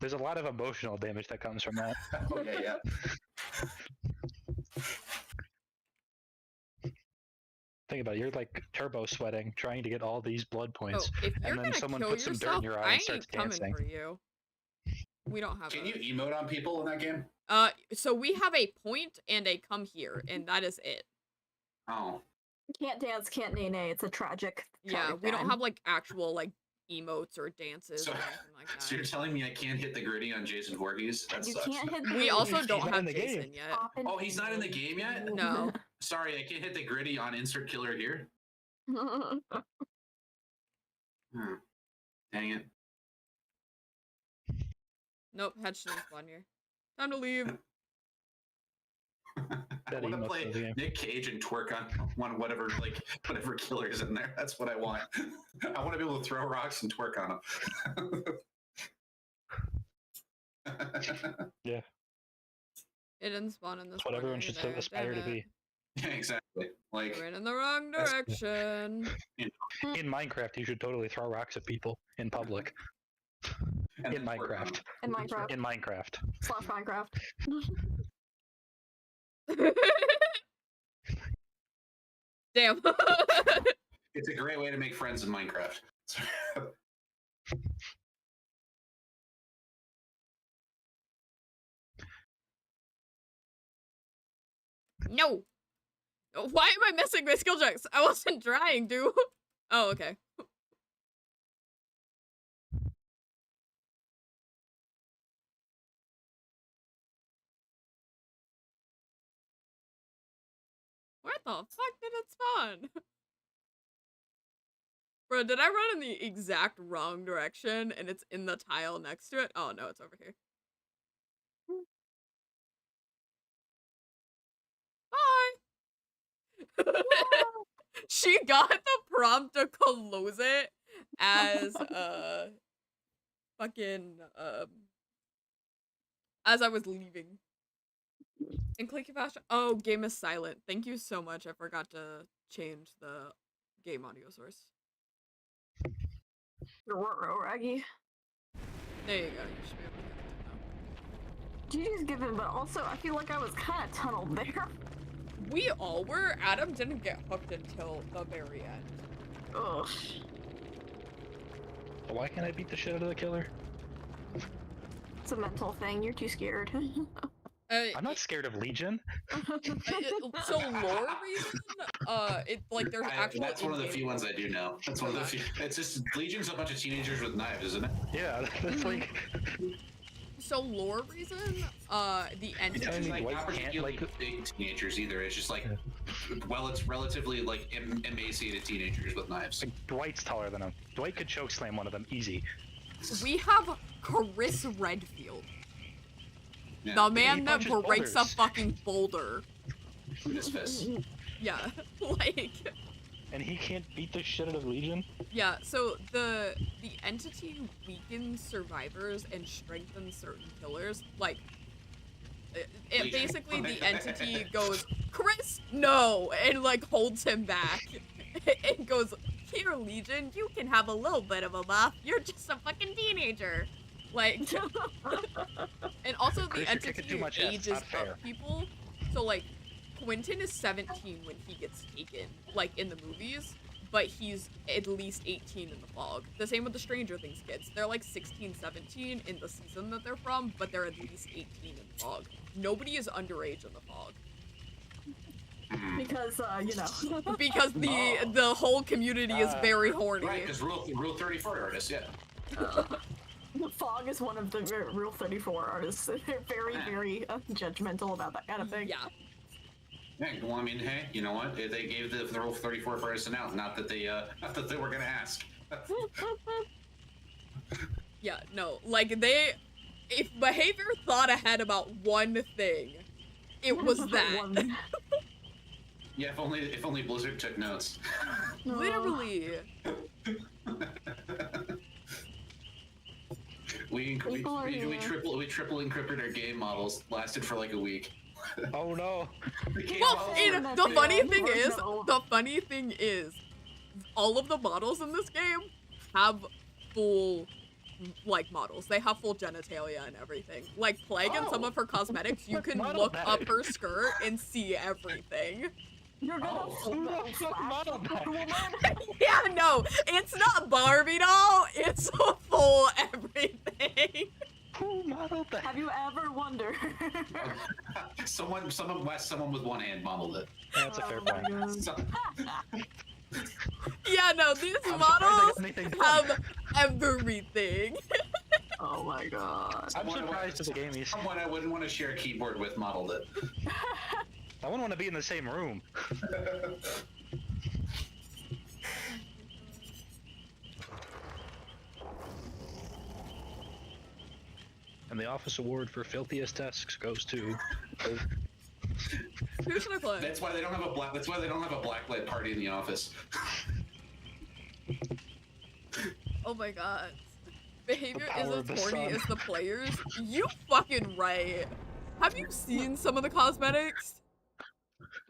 There's a lot of emotional damage that comes from that. Oh yeah. Think about it, you're like turbo sweating, trying to get all these blood points, Oh, if you're and then gonna someone kill puts some dirt yourself, in your eye I and ain't starts coming dancing. for you. We don't have Can a... you emote on people in that game? So we have a point and a come here, and that is it. Oh. Can't dance, can't nay nay. It's a tragic. Yeah, tragic we don't time. have like actual like emotes or dances So- or anything like that. So you're telling me I can't hit the gritty on Jason Voorhees? That You sucks. can't hit the We also He's don't not have in the game. Jason yet. Pop and Oh, he's not in the game yet? No. Sorry, I can't hit the gritty on insert killer here. Hmm. Dang it. Nope, Hedge didn't spawn here. Time to leave. I That want to emote's play in the game. Nick Cage and twerk on whatever killer's in there. That's what I want. I want to be able to throw rocks and twerk on them. Yeah, It didn't spawn in this that's what one everyone either, should damn aspire to it. be. Yeah, exactly. Like You went in the wrong That's- direction. In Minecraft, you should totally throw rocks at people in public. and In then twerk on Minecraft. In Minecraft. In Minecraft. / Minecraft. Damn. It's a great way to make friends in Minecraft. No. Why am I missing my skill checks? I wasn't trying to. Oh, okay. Where the fuck did it spawn? Bro, did I run in the exact wrong direction and it's in the tile next to it? Oh no, it's over here. Bye! She got the prompt to close it as, fucking, as I was leaving. And clicky fashion. Oh, game is silent. Thank you so much. I forgot to change the game audio source. Raggy. There you go. You should be able to hear it now. GG's given, but also I feel like I was kind of tunneled there. We all were. Adam didn't get hooked until the very end. Ugh. Why can't I beat the shit out of the killer? It's a mental thing. You're too scared. I'm not scared of Legion. So lore reason, there's actual. That's one of the in-game few ones I do know. That's one of the few. It's just Legion's a bunch of teenagers with knives, isn't it? Yeah, that's like. So lore reason, the entity. It's like Dwight not can't, particularly big teenagers either. It's just like, well, it's relatively like emaciated teenagers with knives. Like, Dwight's taller than him. Dwight could chokeslam one of them easy. We have Chris Redfield, Yeah. the man He that punches breaks a boulders. fucking boulder. With his fists. Yeah, like. And he can't beat the shit out of Legion? Yeah, so the entity weakens survivors and strengthens certain killers. Like, it Legion. basically the entity goes, Chris, no, and like holds him back. It goes, here, Legion, you can have a little bit of a buff. You're just a fucking teenager. Like, and also the Chris, you're kicking entity too much ass. ages Not fair. up people. So like, Quentin is 17 when he gets taken, like in the movies, but he's at least 18 in the fog. The same with the Stranger Things kids. They're like 16, 17 in the season that they're from, but they're at least 18 in the fog. Nobody is underage in the fog. Because, you know. Because the whole community is very horny. Right, because Rule 34 artists, yeah. The Fog is one of the Rule 34 artists. They're very, very judgmental about that kind of thing. Yeah. Yeah, well, I mean, hey, you know what? They gave the Rule 34 person out. Not that they were gonna ask. Yeah, no, like if behavior thought ahead about one thing, it was that. Yeah, if only Blizzard took notes. Literally. We triple encrypted our game models. Lasted for like a week. Oh no. Well, and the funny thing is, all of the models in this game have full, like, models. They have full genitalia and everything. Like, Plague and some of her cosmetics, you can look up her skirt and see everything. You're gonna Yeah, no, it's not Barbie doll, it's a full everything. Who modeled that? Have you ever wondered? Someone with one hand modeled it. That's a fair point. Yeah, no, these models have everything. Oh my god. I'm surprised at the game is. Someone I wouldn't want to share a keyboard with modeled it. I wouldn't want to be in the same room. And the office award for filthiest desks goes to. Who should I play? That's why they don't have a black. That's why they don't have a blacklight party in the office. Oh my god. Behavior power is of the as horny sun. as the players? You fucking right. Have you seen some of the cosmetics?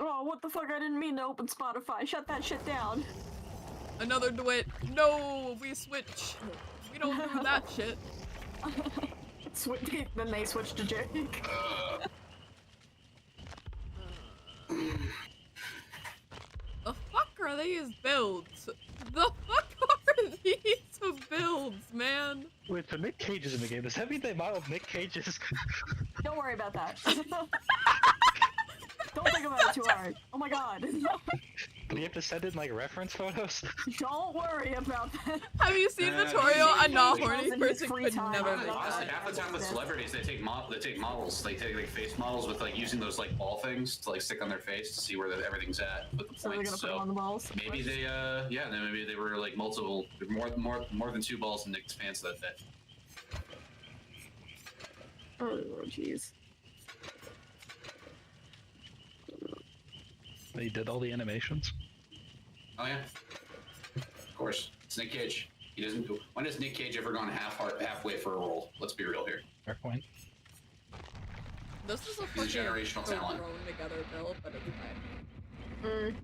Oh, what the fuck? I didn't mean to open Spotify. Shut that shit down. Another DeWitt. No, we switch. We don't do that shit. Then they switched to Jake. The fuck are these builds? The fuck are these builds, man? Wait, so Nick Cage is in the game. Does that mean they modeled Nick Cage's? Don't worry about that. Don't think about it too hard. Oh my god. Do you have to send in like reference photos? Don't worry about that. Have you seen Yeah, Vittorio? A not He horny does in his person free could time. never Honestly, make Honestly, that. half the time with celebrities, they take models. They take like face models with like using those like ball things to like stick on their face to see where everything's at with the So they're points. gonna put them on the balls. maybe they then maybe they were like multiple more than 2 balls in Nick's pants that day. Oh jeez. They did all the animations. Oh yeah, of course. It's Nick Cage. He doesn't. When has Nick Cage ever gone halfway for a role? Let's be real here. Fair point. This is a He's a fucking generational talent. thrown together build, but it's fine.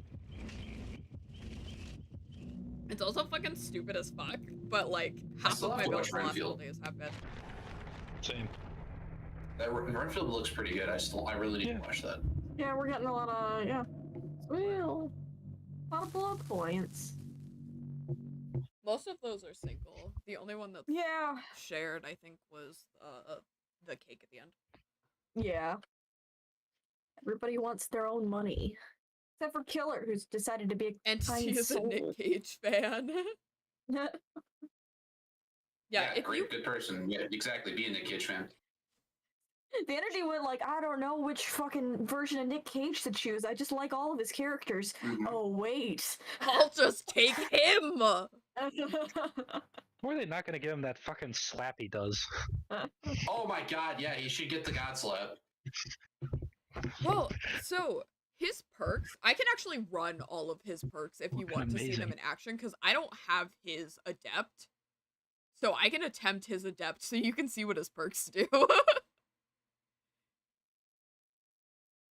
It's also fucking stupid as fuck, but like half still of have my to builds watch the last couple Renfield. days have been. Same. That Renfield looks pretty good. I really need to watch that. Yeah, we're getting a lot of well, a lot of blood points. Most of those are single. The only one that's shared, I think, was the cake at the end. Yeah. Everybody wants their own money. Except for Killer, who's decided to be a And kind she is a soul. Nick Cage fan. Yeah, if great, you good person. Yeah, exactly. Be a Nick Cage fan. The energy went like, I don't know which fucking version of Nick Cage to choose. I just like all of his characters. Oh, wait. I'll just take him! Why are they not gonna give him that fucking slap he does? Oh my god, yeah, he should get the God Slap. Well, so his perks, I can actually run all of his perks if you want to see them amazing. in action, because I don't have his adept. So I can attempt his adept so you can see what his perks do.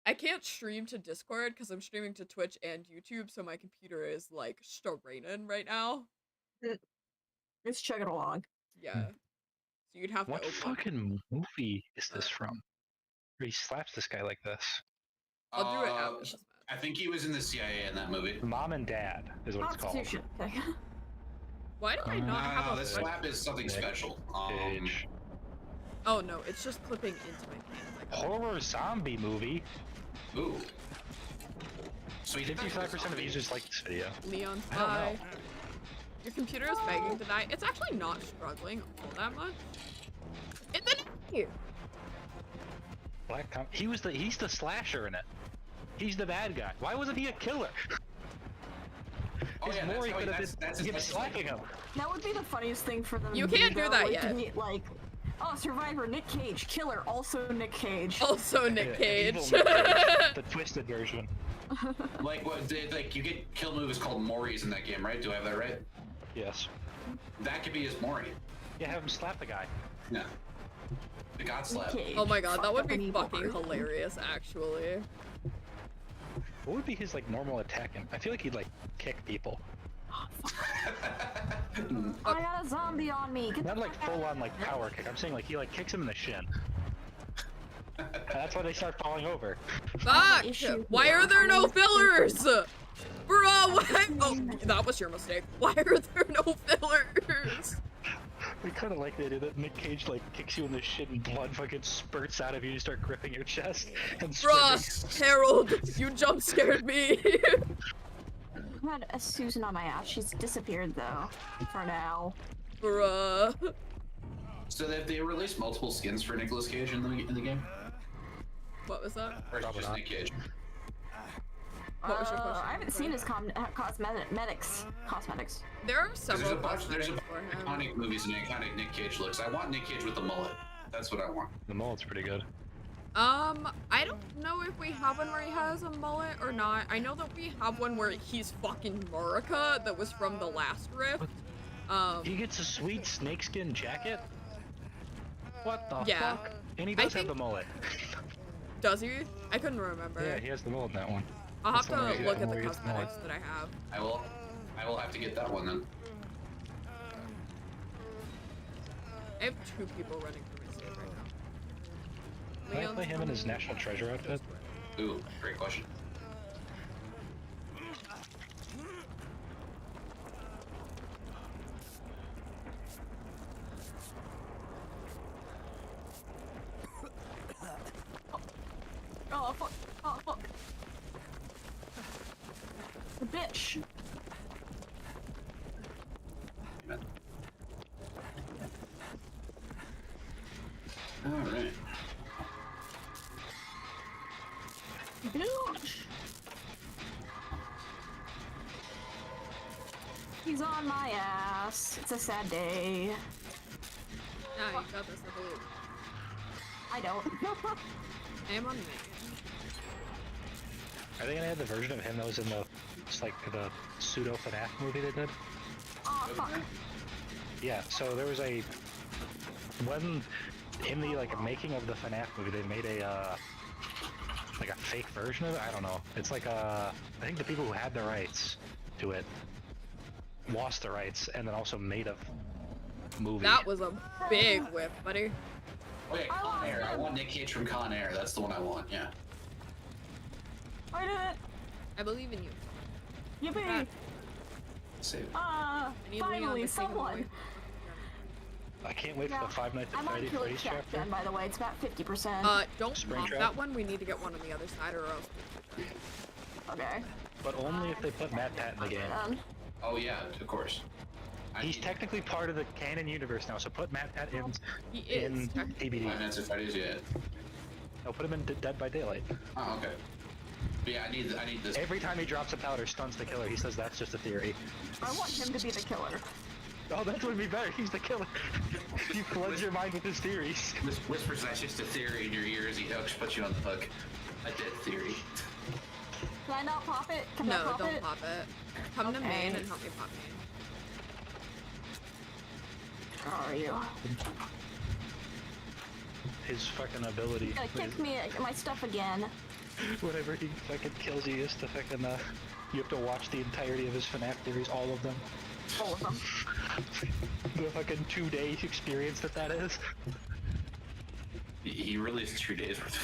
I can't stream to Discord because I'm streaming to Twitch and YouTube, so my computer is like straining right now. It's chugging along. Yeah. So you'd have What to open. fucking movie is this from? Where he slaps this guy like this? I'll do it after this match. I think he was in the CIA in that movie. Mom and Dad is what it's called. Constitution. Okay. Why do I not have No, a the flip- slap is something special. Cage. Oh no, it's just clipping into my pants. I got it. Horror zombie movie. Ooh. So he did 55% of users like this video. Leon's I don't know. die. Your computer is begging to die. It's actually not struggling all that much. It's an here. He's the slasher in it. He's the bad guy. Why wasn't he a killer? Oh His yeah, Mori that's how could have that's been him his slapping him. That would be the funniest thing for them. You to do, can't do though, that like, yet. to be, like, oh, Survivor, Nick Cage. Killer, also Nick Cage. Also Nick Cage. Evil Nick Cage, the twisted version. Like what? Like you get kill moves called Moris in that game, right? Do I have that right? Yes. That could be his Mori. Yeah, have him slap the guy. Yeah. The God Slap. Cage. Oh my god, that Fucked would up an be evil fucking person. hilarious, actually. What would be his like normal attack? I feel like he'd like kick people. I got a zombie on me. Get Not the like fuck out full of on like here. power kick. I'm saying like he like kicks him in the shin. That's why they start falling over. Fuck! issue Why here. are there no How many fillers? Bro, what? Oh, that was your mistake. Why are there no fillers? We kind of like the idea that Nick Cage like kicks you in the shin and blood fucking spurts out of you. You start gripping your chest and Bruh, sprinting. Harold, you jump scared me. I had a Susan on my ass. She's disappeared though. For now. Bruh. So they released multiple skins for Nicolas Cage in the game? What was that? Or is it Probably just not. Nick Cage? What was your question? I haven't seen his cosmetics. There are There's several a bunch of cosmetics for him. iconic movies and iconic Nick Cage looks. I want Nick Cage with the mullet. That's what I want. The mullet's pretty good. I don't know if we have one where he has a mullet or not. I know that we have one where he's fucking Murica that was from the last rift. He gets a sweet snakeskin jacket? What the Yeah. fuck? And he does have the mullet. Does he? I couldn't remember. Yeah, he has the mullet in that one. I'll have That's the one where to he- look at where the he gets the mullet. cosmetics that I have. I will have to get that one then. I have 2 people running for my save right now. Can I Leon's play him in his National Treasure outfit? Ooh, great question. Oh fuck! Oh fuck! The bitch! Alright. Bitch! He's on my ass. It's a sad day. Nah, you got this, I believe. I don't. I am on me. Are they gonna have the version of him that was in the, it's like the pseudo FNAF movie they did? Oh fuck! Yeah, so there was a, when, in the like making of the FNAF movie, they made a, like a fake version of it? I don't know. It's like I think the people who had the rights to it lost the rights and then also made a movie. That was a big whip, buddy. Oh yeah, Con Air. I want Nick Cage from Con Air. That's the one I want, yeah. I did it! I believe in you. Yippee! Save. I need Leon Finally, to take him someone! away. I can't wait for the Five Nights at I'm on Freddy's Killer Freddy's Check chapter. Gen, by the way. It's about 50%. Don't Spring pop trap? that one. We need to get one on the other side or else. Okay. But only if they put Matt Pat in the game. Oh yeah, of course. He's technically part of the canon universe now, so put Matt Pat in He is. in DBD. Five Nights at Freddy's, yeah. No, put him in Dead by Daylight. Oh, okay. But yeah, I need this. Every time he drops a powder, stuns the killer. He says that's just a theory. I want him to be the killer. Oh, that would be better. He's the killer. He floods your mind with his theories. Whispers that's just a theory in your ears. He hooks, puts you on the hook. A dead theory. Can I not pop it? Can I No, pop don't it? pop it. Come to Okay. main and help me pop main. Where are you? His fucking ability. You're gonna kick me my stuff again. Whenever he fucking kills you, is to fucking you have to watch the entirety of his FNAF theories, all of them. All of them. The fucking 2-day experience that is. He released 2 days worth of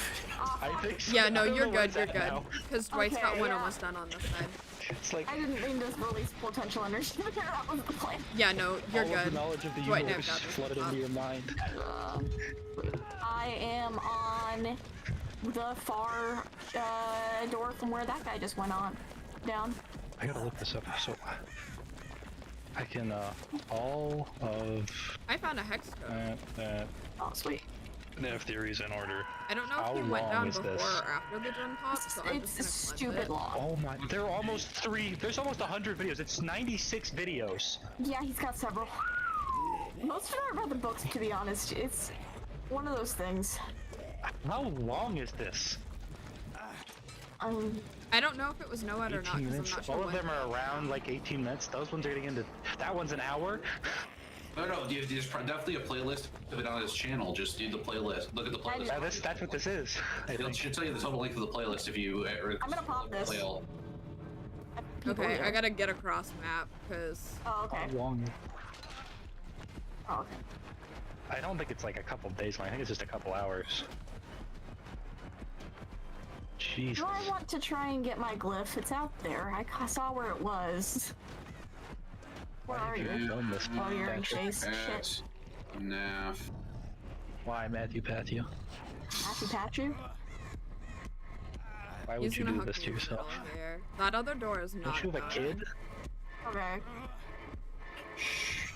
videos. I think so. Yeah, I no, don't you're know where good. it's You're at good. now. Because Dwight's Okay, got one yeah. almost done on this side. It's like I didn't mean to release potential energy. That was the plan. Yeah, no, you're all good. of the knowledge of the Dwight now universe got this. flooded into your mind. I am on the far door from where that guy just went on. Down. I gotta look this up. So I can all of I found a hex code. that Oh, sweet. have theories in order. I don't know How if he went long down is before this? or after the gen pop, so I'm It's just gonna stupid cleanse it. long. Oh my! There are almost there's almost 100 videos. It's 96 videos. Yeah, he's got several. Most of it are about the books, to be honest. It's one of those things. How long is this? I don't know if it was Noed or not, 18 because I'm minutes. not sure All of when. them are around like 18 minutes. Those ones are getting into. That one's an hour. No, there's definitely a playlist of it on his channel. Just do the playlist. Look at the playlist. Yeah, that's what this is. I It think. should tell you the total length of the playlist if you. I'm gonna pop this. Play all. Okay, I gotta get across map, because... Oh, okay. How long? Oh, okay. I don't think it's like a couple days long. I think it's just a couple hours. Jesus. Do I want to try and get my glyph? It's out there. I saw where it was. Where are you? Done this, Oh, you're in Patrick. chase. Shit. Nah. Why, Matthew Patthew? Matthew Patchu? Why would He's you gonna do hook this me to in the yourself? middle here. That other door is not Don't you have a done. kid? Okay.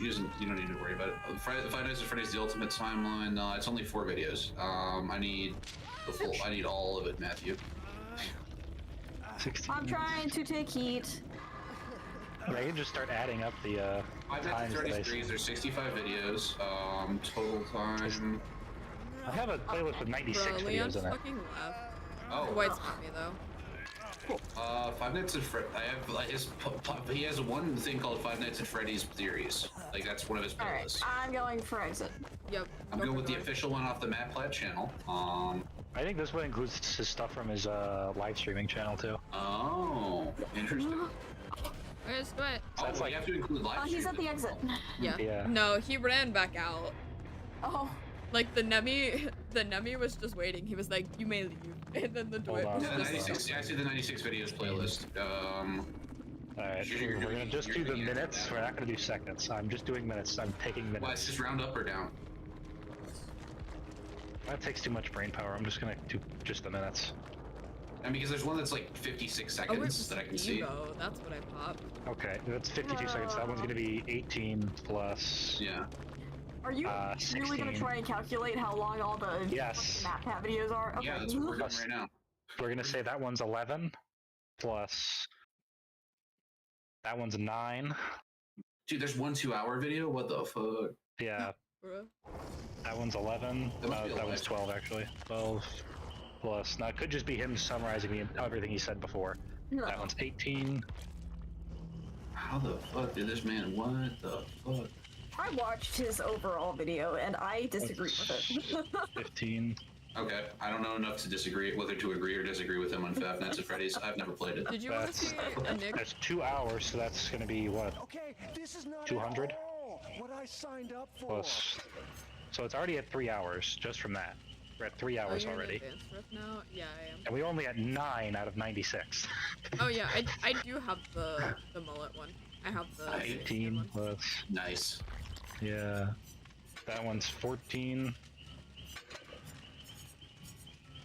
You don't need to worry about it. Five Nights at Freddy's: The Ultimate Timeline. It's only 4 videos. I need the full. I need all of it, Matthew. 16. I'm trying to take heat. I can just start adding up the Five Nights at times that Freddy's I 3. There's 65 videos. Total time. I have a playlist with 96 Bro, videos Leon's in it. fucking left. Oh. White's not me though. Five Nights at Freddy's. He has one thing called Five Nights at Freddy's Theories. Like that's one of his Alright, playlists. I'm going for exit. Yep. I'm going with the official one off the Matt Platt channel. I think this one includes his stuff from his live streaming channel too. Oh, interesting. Where's what? So that's like you have to include live He's at streaming. the exit. Yeah. No, he ran back out. Oh. Like the Nemi was just waiting. He was like, "You may leave," and then the door was Yeah, the just. 96. Yeah, I see the 96 videos playlist. Alright, we're gonna just do the minutes. We're not gonna do seconds. I'm just doing minutes. I'm taking minutes. Why, is this round up or down? That takes too much brain power. I'm just gonna do just the minutes. And because there's one that's like 56 Oh, seconds it's that I can see. Evo. That's what I popped. Okay, that's 52 seconds. That one's gonna be 18 plus. Yeah. Are you really gonna 16. try and calculate how long all the Yes. Map videos are? Okay. Yeah, that's what we're doing right now. We're gonna say that one's 11 plus. That one's 9. Dude, there's 1 2-hour video? What the fuck? Yeah. Bruh. That one's 11. That must be That one's live. 12 actually. 12 plus. Now it could just be him summarizing everything he said before. That one's 18. How the fuck did this man? What the fuck? I watched his overall video and I disagree with it. 15. Okay, I don't know enough to disagree whether to agree or disagree with him on Five Nights at Freddy's. I've never played it. Did you want to see a Nick? That's 2 hours, so that's gonna be what? Okay, this is not 200 what I signed up for. plus. So it's already at 3 hours just from that. We're at 3 hours you're in already, advanced riff now? Yeah, I am. and we only at 9 out of 96. Oh yeah, I do have the mullet one. I have the 18 one. plus. Nice. Yeah, that one's 14.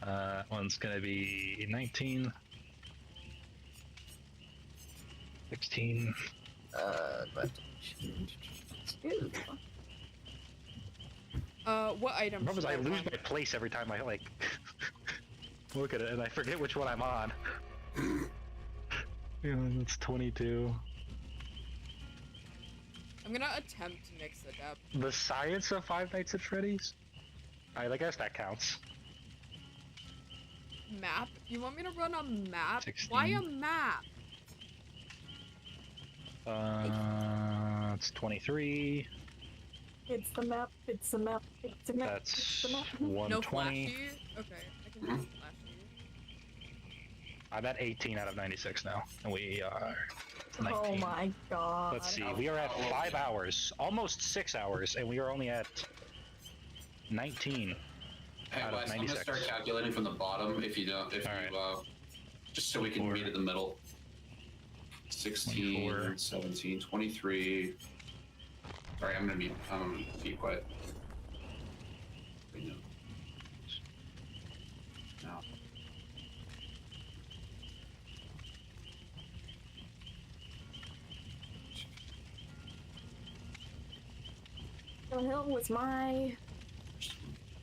That one's gonna be 19. 16. What item? The problem is should I lose run? my place every time I like look at it, and I forget which one I'm on. Yeah, that's 22. I'm gonna attempt to mix it up. The science of Five Nights at Freddy's? I guess that counts. Map? You want me to run a map? 16. Why a map? It's 23. It's the map, it's the map, it's the map. That's it's the map. No 120. flashy? Okay, I can do flashy. I'm at 18 out of 96 now, and we are 19. Oh my god. Let's see, we are at 5 hours, almost 6 hours, and we are only at 19 Hey, out of Wes, I'm gonna 96. start calculating from the bottom if you don't, just so we can meet at the middle. 16, 24. 17, 23. Sorry, I'm gonna be quiet. Wait, no. No. The hell was my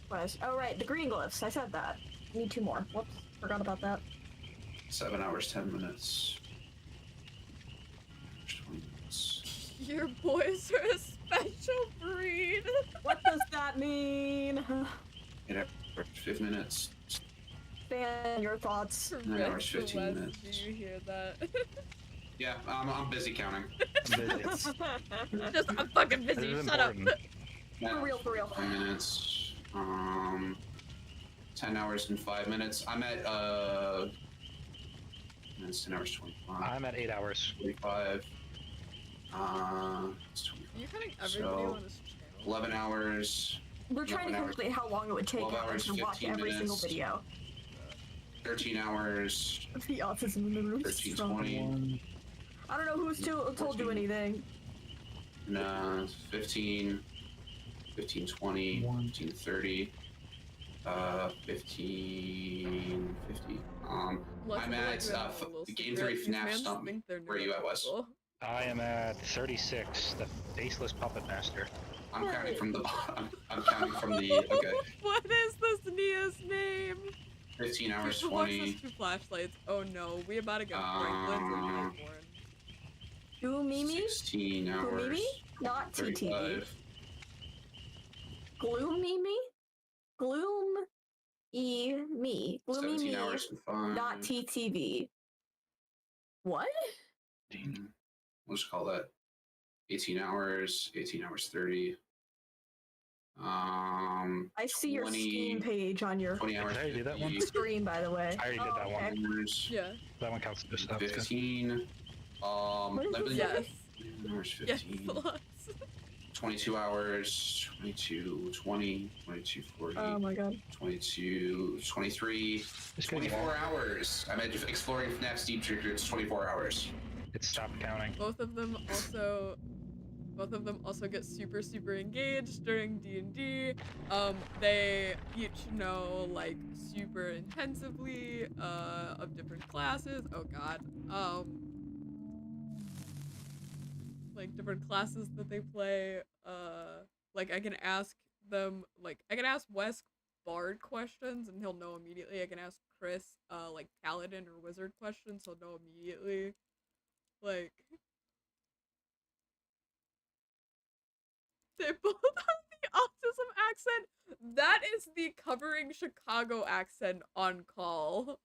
quest? Oh right, the green glyphs. I said that. Need 2 more. Whoops, forgot about that. 7 hours, 10 minutes. 20 minutes. Your boys are a special breed. What does that mean? 8 hours, 5 minutes. Fan, your thoughts. 9 hours, 15 Wes, minutes. do you hear that? Yeah, I'm busy counting. Just, I'm fucking busy. This is Shut up. important. For real, for real. 5 minutes. 10 hours and 5 minutes. I'm at it's 10 hours 25. I'm at 8 hours. 45. It's 25. Are you cutting every So, video on this channel? 11 hours. We're trying to 11 hours. calculate how long it would take 12 Alan hours, to watch 15 every single minutes. video. 13 hours. The autism in the room. is 13, strong. 20. I don't know who's told you anything. No, 15. 15, 20. 15, 30. 15, 50. Luckily, I'm at we have a little Game secret. 3 These FNAF mans Stump Me. think they're Where are you at, Wes? neurotypical. I am at 36, the faceless puppet master. I'm counting from the bottom. I'm counting from the. Okay. What is this Nia's name? 15 hours, Who wants 20. us 2 flashlights? Oh no, we about to get Franklin's or Nightborn. Who, Mimi? 16 Who, hours. Mimi? Not TTV. 35. Gloom Mimi? Gloom me. Gloomy 17 me. hours and 5. Not TTV. What? 15. We'll just call that 18 hours. 18 hours 30. I see your 20 Steam page on your 20 hours. Did I already do that one? screen, by the way. I already did that one. Hours, Yeah. That one counts as stuff. 15. What is Leveled this? Yes. hours, Yes, 15. lots. 22 hours, 22, 20, 22, 40, Oh my god. 22, 23, It's gonna be 24 long. hours. I'm at exploring FNAF's Deep Secrets, 24 hours. It stopped counting. Both of them also get super engaged during D&D. They each know like super intensively of different classes. Oh god. Like different classes that they play. Like I can ask Wes Bard questions and he'll know immediately. I can ask Chris like Paladin or Wizard questions, he'll know immediately. Like they both have the autism accent. That is the covering Chicago accent on call.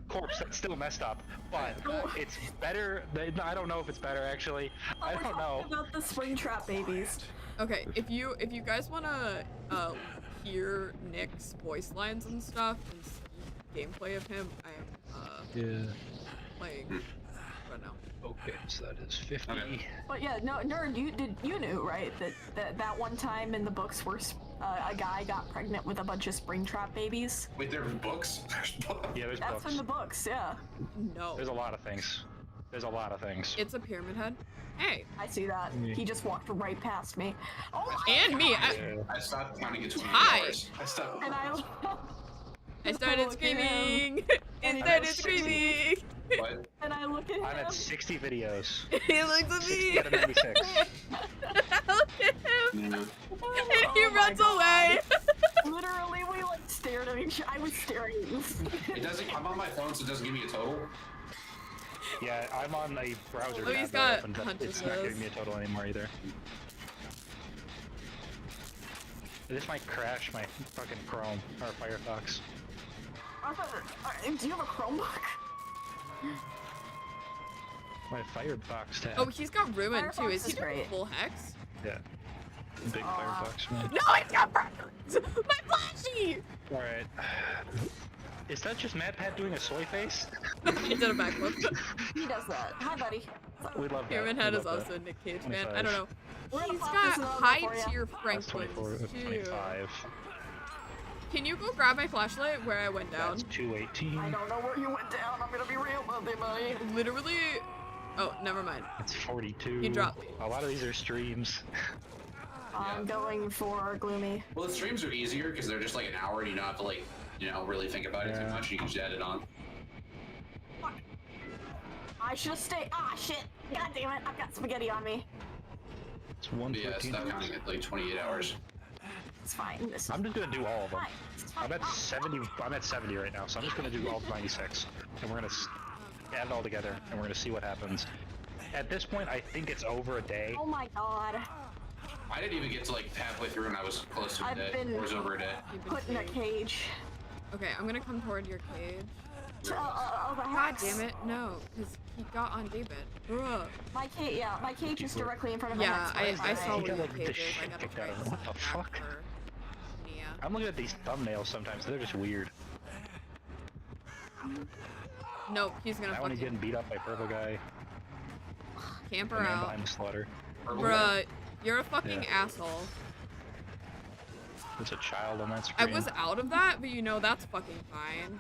Corpse, that's still messed up, but it's better. I don't know if it's better actually. I don't know. About the Springtrap babies. Okay, if you guys wanna hear Nick's voice lines and stuff and see gameplay of him, I am playing right now. Okay, so that is 50. Okay. But yeah, no, nerd, you knew, right? That one time in the books where a guy got pregnant with a bunch of Springtrap babies. Wait, there are books? Yeah, there's That's books. in the books, yeah. No. There's a lot of things. There's a lot of things. It's a pyramid head. Hey. I see that. Yeah. He just walked right past me. Oh my And me. I stopped counting at 20 Hi. hours. I stopped. And I started Look at him. And screaming. I he started goes, screaming. What? And I look at him. I'm at 60 videos. He looks at 60 me. out of 96. Look at him. Yeah. And he Oh my runs God. away. Literally, we like stared at each other. I was staring at you. It doesn't. I'm on my phone, so it doesn't give me a total. Yeah, I'm on a browser Oh, he's tab that got opened up. hunches It's not those. giving me a total anymore either. This might crash my fucking Chrome or Firefox. Do you have a Chromebook? My Firefox tab. Oh, he's got ruined too. Firefox Is he is doing great. full hex? Yeah. Big Firefox man. No, he's got ruined. My flashy. Alright. Is that just Mad Pat doing a soy face? He did a backflip. He does that. Hi, buddy. We love that. Pyramid We Head is love also a that. Nick Cage 25. fan. I don't know. We're gonna He's pop got this in order high for ya. tier That's 24, Franklins that's too. 25. Can you go grab my flashlight where I went down? That's 218. I don't know where you went down. I'm gonna be real with you, buddy. Literally. Oh, never mind. It's 42. He dropped me. A lot of these are streams. I'm going for Gloomy. Well, the streams are easier because they're just like an hour, and you don't have to like, really think about it too Yeah. much. You can just add it on. I should stay. Ah, shit. God damn it. I've got spaghetti on me. It's But yeah, it's 114. not counting at like 28 hours. It's fine. This is I'm just gonna do all of them. fine. It's fine. I'm at Ah, 70. I'm at 70 right now, so I'm just gonna do all 96, and we're gonna add it all together, and we're gonna see what happens. At this point, I think it's over a day. Oh my god. I didn't even get to like halfway through, and I was close to a I've day. been- Or was over a day. You've been Put in a caged. cage. Okay, I'm gonna come toward your cage. The God hex. damn it, no, because he got on David. Ugh. My cage, yeah, my cage is directly in front of the Yeah, hex. I saw He where got, your like, the cage is. I shit gotta kicked try out of to him. What set the that fuck? for Nia. I'm looking at these thumbnails sometimes. They're just weird. Nope, he's gonna That one he's fucking getting beat up by Purple Guy. camper The man out. behind the slaughter. Bruh, you're a fucking Yeah. asshole. There's a child on that I screen. was out of that, but that's fucking fine.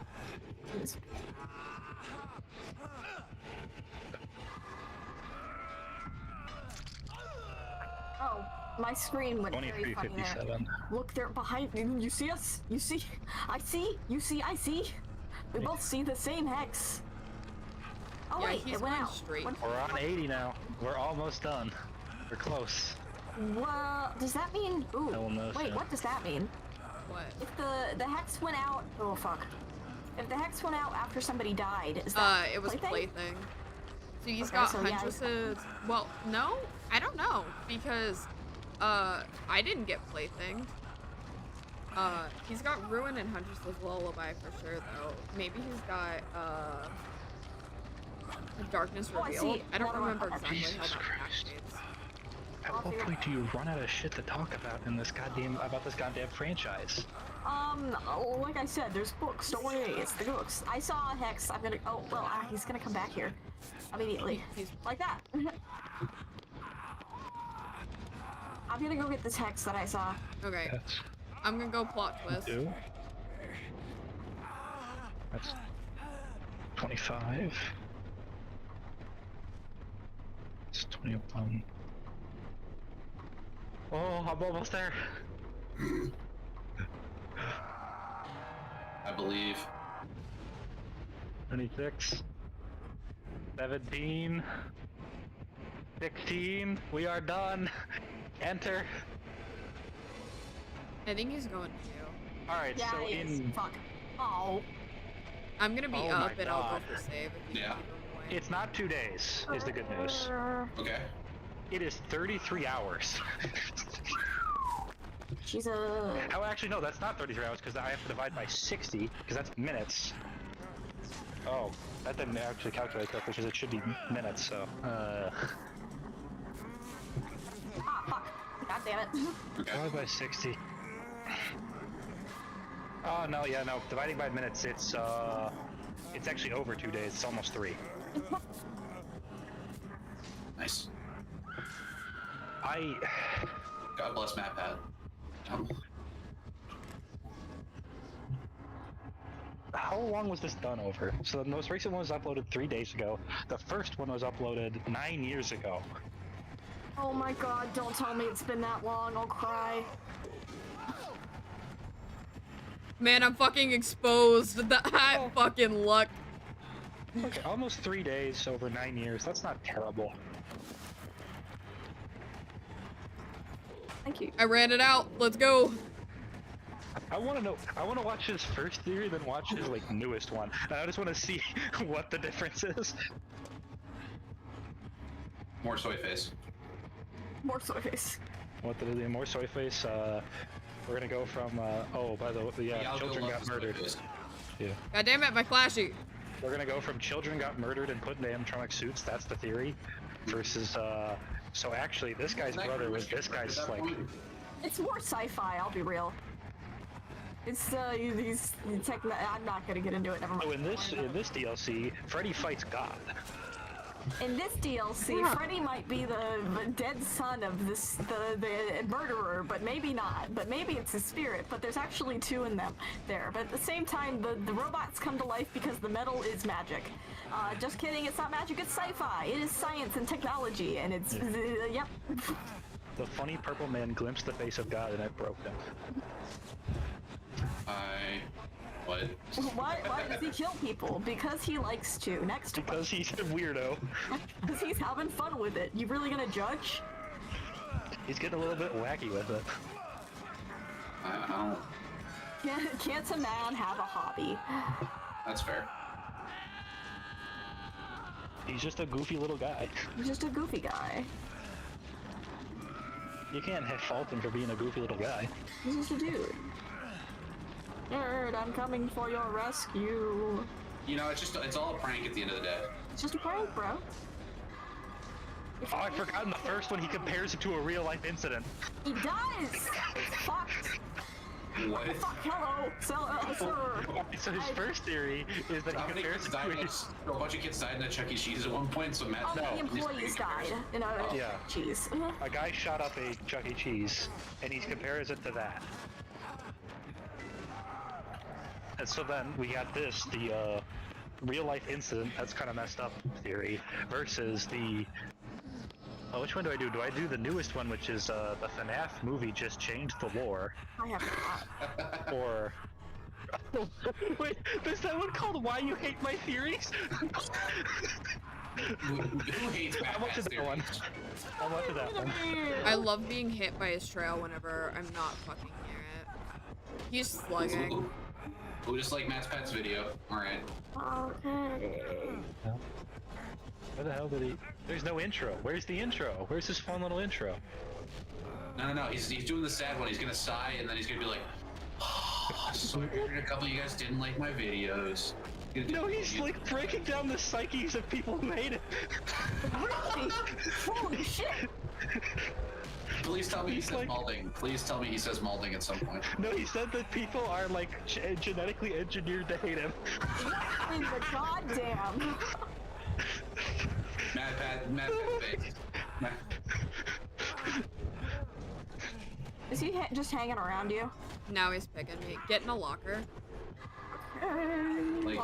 Oh, my screen went very funny there. 2357. Look, they're behind you. You see us? You see? I see. You see? I see. We both see the same hex. Oh Yeah, wait, he's it went going out. straight. We're on 80 now. We're almost done. We're close. Well, does that mean? Ooh. No one knows, Wait, yeah. what does that mean? What? If the hex went out, oh fuck. If the hex went out after somebody died, is that It was plaything? plaything. So he's Okay, got so yeah, hundreds of. Well, no, I don't know because I didn't get plaything. He's got Ruin and Huntress of Lullaby for sure though. Maybe he's got Darkness Oh, I Revealed. see. I don't Water remember Run. exactly how Jesus that Christ. activates. At what point do you run out of shit to talk about in this goddamn franchise? Like I said, there's books. Don't worry, it's the books. I saw a hex. I'm gonna. Oh well, he's gonna come back here immediately, like that. I'm gonna go get this hex that I saw. Okay. That's I'm gonna go plot twist. two. That's 25. It's 21. Oh, I'm almost there. I believe. 26. 17. 16. We are done. Enter. I think he's going to. Alright, Yeah, so he is. in. Fuck. Oh. I'm gonna be Oh up my and I'll go God. for save if you Yeah. keep him away. It's not 2 days, is the good news. Okay. It is 33 hours. She's a. Oh, actually, no, that's not 33 hours because I have to divide by 60 because that's minutes. Oh, that didn't actually calculate correctly because it should be minutes, so. Ah, fuck. God damn it. Divide by 60. Oh, no, yeah, no. Dividing by minutes, it's actually over 2 days. It's almost 3. Nice. I. God bless MatPat. How long was this done over? So the most recent one was uploaded 3 days ago. The first one was uploaded 9 years ago. Oh my god, don't tell me it's been that long. I'll cry. Man, I'm fucking exposed. That fucking luck. Okay, almost 3 days over 9 years. That's not terrible. Thank you. I ran it out. Let's go. I want to know. I want to watch his first theory, then watch his newest one. And I just want to see what the difference is. More soy face. More soy face. What the more soy face? We're gonna go from. Oh, by the way, yeah, children got murdered. Yeah. God damn it, my flashy. We're gonna go from children got murdered and put in animatronic suits. That's the theory. Versus. So actually, this guy's brother was this guy's It's more sci-fi. I'll be real. It's these I'm not gonna get into it. Never mind. So in this DLC, Freddy fights God. In this DLC, Freddy might be the dead son of the murderer, but maybe not. But maybe it's his spirit. But there's actually two in them there. But at the same time, the robots come to life because the metal is magic. Just kidding, it's not magic, it's sci-fi. It is science and technology, and it's yep. The funny purple man glimpsed the face of God, and it broke him. What? Why does he kill people? Because he likes to. Next one. Because he's a weirdo. Because he's having fun with it. You really gonna judge? He's getting a little bit wacky with it. Can't a man have a hobby? That's fair. He's just a goofy little guy. He's just a goofy guy. You can't fault him for being a goofy little guy. He's just a dude. Nerd, I'm coming for your rescue. You know, it's all a prank at the end of the day. It's just a prank, bro. Oh, I forgot in the first one he compares it to a real life incident. He does! Fuck! What? Fuck, hello, sir. So his first theory is that he compares it to a bunch of kids died in a Chuck E. Cheese at one point, so Matt... All the employees died in a yeah. cheese. A guy shot up a Chuck E. Cheese, and he compares it to that. And so then we got this, the real life incident, that's kind of messed up theory, versus the... Oh, which one do I do? Do I do the newest one, which is the FNAF movie just changed the lore? I have not. Or Wait, there's that one called "Why You Hate My Theories"? Who hates How much is that one? How much is that one? I love being hit by his trail whenever I'm not fucking near it. He's slugging. Who just like Matt's Pet's video? Alright. Okay. Where the hell did he? There's no intro. Where's the intro? Where's this fun little intro? No. He's doing the sad one. He's gonna sigh and then he's gonna be like, oh, sorry, a couple of you guys didn't like my videos. No, he's like breaking down the psyches of people who hate it. Really? Holy shit! Please tell me he says Malding. Please tell me he says Malding at some point. No, he said that people are like genetically engineered to hate him. In the goddamn. Matt fake. Is he just hanging around you? Now he's picking me. Get in a locker. Like,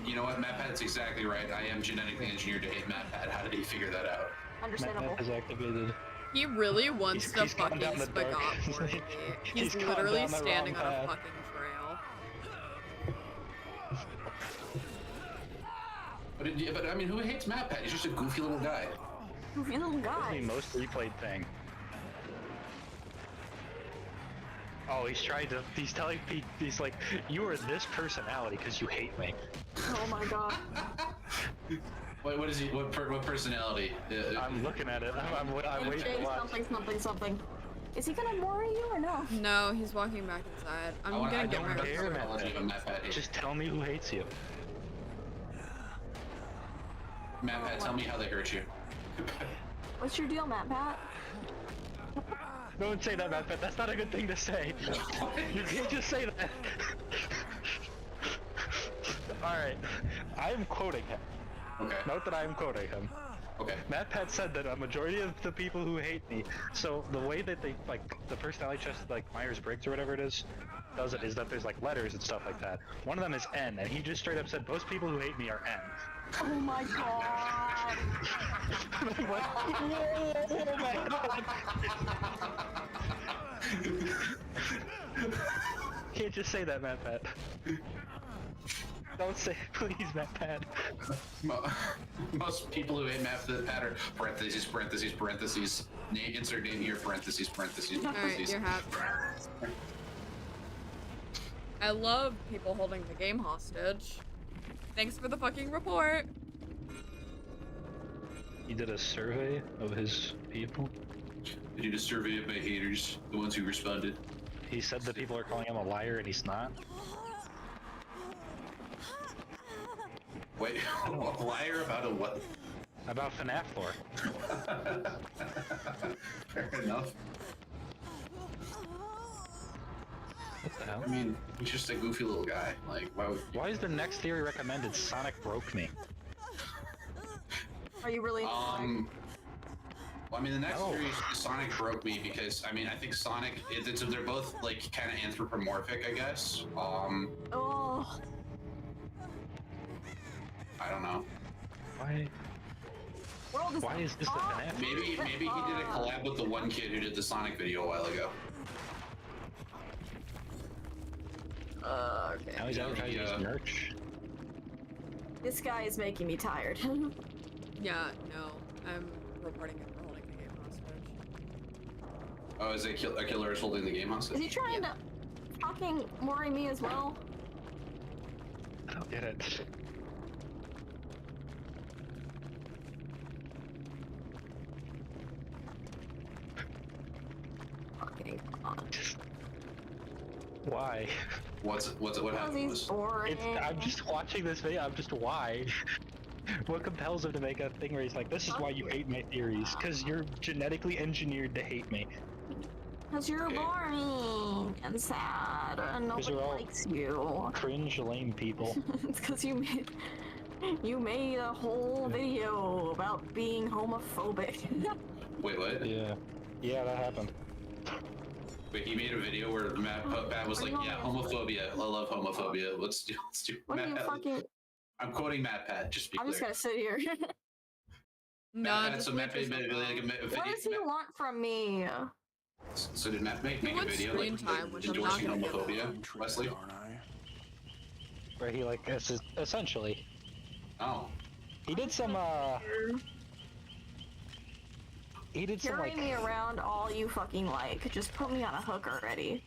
you know what, Matt Pat's exactly right. I am genetically engineered to hate Matt Pat. How did he figure that out? Understandable. Matt Pat is activated. He really wants to fucking spagat for me. He's literally standing on a fucking trail. But I mean, who hates Matt Pat? He's just a goofy little guy. Goofy little guy. That's the most replayed thing. Oh, he's telling Pete, he's like, you are this personality because you hate me. Oh my god. What is he? What personality? I'm looking at it. I'm waiting to watch. Something. Is he gonna worry you or no? No, he's walking back inside. I'm gonna get my Matt Pat. Just tell me who hates you. Matt Pat, tell me how they hurt you. What's your deal, Matt Pat? Don't say that, Matt Pat. That's not a good thing to say. You can't just say that. Alright. I am quoting him. Okay. Note that I am quoting him. Okay. Matt Pat said that a majority of the people who hate me, so the way that they, like, the personality test, like Myers-Briggs or whatever it is, does it is that there's, like, letters and stuff like that. One of them is N, and he just straight up said, most people who hate me are N. Oh my god. I'm like, oh my god. Can't just say that, Matt Pat. Don't say it, please, Matt Pat. Most people who hate Matt Pat are parentheses. Insert name here, parentheses. Alright, you're happy. I love people holding the game hostage. Thanks for the fucking report. He did a survey of his people. I did a survey of my haters, the ones who responded. He said that people are calling him a liar and he's not. Wait, a liar about a what? About FNAF lore. Fair enough. What the hell? I mean, he's just a goofy little guy. Like, why is the next theory recommended Sonic broke me? Are you really? Well, I mean, the next theory is Sonic broke me because, I mean, I think Sonic, they're both, like, kind of anthropomorphic, I guess. Oh. I don't know. Why is this a FNAF? Maybe he did a collab with the one kid who did the Sonic video a while ago. Okay. Now he's advertising his merch. This guy is making me tired. Yeah, no. I'm reporting him for holding the game hostage. Oh, is a killer is holding the game hostage? Is he trying to fucking worry me as well? I don't get it. Fucking on. Why? What happened? I'm just watching this video. I'm just why? What compels him to make a thing where he's like, "This is why you hate my theories, because you're genetically engineered to hate me." Because you're boring and sad and nobody likes you. Cringe, lame people. It's because you made a whole video about being homophobic. Wait, what? Yeah, that happened. Wait, he made a video where Matt was like, "Yeah, homophobia. I love homophobia. Let's do." What are you fucking? I'm quoting Matt Pat. Just to be I'm clear. just gonna sit here. Matt Pat, so Matt made a What does he want from me? So did Matt make a video like endorsing homophobia, Wesley? where he like essentially. Oh. He did some He did some Carry like. me around all you fucking like. Just put me on a hook already.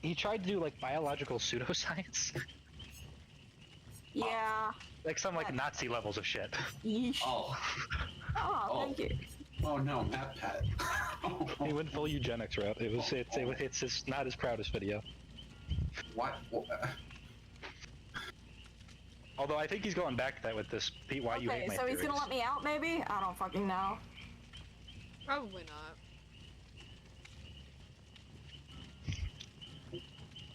He tried to do like biological pseudoscience. Yeah. Like some like Nazi levels of shit. Yeesh. Oh. Oh, thank you. Oh no, Matt Pat. He went full eugenics route. It's just not his proudest video. What? Although I think he's going back to that with this Pete, why you hate Okay, my so he's gonna theories. let me out maybe? I don't fucking know. Probably not.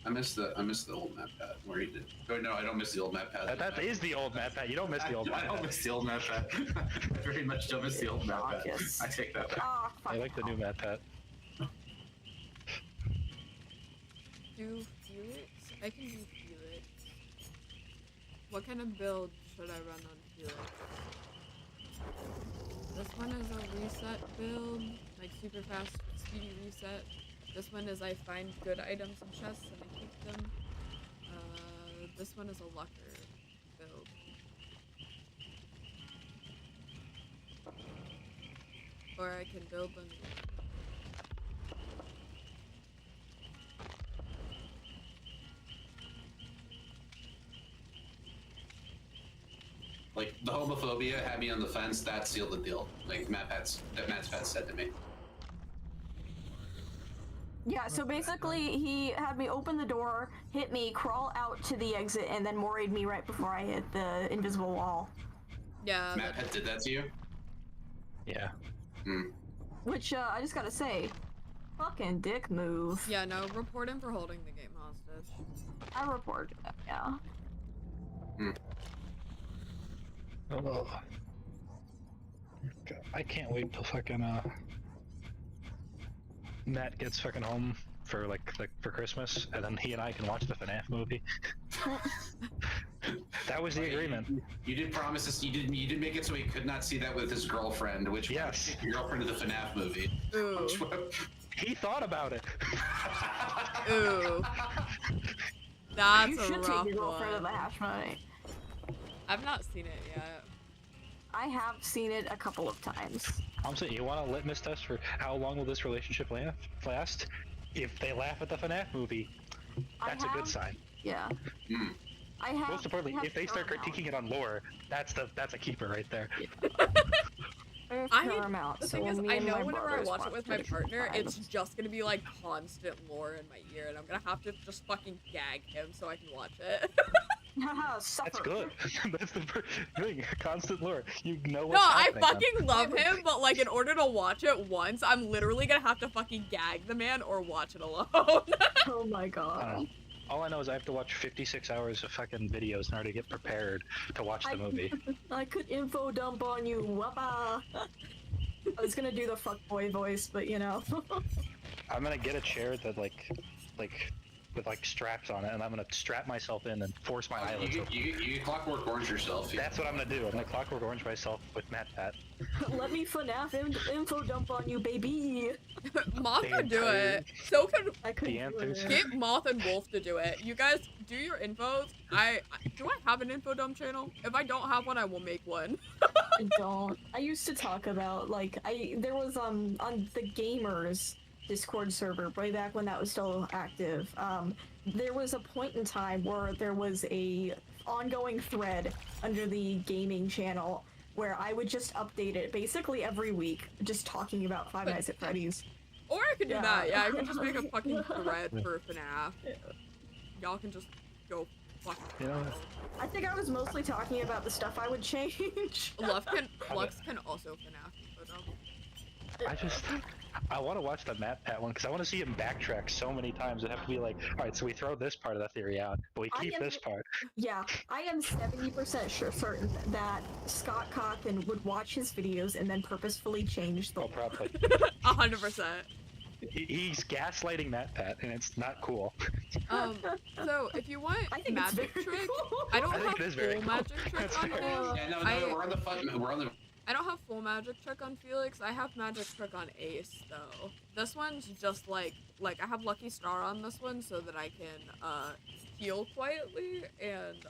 I miss the old Matt Pat where he did. Oh no, I don't miss the old Matt Pat. That is the old Matt Pat. You don't miss the old Matt I don't Pat. miss the old Matt Pat. I very much don't miss the old Matt Pat. Yes. I take that back. Oh, fuck. I like the new Matt Pat. Do Felix? I can do Felix. What kind of build should I run on Felix? This one is a reset build, like super fast, speedy reset. This one is I find good items in chests and I keep them. This one is a lucker build. Or I can build them. Like the homophobia had me on the fence. That sealed the deal. Like Matt Pat said to me. Yeah, so basically he had me open the door, hit me, crawl out to the exit, and then moried me right before I hit the invisible wall. Yeah. Matt Pat did that to you? Yeah. Hmm. Which, I just gotta say, fucking dick move. Yeah, no, report him for holding the game hostage. I reported it, yeah. Hmm. Oh. God, I can't wait till fucking Matt gets fucking home for like for Christmas, and then he and I can watch the FNAF movie. That was the agreement. You did promise us. You did make it so he could not see that with his girlfriend, which yes, your girlfriend of the FNAF movie. Ooh. He thought about it. Ooh. That's you a should rough take your girlfriend one. to the hash money. I've not seen it yet. I have seen it a couple of times. I'm saying, you want a litmus test for how long will this relationship last? If they laugh at the FNAF movie, that's a good sign. Yeah. Mm. I have. Most importantly, if they start critiquing it on lore, that's a keeper right there. Paramount. The So thing is, me I and know my whenever I brothers watch it with my it partner, times. it's just gonna be like constant lore in my ear, and I'm gonna have to just fucking gag him so I can watch it. That's good. That's the thing. Constant lore. You know No, what's I happening. fucking love him, but like in order to watch it once, I'm literally gonna have to fucking gag the man or watch it alone. Oh my I god. don't know. All I know is I have to watch 56 hours of fucking videos in order to get prepared to watch the movie. I could info dump on you. Wappa. I was gonna do the fuckboy voice, but you know. I'm gonna get a chair that like with like straps on it, and I'm gonna strap myself in and force my eyelids open. You Clockwork Orange yourself. Yeah. That's what I'm gonna do. I'm gonna Clockwork Orange myself with Matt Pat. Let me FNAF info dump on you, baby. Moth The could do entire- it. So could I could The do anthems. it. get Moth and Wolf to do it. You guys do your infos. Do I have an info dump channel? If I don't have one, I will make one. I don't. I used to talk about like there was on the gamers Discord server way back when that was still active. There was a point in time where there was a ongoing thread under the gaming channel where I would just update it basically every week, just talking about Five Nights at Freddy's. Or I could do Yeah. that. Yeah, I could just make a fucking thread for FNAF. Y'all can just go fuck. You know, I think I was mostly talking about the stuff I would change. Lux can also FNAF info dump. I want to watch the Matt Pat one because I want to see him backtrack so many times. It'd have to be like, all right, so we throw this part of the theory out, but we keep this part. Yeah, I am 70% certain that Scott Cawthon would watch his videos and then purposefully change the. Oh, probably. 100%. He's gaslighting Matt Pat, and it's not cool. So if you want I think magic it's very trick, cool. I don't I think have it is very full cool. magic trick That's on very him. Yeah, no, we're on the fun. We're on the. I don't have full magic trick on Felix. I have magic trick on Ace though. This one's just like I have Lucky Star on this one so that I can heal quietly and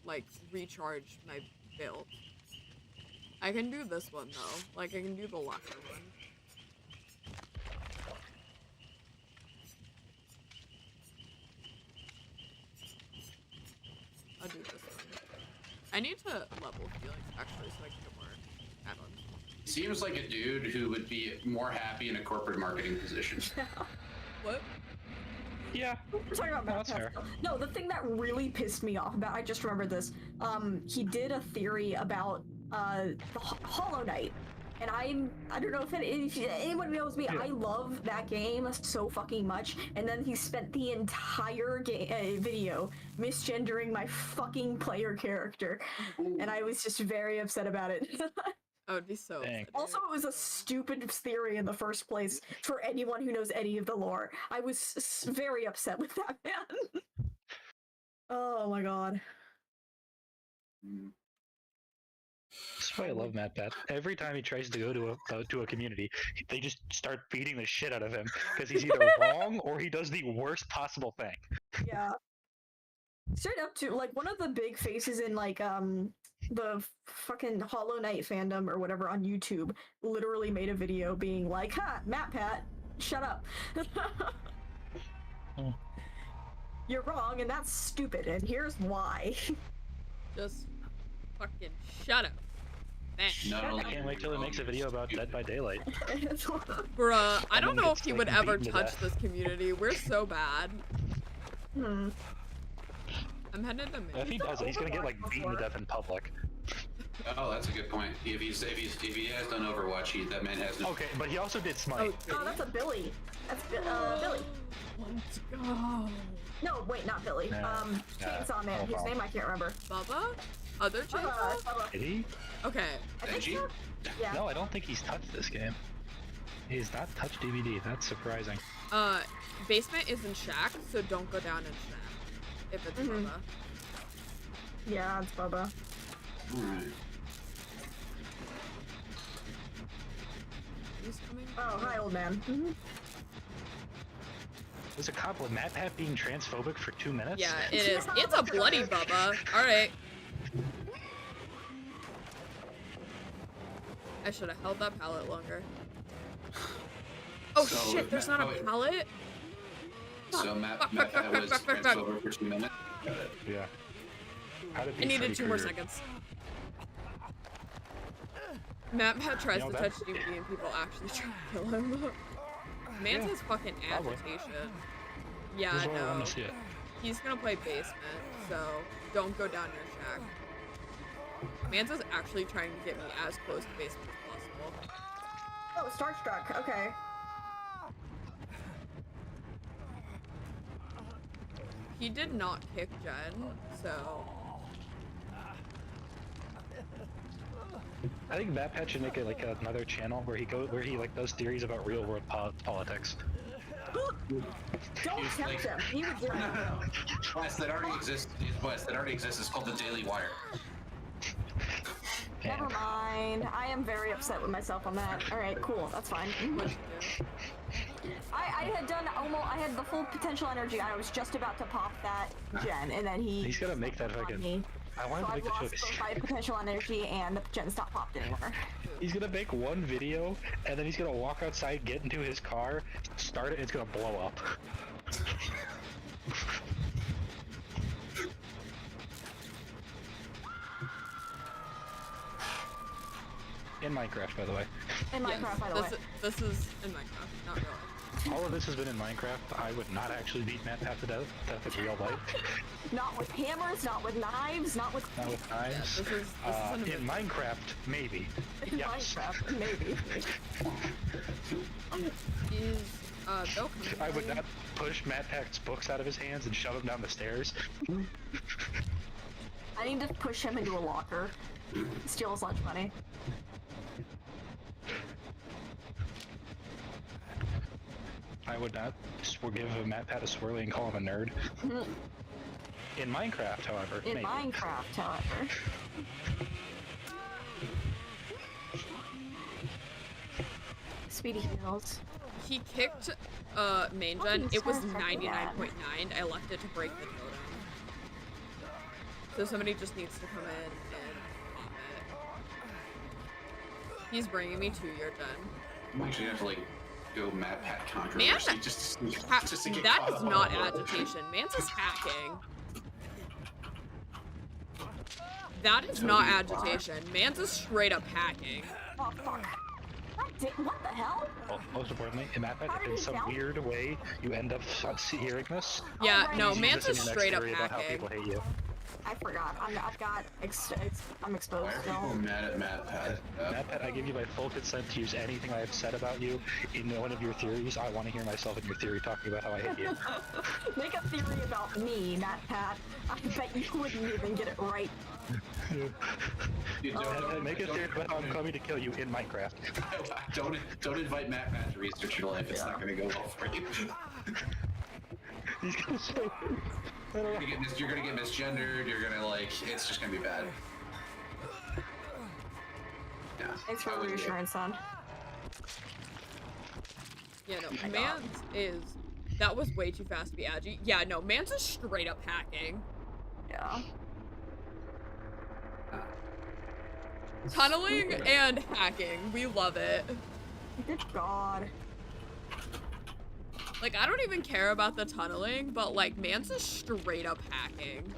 like recharge my build. I can do this one though. Like I can do the locker one. I'll do this one. I need to level Felix actually so I can get more add-ons. Seems like a dude who would be more happy in a corporate marketing position. What? Yeah. We're talking about That's fair. No, the thing that really pissed me off about, I just remembered this. He did a theory about the Hollow Knight. And I don't know if anyone knows me, I love that game so fucking much. And then he spent the entire video misgendering my fucking player character. And I was just very upset about it. I would be so upset. Also, it was a stupid theory in the first place for anyone who knows any of the lore. I was very upset with that man. Oh my god. That's why I love MatPat. Every time he tries to go to a community, they just start beating the shit out of him because he's either wrong or he does the worst possible thing. Yeah. Straight up to like one of the big faces in like the fucking Hollow Knight fandom or whatever on YouTube literally made a video being like, "Ha, MatPat, shut up." You're wrong and that's stupid and here's why. Just fucking shut up. I can't wait till he makes a video about Dead by Daylight. Bruh, I don't know if he would ever touch this community. We're so bad. I'm headed to If he does it, he's gonna get like beaten to death in public. Oh, that's a good point. If he has done Overwatch, that man has no. Okay, but he also did Smite. Oh, that's a Billy. That's Billy. Let's go. No, wait, not Billy. Chainsaw Man, whose name I can't remember. Bubba? Other Chainsaw? Did he? Okay. I think so. Yeah. No, I don't think he's touched this game. He's not touched DBD. That's surprising. Basement is in Shack, so don't go down in Shack. If it's Bubba. Yeah, it's Bubba. Alright. He's coming. Oh, hi, old man. There's a cop with MatPat being transphobic for 2 minutes? Yeah, it is. It's a bloody Bubba. Alright. I should have held that pallet longer. Oh So, shit, there's not a pallet? So MatPat was transphobic for 2 minutes? Yeah. I needed 2 more seconds. MatPat tries to touch DBD and people actually try to kill him. Man's has fucking agitation. Yeah, This is why I no. wanna see it. He's gonna play basement, so don't go down your Shack. Man's actually trying to get me as close to basement as possible. Oh, Starstruck. Okay. He did not kick Jen, so... I think MatPat should make it like another channel where he like does theories about real world politics. Don't tempt him. He would do it. Wes, that already exists. Wes, that already exists. It's called the Daily Wire. Never mind. I am very upset with myself on that. Alright, cool. That's fine. I had done almost. I had the full potential energy. I was just about to pop that gen, and then he's gonna make that fucking. I wanted to make the choice. both my potential energy and the gen's not popped anymore. He's gonna make one video, and then he's gonna walk outside, get into his car, start it, and it's gonna blow up. In Minecraft, by the way. In Minecraft, by the way. This is in Minecraft, not really. All of this has been in Minecraft. I would not actually beat MatPat to death in real life. Not with hammers, not with knives, not with... Not with knives. In Minecraft, maybe. In Minecraft, maybe. Is, Bill coming? I would not push MatPat's books out of his hands and shove him down the stairs. I need to push him into a locker. Steal his lunch money. I would not give MatPat a swirly and call him a nerd. In Minecraft, however. In maybe. Minecraft, however. Speedy heals. He kicked main Oh, gen, you it was started checking that. 99.9. I left it to break the totem. So somebody just needs to come in and pop it. He's bringing me to your gen. I'm actually gonna have to like go Mad Pat Man, controversy just to get that caught is up not on it. agitation. Mance is hacking. That is not agitation. Mance is straight up hacking. Oh fuck. What the hell? Well, most importantly, in that How did in he some count? weird way, you end up hearing this. Yeah, right. no, You Mance listen is to your next straight up theory about how hacking. people hate you. I forgot. I'm Why exposed are people still. mad at Mad Pat? Mad Pat, I give you my full consent to use anything I have said about you in one of your theories. I want to hear myself in your theory talking about how I hate you. Make a theory about me, Matt Pat. I bet you wouldn't even get it right. Dude, Make a theory about how I'm coming to kill you in Minecraft. don't invite Matt Pat to research your life. It's not gonna go well for you. He's gonna say, You're gonna get misgendered. You're gonna it's just gonna be bad. Yeah. Thanks for the reassurance, son. Yeah, no, Mance is... That was way too fast to be agi. Yeah, no, Mance is straight up hacking. Yeah. Tunneling and hacking. We love it. Good God. Like, I don't even care about the tunneling, but, like, Mance is straight up hacking.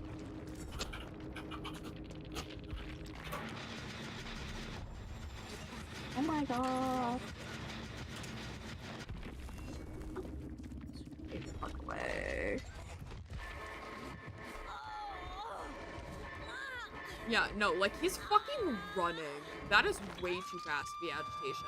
Oh my God. Get the fuck away. Yeah, no, like, he's fucking running. That is way too fast to be agitation.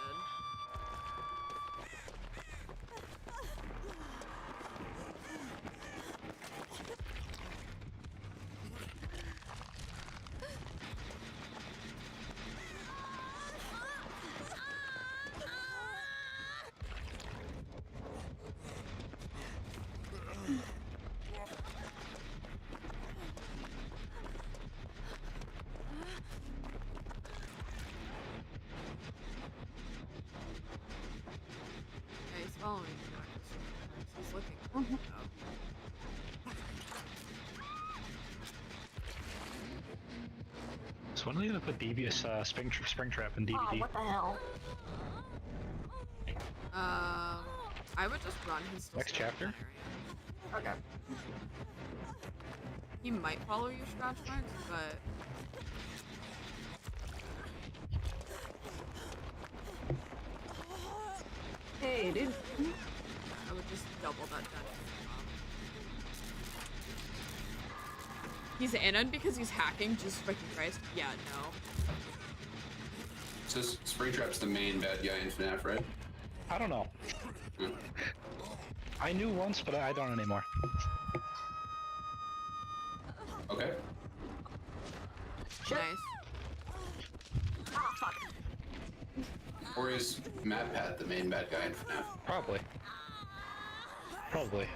Yeah, he's following me. He's looking. So when are they gonna put devious spring trap in DBD? Oh, what the hell? I would just run. He's still Next standing in chapter? that area. Okay. He might follow your scratch marks, but... Hey, dude. I would just double that dungeon. He's in because he's hacking, Jesus fucking Christ. Yeah, no. So Springtrap's the main bad guy in FNAF, right? I don't know. I knew once, but I don't anymore. Okay. Nice. Ah, fuck. Or is Mad Pat the main bad guy in FNAF? Probably. Probably.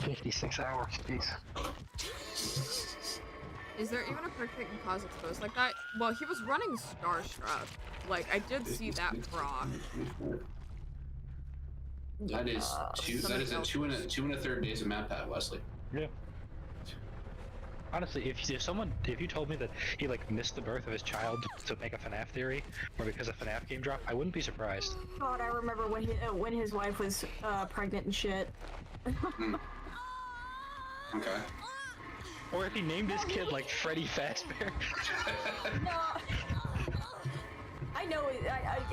56 hours, jeez. Is there even a perk that can cause exposed like that? Well, he was running Starstruck. Like, I did see that proc. That is two. That is a two and a third days of Mad Pat, Wesley. Yeah. Honestly, if you told me that he like missed the birth of his child to make a FNAF theory, or because a FNAF game dropped, I wouldn't be surprised. God, I remember when his wife was pregnant and shit. Okay. Or if he named his kid like Freddy Fazbear. No. I know.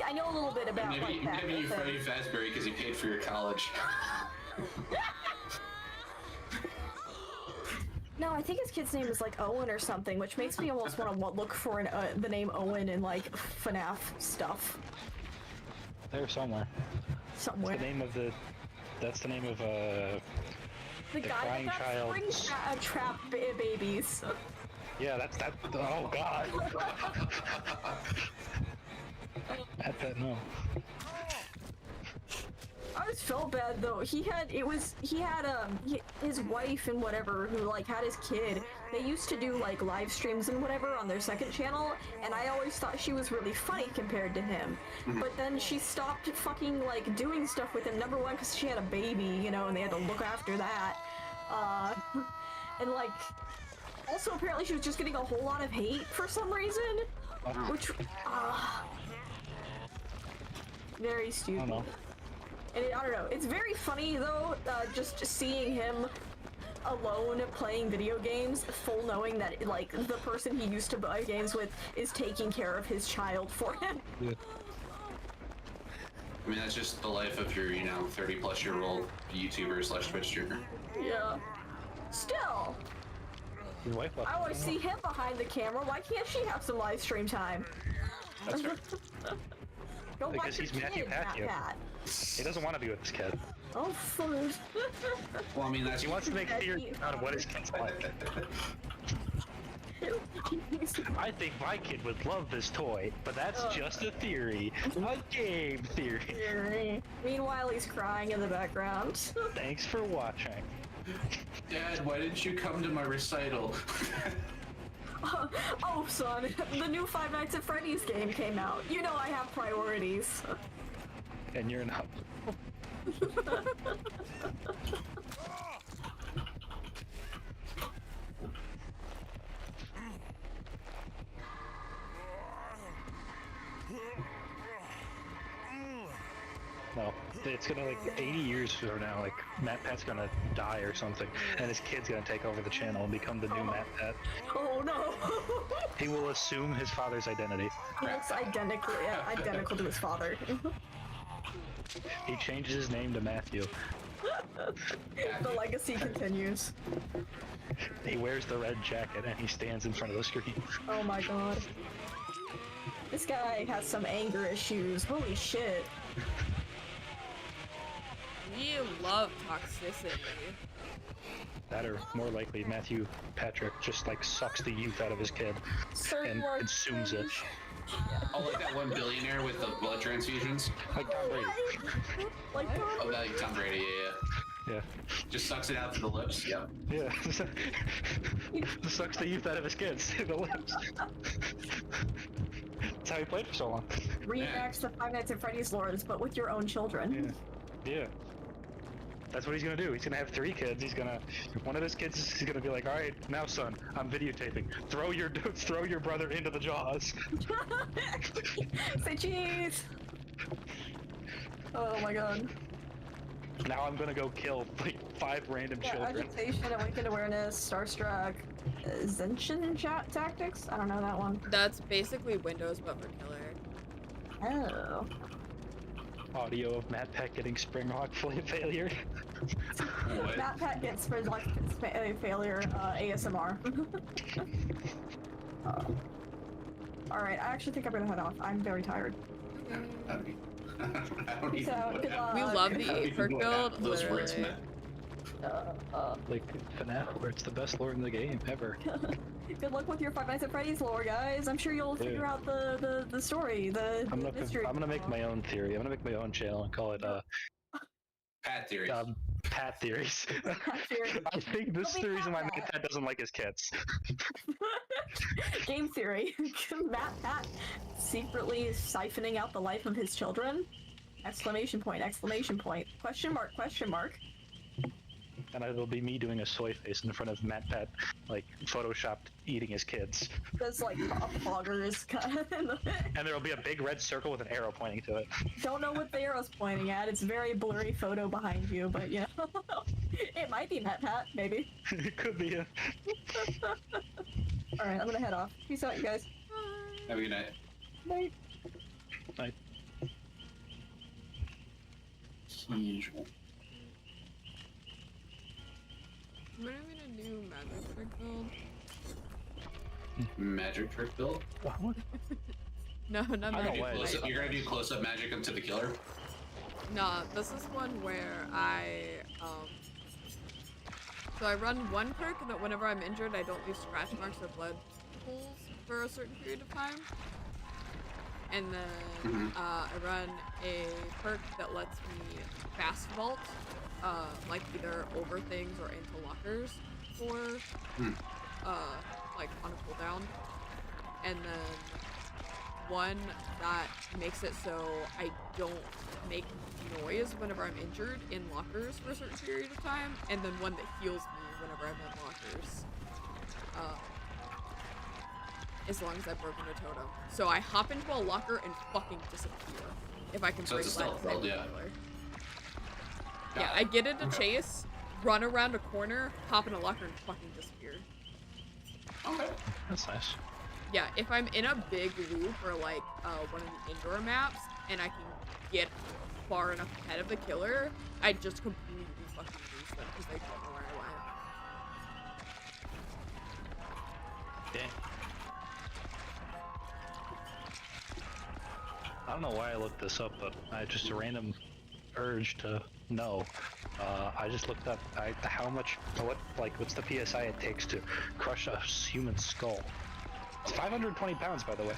I know a little bit about Maybe you Freddy Fazbear because he paid for your college. No, I think his kid's name is like Owen or something, which makes me almost want to look for the name Owen in like FNAF stuff. There somewhere. Somewhere. That's the name of the. That's the name of the guy crying that child. Trap babies. Yeah, that's that. Oh God. At that no. Oh always felt bad though. He had his wife and whatever who like had his kid. They used to do like live streams and whatever on their second channel, and I always thought she was really funny compared to him. But then she stopped fucking like doing stuff with him. Number one, because she had a baby, you know, and they had to look after that. And like, also apparently she was just getting a whole lot of hate for some reason, which very stupid. I don't know. And I don't know. It's very funny though, just seeing him alone playing video games, full knowing that like the person he used to buy games with is taking care of his child for him. Yeah. I mean, that's just the life of your, 30-plus-year-old YouTuber / Twitch streamer. Yeah. Still. Your wife left. I always see him behind the camera. Why can't she have some live stream time? That's right. Go Because watch he's your Matthew kid, Patio. Pat. He doesn't want to be with his kid. Oh, fuck. Well, I mean, He wants to make theory out of what his kid's like. I think my kid would love this toy, but that's just a theory. A game theory. Meanwhile, he's crying in the background. Thanks for watching. Dad, why didn't you come to my recital? Oh, son, the new Five Nights at Freddy's game came out. You know I have priorities. And you're not. No, it's gonna like 80 years from now, like Matt Pat's gonna die or something, and his kid's gonna take over the channel and become the new Matt Pat. Oh no! He will assume his father's identity. He looks identical to his father. He changes his name to Matthew. The legacy continues. He wears the red jacket and he stands in front of the screen. Oh my god. This guy has some anger issues. Holy shit. We love toxicity. That or more likely Matthew Patrick just like sucks the youth out of his kid and consumes it. Oh, like that one billionaire with the blood transfusions? Like Tom Brady. Like Tom Brady, yeah. Just sucks it out to the lips, yep. Yeah. Just sucks the youth out of his kids to the lips. That's how he played for so long. Reenacts the Five Nights at Freddy's lores, but with your own children. Yeah. That's what he's gonna do. He's gonna have 3 kids. One of his kids is gonna be like, all right, now son, I'm videotaping. Throw your brother into the jaws. Say cheese. Oh my god. Now I'm gonna go kill like 5 random children. Agitation, awakened awareness, starstruck, Zenshin tactics? I don't know that one. That's basically Windows but for killer. Oh. Audio of Matt Pat getting spring lock failure. Matt Pat gets spring lock failure ASMR. Alright, I actually think I'm gonna head off. I'm very tired. Peace out. Good luck. We love the perk build. Those words meant. Like FNAF, where it's the best lore in the game ever. Good luck with your Five Nights at Freddy's lore, guys. I'm sure you'll figure out the story, the mystery. I'm gonna make my own theory. I'm gonna make my own channel and call it Pat Theories. Pat Theories. I think this is the reason why Matt Pat doesn't like his kids. Game theory. Matt Pat secretly siphoning out the life of his children? Exclamation point, exclamation point. Question mark, question mark. And it'll be me doing a soy face in front of Matt Pat, like photoshopped eating his kids. There's like vloggers. And there'll be a big red circle with an arrow pointing to it. Don't know what the arrow's pointing at. It's a very blurry photo behind you, but you know, it might be Matt Pat, maybe. It could be. All right, I'm gonna head off. Peace out, you guys. Have a good night. Night. Night. Huge. What are we gonna do? Magic trick build? Magic trick build? No, not magic. You're gonna do close-up magic into the killer? Nah, this is one where so I run one perk that whenever I'm injured, I don't leave scratch marks or blood pools for a certain period of time. and then I run a perk that lets me fast vault, like either over things or into lockers for, like on a cooldown, and then one that makes it so I don't make noise whenever I'm injured in lockers for a certain period of time, and then one that heals me whenever I'm in lockers. As long as I've broken a totem. So I hop into a locker and fucking disappear. If I can break it's a stealth build, yeah. Yeah, I get into chase, run around a corner, hop in a locker, and fucking disappear. Okay. That's nice. Yeah, if I'm in a big loop or like one of the indoor maps and I can get far enough ahead of the killer, I just completely fucking lose them because they don't know where I went. Yeah. I don't know why I looked this up, but I just a random urge to know. I just looked up what's the PSI it takes to crush a human skull. It's 520 pounds, by the way.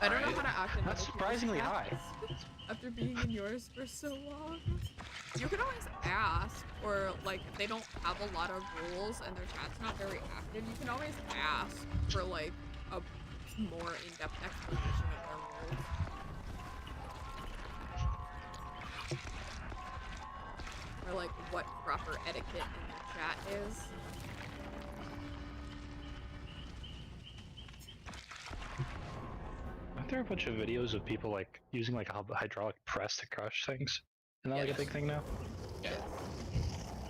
I don't know how to act in That's surprisingly high. After being in yours for so long. You can always ask, or like if they don't have a lot of rules and their chat's not very active, you can always ask for like a more in-depth explanation of their rules. Or like what proper etiquette in their chat is. Aren't there a bunch of videos of people like using like a hydraulic press to crush things? Isn't that like a big thing now? Yeah.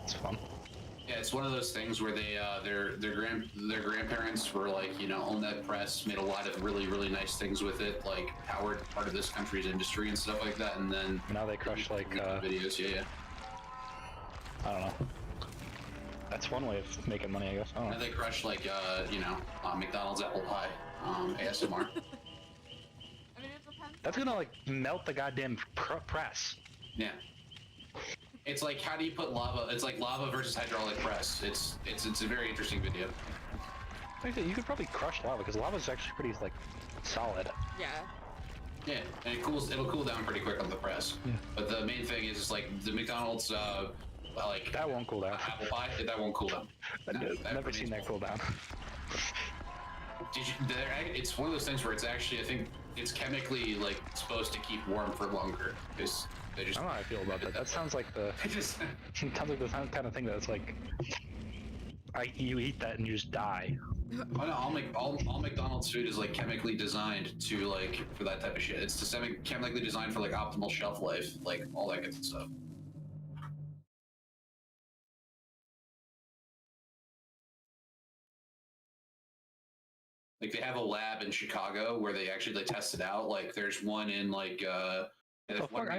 It's fun. Yeah, it's one of those things where they their grandparents were like, you know, owned that press, made a lot of really nice things with it, like powered part of this country's industry and stuff like that, and then now they crush like videos. Yeah. I don't know. That's one way of making money, I guess. I don't know. Now they crush like you know, McDonald's apple pie, ASMR. That's gonna like melt the goddamn press. Yeah. It's like, how do you put lava? It's like lava versus hydraulic press. It's a very interesting video. Actually, you could probably crush lava because lava is actually pretty like solid. Yeah. Yeah, and it'll cool down pretty quick on the press. Yeah. But the main thing is like the McDonald's like that won't cool down. Apple pie, that won't cool down. I've never seen that cool down. It's one of those things where it's actually, I think it's chemically like supposed to keep warm for longer. Because they just. I don't know how I feel about that. That sounds like the. Sounds like the kind of thing that's like. You eat that and you just die. Oh no, all McDonald's food is like chemically designed to like for that type of shit. It's chemically designed for like optimal shelf life, like all that good stuff. Like they have a lab in Chicago where they actually test it out. Like there's one in like I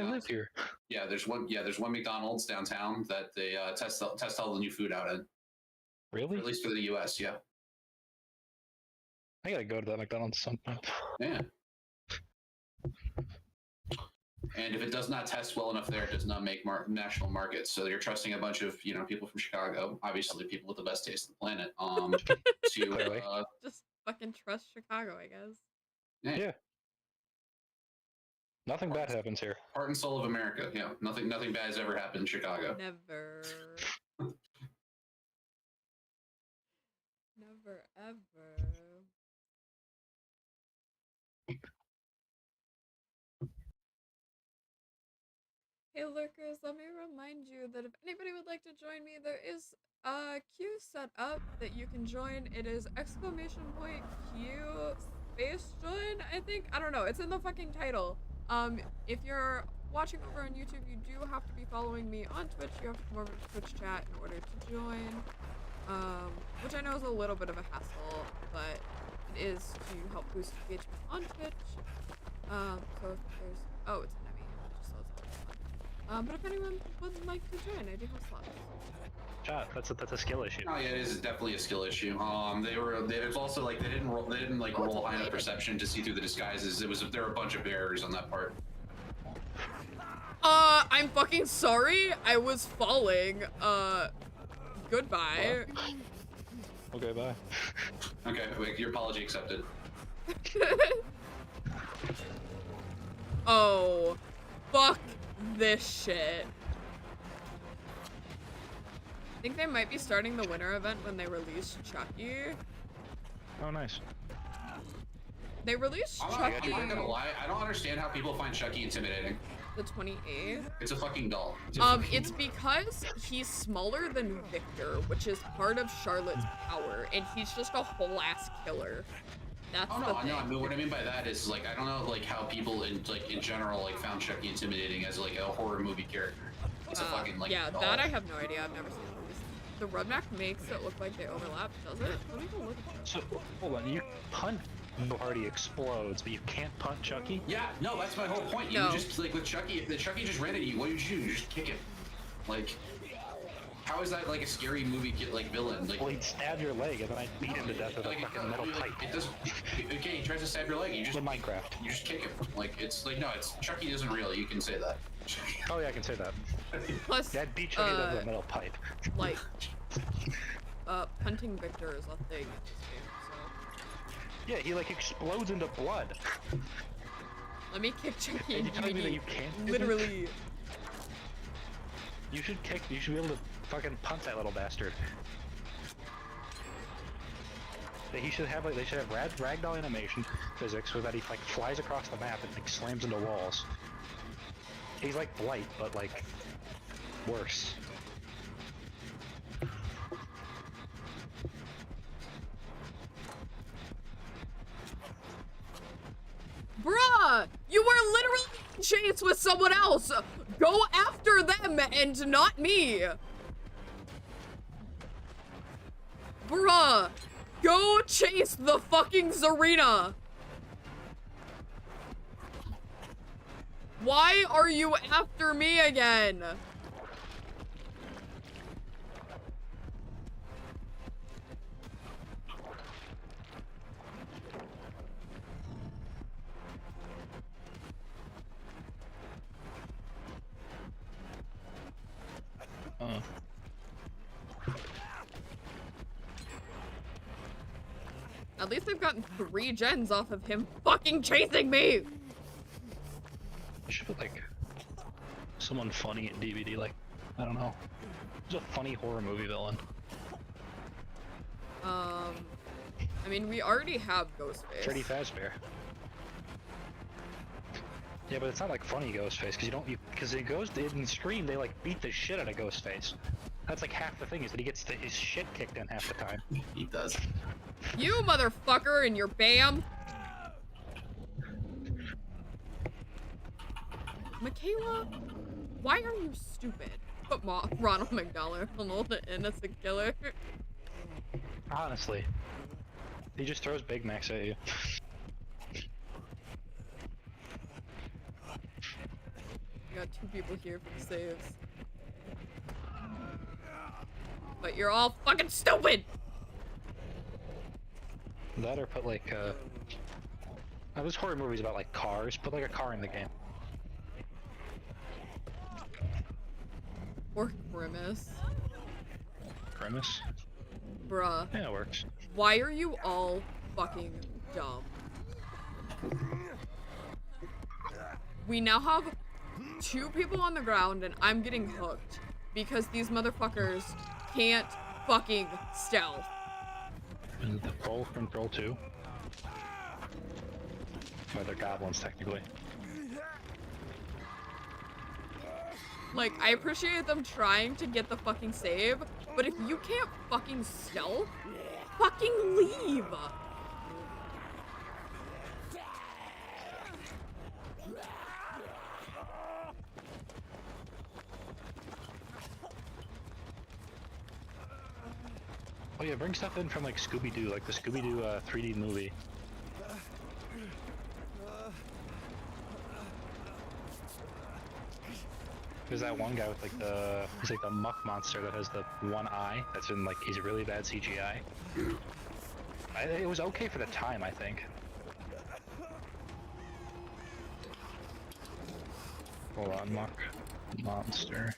live here. Yeah, there's one McDonald's downtown that they test all the new food out in. Really? Or at least for the US, yeah. I gotta go to that McDonald's sometime. Yeah. And if it does not test well enough there, it does not make national markets. So you're trusting a bunch of people from Chicago, obviously people with the best taste on the planet, to just fucking trust Chicago, I guess. Yeah. Nothing bad happens here. Heart and soul of America. Yeah. Nothing bad has ever happened in Chicago. Never. Never ever. Hey lurkers, let me remind you that if anybody would like to join me, there is a queue set up that you can join. It is !Q space join, I think. I don't know, it's in the fucking title. If you're watching over on YouTube, you do have to be following me on Twitch. You have to come over to Twitch chat in order to join. Which I know is a little bit of a hassle, but it is to help boost engagement on Twitch. So if there's, oh, it's an enemy. Just so it's all but if anyone would like to join, I do have slots. Chat, that's a skill issue. Oh yeah, it is definitely a skill issue. There's also like they didn't roll high enough perception to see through the disguises. There were a bunch of errors on that part. I'm fucking sorry. I was falling. Goodbye. Okay, bye. Okay, wait, your apology accepted. Oh, fuck this shit. I think they might be starting the winter event when they release Chucky. Oh, nice. They released I'm Chucky not gonna lie, I don't understand how people find Chucky intimidating. the 28th. It's a fucking doll. It's because he's smaller than Victor, which is part of Charlotte's power, and he's just a whole ass killer. That's Oh the no, thing. no. I mean, what I mean by that is like I don't know like how people in general like found Chucky intimidating as like a horror movie character. It's a fucking like yeah, doll. that I have no idea. I've never seen the movies. The Rubnack makes it look like they overlap, does it? Let me go look at that. So, hold on, you punt the party explodes, but you can't punt Chucky? Yeah, no, that's my whole point. You No. just like with Chucky, if the Chucky just ran at you, what would you do? You just kick him. Like, how is that like a scary movie like villain? Like, Well, he'd stab your leg, and then I'd beat him to death with a fucking metal pipe. it doesn't. Okay, he tries to stab your leg. You just In Minecraft. You just kick him. Like it's like no, it's Chucky isn't real. You can say that. Oh yeah, I can say that. Plus, Yeah, I'd beat Chucky to death with a metal pipe. like, punting Victor is a thing in this game, so. Yeah, he like explodes into blood. Let me kick Chucky And and you telling me that you can't do literally. You should kick. You should be able to fucking punt that little bastard. He should have like they should have ragdoll animation physics so that he like flies across the map and like slams into walls. He's like Blight, but like worse. Bruh! You were literally in chase with someone else! Go after them and not me! Bruh! Go chase the fucking Zarina! Why are you after me again? At least I've gotten 3 gens off of him fucking chasing me! You should put like someone funny in DBD, like I don't know. Who's a funny horror movie villain? I mean, we already have Ghostface. Freddy Fazbear. Yeah, but it's not like funny Ghostface because because it goes in Scream they like beat the shit out of Ghostface. That's like half the thing is that he gets his shit kicked in half the time. He does. You motherfucker and your BAM! Michaela, why are you stupid? Put Ronald McDonald on the innocent killer. Honestly. He just throws Big Macs at you. I got 2 people here for the saves. But you're all fucking stupid! That or put like now there's horror movies about like cars, put like a car in the game. Or Grimace. Grimace? Bruh. Yeah, it works. Why are you all fucking dumb? We now have 2 people on the ground and I'm getting hooked because these motherfuckers can't fucking stealth. Is it the Troll from Troll 2? Or they're goblins technically. Like, I appreciate them trying to get the fucking save, but if you can't fucking stealth, fucking leave! Oh yeah, bring stuff in from like Scooby-Doo, like the Scooby-Doo 3D movie. There's that one guy with like he's like the muck monster that has the one eye that's in like, he's really bad CGI. It was okay for the time, I think. Hold on, muck monster.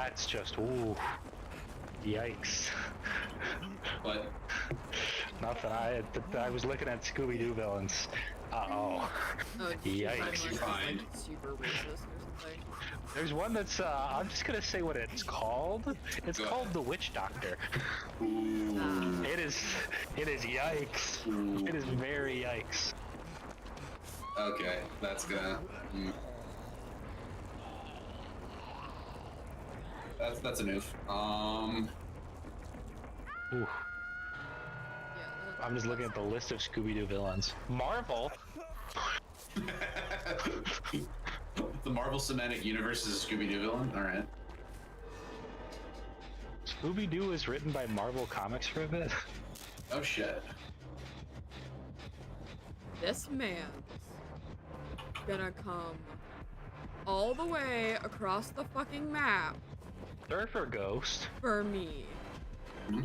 That's just ooh, yikes. But Nothing. I was looking at Scooby Doo villains. Oh, Yikes. You're fine. Like super racist or something. There's one that's I'm just gonna say what it's called. It's Go called ahead. the Witch Doctor. Ooh. It is yikes. Ooh. It is very yikes. Okay, that's gonna. That's a noof. Ooh. Yeah, I'm just looking at the list of Scooby Doo villains. Marvel. The Marvel Cinematic Universe is a Scooby Doo villain. All right. Scooby Doo was written by Marvel Comics for a bit. Oh shit. this man's gonna come all the way across the fucking map Surfer Ghost. for me. Hmm?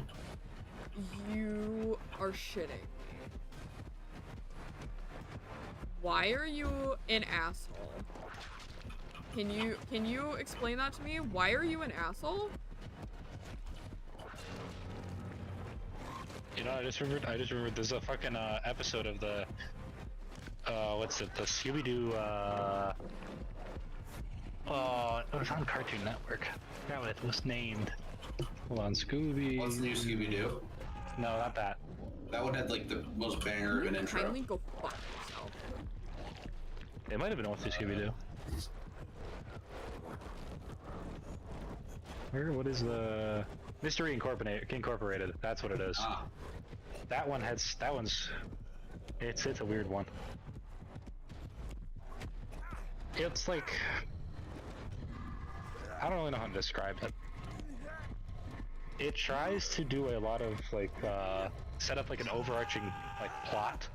You are shitting me. Why are you an asshole? Can you explain that to me? Why are you an asshole? You know, I just remembered there's a fucking episode of the what's it? The Scooby Doo it was on Cartoon Network. I forgot what it was named. Hold on, Scooby. What's the new Scooby Doo? No, not that. That one had like the most banger of an intro. Kindly go fuck yourself. It might have been What's the Scooby Doo. What is the Mystery Incorporated? That's what it is. Ah. That one's it's a weird one. It's like I don't really know how to describe it. It tries to do a lot of like set up like an overarching like plot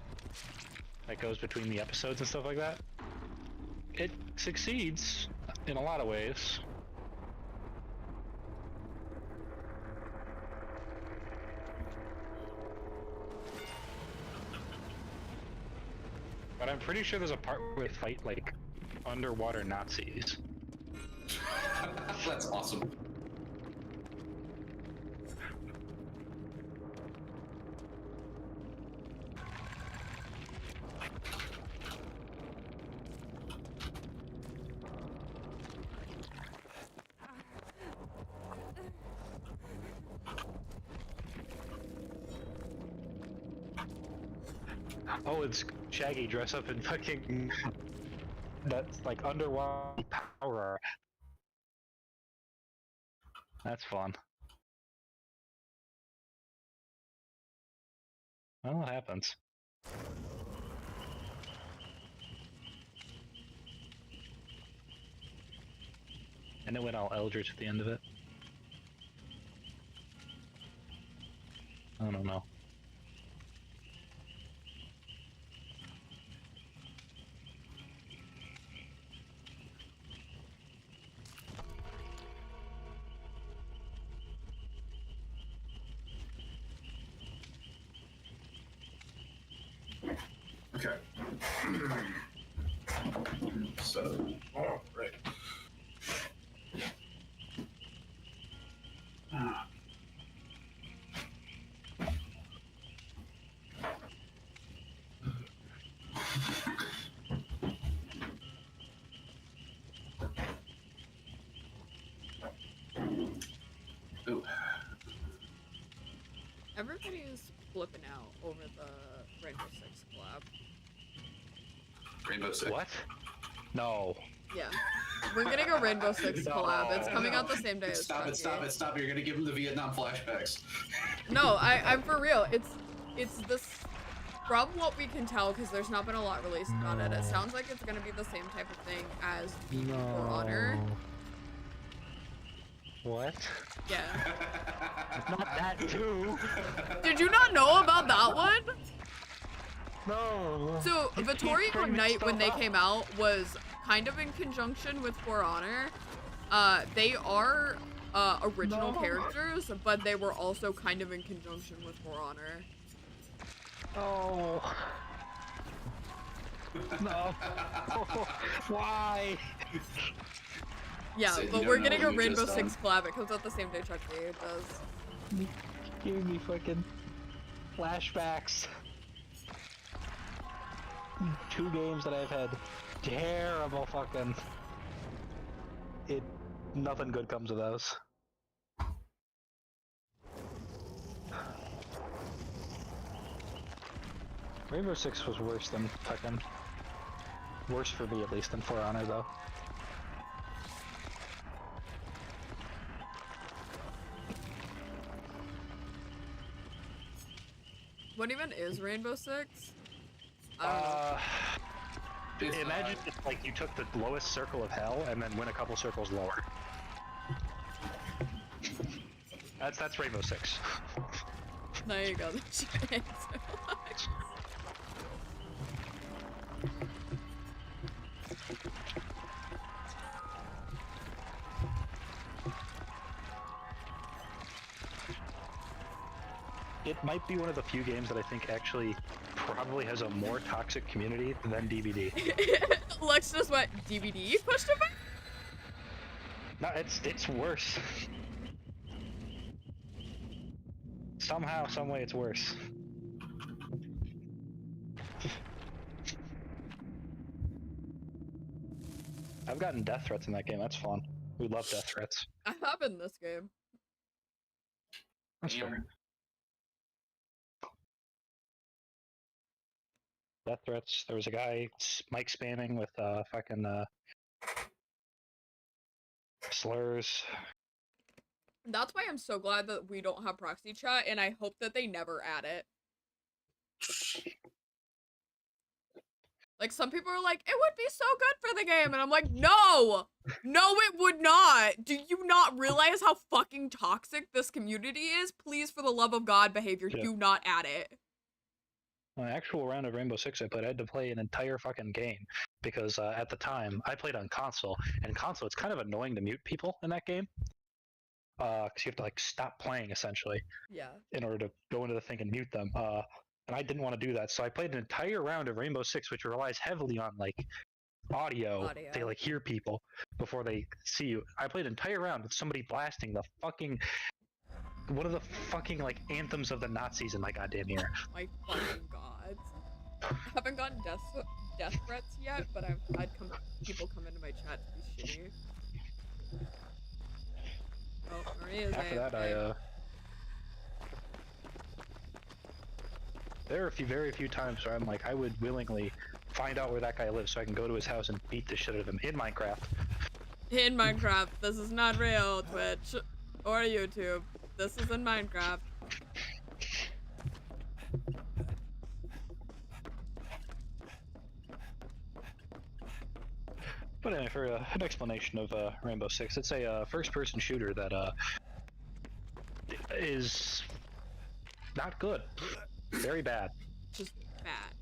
that goes between the episodes and stuff like that. It succeeds in a lot of ways. But I'm pretty sure there's a part where they fight like underwater Nazis. That's awesome. Oh, it's Shaggy dressed up in fucking that's like underwater power. That's fun. Well, it happens. And it went all Eldritch at the end of it. I don't know. Okay. So, all right. Ooh. Everybody's flipping out over the Rainbow Six collab. Rainbow Six. What? No. Yeah. We're getting a Rainbow Six collab. It's coming out the same day as Stop it, stop Chucky. it, stop it. You're gonna give him the Vietnam flashbacks. No, I'm for real. It's this. From what we can tell, because there's not been a lot released on it, it sounds like it's gonna be the same type of thing as For Honor. What? Yeah. Not that too. Did you not know about that one? No. So You keep Vittori bringing Ignite, stuff when they up. came out, was kind of in conjunction with For Honor. They are original characters, but they were also kind of in conjunction with For Honor. Oh. No. Why? Yeah, So you but don't we're know getting a what you Rainbow just Six collab. It comes out the same day Chuck D does. Give me fucking flashbacks. 2 games that I've had terrible fucking. Nothing good comes of those. Rainbow Six was worse than fucking. Worse for me at least than For Honor though. What even is Rainbow Six? Imagine if like you took the lowest circle of hell and then went a couple circles lower. That's Rainbow Six. There you go. That's your answer. It might be one of the few games that I think actually probably has a more toxic community than DBD. Lex just went DVD? Question mark? No, it's worse. Somehow, some way, it's worse. I've gotten death threats in that game. That's fun. We love death threats. I have in this game. That's fair. Death threats. There was a guy mic spamming with fucking slurs. That's why I'm so glad that we don't have proxy chat, and I hope that they never add it. Like, some people are like, it would be so good for the game, and I'm like, no! No, it would not! Do you not realize how fucking toxic this community is? Please, for the love of God, behavior, do not add it. An actual round of Rainbow Six I played, I had to play an entire fucking game, because at the time, I played on console, and console, it's kind of annoying to mute people in that game. Because you have to, like, stop playing, essentially. Yeah. In order to go into the thing and mute them. And I didn't want to do that, so I played an entire round of Rainbow Six, which relies heavily on, like, audio. They, like, hear people before they see you. I played an entire round with somebody blasting the fucking... one of the fucking, like, anthems of the Nazis in my goddamn ear. My fucking god. I haven't gotten death threats yet, but I've had people come into my chat to be shitty. Oh, Maria's After that, there are very few times where I'm like, I would willingly find out where that guy lives so I can go to his house and beat the shit out of him in Minecraft. In Minecraft. This is not real, Twitch. Or YouTube. This is in Minecraft. But anyway, for an explanation of Rainbow Six, it's a first-person shooter that is not good. Very bad. Just bad.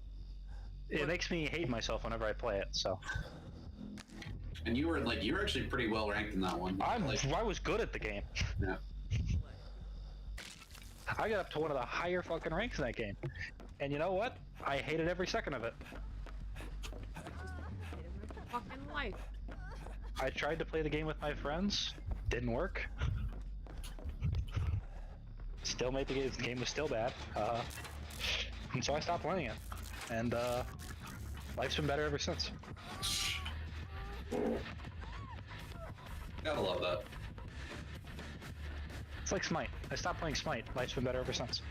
It makes me hate myself whenever I play it, so. And you were actually pretty well ranked in that one. I was good at the game. Yeah. I got up to one of the higher fucking ranks in that game. And you know what? I hated every second of it. Fucking life. I tried to play the game with my friends. Didn't work. Still made the game was still bad. And so I stopped playing it. And life's been better ever since. Gotta love that. It's like Smite. I stopped playing Smite. Life's been better ever since.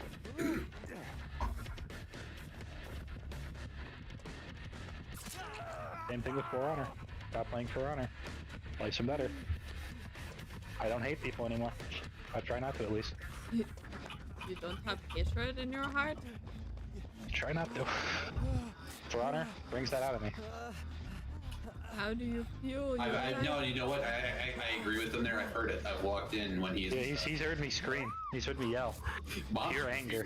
Same thing with For Honor. Stop playing For Honor. Life's been better. I don't hate people anymore. I try not to, at least. You don't have hatred in your heart? Try not to. For Honor brings that out of me. How do you feel? No, you know what? I agree with him there. I've heard it. I've walked in when he's... Yeah, he's heard me scream. He's heard me yell. Pure anger.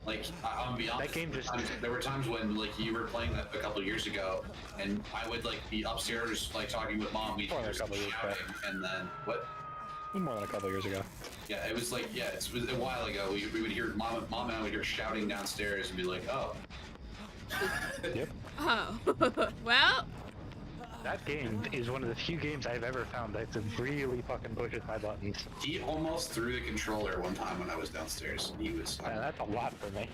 Like, I'm be honest, that game just... there were times when, like, you were playing that a couple of years ago, and I would, like, be upstairs, like, talking with Mom. We'd hear some shouting, and then... What? More than a couple of years ago. Yeah, it was like, yeah, it was a while ago. We would hear, Mom and I would hear shouting downstairs and be like, oh. Yep. Oh. Well, That game is one of the few games I've ever found that really fucking pushes my buttons. He almost threw the controller one time when I was downstairs. He was. That's a lot for me.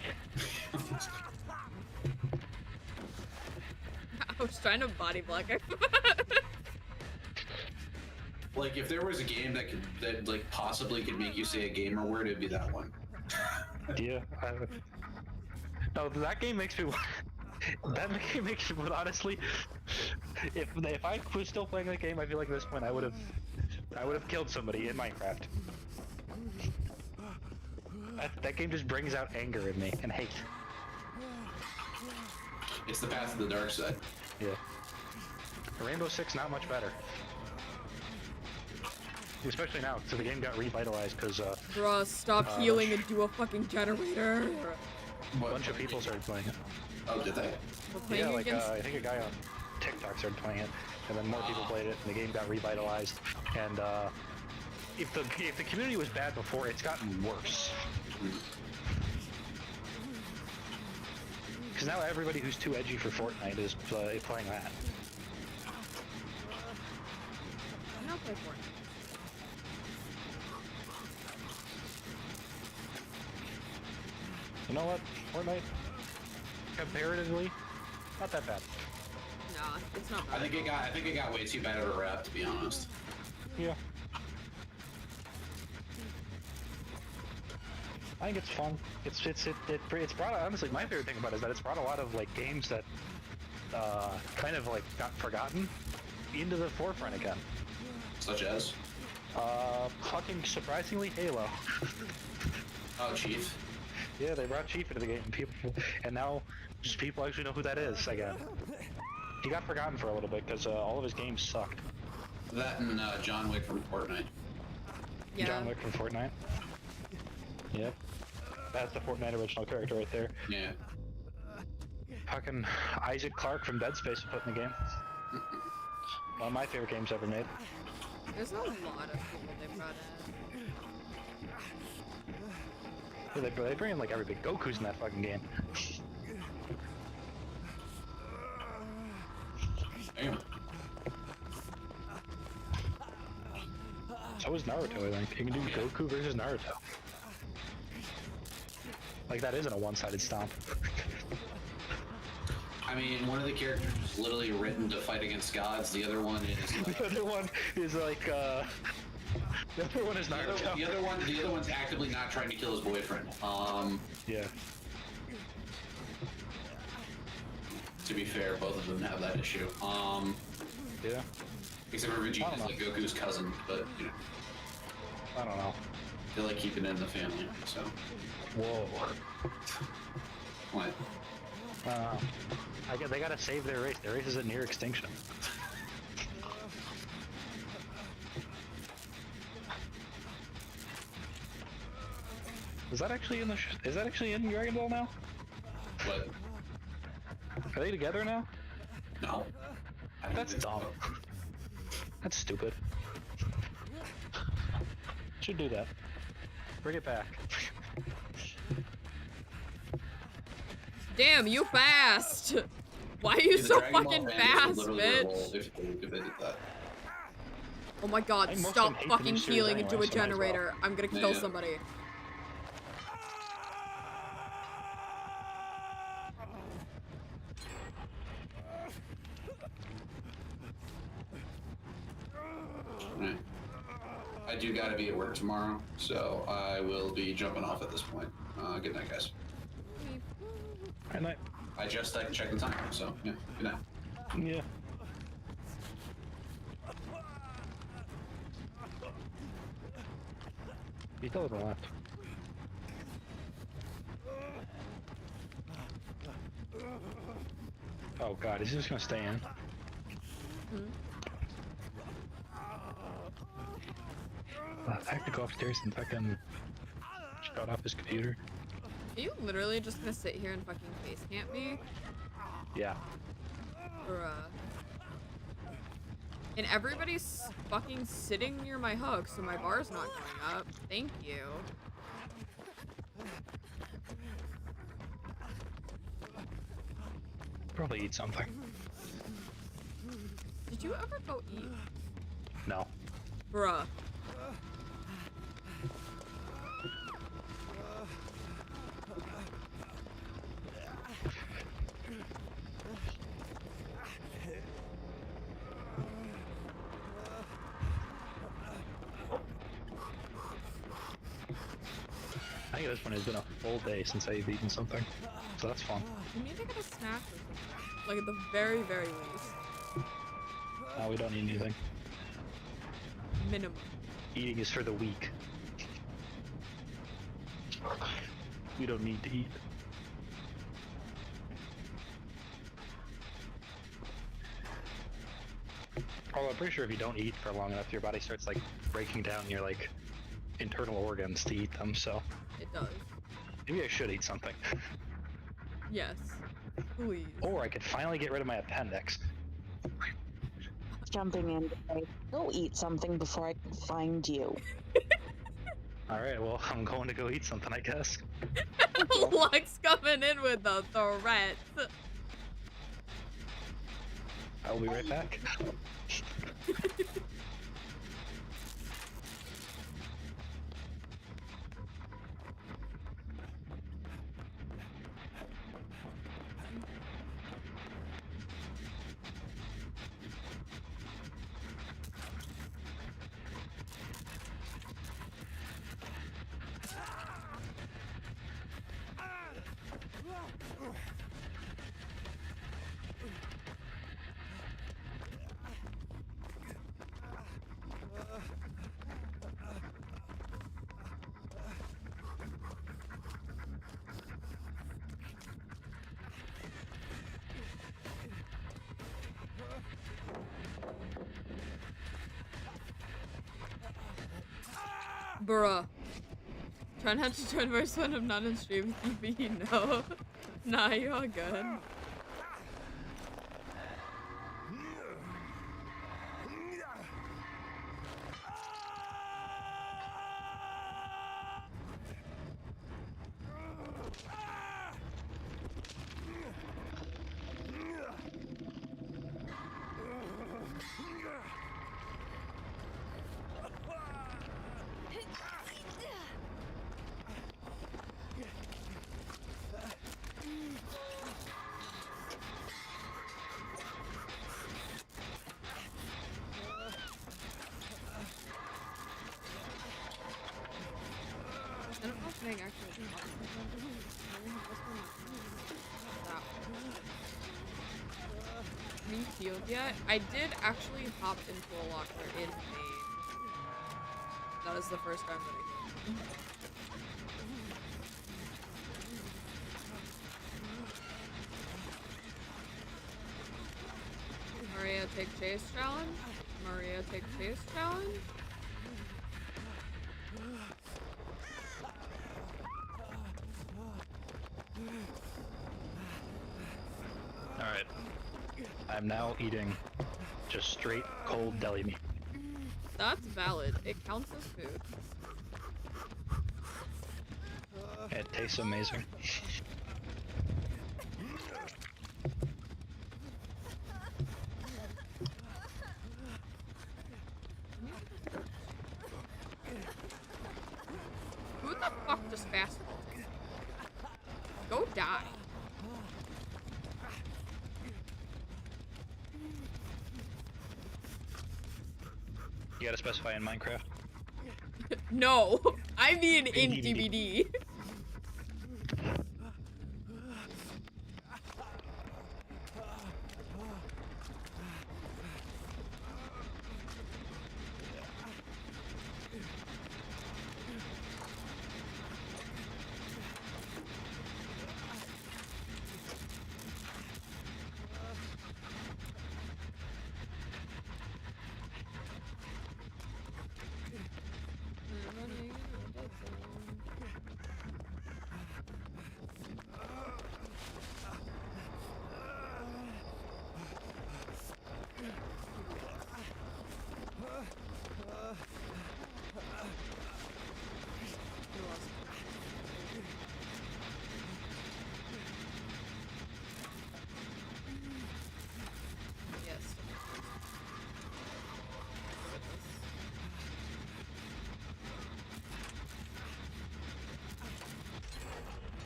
I was trying to body block. Like, if there was a game that like possibly could make you say a gamer word, it'd be that one. Yeah. No, that game makes me. That game makes me. But honestly, if I was still playing that game, I feel like at this point I would have killed somebody in Minecraft. That game just brings out anger in me and hate. It's the path of the dark side. Yeah. Rainbow Six not much better. Especially now, so the game got revitalized because Bruh, stop healing and do a fucking generator. A bunch of people started playing it. Oh, did they? Yeah, like I think a guy on TikTok started playing it, and then more people played it, and the game got revitalized. And if the community was bad before, it's gotten worse. Because now everybody who's too edgy for Fortnite is playing that. I don't play Fortnite. You know what? Fortnite, comparatively, not that bad. Nah, it's not bad. I think it got way too bad of a rap, to be honest. Yeah. I think it's fun. It's brought, honestly, my favorite thing about it is that it's brought a lot of like games that kind of like got forgotten into the forefront again. Such as? Fucking surprisingly, Halo. Oh, Chief. Yeah, they brought Chief into the game, and now just people actually know who that is again. He got forgotten for a little bit because all of his games sucked. That and John Wick from Fortnite. Yeah. John Wick from Fortnite. Yep. That's the Fortnite original character right there. Yeah. Fucking Isaac Clarke from Dead Space put in the game. One of my favorite games ever made. There's a lot of people they brought in. Yeah, they bring in like everybody. Goku's in that fucking game. Damn. So is Naruto, I think. You can do Goku versus Naruto. Like, that isn't a one-sided stomp. I mean, one of the characters is literally written to fight against gods. The other one is. The other one is like, the other one is Naruto. The other one's actively not trying to kill his boyfriend. Yeah. To be fair, both of them have that issue. Yeah. Except for Vegeta's like Goku's cousin, but you know. I don't know. They like keeping it in the family, so. Whoa. What? They gotta save their race. Their race is at near extinction. Is that actually in the? Is that actually in Dragon Ball now? What? Are they together now? No. That's dumb. That's stupid. Should do that. Bring it back. Damn, you fast! Why are you so fucking fast, bitch? If they did that. Oh my god, stop fucking healing into a generator. I'm gonna kill Yeah. somebody. Right. I do gotta be at work tomorrow, so I will be jumping off at this point. Good night, guys. Good night. I just checked the time, so yeah, good night. Yeah. He's still to the left. Oh god, is he just gonna stay in? I have to go upstairs and fucking shut off his computer. Are you literally just gonna sit here and fucking face camp me? Yeah. Bruh. And everybody's fucking sitting near my hook, so my bar's not going up. Thank you. Probably eat something. Did Did you ever go eat? No. Bruh. I think at this point it's been a full day since I've eaten something, so that's fun. We need to get a snack or something. Like at the very, very least. We don't need anything. Minimum. Eating is for the weak. We don't need to eat. Although I'm pretty sure if you don't eat for long enough, your body starts like breaking down your like internal organs to eat them, so. It does. Maybe I should eat something. Yes. Please. Or I could finally get rid of my appendix. Jumping in to say, go eat something before I can find you. Alright, well, I'm going to go eat something, I guess. Lux coming in with the threat. I'll be right back. Bruh. Try not to turn verse when I'm not in stream with you, but no. Nah, you're all good. I don't know if Meg actually me healed yet? I did actually hop into a locker in main. That was the first time that I healed. Maria take chase challenge? Maria take chase challenge? Alright. I'm now eating just straight cold deli meat. That's valid. It counts as food. It tastes amazing. Who the fuck just fast food? Go die. You gotta specify in Minecraft. No, I mean in DBD.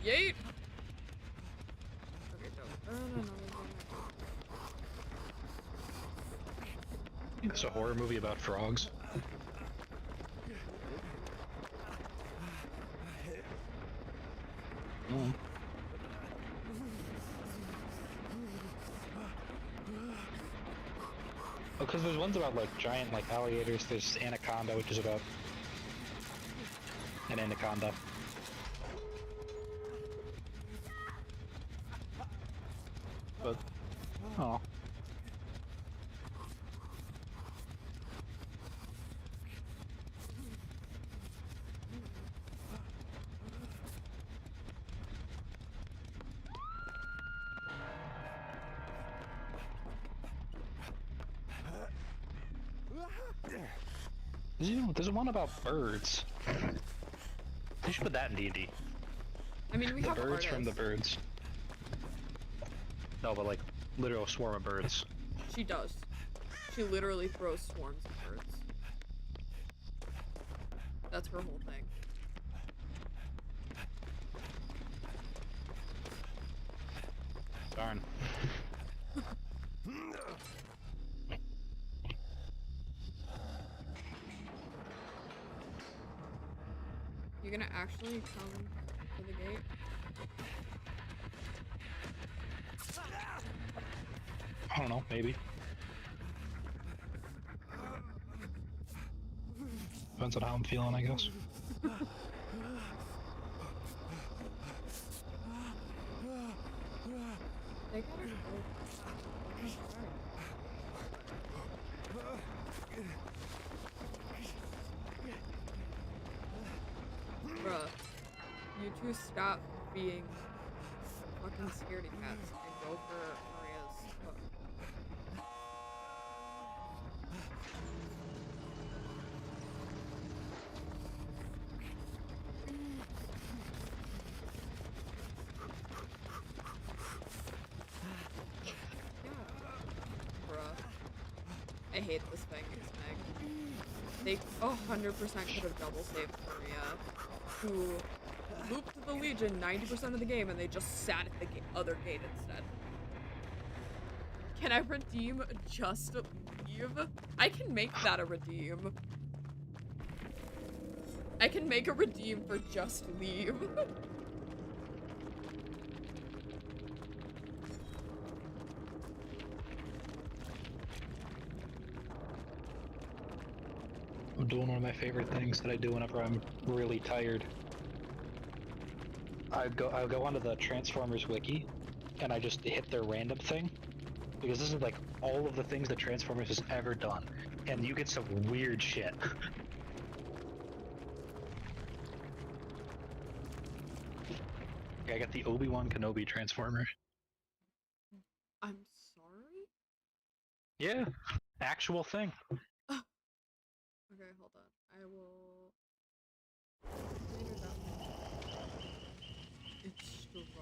Yeet! Okay, don't. It's a horror movie about frogs. Mm. Oh, because there's ones about like giant like alligators. There's Anaconda, which is about an anaconda. But oh. There's one about birds. They should put that in D&D. I mean, we the have birds artists. from the birds. No, but like literal swarm of birds. She does. She literally throws swarms of birds. That's her whole thing. Darn. You gonna actually come to the gate? I don't know, maybe. Depends on how I'm feeling, I guess. They gotta go. Bruh, you two stop being fucking scaredy cats and go for Maria's hook. Yeah. Bruh. I hate this thing, Meg. They 100% could have double saved Maria, who looped the Legion 90% of the game, and they just sat at the other gate instead. Can I redeem just leave? I can make that a redeem. I can make a redeem for just leave. I'm doing one of my favorite things that I do whenever I'm really tired. I'll go onto the Transformers wiki, and I just hit their random thing, because this is like all of the things that Transformers has ever done, and you get some weird shit. I got the Obi-Wan Kenobi Transformer. I'm sorry? Yeah, actual thing. Okay, hold on. I will... Later down. It's struggling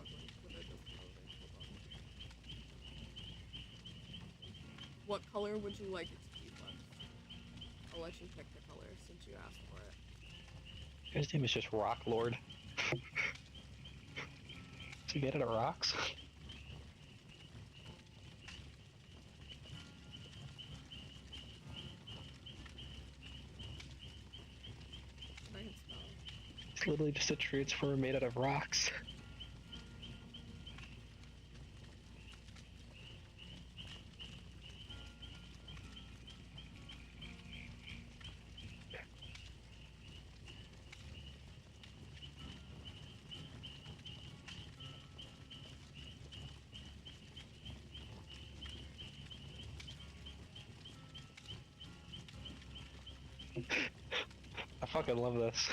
with it just loading. Hold on. What color would you like it to be, Lex? I'll let you pick the color since you asked for it. His name is just Rock Lord. To get it at Rocks? It's literally just a transformer made out of rocks. I fucking love this.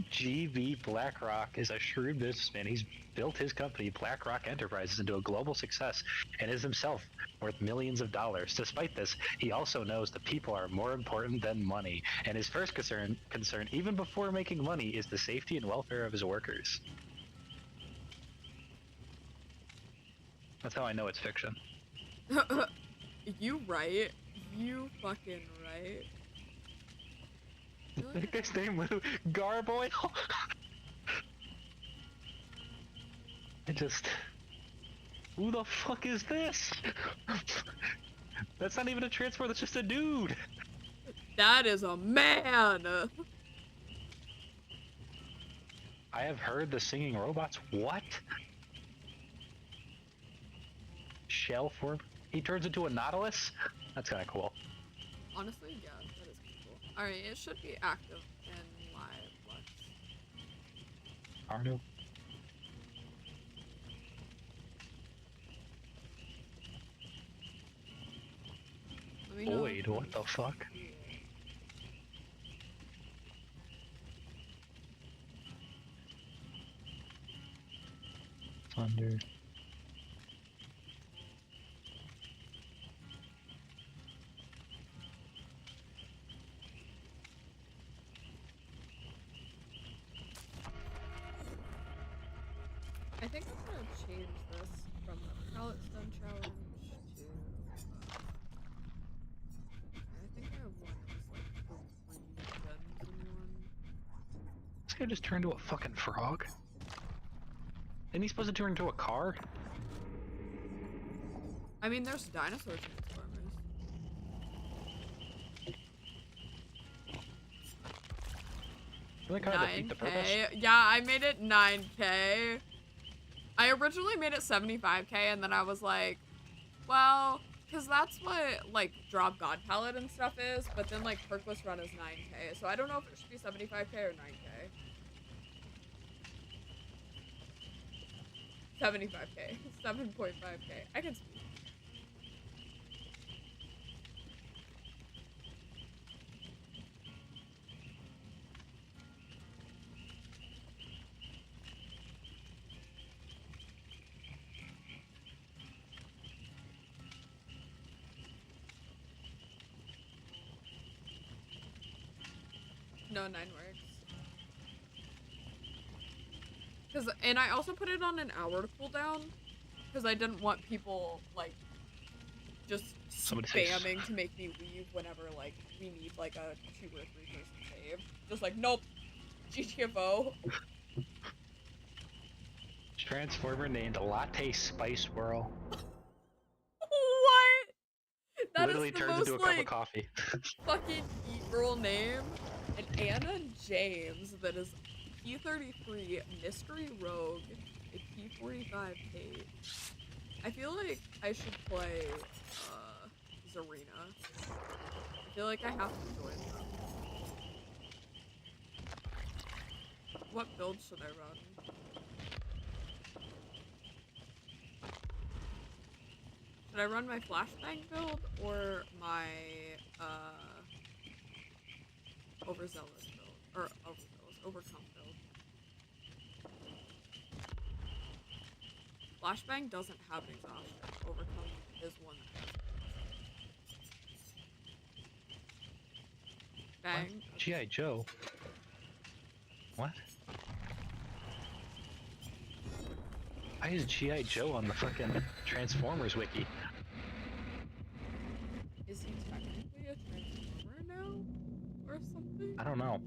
G.V. BlackRock is a shrewd businessman. He's built his company, BlackRock Enterprises, into a global success and is himself worth millions of dollars. Despite this, he also knows that people are more important than money, and his first concern, even before making money, is the safety and welfare of his workers. That's how I know it's fiction. You right. You fucking right. His name was Garboil. Who the fuck is this? That's not even a transport, that's just a dude. That is a man. I have heard the singing robots. What? Shell form? He turns into a Nautilus? That's kind of cool. Honestly, yeah, that is cool. Alright, it should be active and live. Let's... Arno. Boyd, what the fuck? Thunder. I think I'm gonna change this from the pallet stun challenge to. I think I want just like 3 gems in one. This guy just turned into a fucking frog? Isn't he supposed to turn into a car? I mean, there's dinosaur transformers. I like how they defeat the purpose. 9K. Yeah, I made it 9K. I originally made it 75K, and then I was like, well, because that's what, like, Drop God Palette and stuff is, but then, like, Perkless Run is 9K, so I don't know if it should be 75K or 9K. 75K. 7.5K. I can speak. No, 9 works. And I also put it on an hour cooldown, because I didn't want people, like, just spamming to make me leave whenever, like, we need, like, a 2 or 3 person save. Just like, nope, GTFO. Transformer named Latte Spice Whirl. What? That literally is the turns most, into a like, cup of coffee. fucking e-girl name. And Anna James, that is P33 Mystery Rogue, a P45 Kate. I feel like I should play Zarina. I feel like I have to join them. What build should I run? Should I run my flashbang build or my overzealous build? Or overcome build? Flashbang doesn't have an exhaustion. Overcome is one that has bang. G.I. Joe. What? Why is G.I. Joe on the fucking Transformers wiki? Is he technically a Transformer now? Or something? I don't know.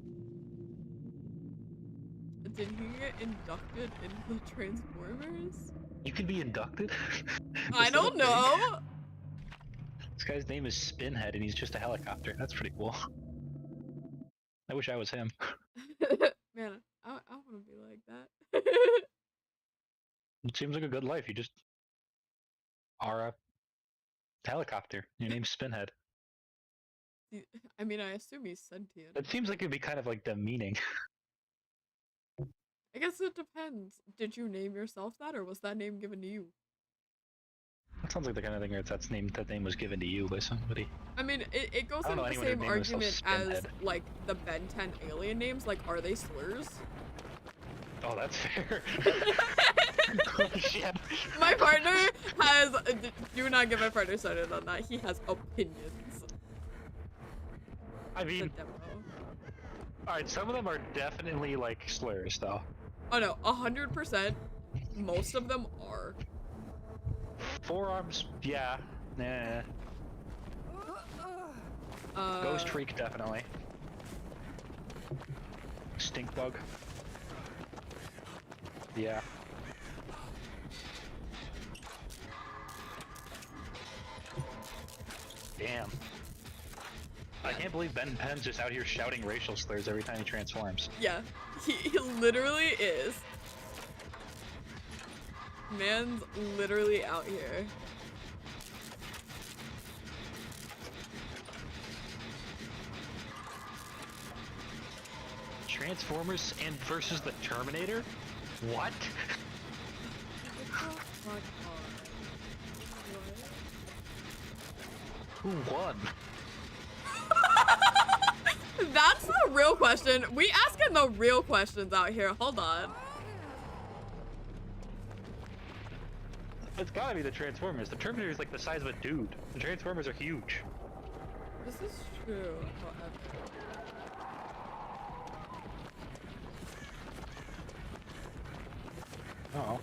Did he get inducted into the Transformers? You could be inducted? I don't know! This guy's name is Spinhead and he's just a helicopter. That's pretty cool. I wish I was him. Man, I want to be like that. It seems like a good life. You just are a helicopter. Your name's Spinhead. I mean, I assume he's sentient. It seems like it'd be kind of like demeaning. I guess it depends. Did you name yourself that, or was that name given to you? That sounds like the kind of thing where that name was given to you by somebody. I mean, it goes into the same argument as, like, the Ben 10 alien names. Like, are they slurs? Oh, that's fair. Oh, shit. My partner has... Do not get my partner started on that. He has opinions. I mean... Alright, some of them are definitely, like, slurs, though. Oh, no. 100%. Most of them are. Forearms, yeah. Nah. Ghost Freak, definitely. Stink Bug. Yeah. Damn. I can't believe Ben Penn's just out here shouting racial slurs every time he transforms. Yeah, he literally is. Man's literally out here. Transformers and versus the Terminator? What? Who won? That's the real question. We asking the real questions out here. Hold on. It's gotta be the Transformers. The Terminator is like the size of a dude. The Transformers are huge. This is true, however. Oh.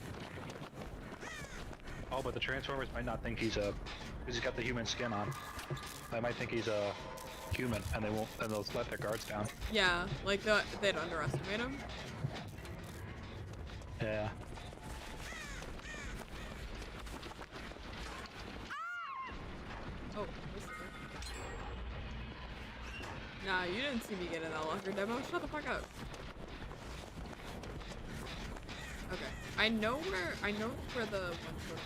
Oh, but the Transformers might not think he's a... because he's got the human skin on. They might think he's a human, and they won't... and they'll let their guards down. Yeah, like they'd underestimate him. Yeah. Oh, this is it. Nah, you didn't see me get in that locker demo. Shut the fuck up. Okay, I know where the one foot is.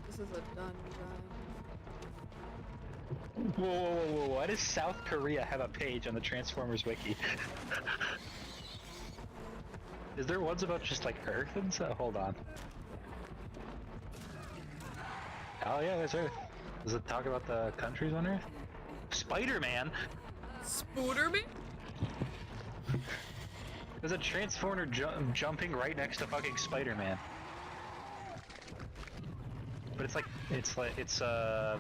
This is a dungeon. Whoa, whoa, whoa, whoa, why does South Korea have a page on the Transformers wiki? Is there ones about just like Earth and stuff? Hold on. Oh yeah, there's Earth. Does it talk about the countries on Earth? Spider-Man? Spooderman? There's a Transformer jumping right next to fucking Spider-Man. But it's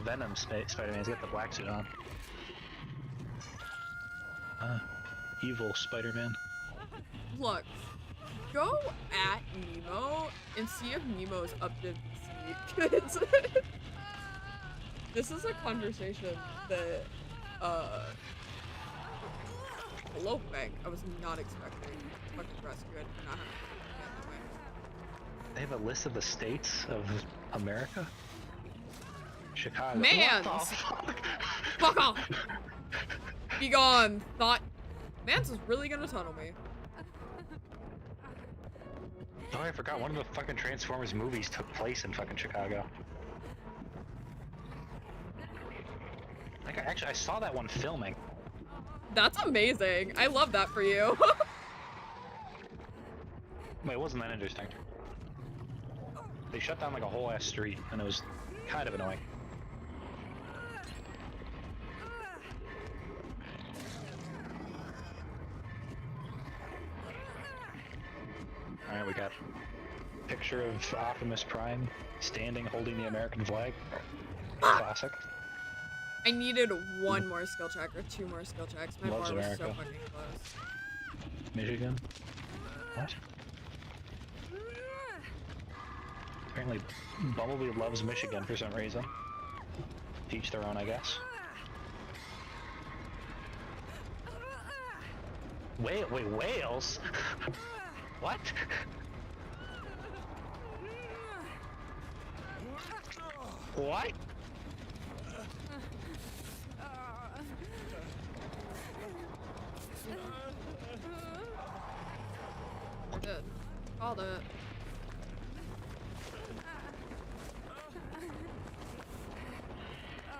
Venom Spider-Man. He's got the black suit on. Evil Spider-Man. Look, go at Nemo and see if Nemo's up to VC. This is a conversation that, hello, Bank. I was not expecting fucking rescue. I did not have to get that way. They have a list of the states of America? Chicago. Mans! What the fuck? Fuck off! Be gone, thought. Mans is really gonna tunnel me. Oh, I forgot one of the fucking Transformers movies took place in fucking Chicago. Like, I saw that one filming. That's amazing. I love that for you. Wait, it wasn't that interesting. They shut down like a whole ass street, and it was kind of annoying. Alright, we got a picture of Optimus Prime standing holding the American flag. Classic. I needed one more skill check or two more skill checks. My Loves bar was America. so fucking close. Michigan? What? Apparently, Bumblebee loves Michigan for some reason. Each their own, I guess. Wait, Wales? What? What? We're good. Called it.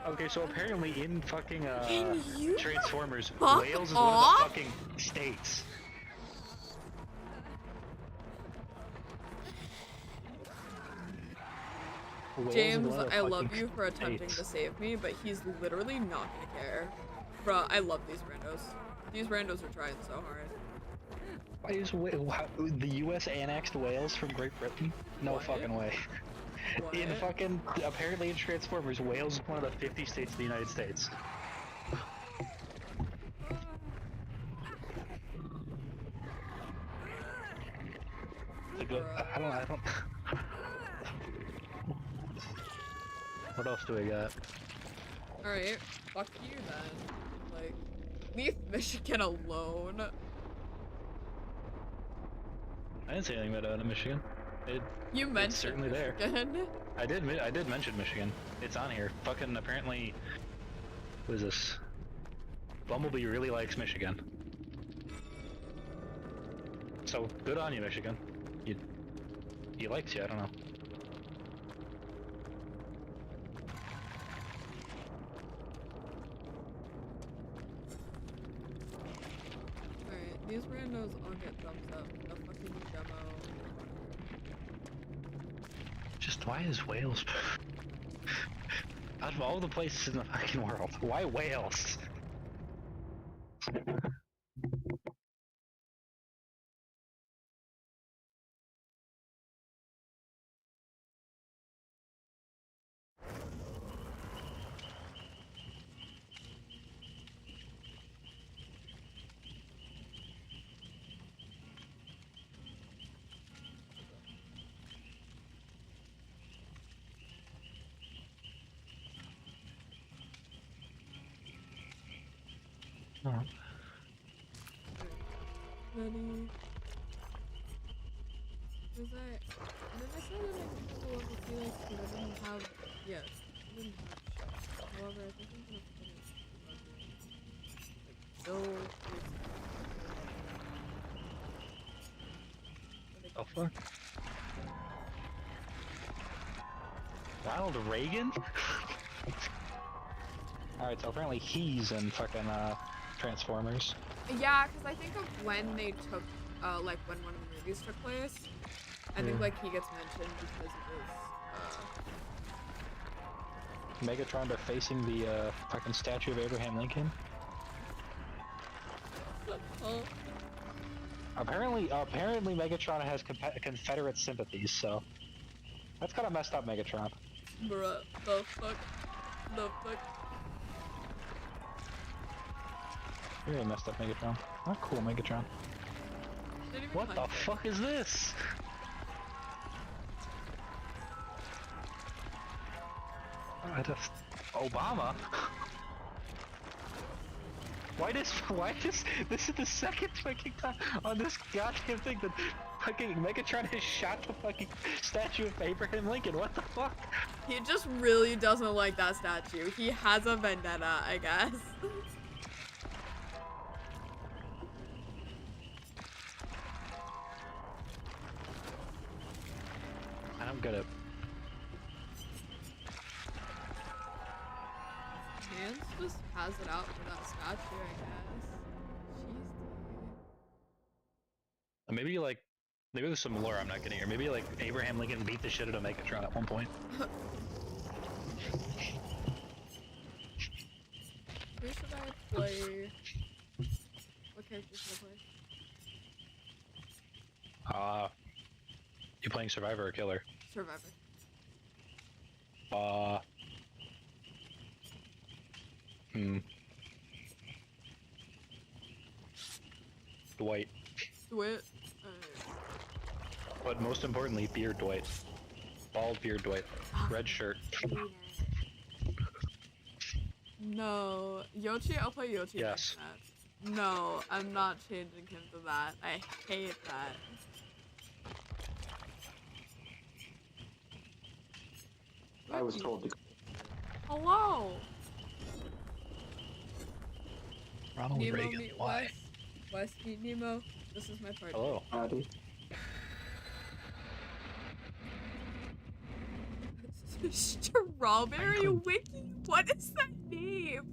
Okay, so apparently in fucking Can you Transformers, fuck Wales is off? one of the fucking states. Wales is James, one of the I love fucking you for attempting states. to save me, but he's literally not gonna care. Bruh, I love these randos. These randos are trying so hard. Why is the U.S. annexed Wales from Great Britain? No What? fucking way. What? In fucking, apparently in Transformers, Wales is one of the 50 states of the United States. What else do we got? Alright, fuck you then. Like, leave Michigan alone. I didn't say anything about Michigan. You mentioned it's certainly Michigan. there. I did mention Michigan. It's on here. Fucking apparently, what is this? Bumblebee really likes Michigan. So good on you, Michigan. He likes you. I don't know. Alright, these randos all get thumbs up. The fucking demo. Just why is Wales? Out of all the places in the fucking world, why Wales? Oh. Ready? Was I? Did I say that I could go level Felix because I didn't have? Yes, I didn't have shit. However, I think I'm gonna finish like build this. Oh fuck. Ronald Reagan? Alright, so apparently he's in fucking Transformers. Yeah, because I think of when they took, like when one of the movies took place. I think like he gets mentioned because of his. Megatron are facing the fucking statue of Abraham Lincoln. Apparently Megatron has Confederate sympathies, so that's kind of messed up, Megatron. Bruh, the fuck, the fuck. Really messed up, Megatron. Not cool, Megatron. What the fuck is this? Obama? Why this is the second fucking time on this goddamn thing that fucking Megatron has shot the fucking statue of Abraham Lincoln. What the fuck? He just really doesn't like that statue. He has a vendetta, I guess. I don't get it. Hans just has it out for that statue, I guess. Jeez. Maybe maybe there's some lore I'm not getting here. Maybe like Abraham Lincoln beat the shit out of Megatron at one point. Who should I play? What character should I play? You playing Survivor or Killer? Survivor. Dwight. Dwight. But most importantly, Beard Dwight. Bald Beard Dwight. Red shirt. No. Yoshi? I'll play Yoshi. Yes. No, I'm not changing him to that. I hate that. I was told to. Hello! Ronald Nemo, Reagan. meet Why? Wes, meet Nemo. This is my party. Hello. Howdy. Strawberry Wiki? What is that name?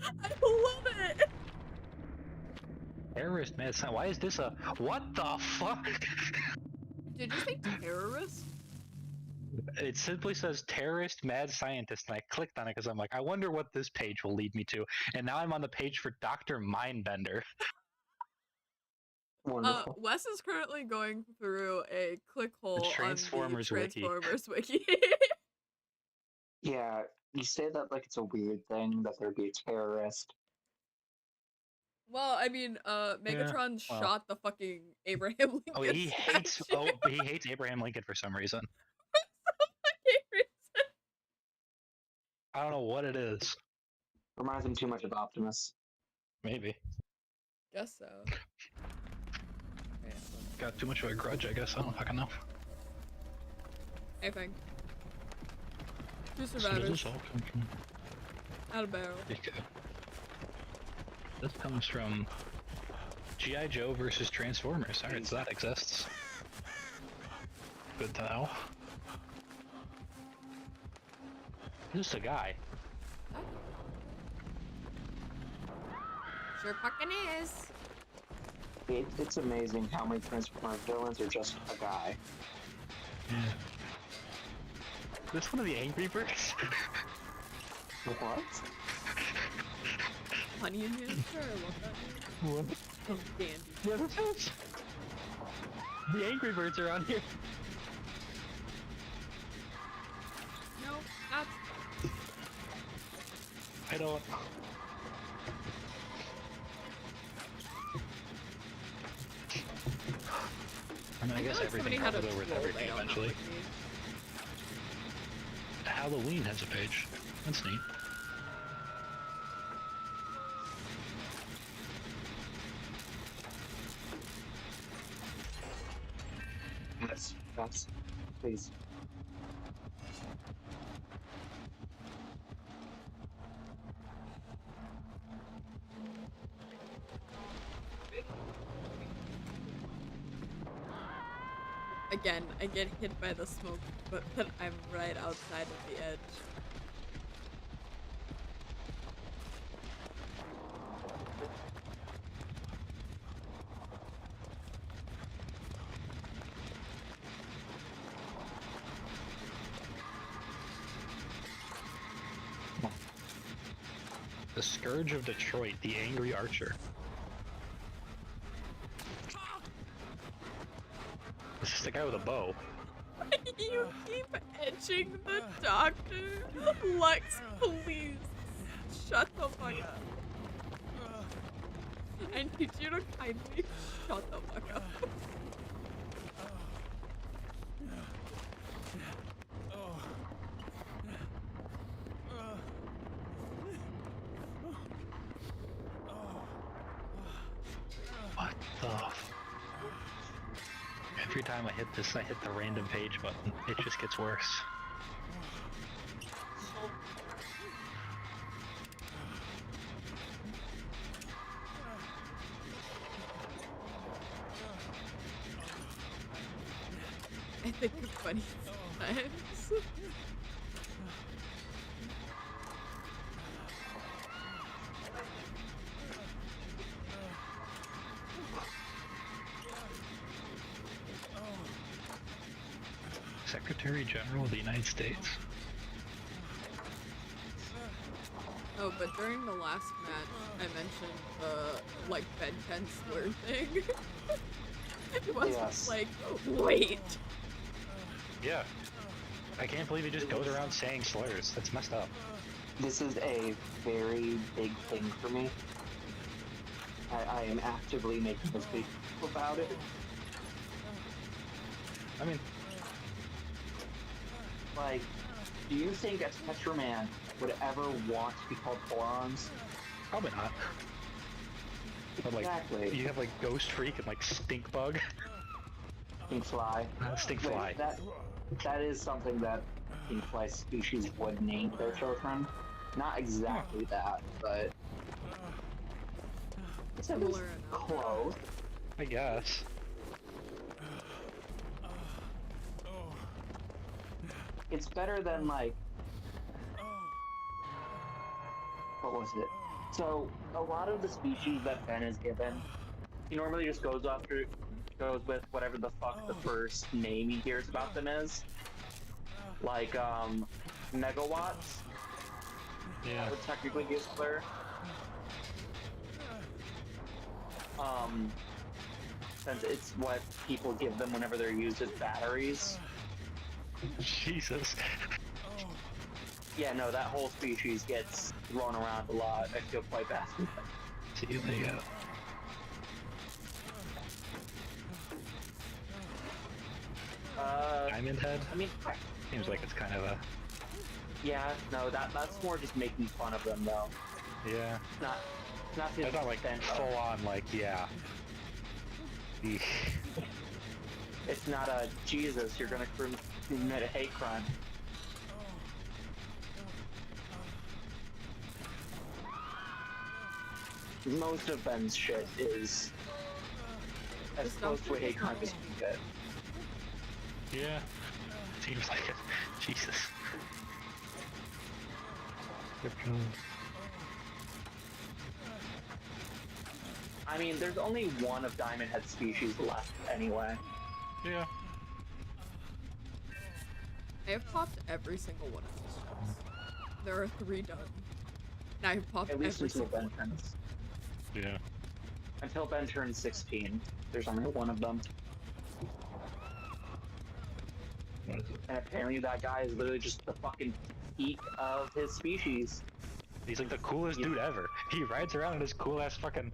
I love it! Terrorist man, why is this a what the fuck? Did you say terrorist? It simply says terrorist mad scientist, and I clicked on it because I'm like, I wonder what this page will lead me to. And now I'm on the page for Dr. Mindbender. Wonderful. Wes is currently going through a click hole Transformers on the wiki. Transformers wiki. Yeah, you say that like it's a weird thing that there'd be a terrorist. Well, I mean, Megatron shot the fucking Abraham Lincoln. He hates statue. he hates Abraham Lincoln for some reason. I don't know what it is. Reminds him too much of Optimus. Maybe. Guess so. Yeah. Got too much of a grudge, I guess. I don't fucking know. Anything. Two So does survivors. this all come from? Out of barrel. Okay. This comes from G.I. Joe versus Transformers. Alright, so that exists. Good to know. Just a guy. Sure fucking is. It's amazing how many Transformers villains are just a guy. Yeah. This one of the Angry Birds? What? Honey and hamster, I love that name. What? Oh, dandy. Yeah, that's it. The Angry Birds are on here. No, that's... I don't... I mean, I guess feel like everything somebody had a crosses over with troll everything layout eventually. like me. Halloween has a page. That's neat. That's please. Again, I get hit by the smoke, but I'm right outside of the edge. The Scourge of Detroit, the Angry Archer. This is the guy with a bow. You keep edging the doctor. Lex, please. Shut the fuck up. I need you to kindly shut the fuck up. What the f- Every time I hit this, I hit the random page button. It just gets worse. I think it's funny sometimes. Secretary General of the United States. Oh, but during the last match, I mentioned the, like, Ben 10 slur thing. It was Yes. like, wait. Yeah. I can't believe he just goes around saying slurs. That's messed up. This is a very big thing for me. I am actively making a speak about it. I mean, Like, do you think a Tetraman would ever want to be called Forearms? probably not. But like, Exactly. you have like Ghost Freak and like Stink Bug. Stinkfly. Stinkfly. That is something that Stinkfly species would name their children. Not exactly that, but it's Similar enough. close. I guess. It's better than like, what was it? So a lot of the species that Ben is given, he normally just goes with whatever the fuck the first name he hears about them is. Like megawatts. Yeah. That would technically be a slur. Since it's what people give them whenever they're used as batteries. Jesus. Yeah, no, that whole species gets thrown around a lot. I feel quite bad. See you later. Uh, Diamond Head? I mean, Seems like it's kind of a Yeah, no, that's more just making fun of them, though. Yeah. Not It's not like full on, like, yeah. It's not a Jesus, you're gonna commit a hate crime. Most of Ben's shit is as close to a hate crime as you can get. Yeah. Seems like it. Jesus. I mean, there's only one of Diamond Head species left anyway. Yeah. I have popped every single one of these ships. There are 3 done. And I have popped At least every until single Ben one. turns. Yeah. Until Ben turns 16, there's only one of them. And apparently that guy is literally just the fucking peak of his species. He's like the coolest dude ever. He rides around in his cool ass fucking.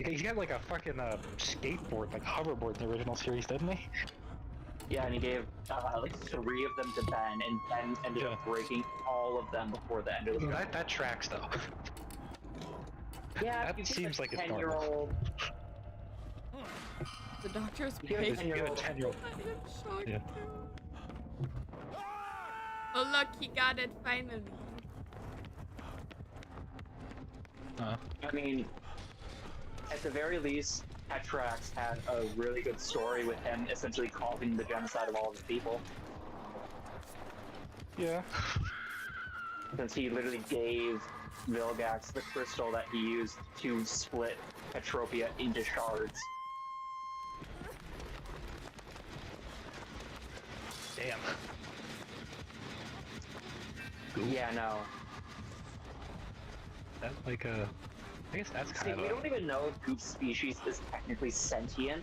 He's got like a fucking skateboard, like hoverboard in the original series, didn't he? Yeah, and he gave like 3 of them to Ben, and Ben ended up breaking all of them before the end of the show. That tracks though. Yeah, that seems like it's 10-year-old. The doctor's You have a paid. 10-year-old. Yeah. Oh look, he got it finally. Uh-huh. I mean, at the very least, Petrax had a really good story with him essentially causing the genocide of all of his people. Yeah. Since he literally gave Vilgax the crystal that he used to split Petropia into shards. Damn. Yeah, no. That's like a. I guess that's See, kind we of. don't even know if Goop's species is technically sentient.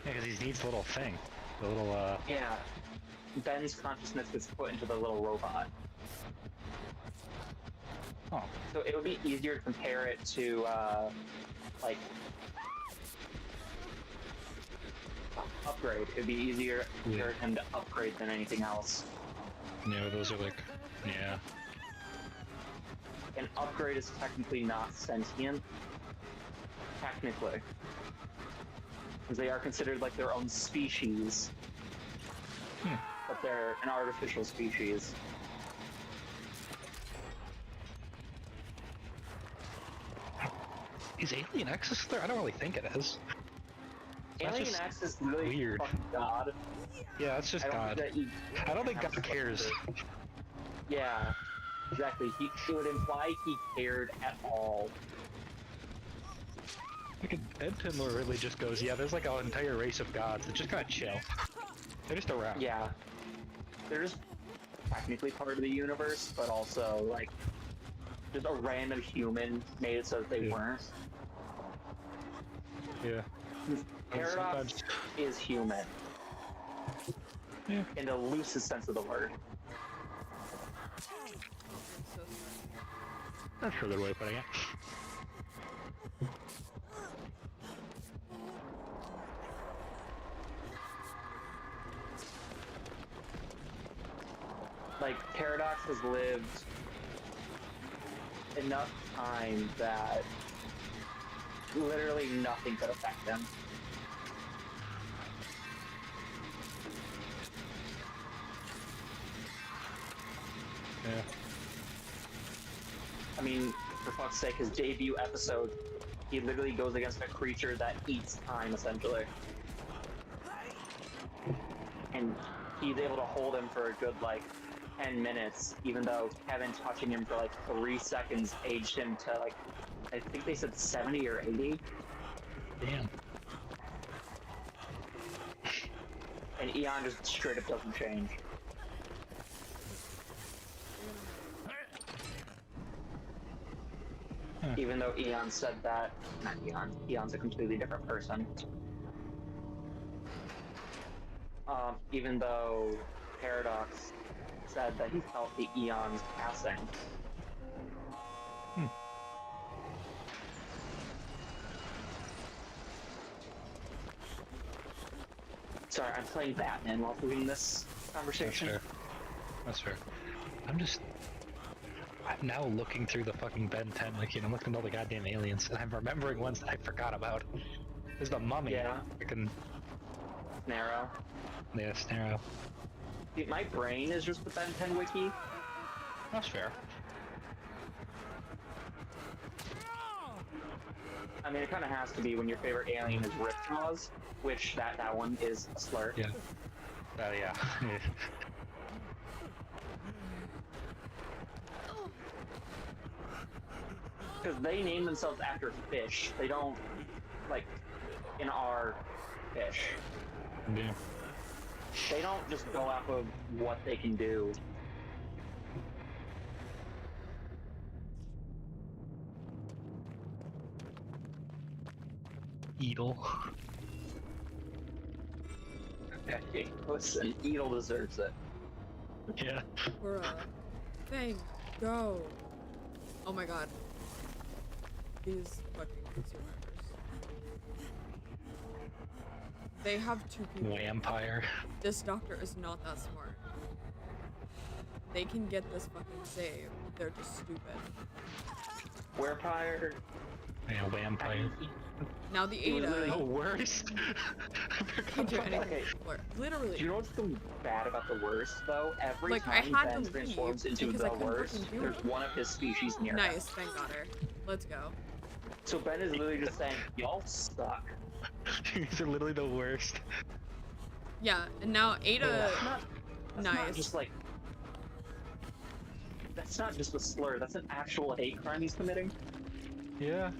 Yeah, because he needs the little thing. The little, Yeah. Ben's consciousness gets put into the little robot. Oh. So it would be easier to compare it to, like, upgrade. It'd be easier for him to upgrade than anything else. Yeah, those are like. Yeah. An upgrade is technically not sentient. Technically. Because they are considered like their own species. But they're an artificial species. Is Alien X there? I don't really think it is. That's Alien just X is really weird. fucking God. Yeah, that's just I don't God. think that I don't think God cares. Yeah, exactly. It would imply he cared at all. Like Ed Pindler really just goes, yeah, there's like an entire race of gods that just kind of chill. They're just around. Yeah. They're just technically part of the universe, but also, like, just a random human made it so that they weren't. Yeah. Paradox is human. Yeah. In the loosest sense of the word. That's a good way of putting it. Like, Paradox has lived enough time that literally nothing could affect him. Yeah. I mean, for fuck's sake, his debut episode, he literally goes against a creature that eats time, essentially. And he's able to hold him for a good, like, 10 minutes, even though Kevin touching him for, like, 3 seconds aged him to, like, I think they said 70 or 80. Damn. And Eon just straight up doesn't change. Even though Eon said that, not Eon, Eon's a completely different person. Even though Paradox said that he felt the Eons passing. Sorry, I'm playing Batman while doing this conversation. That's fair. I'm now looking through the fucking Ben 10 wiki and I'm looking at all the goddamn aliens and I'm remembering ones that I forgot about. There's the mummy. Yeah. Freaking Snarrow. yeah, Snarrow. Dude, my brain is just the Ben 10 wiki. That's fair. I mean, it kind of has to be when your favorite alien is Ripjaws, which that one is a slur. Yeah. Yeah. Because they name themselves after fish. They don't, like, in our fish. Yeah. They don't just go off of what they can do. Edel. Okay, listen, Edel deserves it. Yeah. Bruh. Thing. Go. Oh my god. These fucking survivors. They have 2 people. Vampire. This doctor is not that smart. They can get this fucking save. They're just stupid. Werepire. Yeah, vampire. Now the Ada. The worst. Can't do anything. Okay. Literally. Do you know what's so bad about the worst, though? Every Like, I time had Ben to transforms leave into because the I couldn't worst, freaking do there's it. one of his species near Nice, us. thank God her. Let's go. So Ben is literally just saying, y'all suck. These are literally the worst. Yeah, and now Ada. That's not Nice. just like. That's not just a slur. That's an actual hate crime he's committing. Yeah.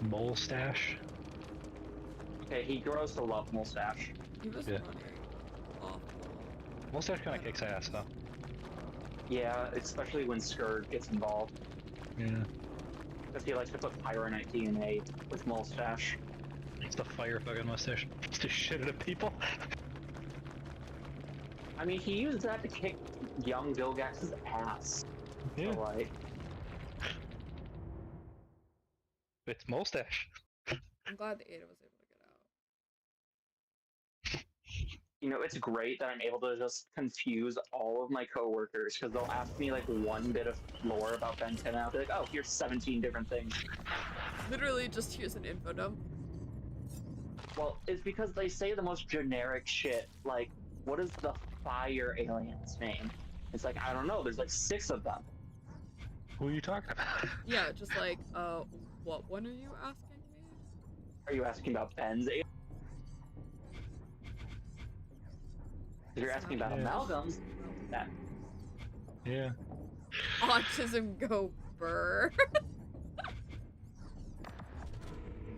Mole stash. Okay, he grows to love Mustache. He was Yeah. running awful. Mustache kind of kicks ass though. Yeah, especially when Scourge gets involved. Yeah. Because he likes to put Pyronite DNA with Mustache. It's the fire fucking mustache. It's just shit at people. I mean, he used that to kick young Vilgax's ass. Yeah. So, like, It's mustache. I'm glad the Ada was able to get out. you know, it's great that I'm able to just confuse all of my coworkers because they'll ask me like one bit of lore about Ben 10 and I'll be like, oh, here's 17 different things. Literally just here's an info dump. Well, it's because they say the most generic shit, like, what is the fire alien's name? It's like, I don't know, there's like 6 of them. Who are you talking about? Yeah, just like, what one are you asking me? Are you asking about Ben's alien? If you're asking about amalgams, that. Yeah. Autism go burr.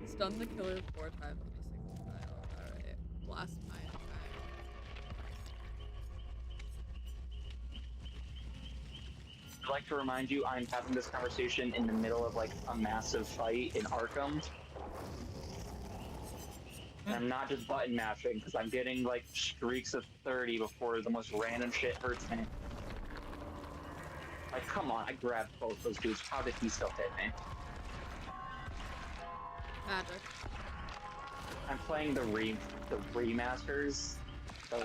Stun the killer 4 times on a single child. Alright. Blast my I'd like to remind you, I'm having this conversation in the middle of like a massive fight in Arkham. And I'm not just button mashing because I'm getting like streaks of 30 before the most random shit hurts me. Like, come on, I grabbed both those dudes. How did he still hit me? magic. I'm playing the remasters. So,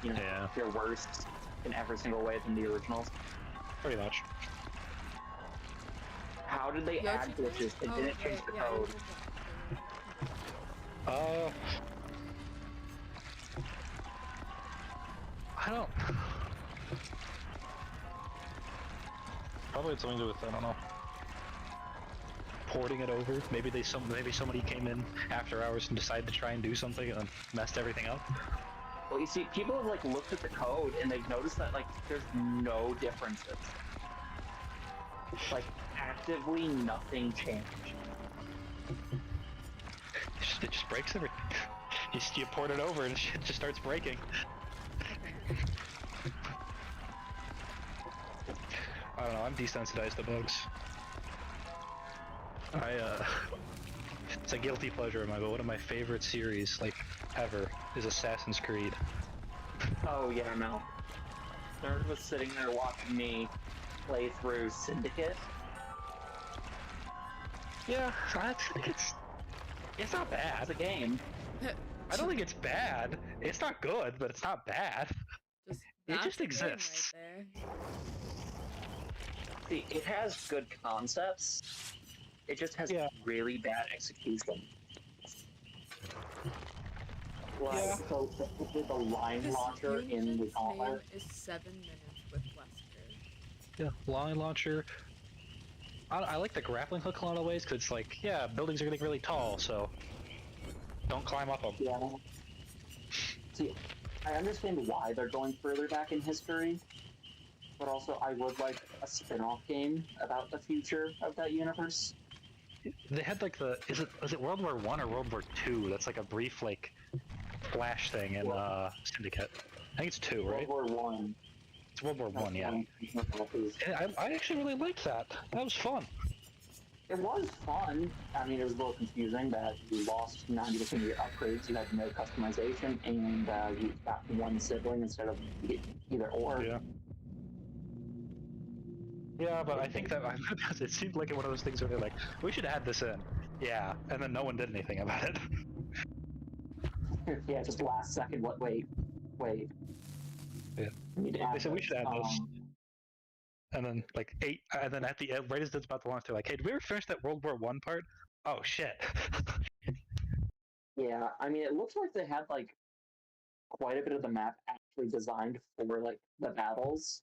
you know, yeah. they're worse in every single way than the originals. Pretty much. How did they add glitches? They didn't change the code. I don't. Probably had something to do with, I don't know, porting it over. Maybe maybe somebody came in after hours and decided to try and do something and messed everything up. Well, you see, people have like looked at the code and they've noticed that like there's no differences. Like actively nothing changed. It just breaks everything. You port it over and shit just starts breaking. I don't know, I'm desensitized to bugs. It's a guilty pleasure of mine, but one of my favorite series, like, ever, is Assassin's Creed. Oh yeah, no. Nerd was sitting there watching me play through Syndicate. Yeah, it's not bad. It's a game. I don't think it's bad. It's not good, but it's not bad. Just It just That's a game exists. right there. See, it has good concepts. It just has really bad execution. Like, so the line This launcher in the union's name gauntlet. is 7 Minutes with Lester. Yeah, line launcher. I like the grappling hook in a lot of ways because it's like, yeah, buildings are getting really tall, so don't climb up them. Yeah. See, I understand why they're going further back in history, but also I would like a spin-off game about the future of that universe. They had like was it World War I or World War II? That's like a brief like flash thing in Syndicate. I think it's 2, right? World War I. It's World War I, yeah. I actually really liked that. That was fun. It was fun. I mean, it was a little confusing that you lost 90% of your upgrades, you had no customization, and you got one sibling instead of either or. Yeah. Yeah, but I think that it seemed like one of those things where they're like, we should add this in. Yeah, and then no one did anything about it. Yeah, just last second, wait. Yeah. They said we should add this. And then, like, and then at the end, right as it's about to launch, they're like, hey, did we ever finish that World War I part? Oh, shit. Yeah, I mean, it looks like they had, like, quite a bit of the map actually designed for, like, the battles.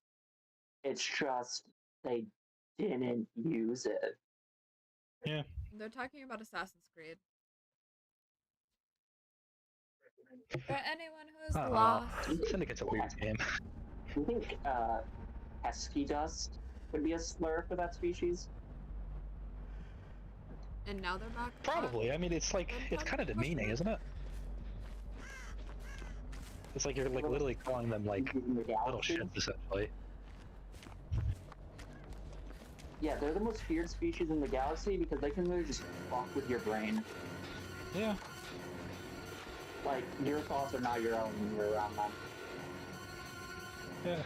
It's just they didn't use it. Yeah. They're talking about Assassin's Creed. For anyone who's lost. Syndicate's a weird game. Do you think pesky dust would be a slur for that species? And now they're back. Probably. I mean, it's like, it's kind of demeaning, isn't it? It's like you're like literally calling them like little shits, essentially. Yeah, they're the most feared species in the galaxy because they can literally just fuck with your brain. Yeah. Like, your thoughts are not your own when you're around them. Yeah.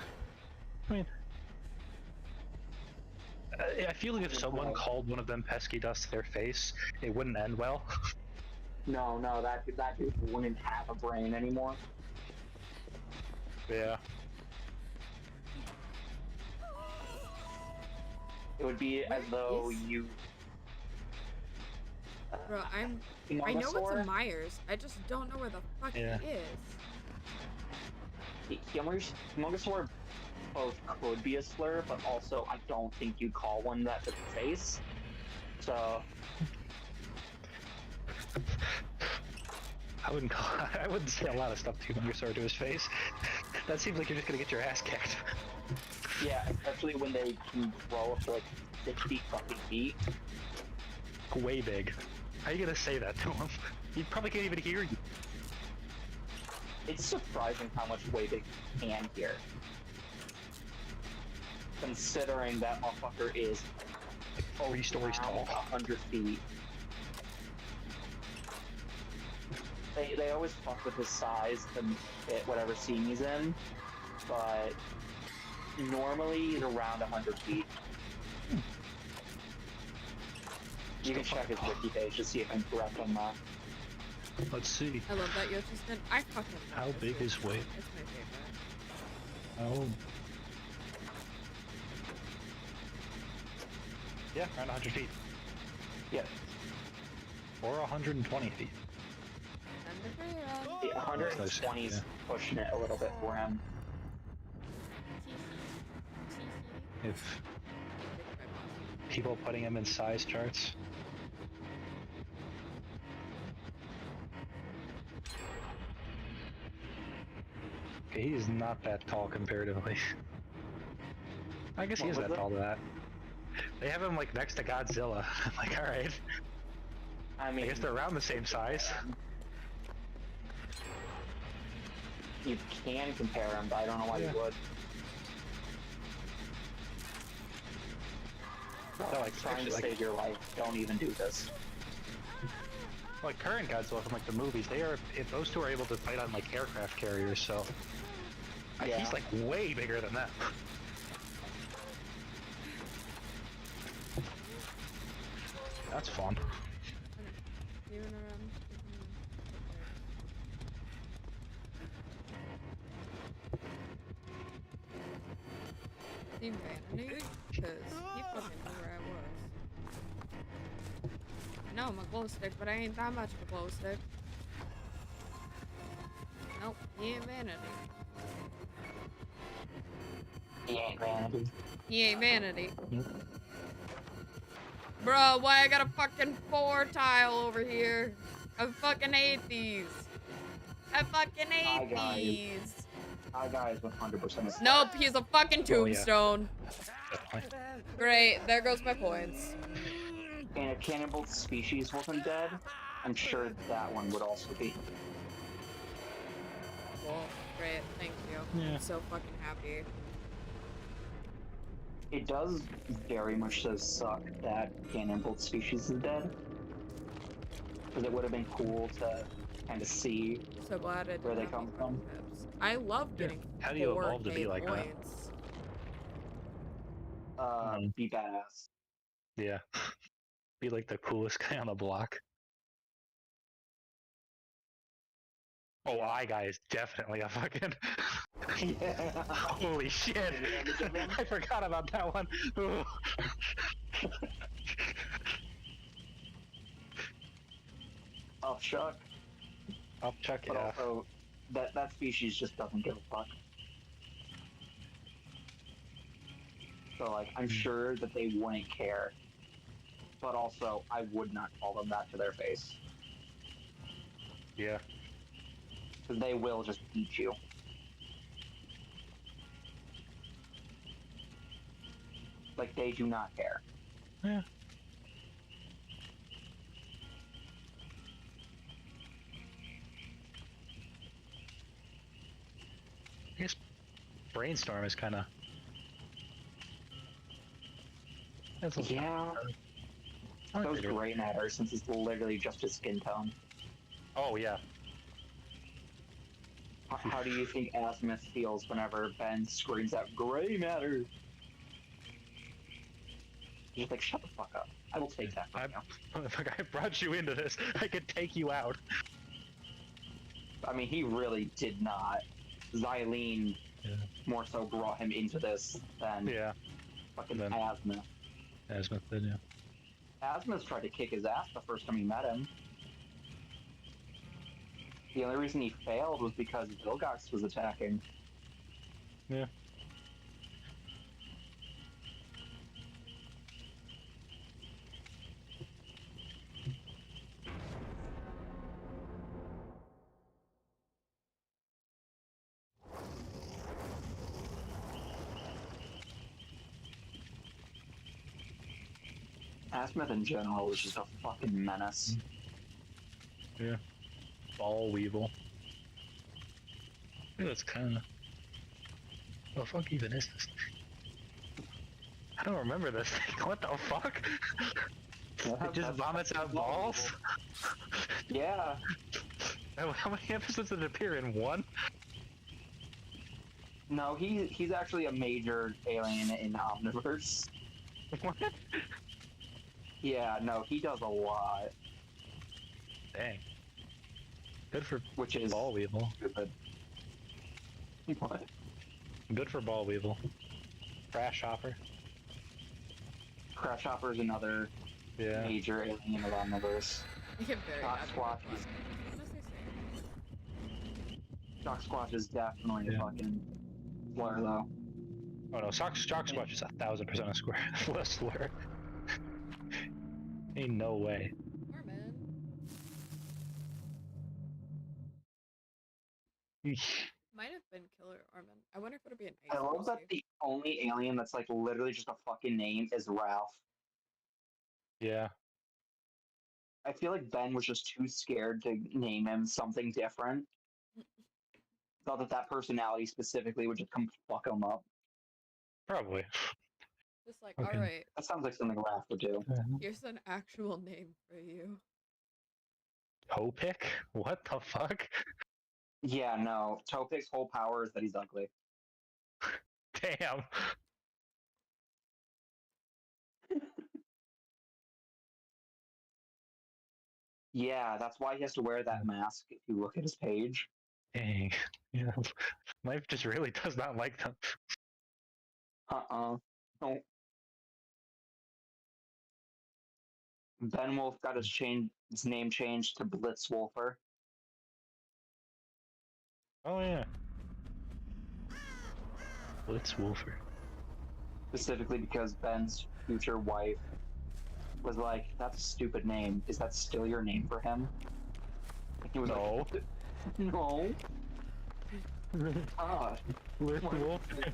I mean, I feel like if someone called one of them pesky dust to their face, it wouldn't end well. No, that dude wouldn't have a brain anymore. Yeah. It would be as though you... Bro, I know it's a Myers. I just don't know where the fuck he is. Humongousaur both could be a slur, but also I don't think you call one that to the face. So... I wouldn't say a lot of stuff to Humongousaur to his face. That seems like you're just gonna get your ass kicked. Yeah, especially when they can grow up to like 60 fucking feet. Way big. How are you gonna say that to him? He probably can't even hear you. It's surprising how much way big can hear. Considering that motherfucker is like 3 stories tall. 100 feet. They always fuck with his size to fit whatever scene he's in, but normally he's around 100 feet. You can check his wiki page to see if I'm correct on that. Let's see. I love that Yoshi spin. I fucking love How big is Wave? It's my favorite. Oh. Yeah, around 100 feet. Yeah. Or 120 feet. The 120 is pushing it a little bit for him. If people putting him in size charts. Okay, he's not that tall comparatively. I guess he is that tall to that. They have him like next to Godzilla. I'm like, alright. I guess they're around the same size. You can compare them, but I don't know why you would. No, like, trying to save your life. Don't even do this. Like current Godzilla from like the movies, those two are able to fight on like aircraft carriers, so he's like way bigger than that. That's fun. Team Vanity? Because he fucking knew where I was. I know I'm a glow stick, but I ain't that much of a glow stick. Nope, he ain't Vanity. He ain't Vanity. He ain't Vanity. Bro, why I got a fucking 4 tile over here? I fucking hate these. I fucking hate these. Our guy is 100% a Nope, he's a fucking tombstone. Great, there goes my points. And if Cannibal Species wasn't dead, I'm sure that one would also be. Cool, great, thank you. Yeah. I'm so fucking happy. It does very much so suck that Cannibal Species is dead. Because it would have been cool to kind of see So glad where they come from. I love getting How do you evolve to be 4K like that? points. Be badass. Yeah. Be like the coolest guy on the block. Oh, I guy is definitely a fucking. Yeah. Holy shit! I forgot about that one. Upchuck. Upchuck, But yeah. also, that species just doesn't give a fuck. So, like, I'm sure that they wouldn't care. But also, I would not call them that to their face. Yeah. Because they will just eat you. Like, they do not care. Yeah. I guess Brainstorm is kind of. Yeah. Those gray matter since it's literally just a skin tone. Oh, yeah. How do you think Azimuth feels whenever Ben screams out gray matter? He's just like, shut the fuck up. I will take that from you. Look, I brought you into this. I could take you out. I mean, he really did not. Xylene more so brought him into this than fucking Azimuth. Azimuth did, yeah. Azimuth tried to kick his ass the first time he met him. The only reason he failed was because Vilgax was attacking. Yeah. Azimuth in general was just a fucking menace. Yeah. Ball Weevil. Yeah, that's kind of. What the fuck even is this? I don't remember this thing. What the fuck? It just vomits out balls? Yeah. How many episodes did it appear in? One? No, he's actually a major alien in Omniverse. What? Yeah, no, he does a lot. Dang. Good for Which is Ball Weevil. Stupid. What? Good for Ball Weevil. Crash Hopper. Crash Hopper is another major alien of Omniverse. Shock Squatch is... Shock Squatch is definitely a fucking slur, though. Oh no, Shock Squatch is 1000% a square. A slur. Ain't no way. Might have been Killer Armin. I wonder if it'll be an I love that the only alien that's like literally just a fucking name is Ralph. Yeah. I feel like Ben was just too scared to name him something different. Thought that that personality specifically would just come fuck him up. Probably. Just like, Okay. alright, That sounds like something Ralph would do. here's an actual name for you. Topic? What the fuck? Yeah, no. Topic's whole power is that he's ugly. Damn. Yeah, that's why he has to wear that mask if you look at his page. Dang. Yeah. Life just really does not like them. Don't. Ben Wolf got his name changed to Blitzwolfer. Oh yeah. Blitzwolfer. Specifically because Ben's future wife was like, "That's a stupid name. Is that still your name for him?" And he was No. like, "No." God. Blitzwolfer.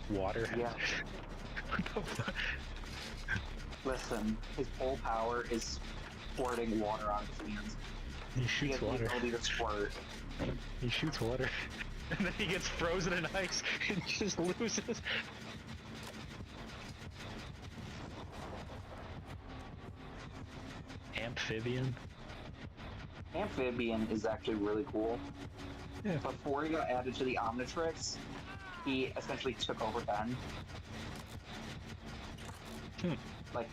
Water hazard. Yeah. What the fuck? Listen, his whole power is squirting water on his hands. He He shoots has the water. ability to squirt. He shoots water. And then he gets frozen in ice and just loses. Amphibian. Amphibian is actually really cool. Yeah. Before he got added to the Omnitrix, he essentially took over Ben. Like,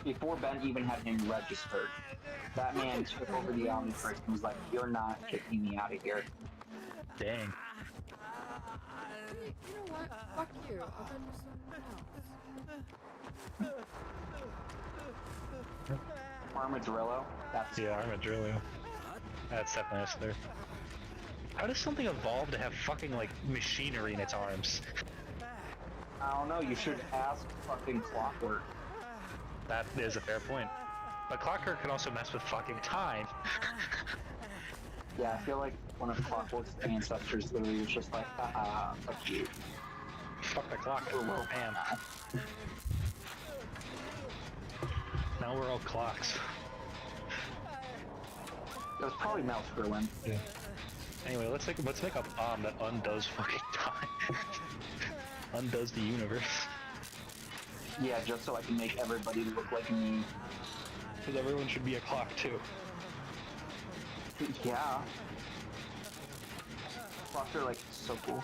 before Ben even had him registered, that man took over the Omnitrix and was like, "You're not kicking me out of here." Dang. Hey, you know what? Fuck you. I'll go do something else. Armadillo? That's Yeah, Armadillo. That's definitely us there. How does something evolve to have fucking, like, machinery in its arms? I don't know, you should ask fucking Clockwork. That is a fair point. But Clockwork can also mess with fucking time. Yeah, I feel like one of Clockwork's ancestors literally was just like, fuck you. Fuck the clock. Bam. Now we're all clocks. It was probably Malfruin. Yeah. Anyway, let's make a bomb that undoes fucking time. Undoes the universe. Yeah, just so I can make everybody look like me. Because everyone should be a clock too. Yeah. Clocks are like so cool.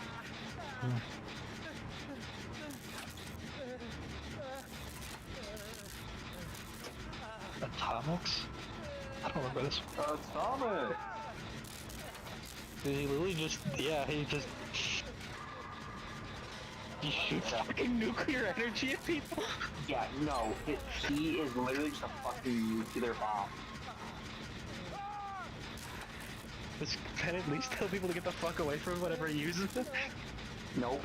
Atomics? I don't remember this. Atomic! He literally just, yeah, he shoots fucking nuclear energy at people. Yeah, no, he is literally just a fucking nuclear bomb. Does Pen at least tell people to get the fuck away from whatever he uses it? Nope.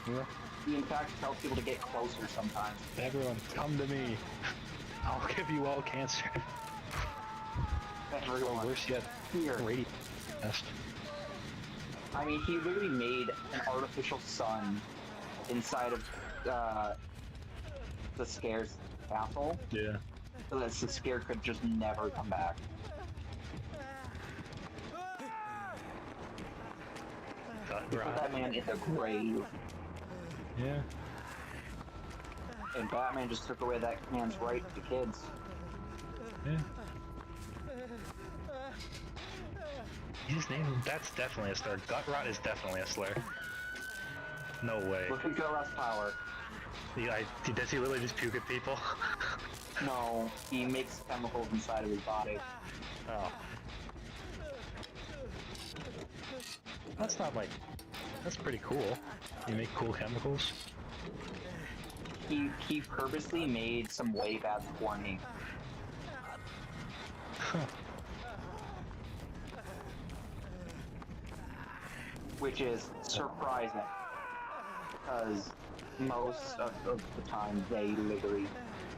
Yeah. He in fact tells people to get closer sometimes. Everyone, come to me. I'll give you all cancer. Everyone, worse yet, here. radio test. I mean, he literally made an artificial sun inside of the Scare's castle. Yeah. So that the Scare could just never come back. He put that man in the grave. Yeah. And Batman just took away that man's right to kids. Yeah. His name, that's definitely a slur. Gut rot is definitely a slur. No way. Look at Gut-Rot's power. Does he literally just puke at people? No, he makes chemicals inside of his body. Oh. That's not like... That's pretty cool. You make cool chemicals. He purposely made some way bad for me. Huh. Which is surprising. Because most of the time they literally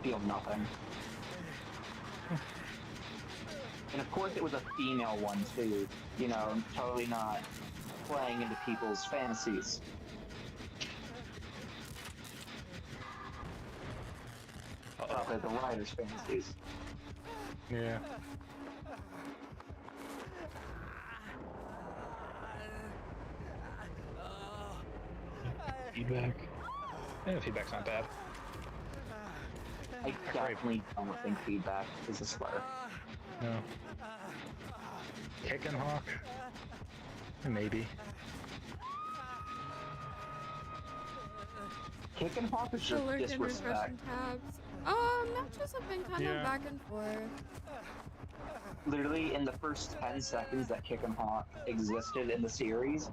feel nothing. And of course it was a female one too. You know, totally not playing into people's fantasies. Probably the writer's fantasies. Yeah. Feedback. Yeah, feedback's not bad. I definitely don't think feedback is a slur. No. Kick and hawk? Maybe. Kicking Hawk is So just lurking, disrespect. refreshing tabs. Matches have been kind of back and forth. Literally, in the first 10 seconds that Kick and Hawk existed in the series,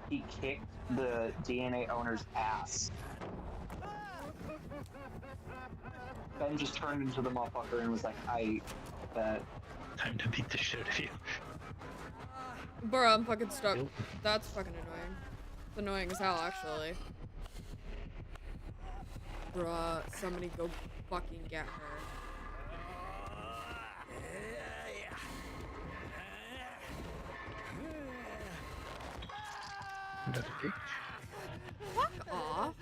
he kicked the DNA owner's ass. Ben just turned into the motherfucker and was like, I bet. Time to beat the shit out of you. Bruh, I'm fucking stuck. That's fucking annoying. It's annoying as hell, actually. Bruh, somebody go fucking get her. Fuck off.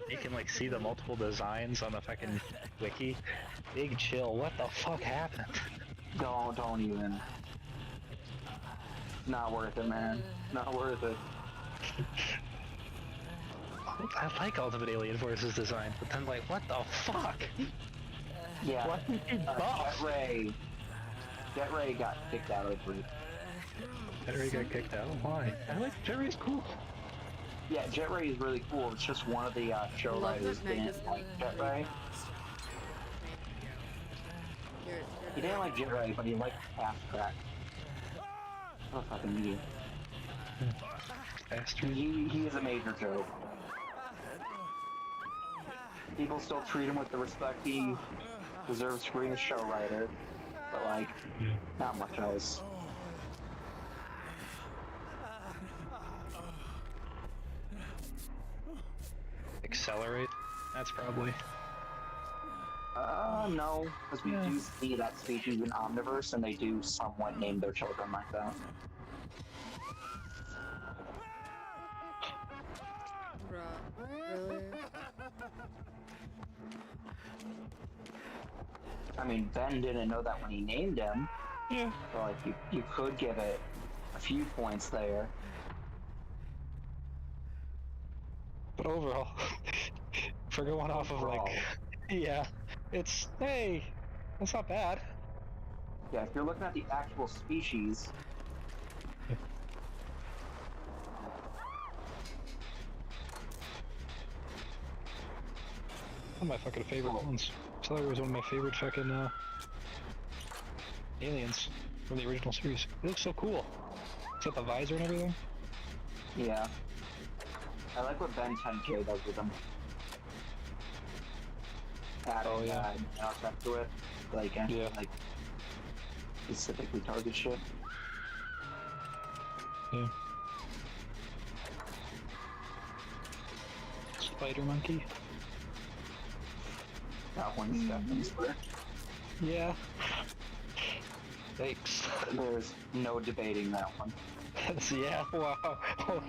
You can like see the multiple designs on the fucking wiki. Big chill. What the fuck happened? Don't even. Not worth it, man. Not worth it. I like Ultimate Alien Force's design, but then like, what the fuck? Yeah. What did you buff? Jet Ray got kicked out of the group. Jet Ray got kicked out? Why? I like Jet Ray's cool. Yeah, Jet Ray is really cool. It's just one of the show writers didn't like Jet Ray. He didn't like Jet Ray, but he liked Half Track. Oh, fucking idiot. He is a major joke. People still treat him with the respect he deserves for being a show writer, but like, not much else. Accelerate? That's probably. No, because we do see that species in Omniverse, and they do somewhat name their children like that. Really? I mean, Ben didn't know that when he named him. Yeah. So, like, you could give it a few points there. But overall, for going off of like, yeah, it's, hey, that's not bad. Yeah, if you're looking at the actual species. One of my fucking favorite ones. Slayer was one of my favorite fucking aliens from the original series. It looks so cool. It's got the visor and everything. Yeah. I like what Ben 10K does with them. Adding stuff to it. Like, like, specifically target shit. Yeah. Spider monkey. That one's definitely square. Yeah. Thanks. There's no debating that one. Yeah, wow. Oh,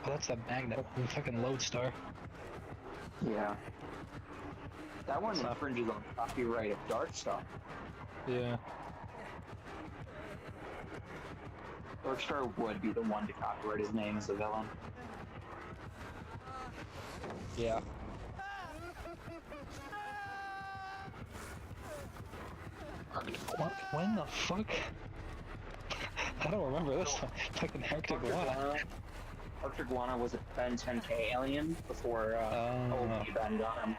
that's the magnet, the fucking lodestar. Yeah. That one infringes on copyright of Darkstar. Yeah. Darkstar would be the one to copyright his name as a villain. Yeah. When the fuck? I don't remember this one. Fucking Arctic Guana. Arctic Guana was a Ben 10K alien before OP Ben got him.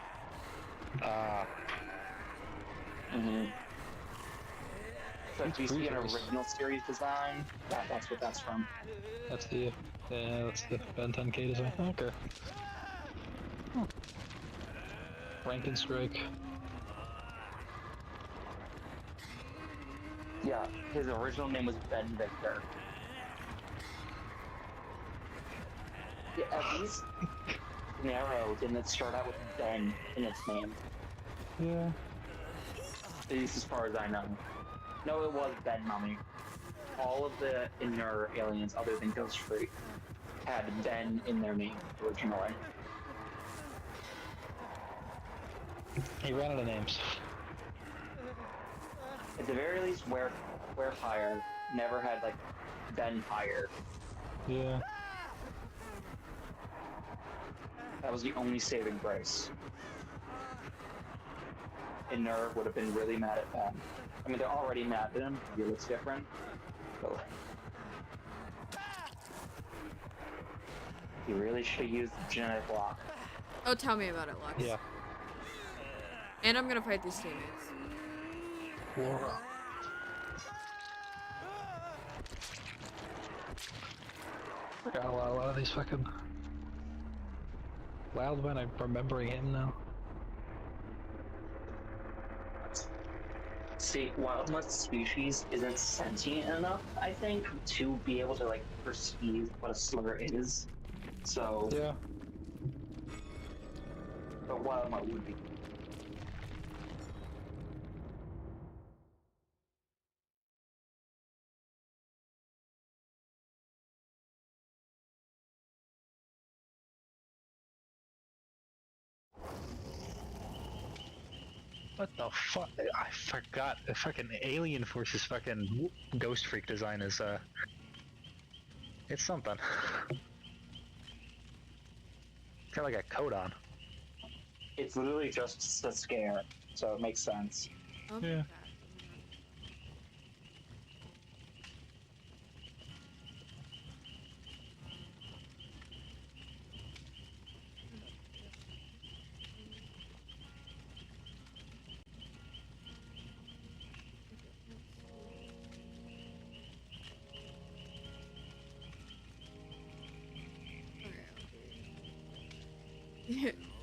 So if you see an original series design, that's what that's from. That's the Ben 10K design. Okay. Rank and Strike. Yeah, his original name was Ben Victor. Yeah, at least Narrow didn't start out with Ben in its name. Yeah. At least as far as I know. No, it was Ben Mummy. All of the inner aliens, other than Ghost Freak, had Ben in their name originally. He ran out of names. At the very least, Warefire never had like Benfire. Yeah. That was the only saving grace. And Nerve would have been really mad at Ben. I mean, they're already mad at him. He looks different. But he really should have used the genetic lock. Oh, tell me about it, Lux. Yeah. And I'm gonna fight these teammates. Laura. Forgot a lot of these fucking wild men. I'm remembering him now. See, Wildmutt species isn't sentient enough, I think, to be able to, like, perceive what a slur is. So... Yeah. But Wildmutt would be. What the fuck? I forgot. The fucking Alien Force's fucking Ghost Freak design is, it's something. Got like a coat on. It's literally just a scare, so it makes sense. Oh, yeah.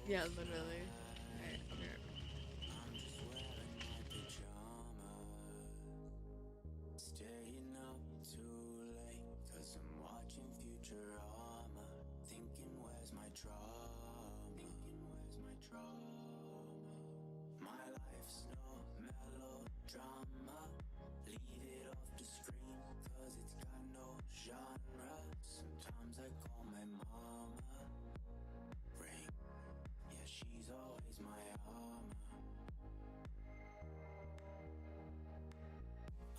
Yeah, literally. Alright, I'll be right back. Staying up too late, 'cause I'm watching Futurama, thinking where's my trauma, my life's no melodrama, leave it off the screen, 'cause it's got no genre, sometimes I call my mama, ring, yeah she's always my armor.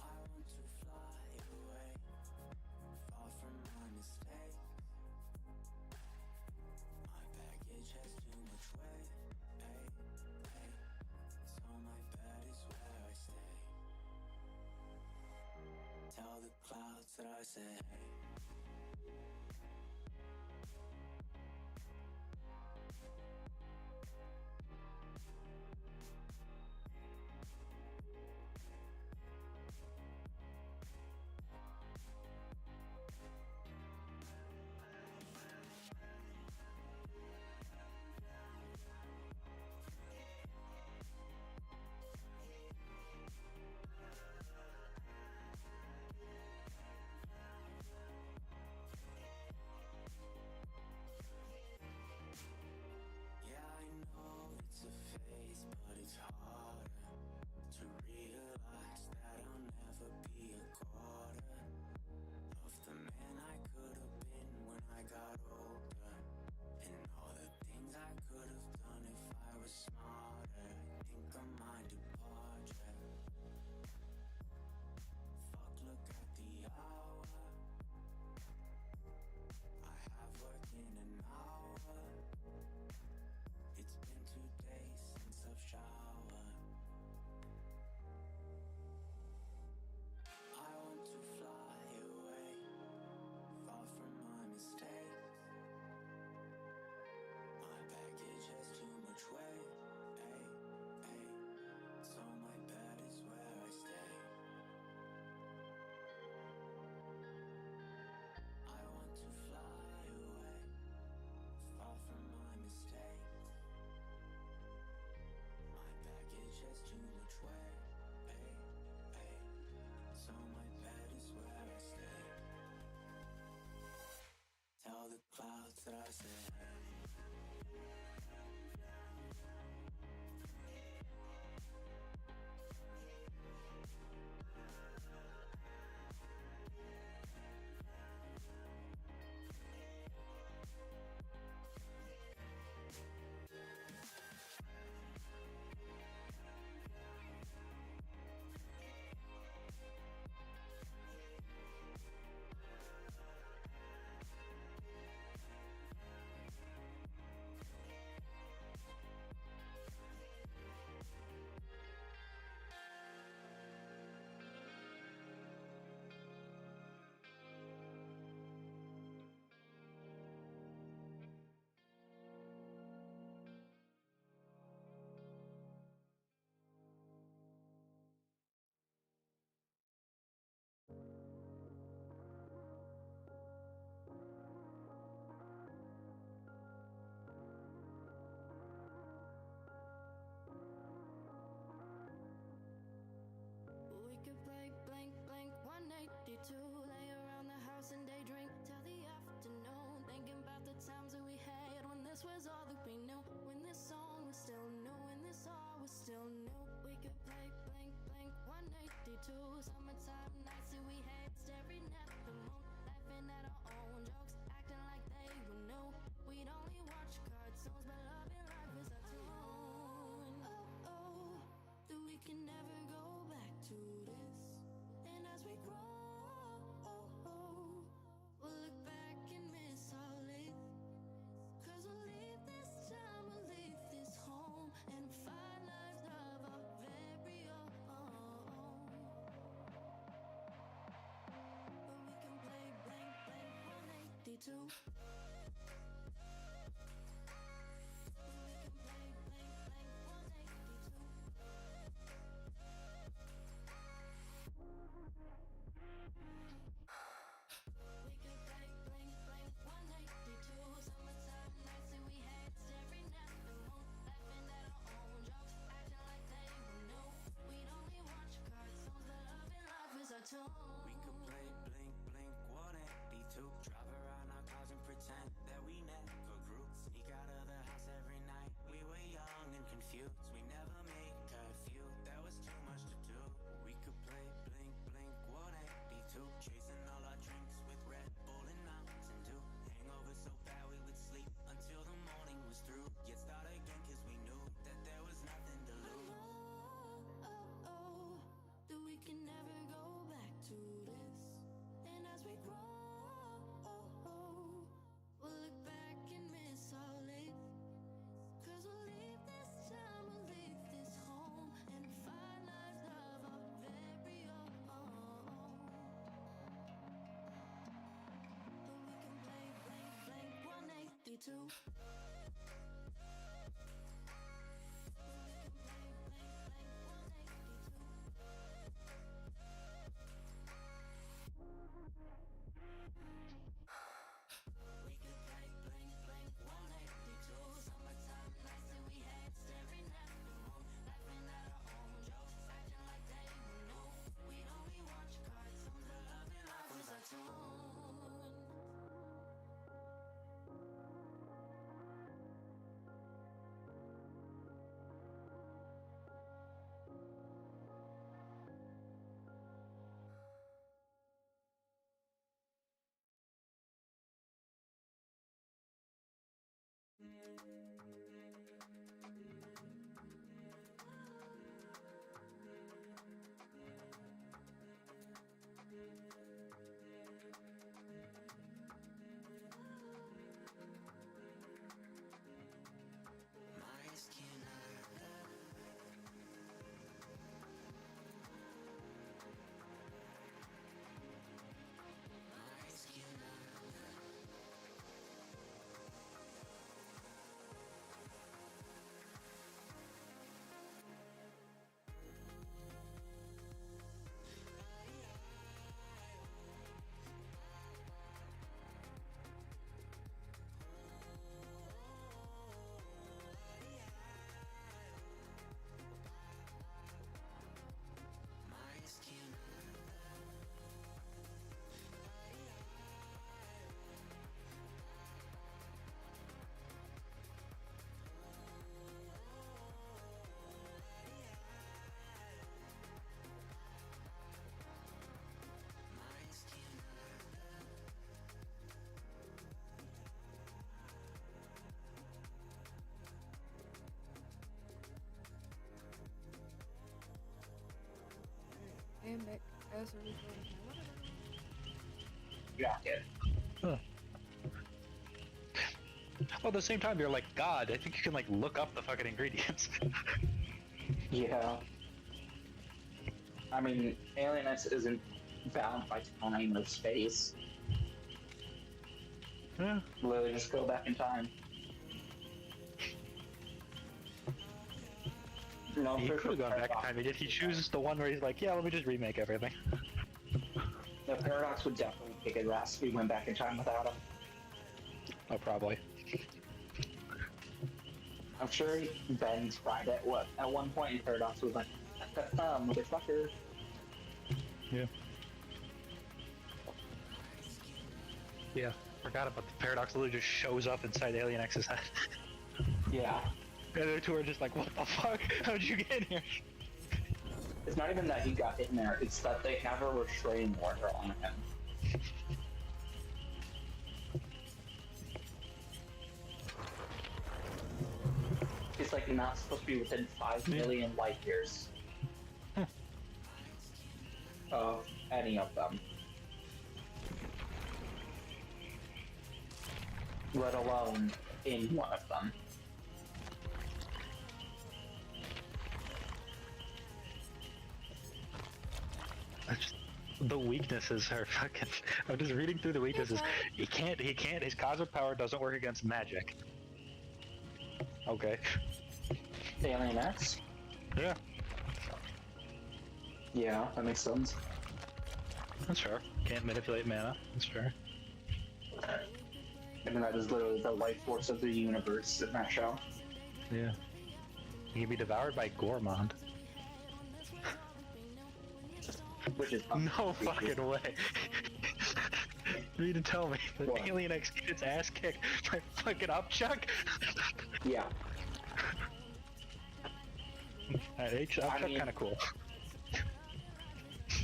I want to fly away, far from my mistakes. My baggage has too much weight, so my bed is where I stay. Tell the clouds that I say hey. Yeah, I know it's a phase, but it's harder to realize that I'll never be a quarter of the man I could have been when I got older, and all the things I could have done if I was smarter. I think I'm my departure. Fuck, look at the hour. I have worked in an hour. It's been 2 days since I've showered. I want to fly away, far from my mistakes. My baggage has too much weight, so my bed is where I stay. I want to fly away, far from my mistakes. My D2. Summertime nights that we had, staring at the moon, laughing at our own jokes, acting like they were new. We'd only watch cartoons, but love and life is a tune. Oh, oh, that we can never go back to this. And as we grow, we'll look back and miss all it. Cause we'll leave this time, we'll leave this home, and find lives of our very own. But we can play blank, blank 182. We could play blink, blink, 182. Drive around our cars and pretend that we never grew. Sneak out of the house every night. We were young and confused. We never made curfew. There was too much to do. We could play blink, blink, 182. Chasing all our drinks with Red Bull and Mountain Dew. Hangover so bad we would sleep until the morning was through. Yet start again cause we knew that there was nothing to lose. That we can never go back to this. And as we grow, we'll look back and miss all it. Cause we'll leave this time, we'll leave this home, and find lives of our very own. But we can play blank, blank 182. I am back. I also recorded my Jacket. Huh. Well, at the same time, you're like, God, I think you can, like, look up the fucking ingredients. Yeah. I mean, Alien X isn't bound by time or space. Yeah. Literally just go back in time. No, He could have gone back in time. He chooses the one where he's like, yeah, let me just remake everything. The Paradox would definitely kick his ass if we went back in time without him. Oh, probably. I'm sure Ben tried it. At one point in Paradox was like, motherfucker. Yeah. Yeah, forgot about the Paradox. Literally just shows up inside Alien X's head. Yeah. The other two are just like, what the fuck? How'd you get in here? It's not even that he got in there, it's that they have a restraining order on him. It's like not supposed to be within 5 million light years of any of them. Let alone in one of them. The weaknesses are fucking. I'm just reading through the weaknesses. He can't. His cosmic power doesn't work against magic. Okay. Alien X? Yeah. Yeah, that makes sense. That's fair. Can't manipulate mana. That's fair. I mean, that is literally the life force of the universe in that show. Yeah. He can be devoured by Gormond. Which is no fucking way. You need to tell me that What? Alien X gets its ass kicked by fucking Upchuck? Yeah. Upchuck kind of cool.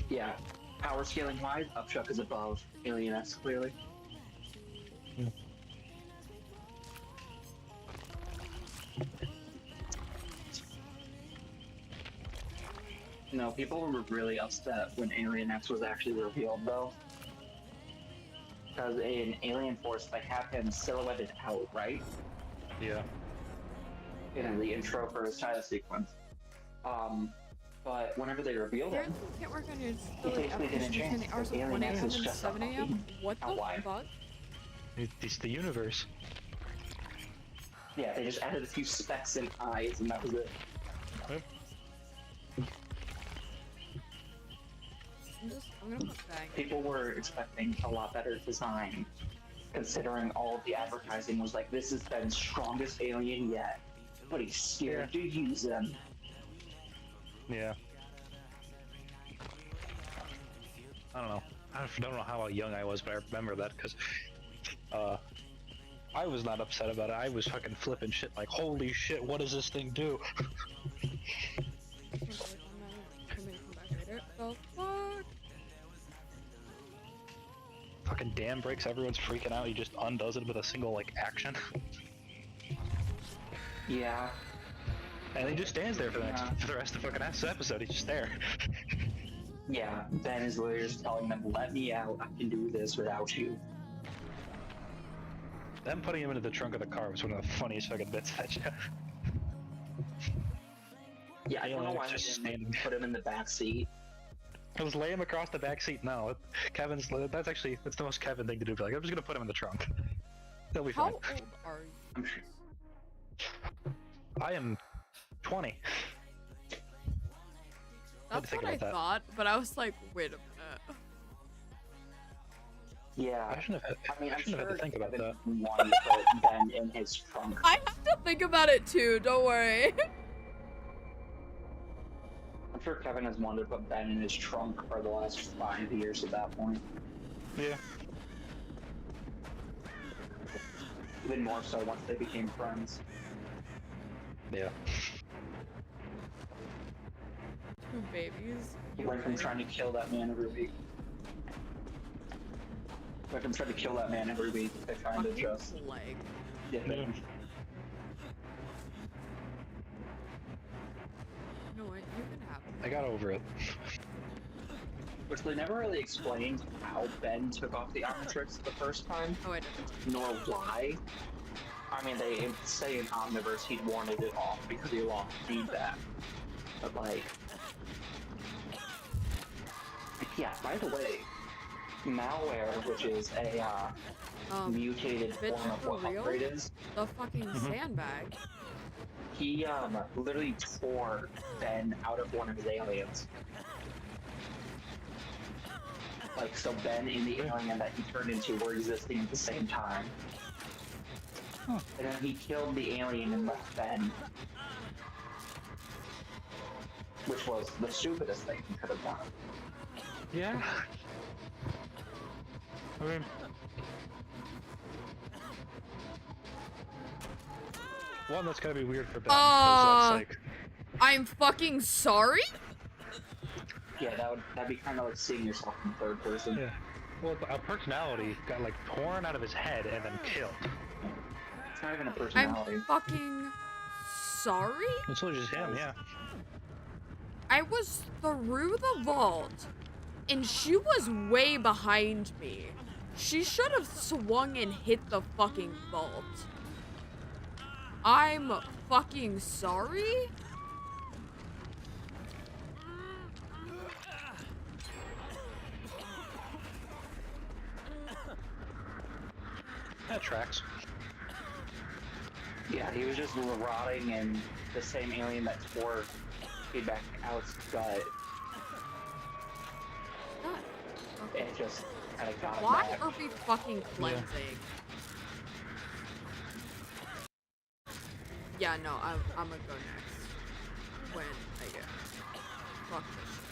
Yeah. Power scaling wise, Upchuck is above Alien X clearly. No, people were really upset when Alien X was actually revealed, though. Because in Alien Force, they have him silhouetted out, right? Yeah. In the intro for his title sequence. But whenever they revealed him, Can't work on your he basically didn't change. between the hours of Alien 1 X a.m. is and just 7 a.m. What the outline. fuck? It's the universe. Yeah, they just added a few specks and eyes, and that was it. I'm gonna put bang. People were expecting a lot better design, considering all of the advertising was like, this is Ben's strongest alien yet, but he's scared to use them. Yeah. I don't know. I don't know how young I was, but I remember that because I was not upset about it. I was fucking flipping shit like, holy shit, what does this thing do? The fuck? Fucking dam breaks, everyone's freaking out. He just undoes it with a single like action. Yeah. And he just stands there for the rest of the fucking episode. He's just there. Yeah, Ben is literally just telling them, let me out, I can do this without you. Them putting him into the trunk of the car was one of the funniest fucking bits of that show. Yeah, I don't know why they just didn't put him in the back seat. I was laying him across the back seat. No, that's the most Kevin thing to do. Be like, I'm just gonna put him in the trunk. He'll be fine. How old are you? I am 20. That's what I thought, but I was like, wait a minute. Yeah, I shouldn't have had to think about that. Wanted to put Ben in his trunk. I have to think about it too, don't worry. I'm sure Kevin has wanted to put Ben in his trunk for the last 5 years at that point. Yeah. Even more so once they became friends. Yeah. 2 babies. He went from trying to kill that man every week. Went from trying to kill that man every week to trying to just leg. get him. You know what? You can have it. I got over it. Which they never really explained how Ben took off the Omnitrix the first time. Oh, I didn't. Nor why. I mean, they say in Omniverse he wanted it off because he lost feedback. But like... Yeah, by the way, malware, which is a mutated bitch, form of for what real? Upgrade is, The fucking sandbag. he literally tore Ben out of one of his aliens. Like, so Ben and the alien that he turned into were existing at the same time. And then he killed the alien and left Ben. Which was the stupidest thing he could have done. Yeah. I mean, one, that's gotta be weird for Ben. 'Cause that's like, I'm fucking sorry? Yeah, that'd be kind of like seeing yourself in third person. Yeah. Well, a personality got like torn out of his head and then killed. It's not even a I'm personality. fucking sorry? It's literally just him, yeah. I was through the vault, and she was way behind me. She should have swung and hit the fucking vault. I'm fucking sorry? That tracks. Yeah, he was just rotting in the same alien that tore feedback out's gut. It just kind of got Why back. are we fucking cleansing? Yeah, no, I'm gonna go next. When I get... Fuck this shit.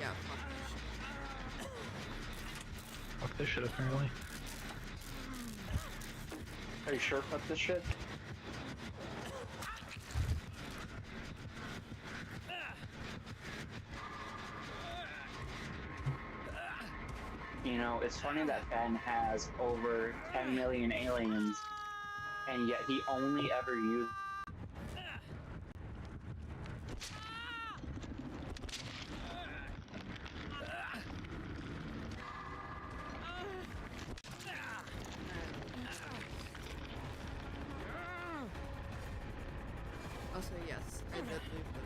Yeah, fuck this shit. Fuck this shit, apparently. Are you sure fuck this shit? You know, it's funny that Ben has over 10 million aliens, and yet he only ever used... Also, yes, I did leave this.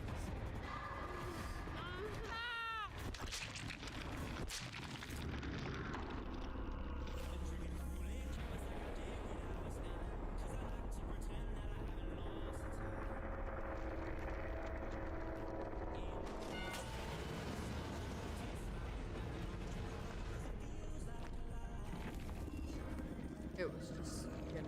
It was just getting...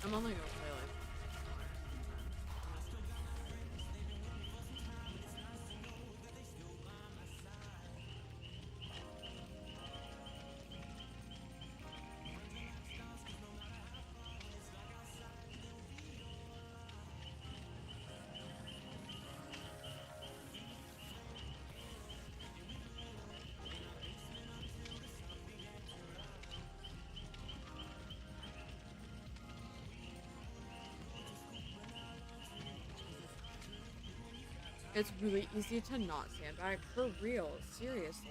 I'm only gonna play like... It's really easy to not sandbag, for real, seriously.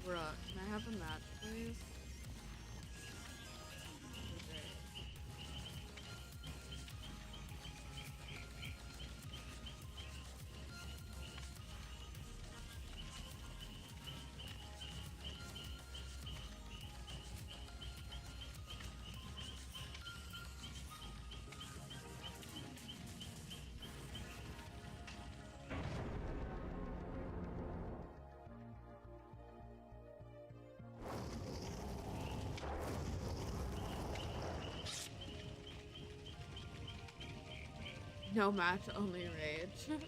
Bruh, can I have a match, please? Okay. No match, only rage.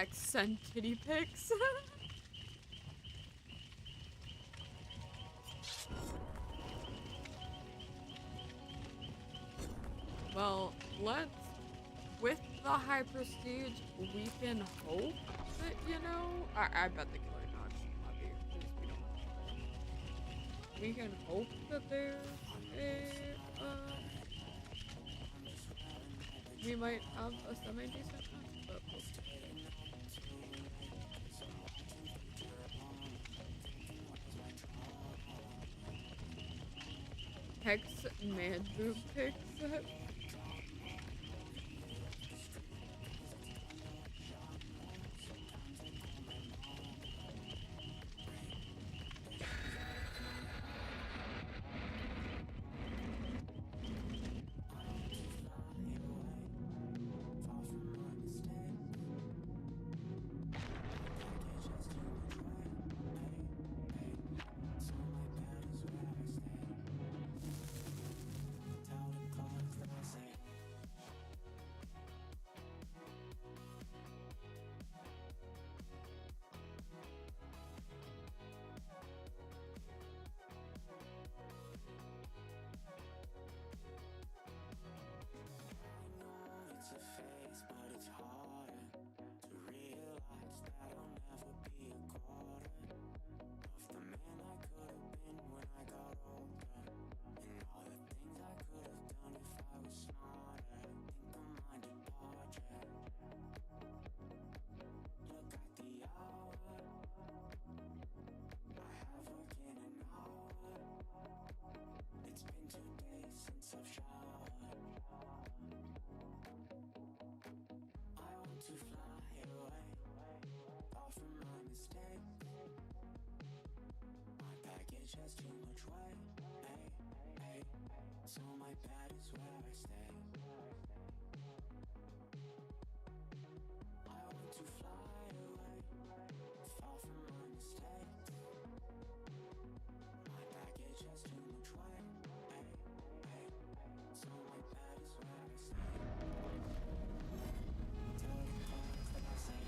Hex send kitty pics. Well, with the high prestige, we can hope that, you know, I bet the killer dogs lobby, because we can hope that there's we might have a semi-decent one, but we'll see. Hex man boob pics. Has too much weight, so my bed is where I stay. I want to fly away, far from my mistake. My baggage has too much weight, so my bed is where I stay. Tell the clouds that I say.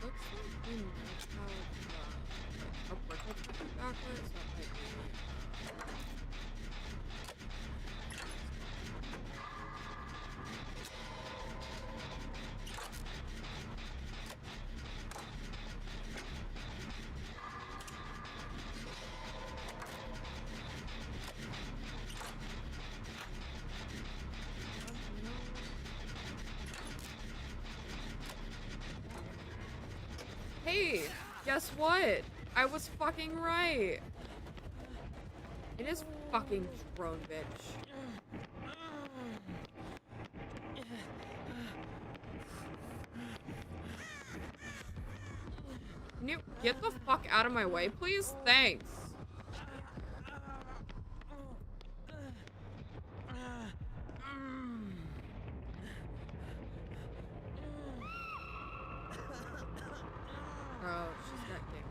Looks like we might have a purple backwards, so that might be Hey, guess what? I was fucking right. It is fucking drone, bitch. Can you get the fuck out of my way, please? Thanks. Bro, she's got game.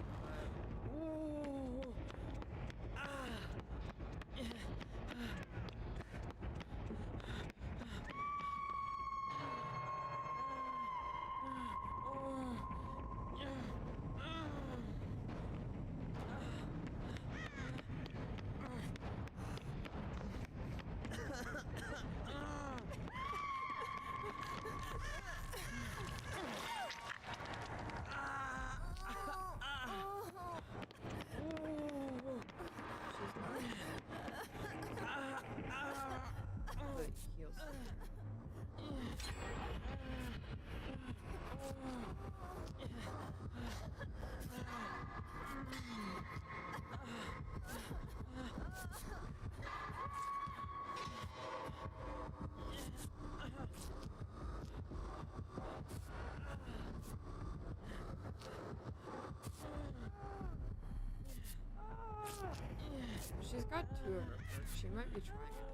got 2 of her perks. She might be trying it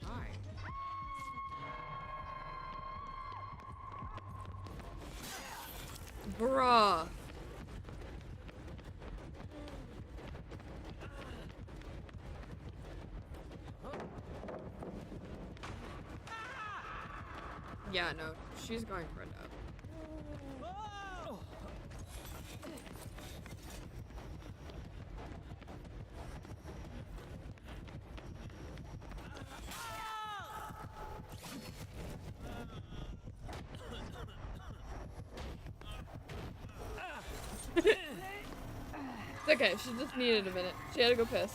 now. Hi. Bruh. Yeah, no, she's going for it now. It's okay, she just needed a minute. She had to go piss.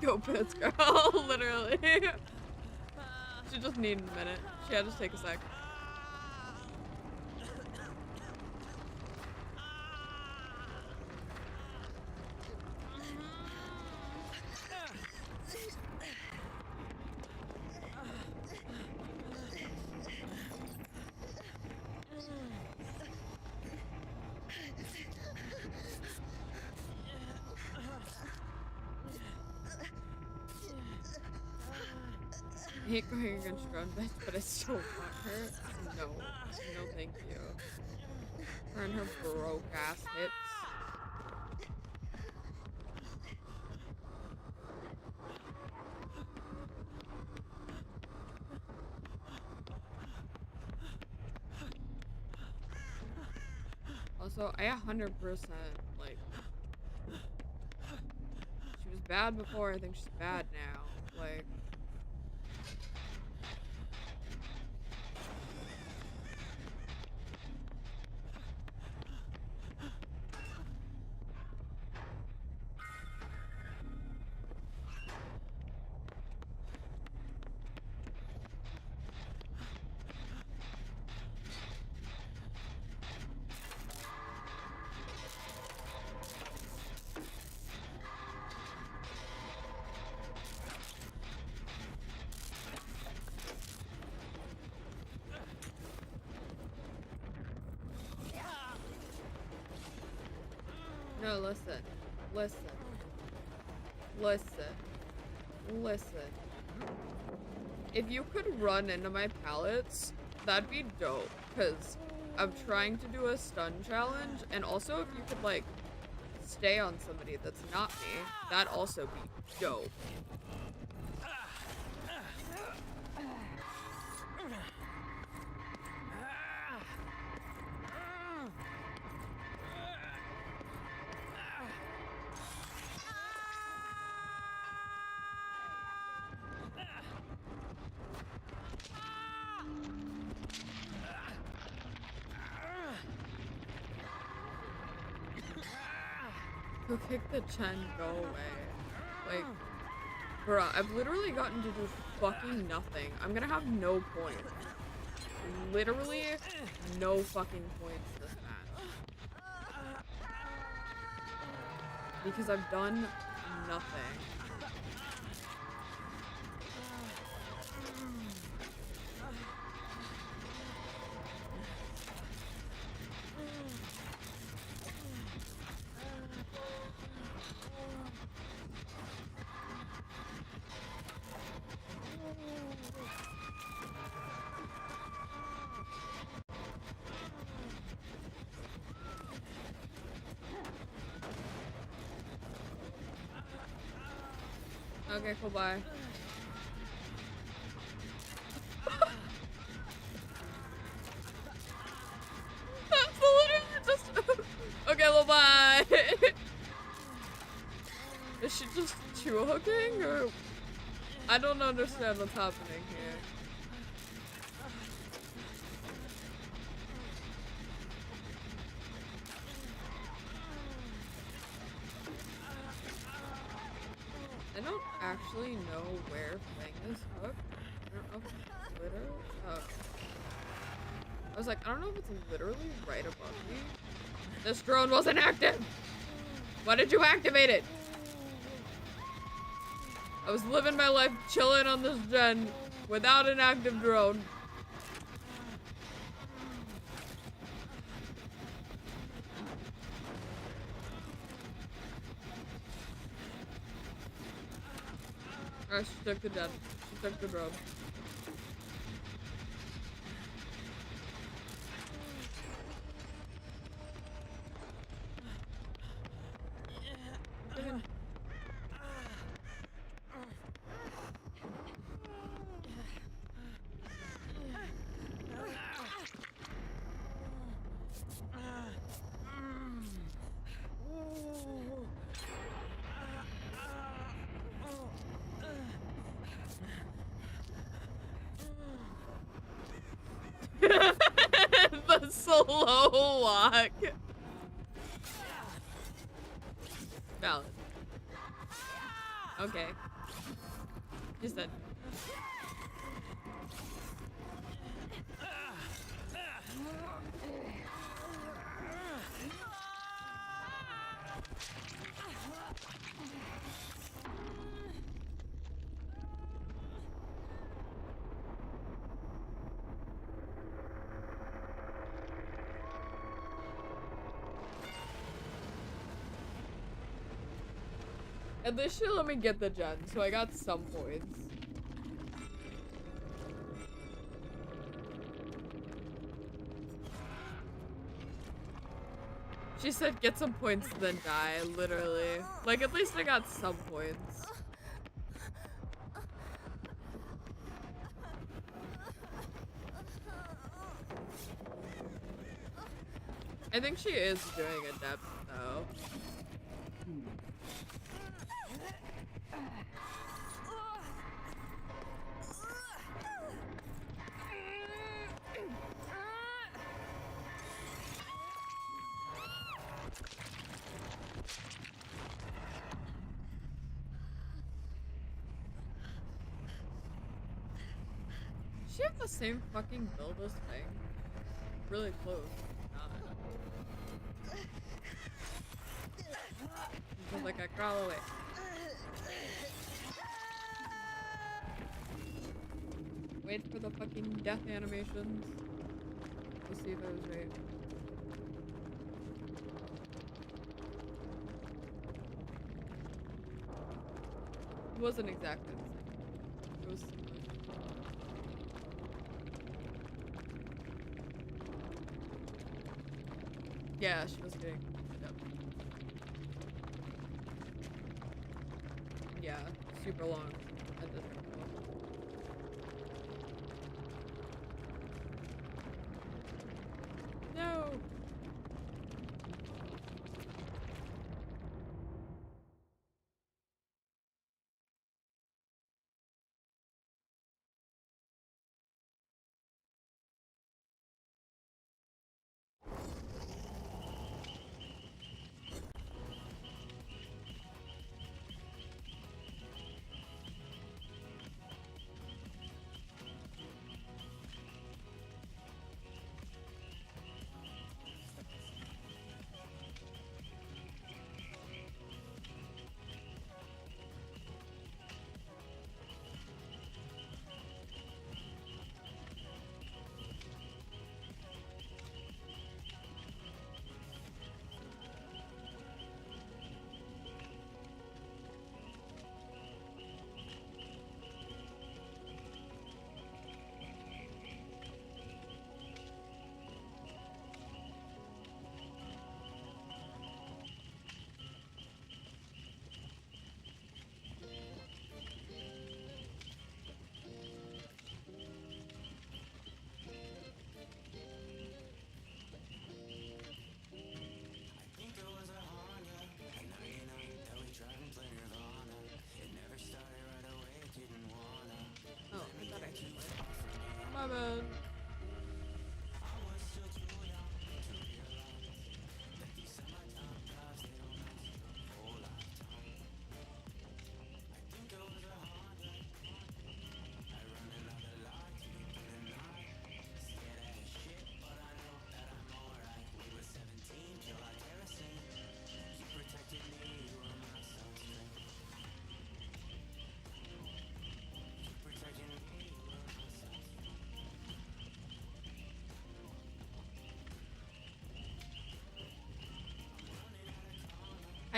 Go piss, girl. Literally. She just needed a minute. She had to take a sec. I hate going against your own bitch, but I still want her. No. No, thank you. Her and her broke ass hips. Also, I 100% like. She was bad before, I think she's bad now. Like. No, listen. Listen. Listen. Listen. If you could run into my pallets, that'd be dope. Because I'm trying to do a stun challenge. And also, if you could, like, stay on somebody that's not me, that'd also be dope. Go kick the Chen, go away. Like, bruh, I've literally gotten to do fucking nothing. I'm gonna have no points. Literally no fucking points this match. Because I've done nothing. Okay, cool, bye. That's literally just... Okay, well, bye. Is she just chew-hooking, or... I don't understand what's happening here. I don't actually know where Fang is hooked. I don't know if it's literally. Oh. I was like, I don't know if it's literally right above me. This drone wasn't active. Why did you activate it? I was living my life chilling on this gen without an active drone. Alright, she took the gen. She took the drone. The slow walk. Valid. Okay. Just that. At least she let me get the gen, so I got some points. She said get some points then die, literally. Like, at least I got some points. I think she is doing adept though. Does she have the same fucking build as thing? Really close. Just like I crawl away. Wait for the fucking death animations. We'll see if I was right. It wasn't exactly the same. It was similar. Yeah, she was getting yep. Yeah, super long. That doesn't No. My bad.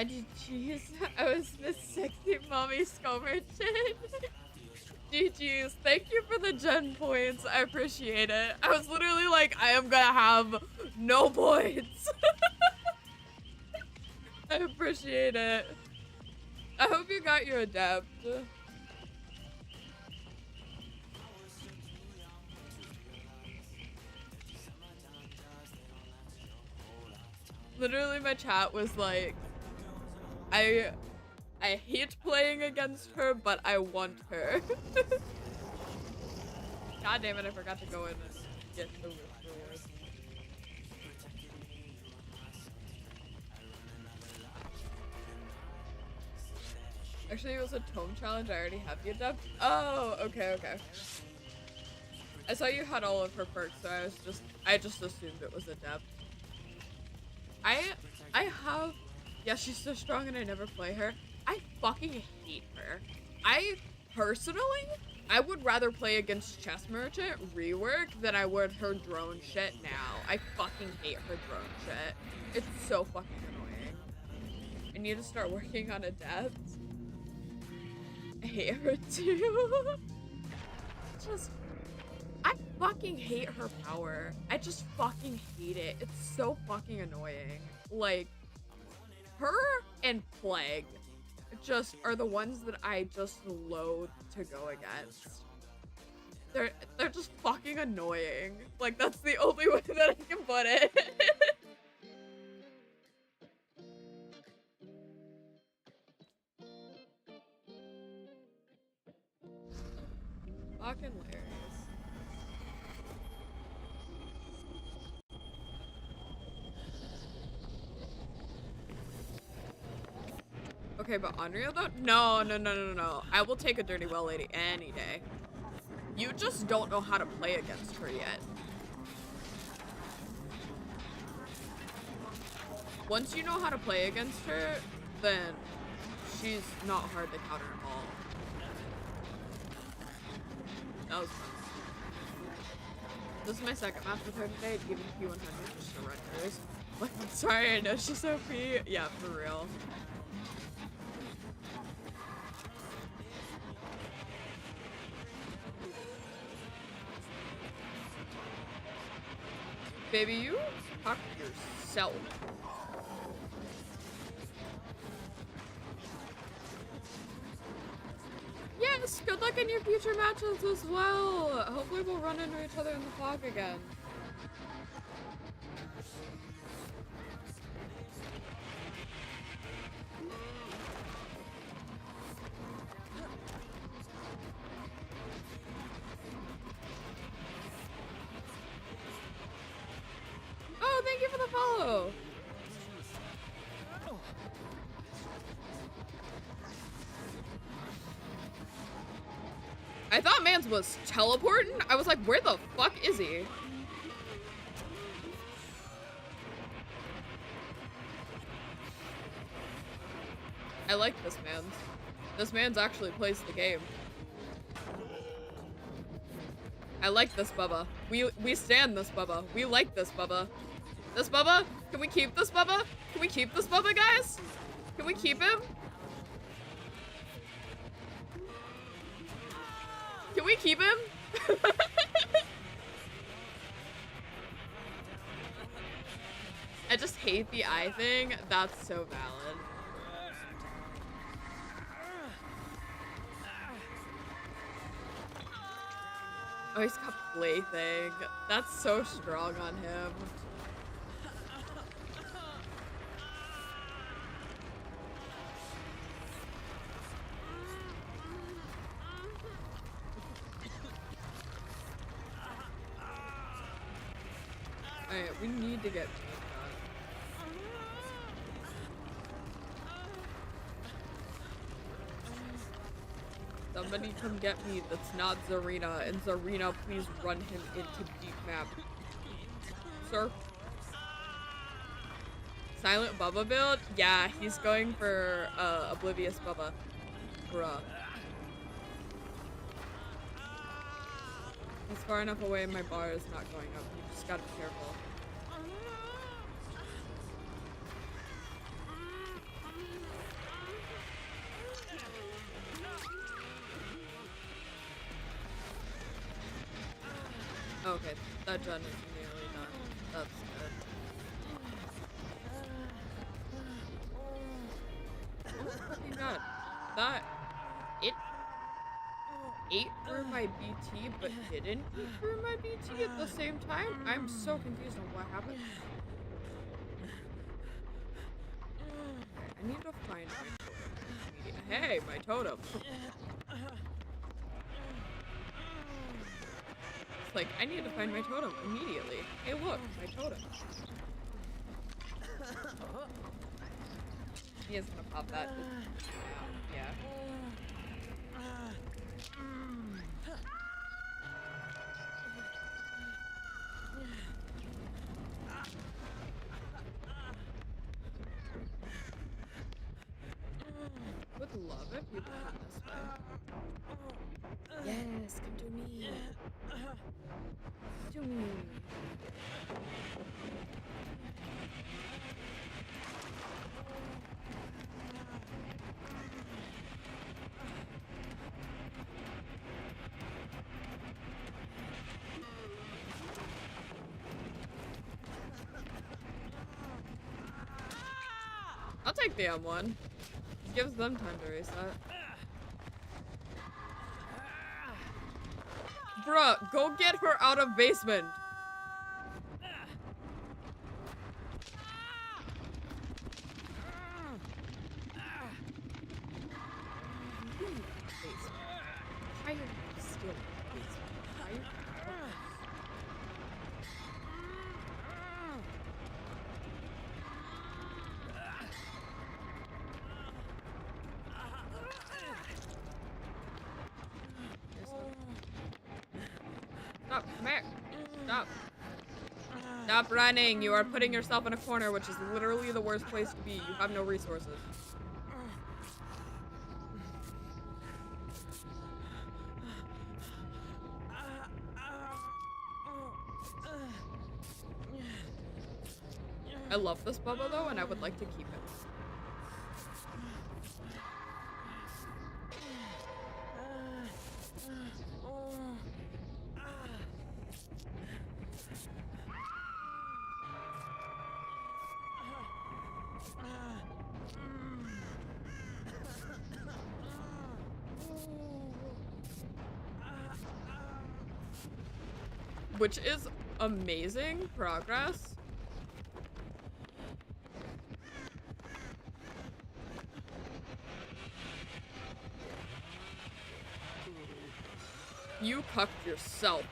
GG's. I was Miss Sexy Mommy Skull Merchant. GG's. Thank you for the gen points. I appreciate it. I was literally like, I am gonna have no points. I appreciate it. I hope you got your adept. Literally, my chat was like, I hate playing against her, but I want her. God damn it, I forgot to go in and get the reward. Actually, it was a tome challenge. I already have the adept. Oh, okay. I saw you had all of her perks, so I just assumed it was adept. I have, yeah, she's so strong and I never play her. I fucking hate her. I would rather play against Chess Merchant rework than I would her drone shit now. I fucking hate her drone shit. It's so fucking annoying. I need to start working on adept. I hate her too. I fucking hate her power. I just fucking hate it. It's so fucking annoying. Like, her and Plague just are the ones that I just loathe to go against. They're just fucking annoying. Like, that's the only way that I can put it. Fucking hilarious. Okay, but Unreal though? No. I will take a Dirty Well Lady any day. You just don't know how to play against her yet. Once you know how to play against her, then she's not hard to counter at all. That was fun. This is my second match with her today, even P100 just surrenders. Like, I'm sorry, I know she's OP. Yeah, for real. Baby, you talk to yourself. Yes, good luck in your future matches as well. Hopefully we'll run into each other in the fog again. Oh, thank you for the follow. I thought Mans was teleporting. I was like, where the fuck is he? I like this Mans. This Mans actually plays the game. I like this Bubba. We stand this Bubba. We like this Bubba. This Bubba? Can we keep this Bubba? Can we keep this Bubba, guys? Can we keep him? Can we keep him? I just hate the eye thing. That's so valid. Oh, he's got Plaything. That's so strong on him. Alright, we need to get somebody come get me that's not Zarina, and Zarina, please run him into deep map. Sir? Silent Bubba build? Yeah, he's going for Oblivious Bubba. Bruh. He's far enough away, my bar is not going up. You just gotta be careful. Okay, that gen is nearly done. That's good. Oh my god. That... It ate through my BT, but didn't eat through my BT at the same time? I'm so confused on what happened. Okay, I need to find my totem. Hey, my totem. It's like, I need to find my totem immediately. Hey, look, my totem. He is gonna pop that. Yeah. Would love if you went this way. Yes, come to me. To me. I'll take the M1. Gives them time to reset. Bruh, go get her out of basement. Higher skill. Higher. Stop, come here. Stop. Stop running. You are putting yourself in a corner, which is literally the worst place to be. You have no resources. I love this bubble though, and I would like to keep it. Which is amazing progress. You cucked yourself.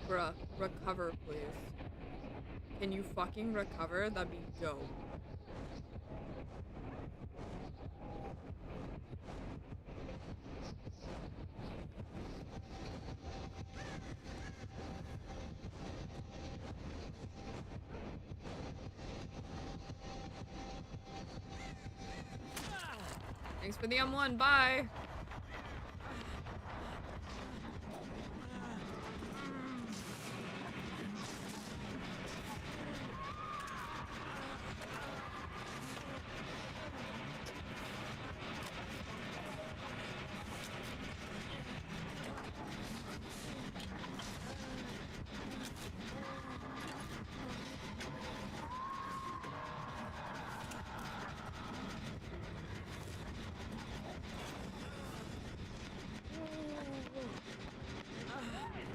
Bruh, recover, please. Can you fucking recover? That'd be dope. Thanks for the M1, bye!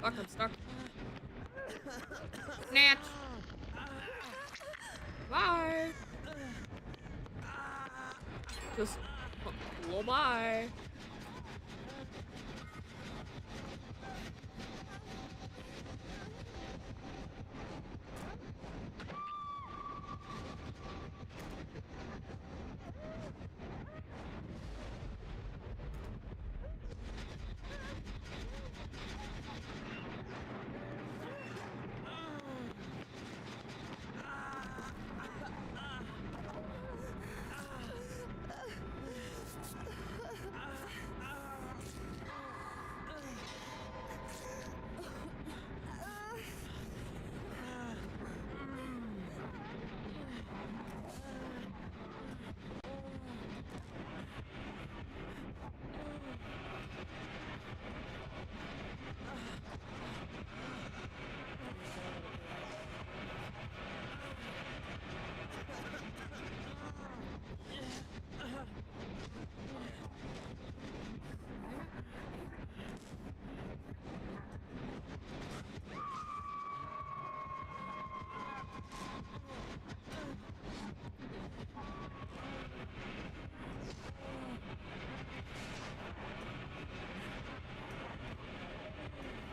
Fuck, I'm stuck. Snatch! Bye! Just blow by.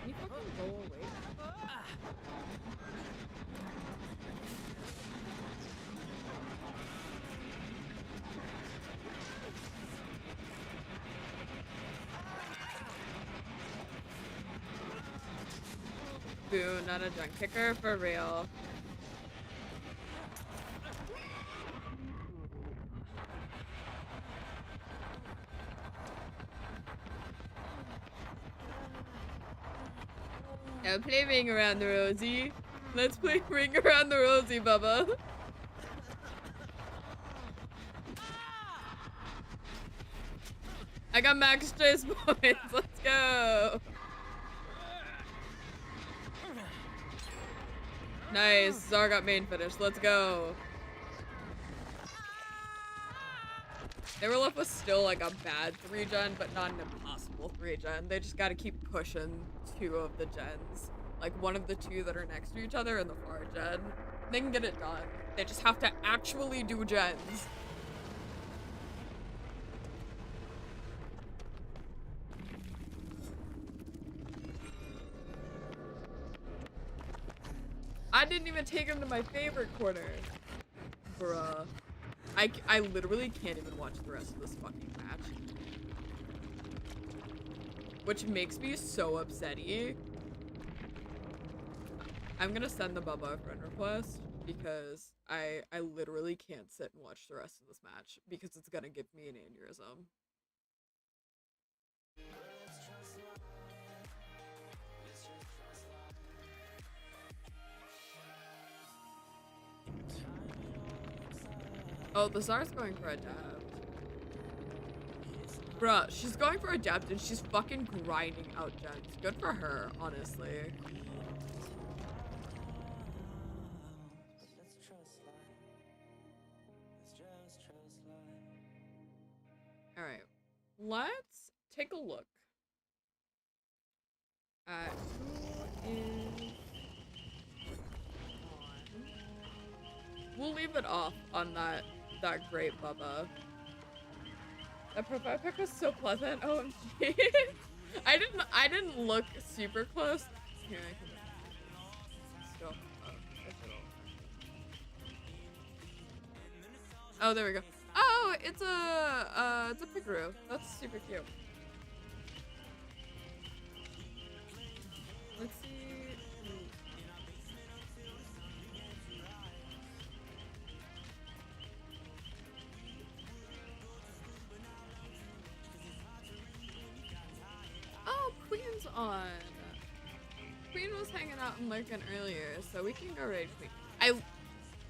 Can you fucking go away? Boo, not a junk kicker for real. Now play Ring Around the Rosie. Let's play Ring Around the Rosie, Bubba. I got max stress points. Let's go. Nice. Zar got main finish. Let's go. They were left with still like a bad 3-gen, but not an impossible 3-gen. They just gotta keep pushing 2 of the gens. Like one of the 2 that are next to each other in the far gen. They can get it done. They just have to actually do gens. I didn't even take him to my favorite corner. Bruh. I literally can't even watch the rest of this fucking match. Which makes me so upsetty. I'm gonna send the Bubba a friend request because I literally can't sit and watch the rest of this match because it's gonna give me an aneurysm. Oh, the Czar's going for Adept. Bruh, she's going for Adept and she's fucking grinding out gens. Good for her, honestly. Alright, let's take a look at who is on. We'll leave it off on that great Bubba. That profile pic was so pleasant. OMG. I didn't look super close. Here, I can still. Oh, there we go. Oh, it's a Pikachu. That's super cute. Let's see. Oh, Queen's on. Queen was hanging out in Lurkin earlier, so we can go raid Queen.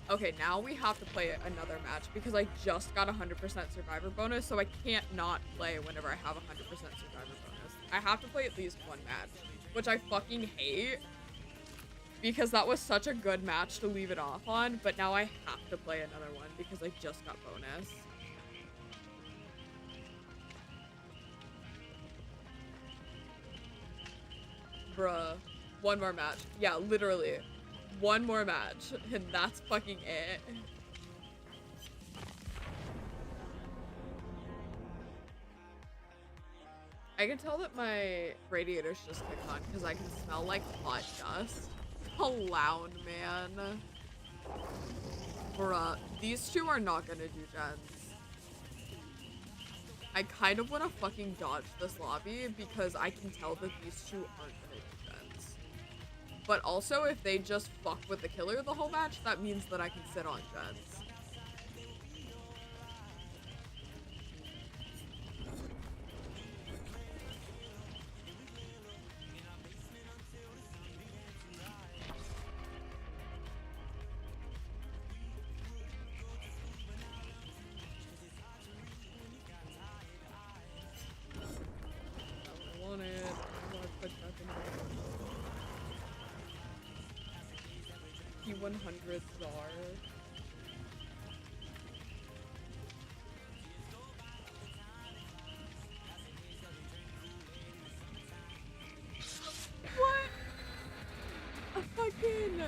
Okay, now we have to play another match because I just got 100% survivor bonus, so I can't not play whenever I have 100% survivor bonus. I have to play at least one match, which I fucking hate because that was such a good match to leave it off on, but now I have to play another one because I just got bonus. Bruh. One more match. Yeah, literally. One more match, and that's fucking it. I can tell that my radiator's just kicked on because I can smell like hot dust. Clown, man. Bruh, these two are not gonna do gens. I kind of want to fucking dodge this lobby because I can tell that these two aren't gonna do gens. But also, if they just fuck with the killer the whole match, that means that I can sit on gens. P100 Czar. What? A fucking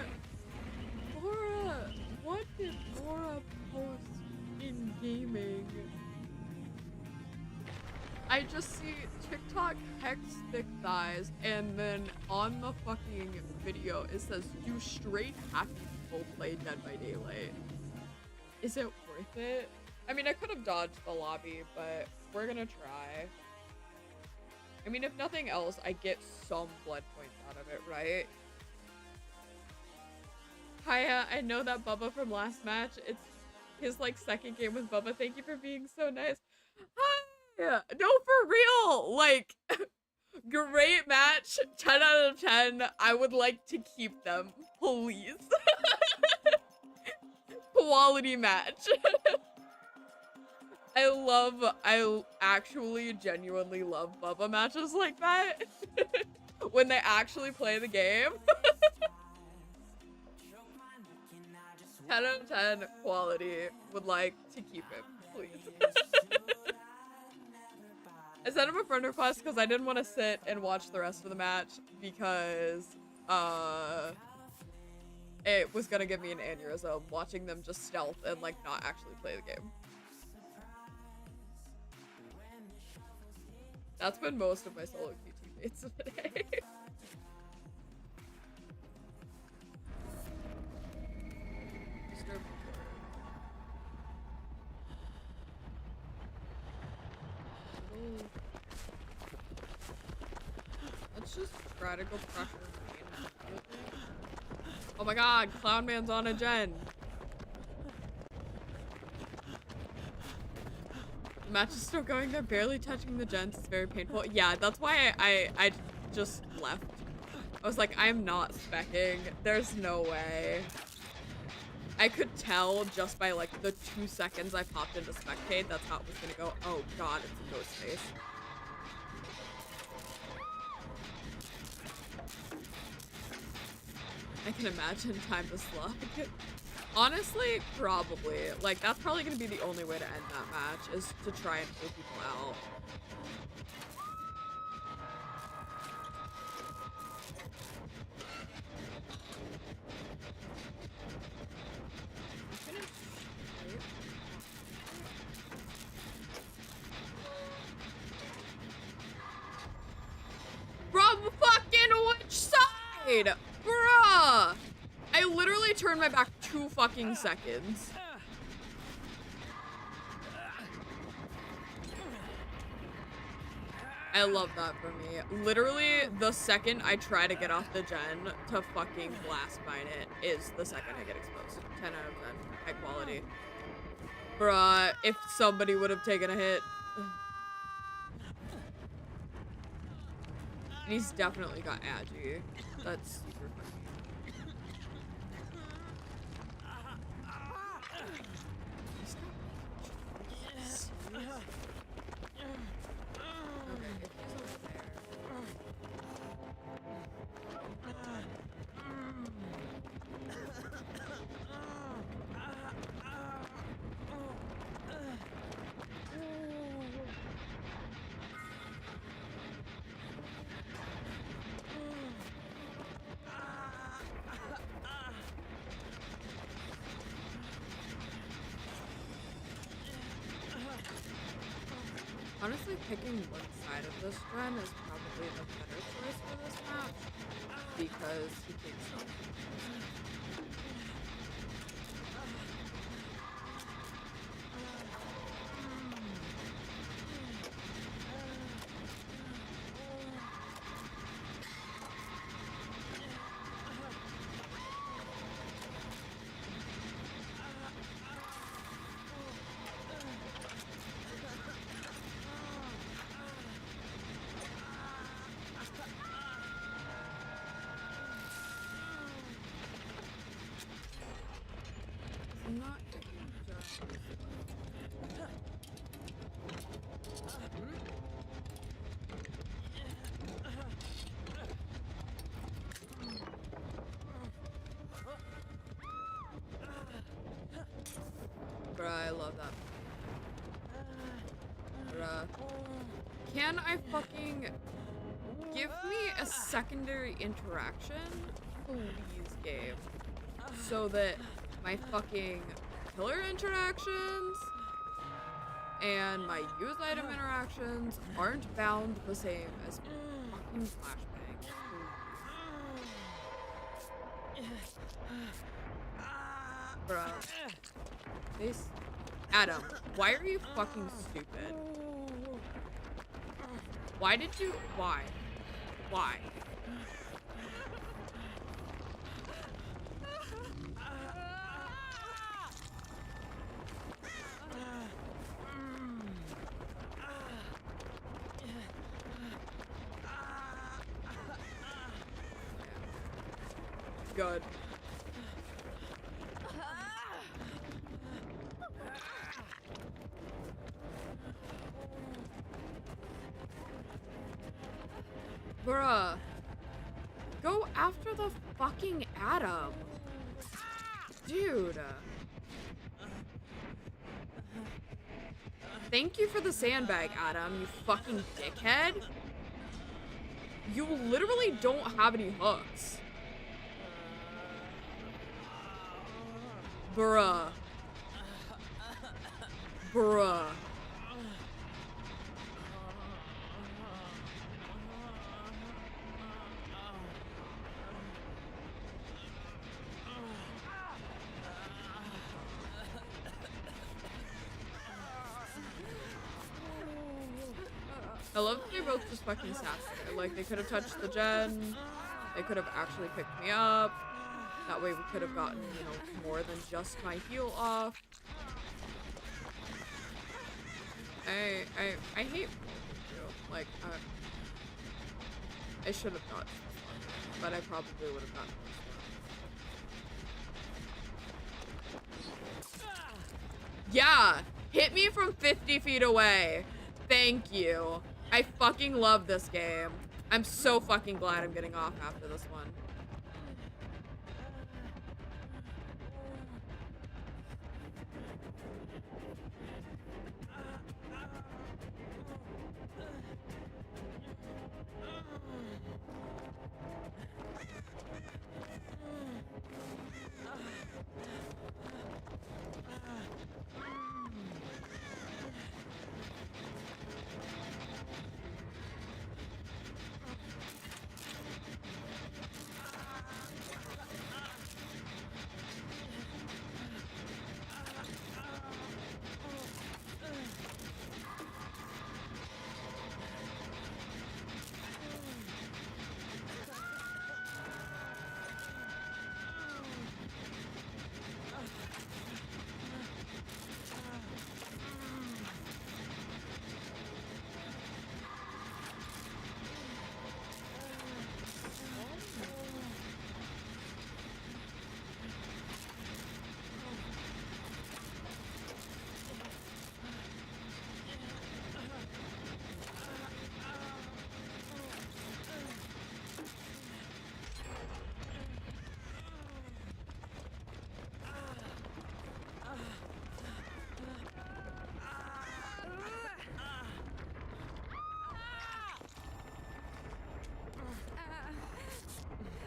Laura. What did Laura post in gaming? I just see TikTok hex thick thighs, and then on the fucking video it says, "Do straight happy people play Dead by Daylight?" Is it worth it? I mean, I could have dodged the lobby, but we're gonna try. I mean, if nothing else, I get some blood points out of it, right? Hiya, I know that Bubba from last match. It's his, like, second game with Bubba. Thank you for being so nice. Hi! Yeah, no, for real. Like, great match. 10 out of 10. I would like to keep them, please. Quality match. I actually genuinely love Bubba matches like that. When they actually play the game. 10 out of 10 quality. Would like to keep him, please. I sent him a friend request because I didn't want to sit and watch the rest of the match because it was gonna give me an aneurysm watching them just stealth and like not actually play the game. That's been most of my solo QT mates today. Let's just try to go pressure main. Oh my god, Clown Man's on a gen. The match is still going, they're barely touching the gens, it's very painful. Yeah, that's why I just left. I was like, I'm not specking. There's no way. I could tell just by like the 2 seconds I popped into spectate, that's how it was gonna go. Oh god, it's a ghost face. I can imagine time to slug. Honestly, probably. Like, that's probably gonna be the only way to end that match, is to try and pull people out. From fucking which side? Bruh! I literally turned my back 2 fucking seconds. I love that for me. Literally, the second I try to get off the gen to fucking blast mine it is the second I get exposed. 10 out of 10. High quality. Bruh, if somebody would have taken a hit. And he's definitely got agi. That's super funny. Honestly, picking one side outside of this gen is probably the better choice for this match because he takes so much. I'm not getting done. Bruh, I love that. Bruh. Can I fucking give me a secondary interaction? Please, game. So that my fucking killer interactions and my use item interactions aren't bound the same as fucking flashbang. Bruh. This Adam, why are you fucking stupid? Why did you why? Good. Bruh. Go after the fucking Adam. Dude. Thank you for the sandbag, Adam, you fucking dickhead. You literally don't have any hooks. Bruh. Bruh. I love that they both just fucking sat there. Like, they could have touched the gen. They could have actually picked me up. That way we could have gotten, you know, more than just my heal off. I hate you. Like, I should have dodged this one, but I probably would have gotten this one. Yeah! Hit me from 50 feet away! Thank you. I fucking love this game. I'm so fucking glad I'm getting off after this one.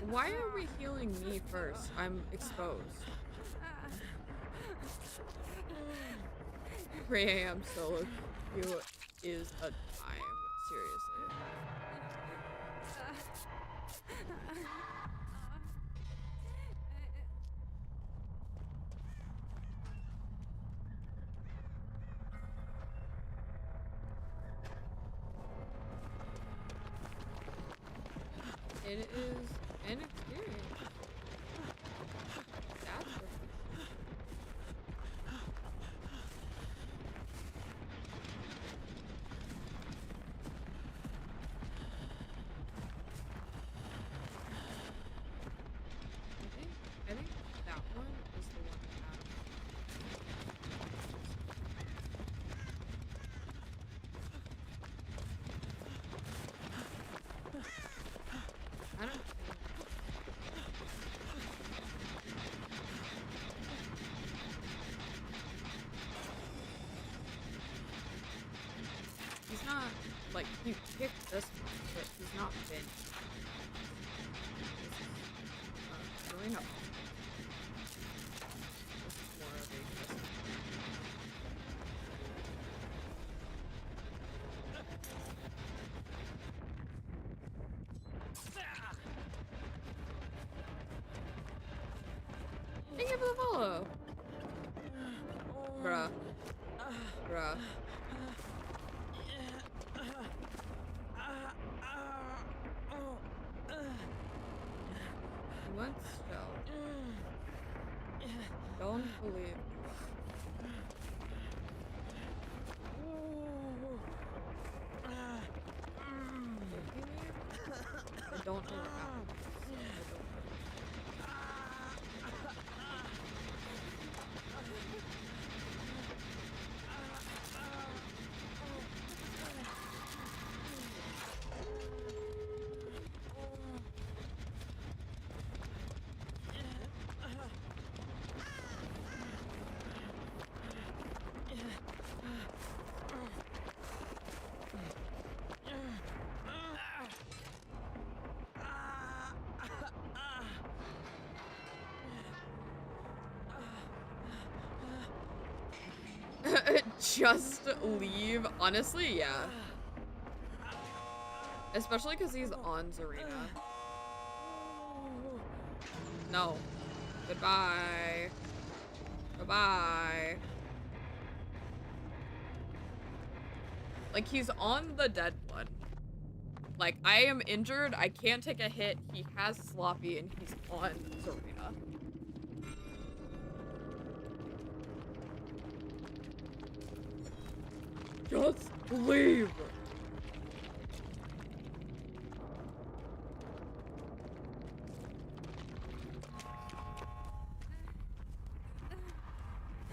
Why are we healing me first? I'm exposed. 3 AM solo queue is a time. Seriously. It is an experience. That's for sure. I think that one is the one that has. I don't think. He's not, like, he picked this one, but he's not been. This is, really not. This is more of a just. Thank you for the follow. Bruh. Bruh. What spell? Don't believe. I don't know what happened. Just leave? Honestly, yeah. Especially because he's on Zarina. No. Goodbye. Goodbye. Like, he's on the dead one. Like, I am injured, I can't take a hit, he has Sloppy, and he's on Zarina. Just leave!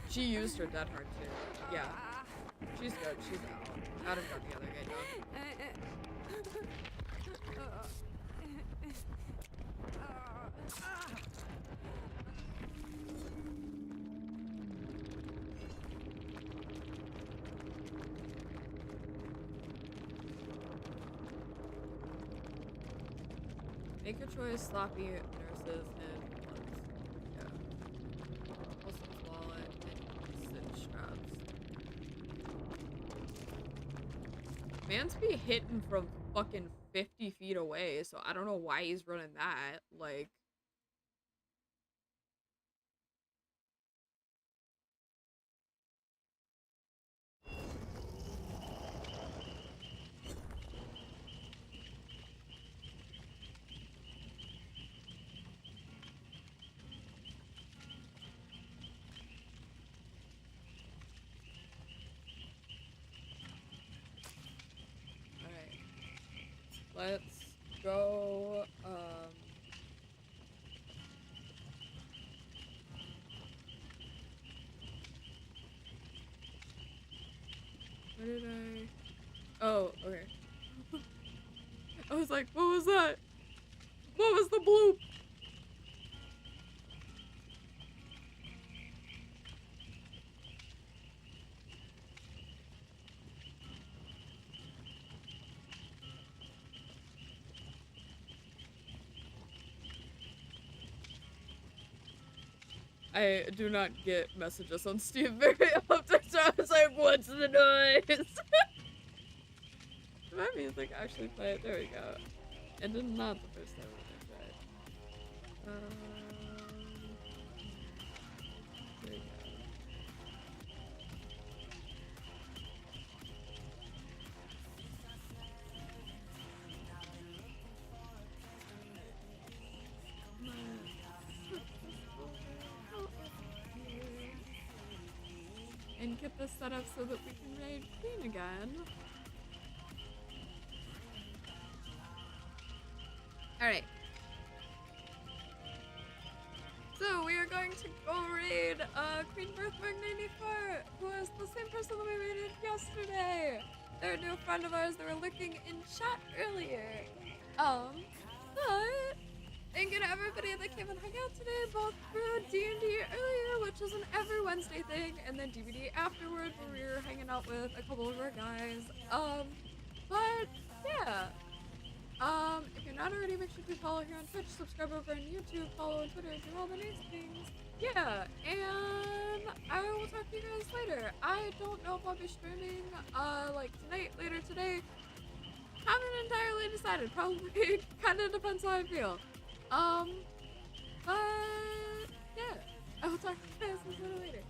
She used her dead heart too. Yeah. She's good, she's out. Out of the other guy done. Make a choice, sloppy nurses, and plugs. Yeah. Wilson's wallet and cinch straps. Man's be hitting from fucking 50 feet away, so I don't know why he's running that. Like. Let's go, where did I? Oh, okay. I was like, what was that? What was the bloop? I do not get messages on Steam very often, so I was like, what's the noise? My music actually played. There we go. And then not the first time I tried. There we go. get this set up so that we can raid Queen again. Alright. So we are going to go raid Queen Birthmark 94, who is the same person that we raided yesterday. They're a new friend of ours. They were looking in chat earlier. But thank you to everybody that came and hung out today, both through D&D earlier, which is an every Wednesday thing, and then DBD afterward, where we were hanging out with a couple of our guys. But yeah. If you're not already, make sure to follow here on Twitch, subscribe over on YouTube, follow on Twitter, do all the nice things. Yeah, and I will talk to you guys later. I don't know if I'll be streaming, like tonight, later today. Haven't entirely decided. Probably kind of depends how I feel. But yeah, I will talk to you guys a little later.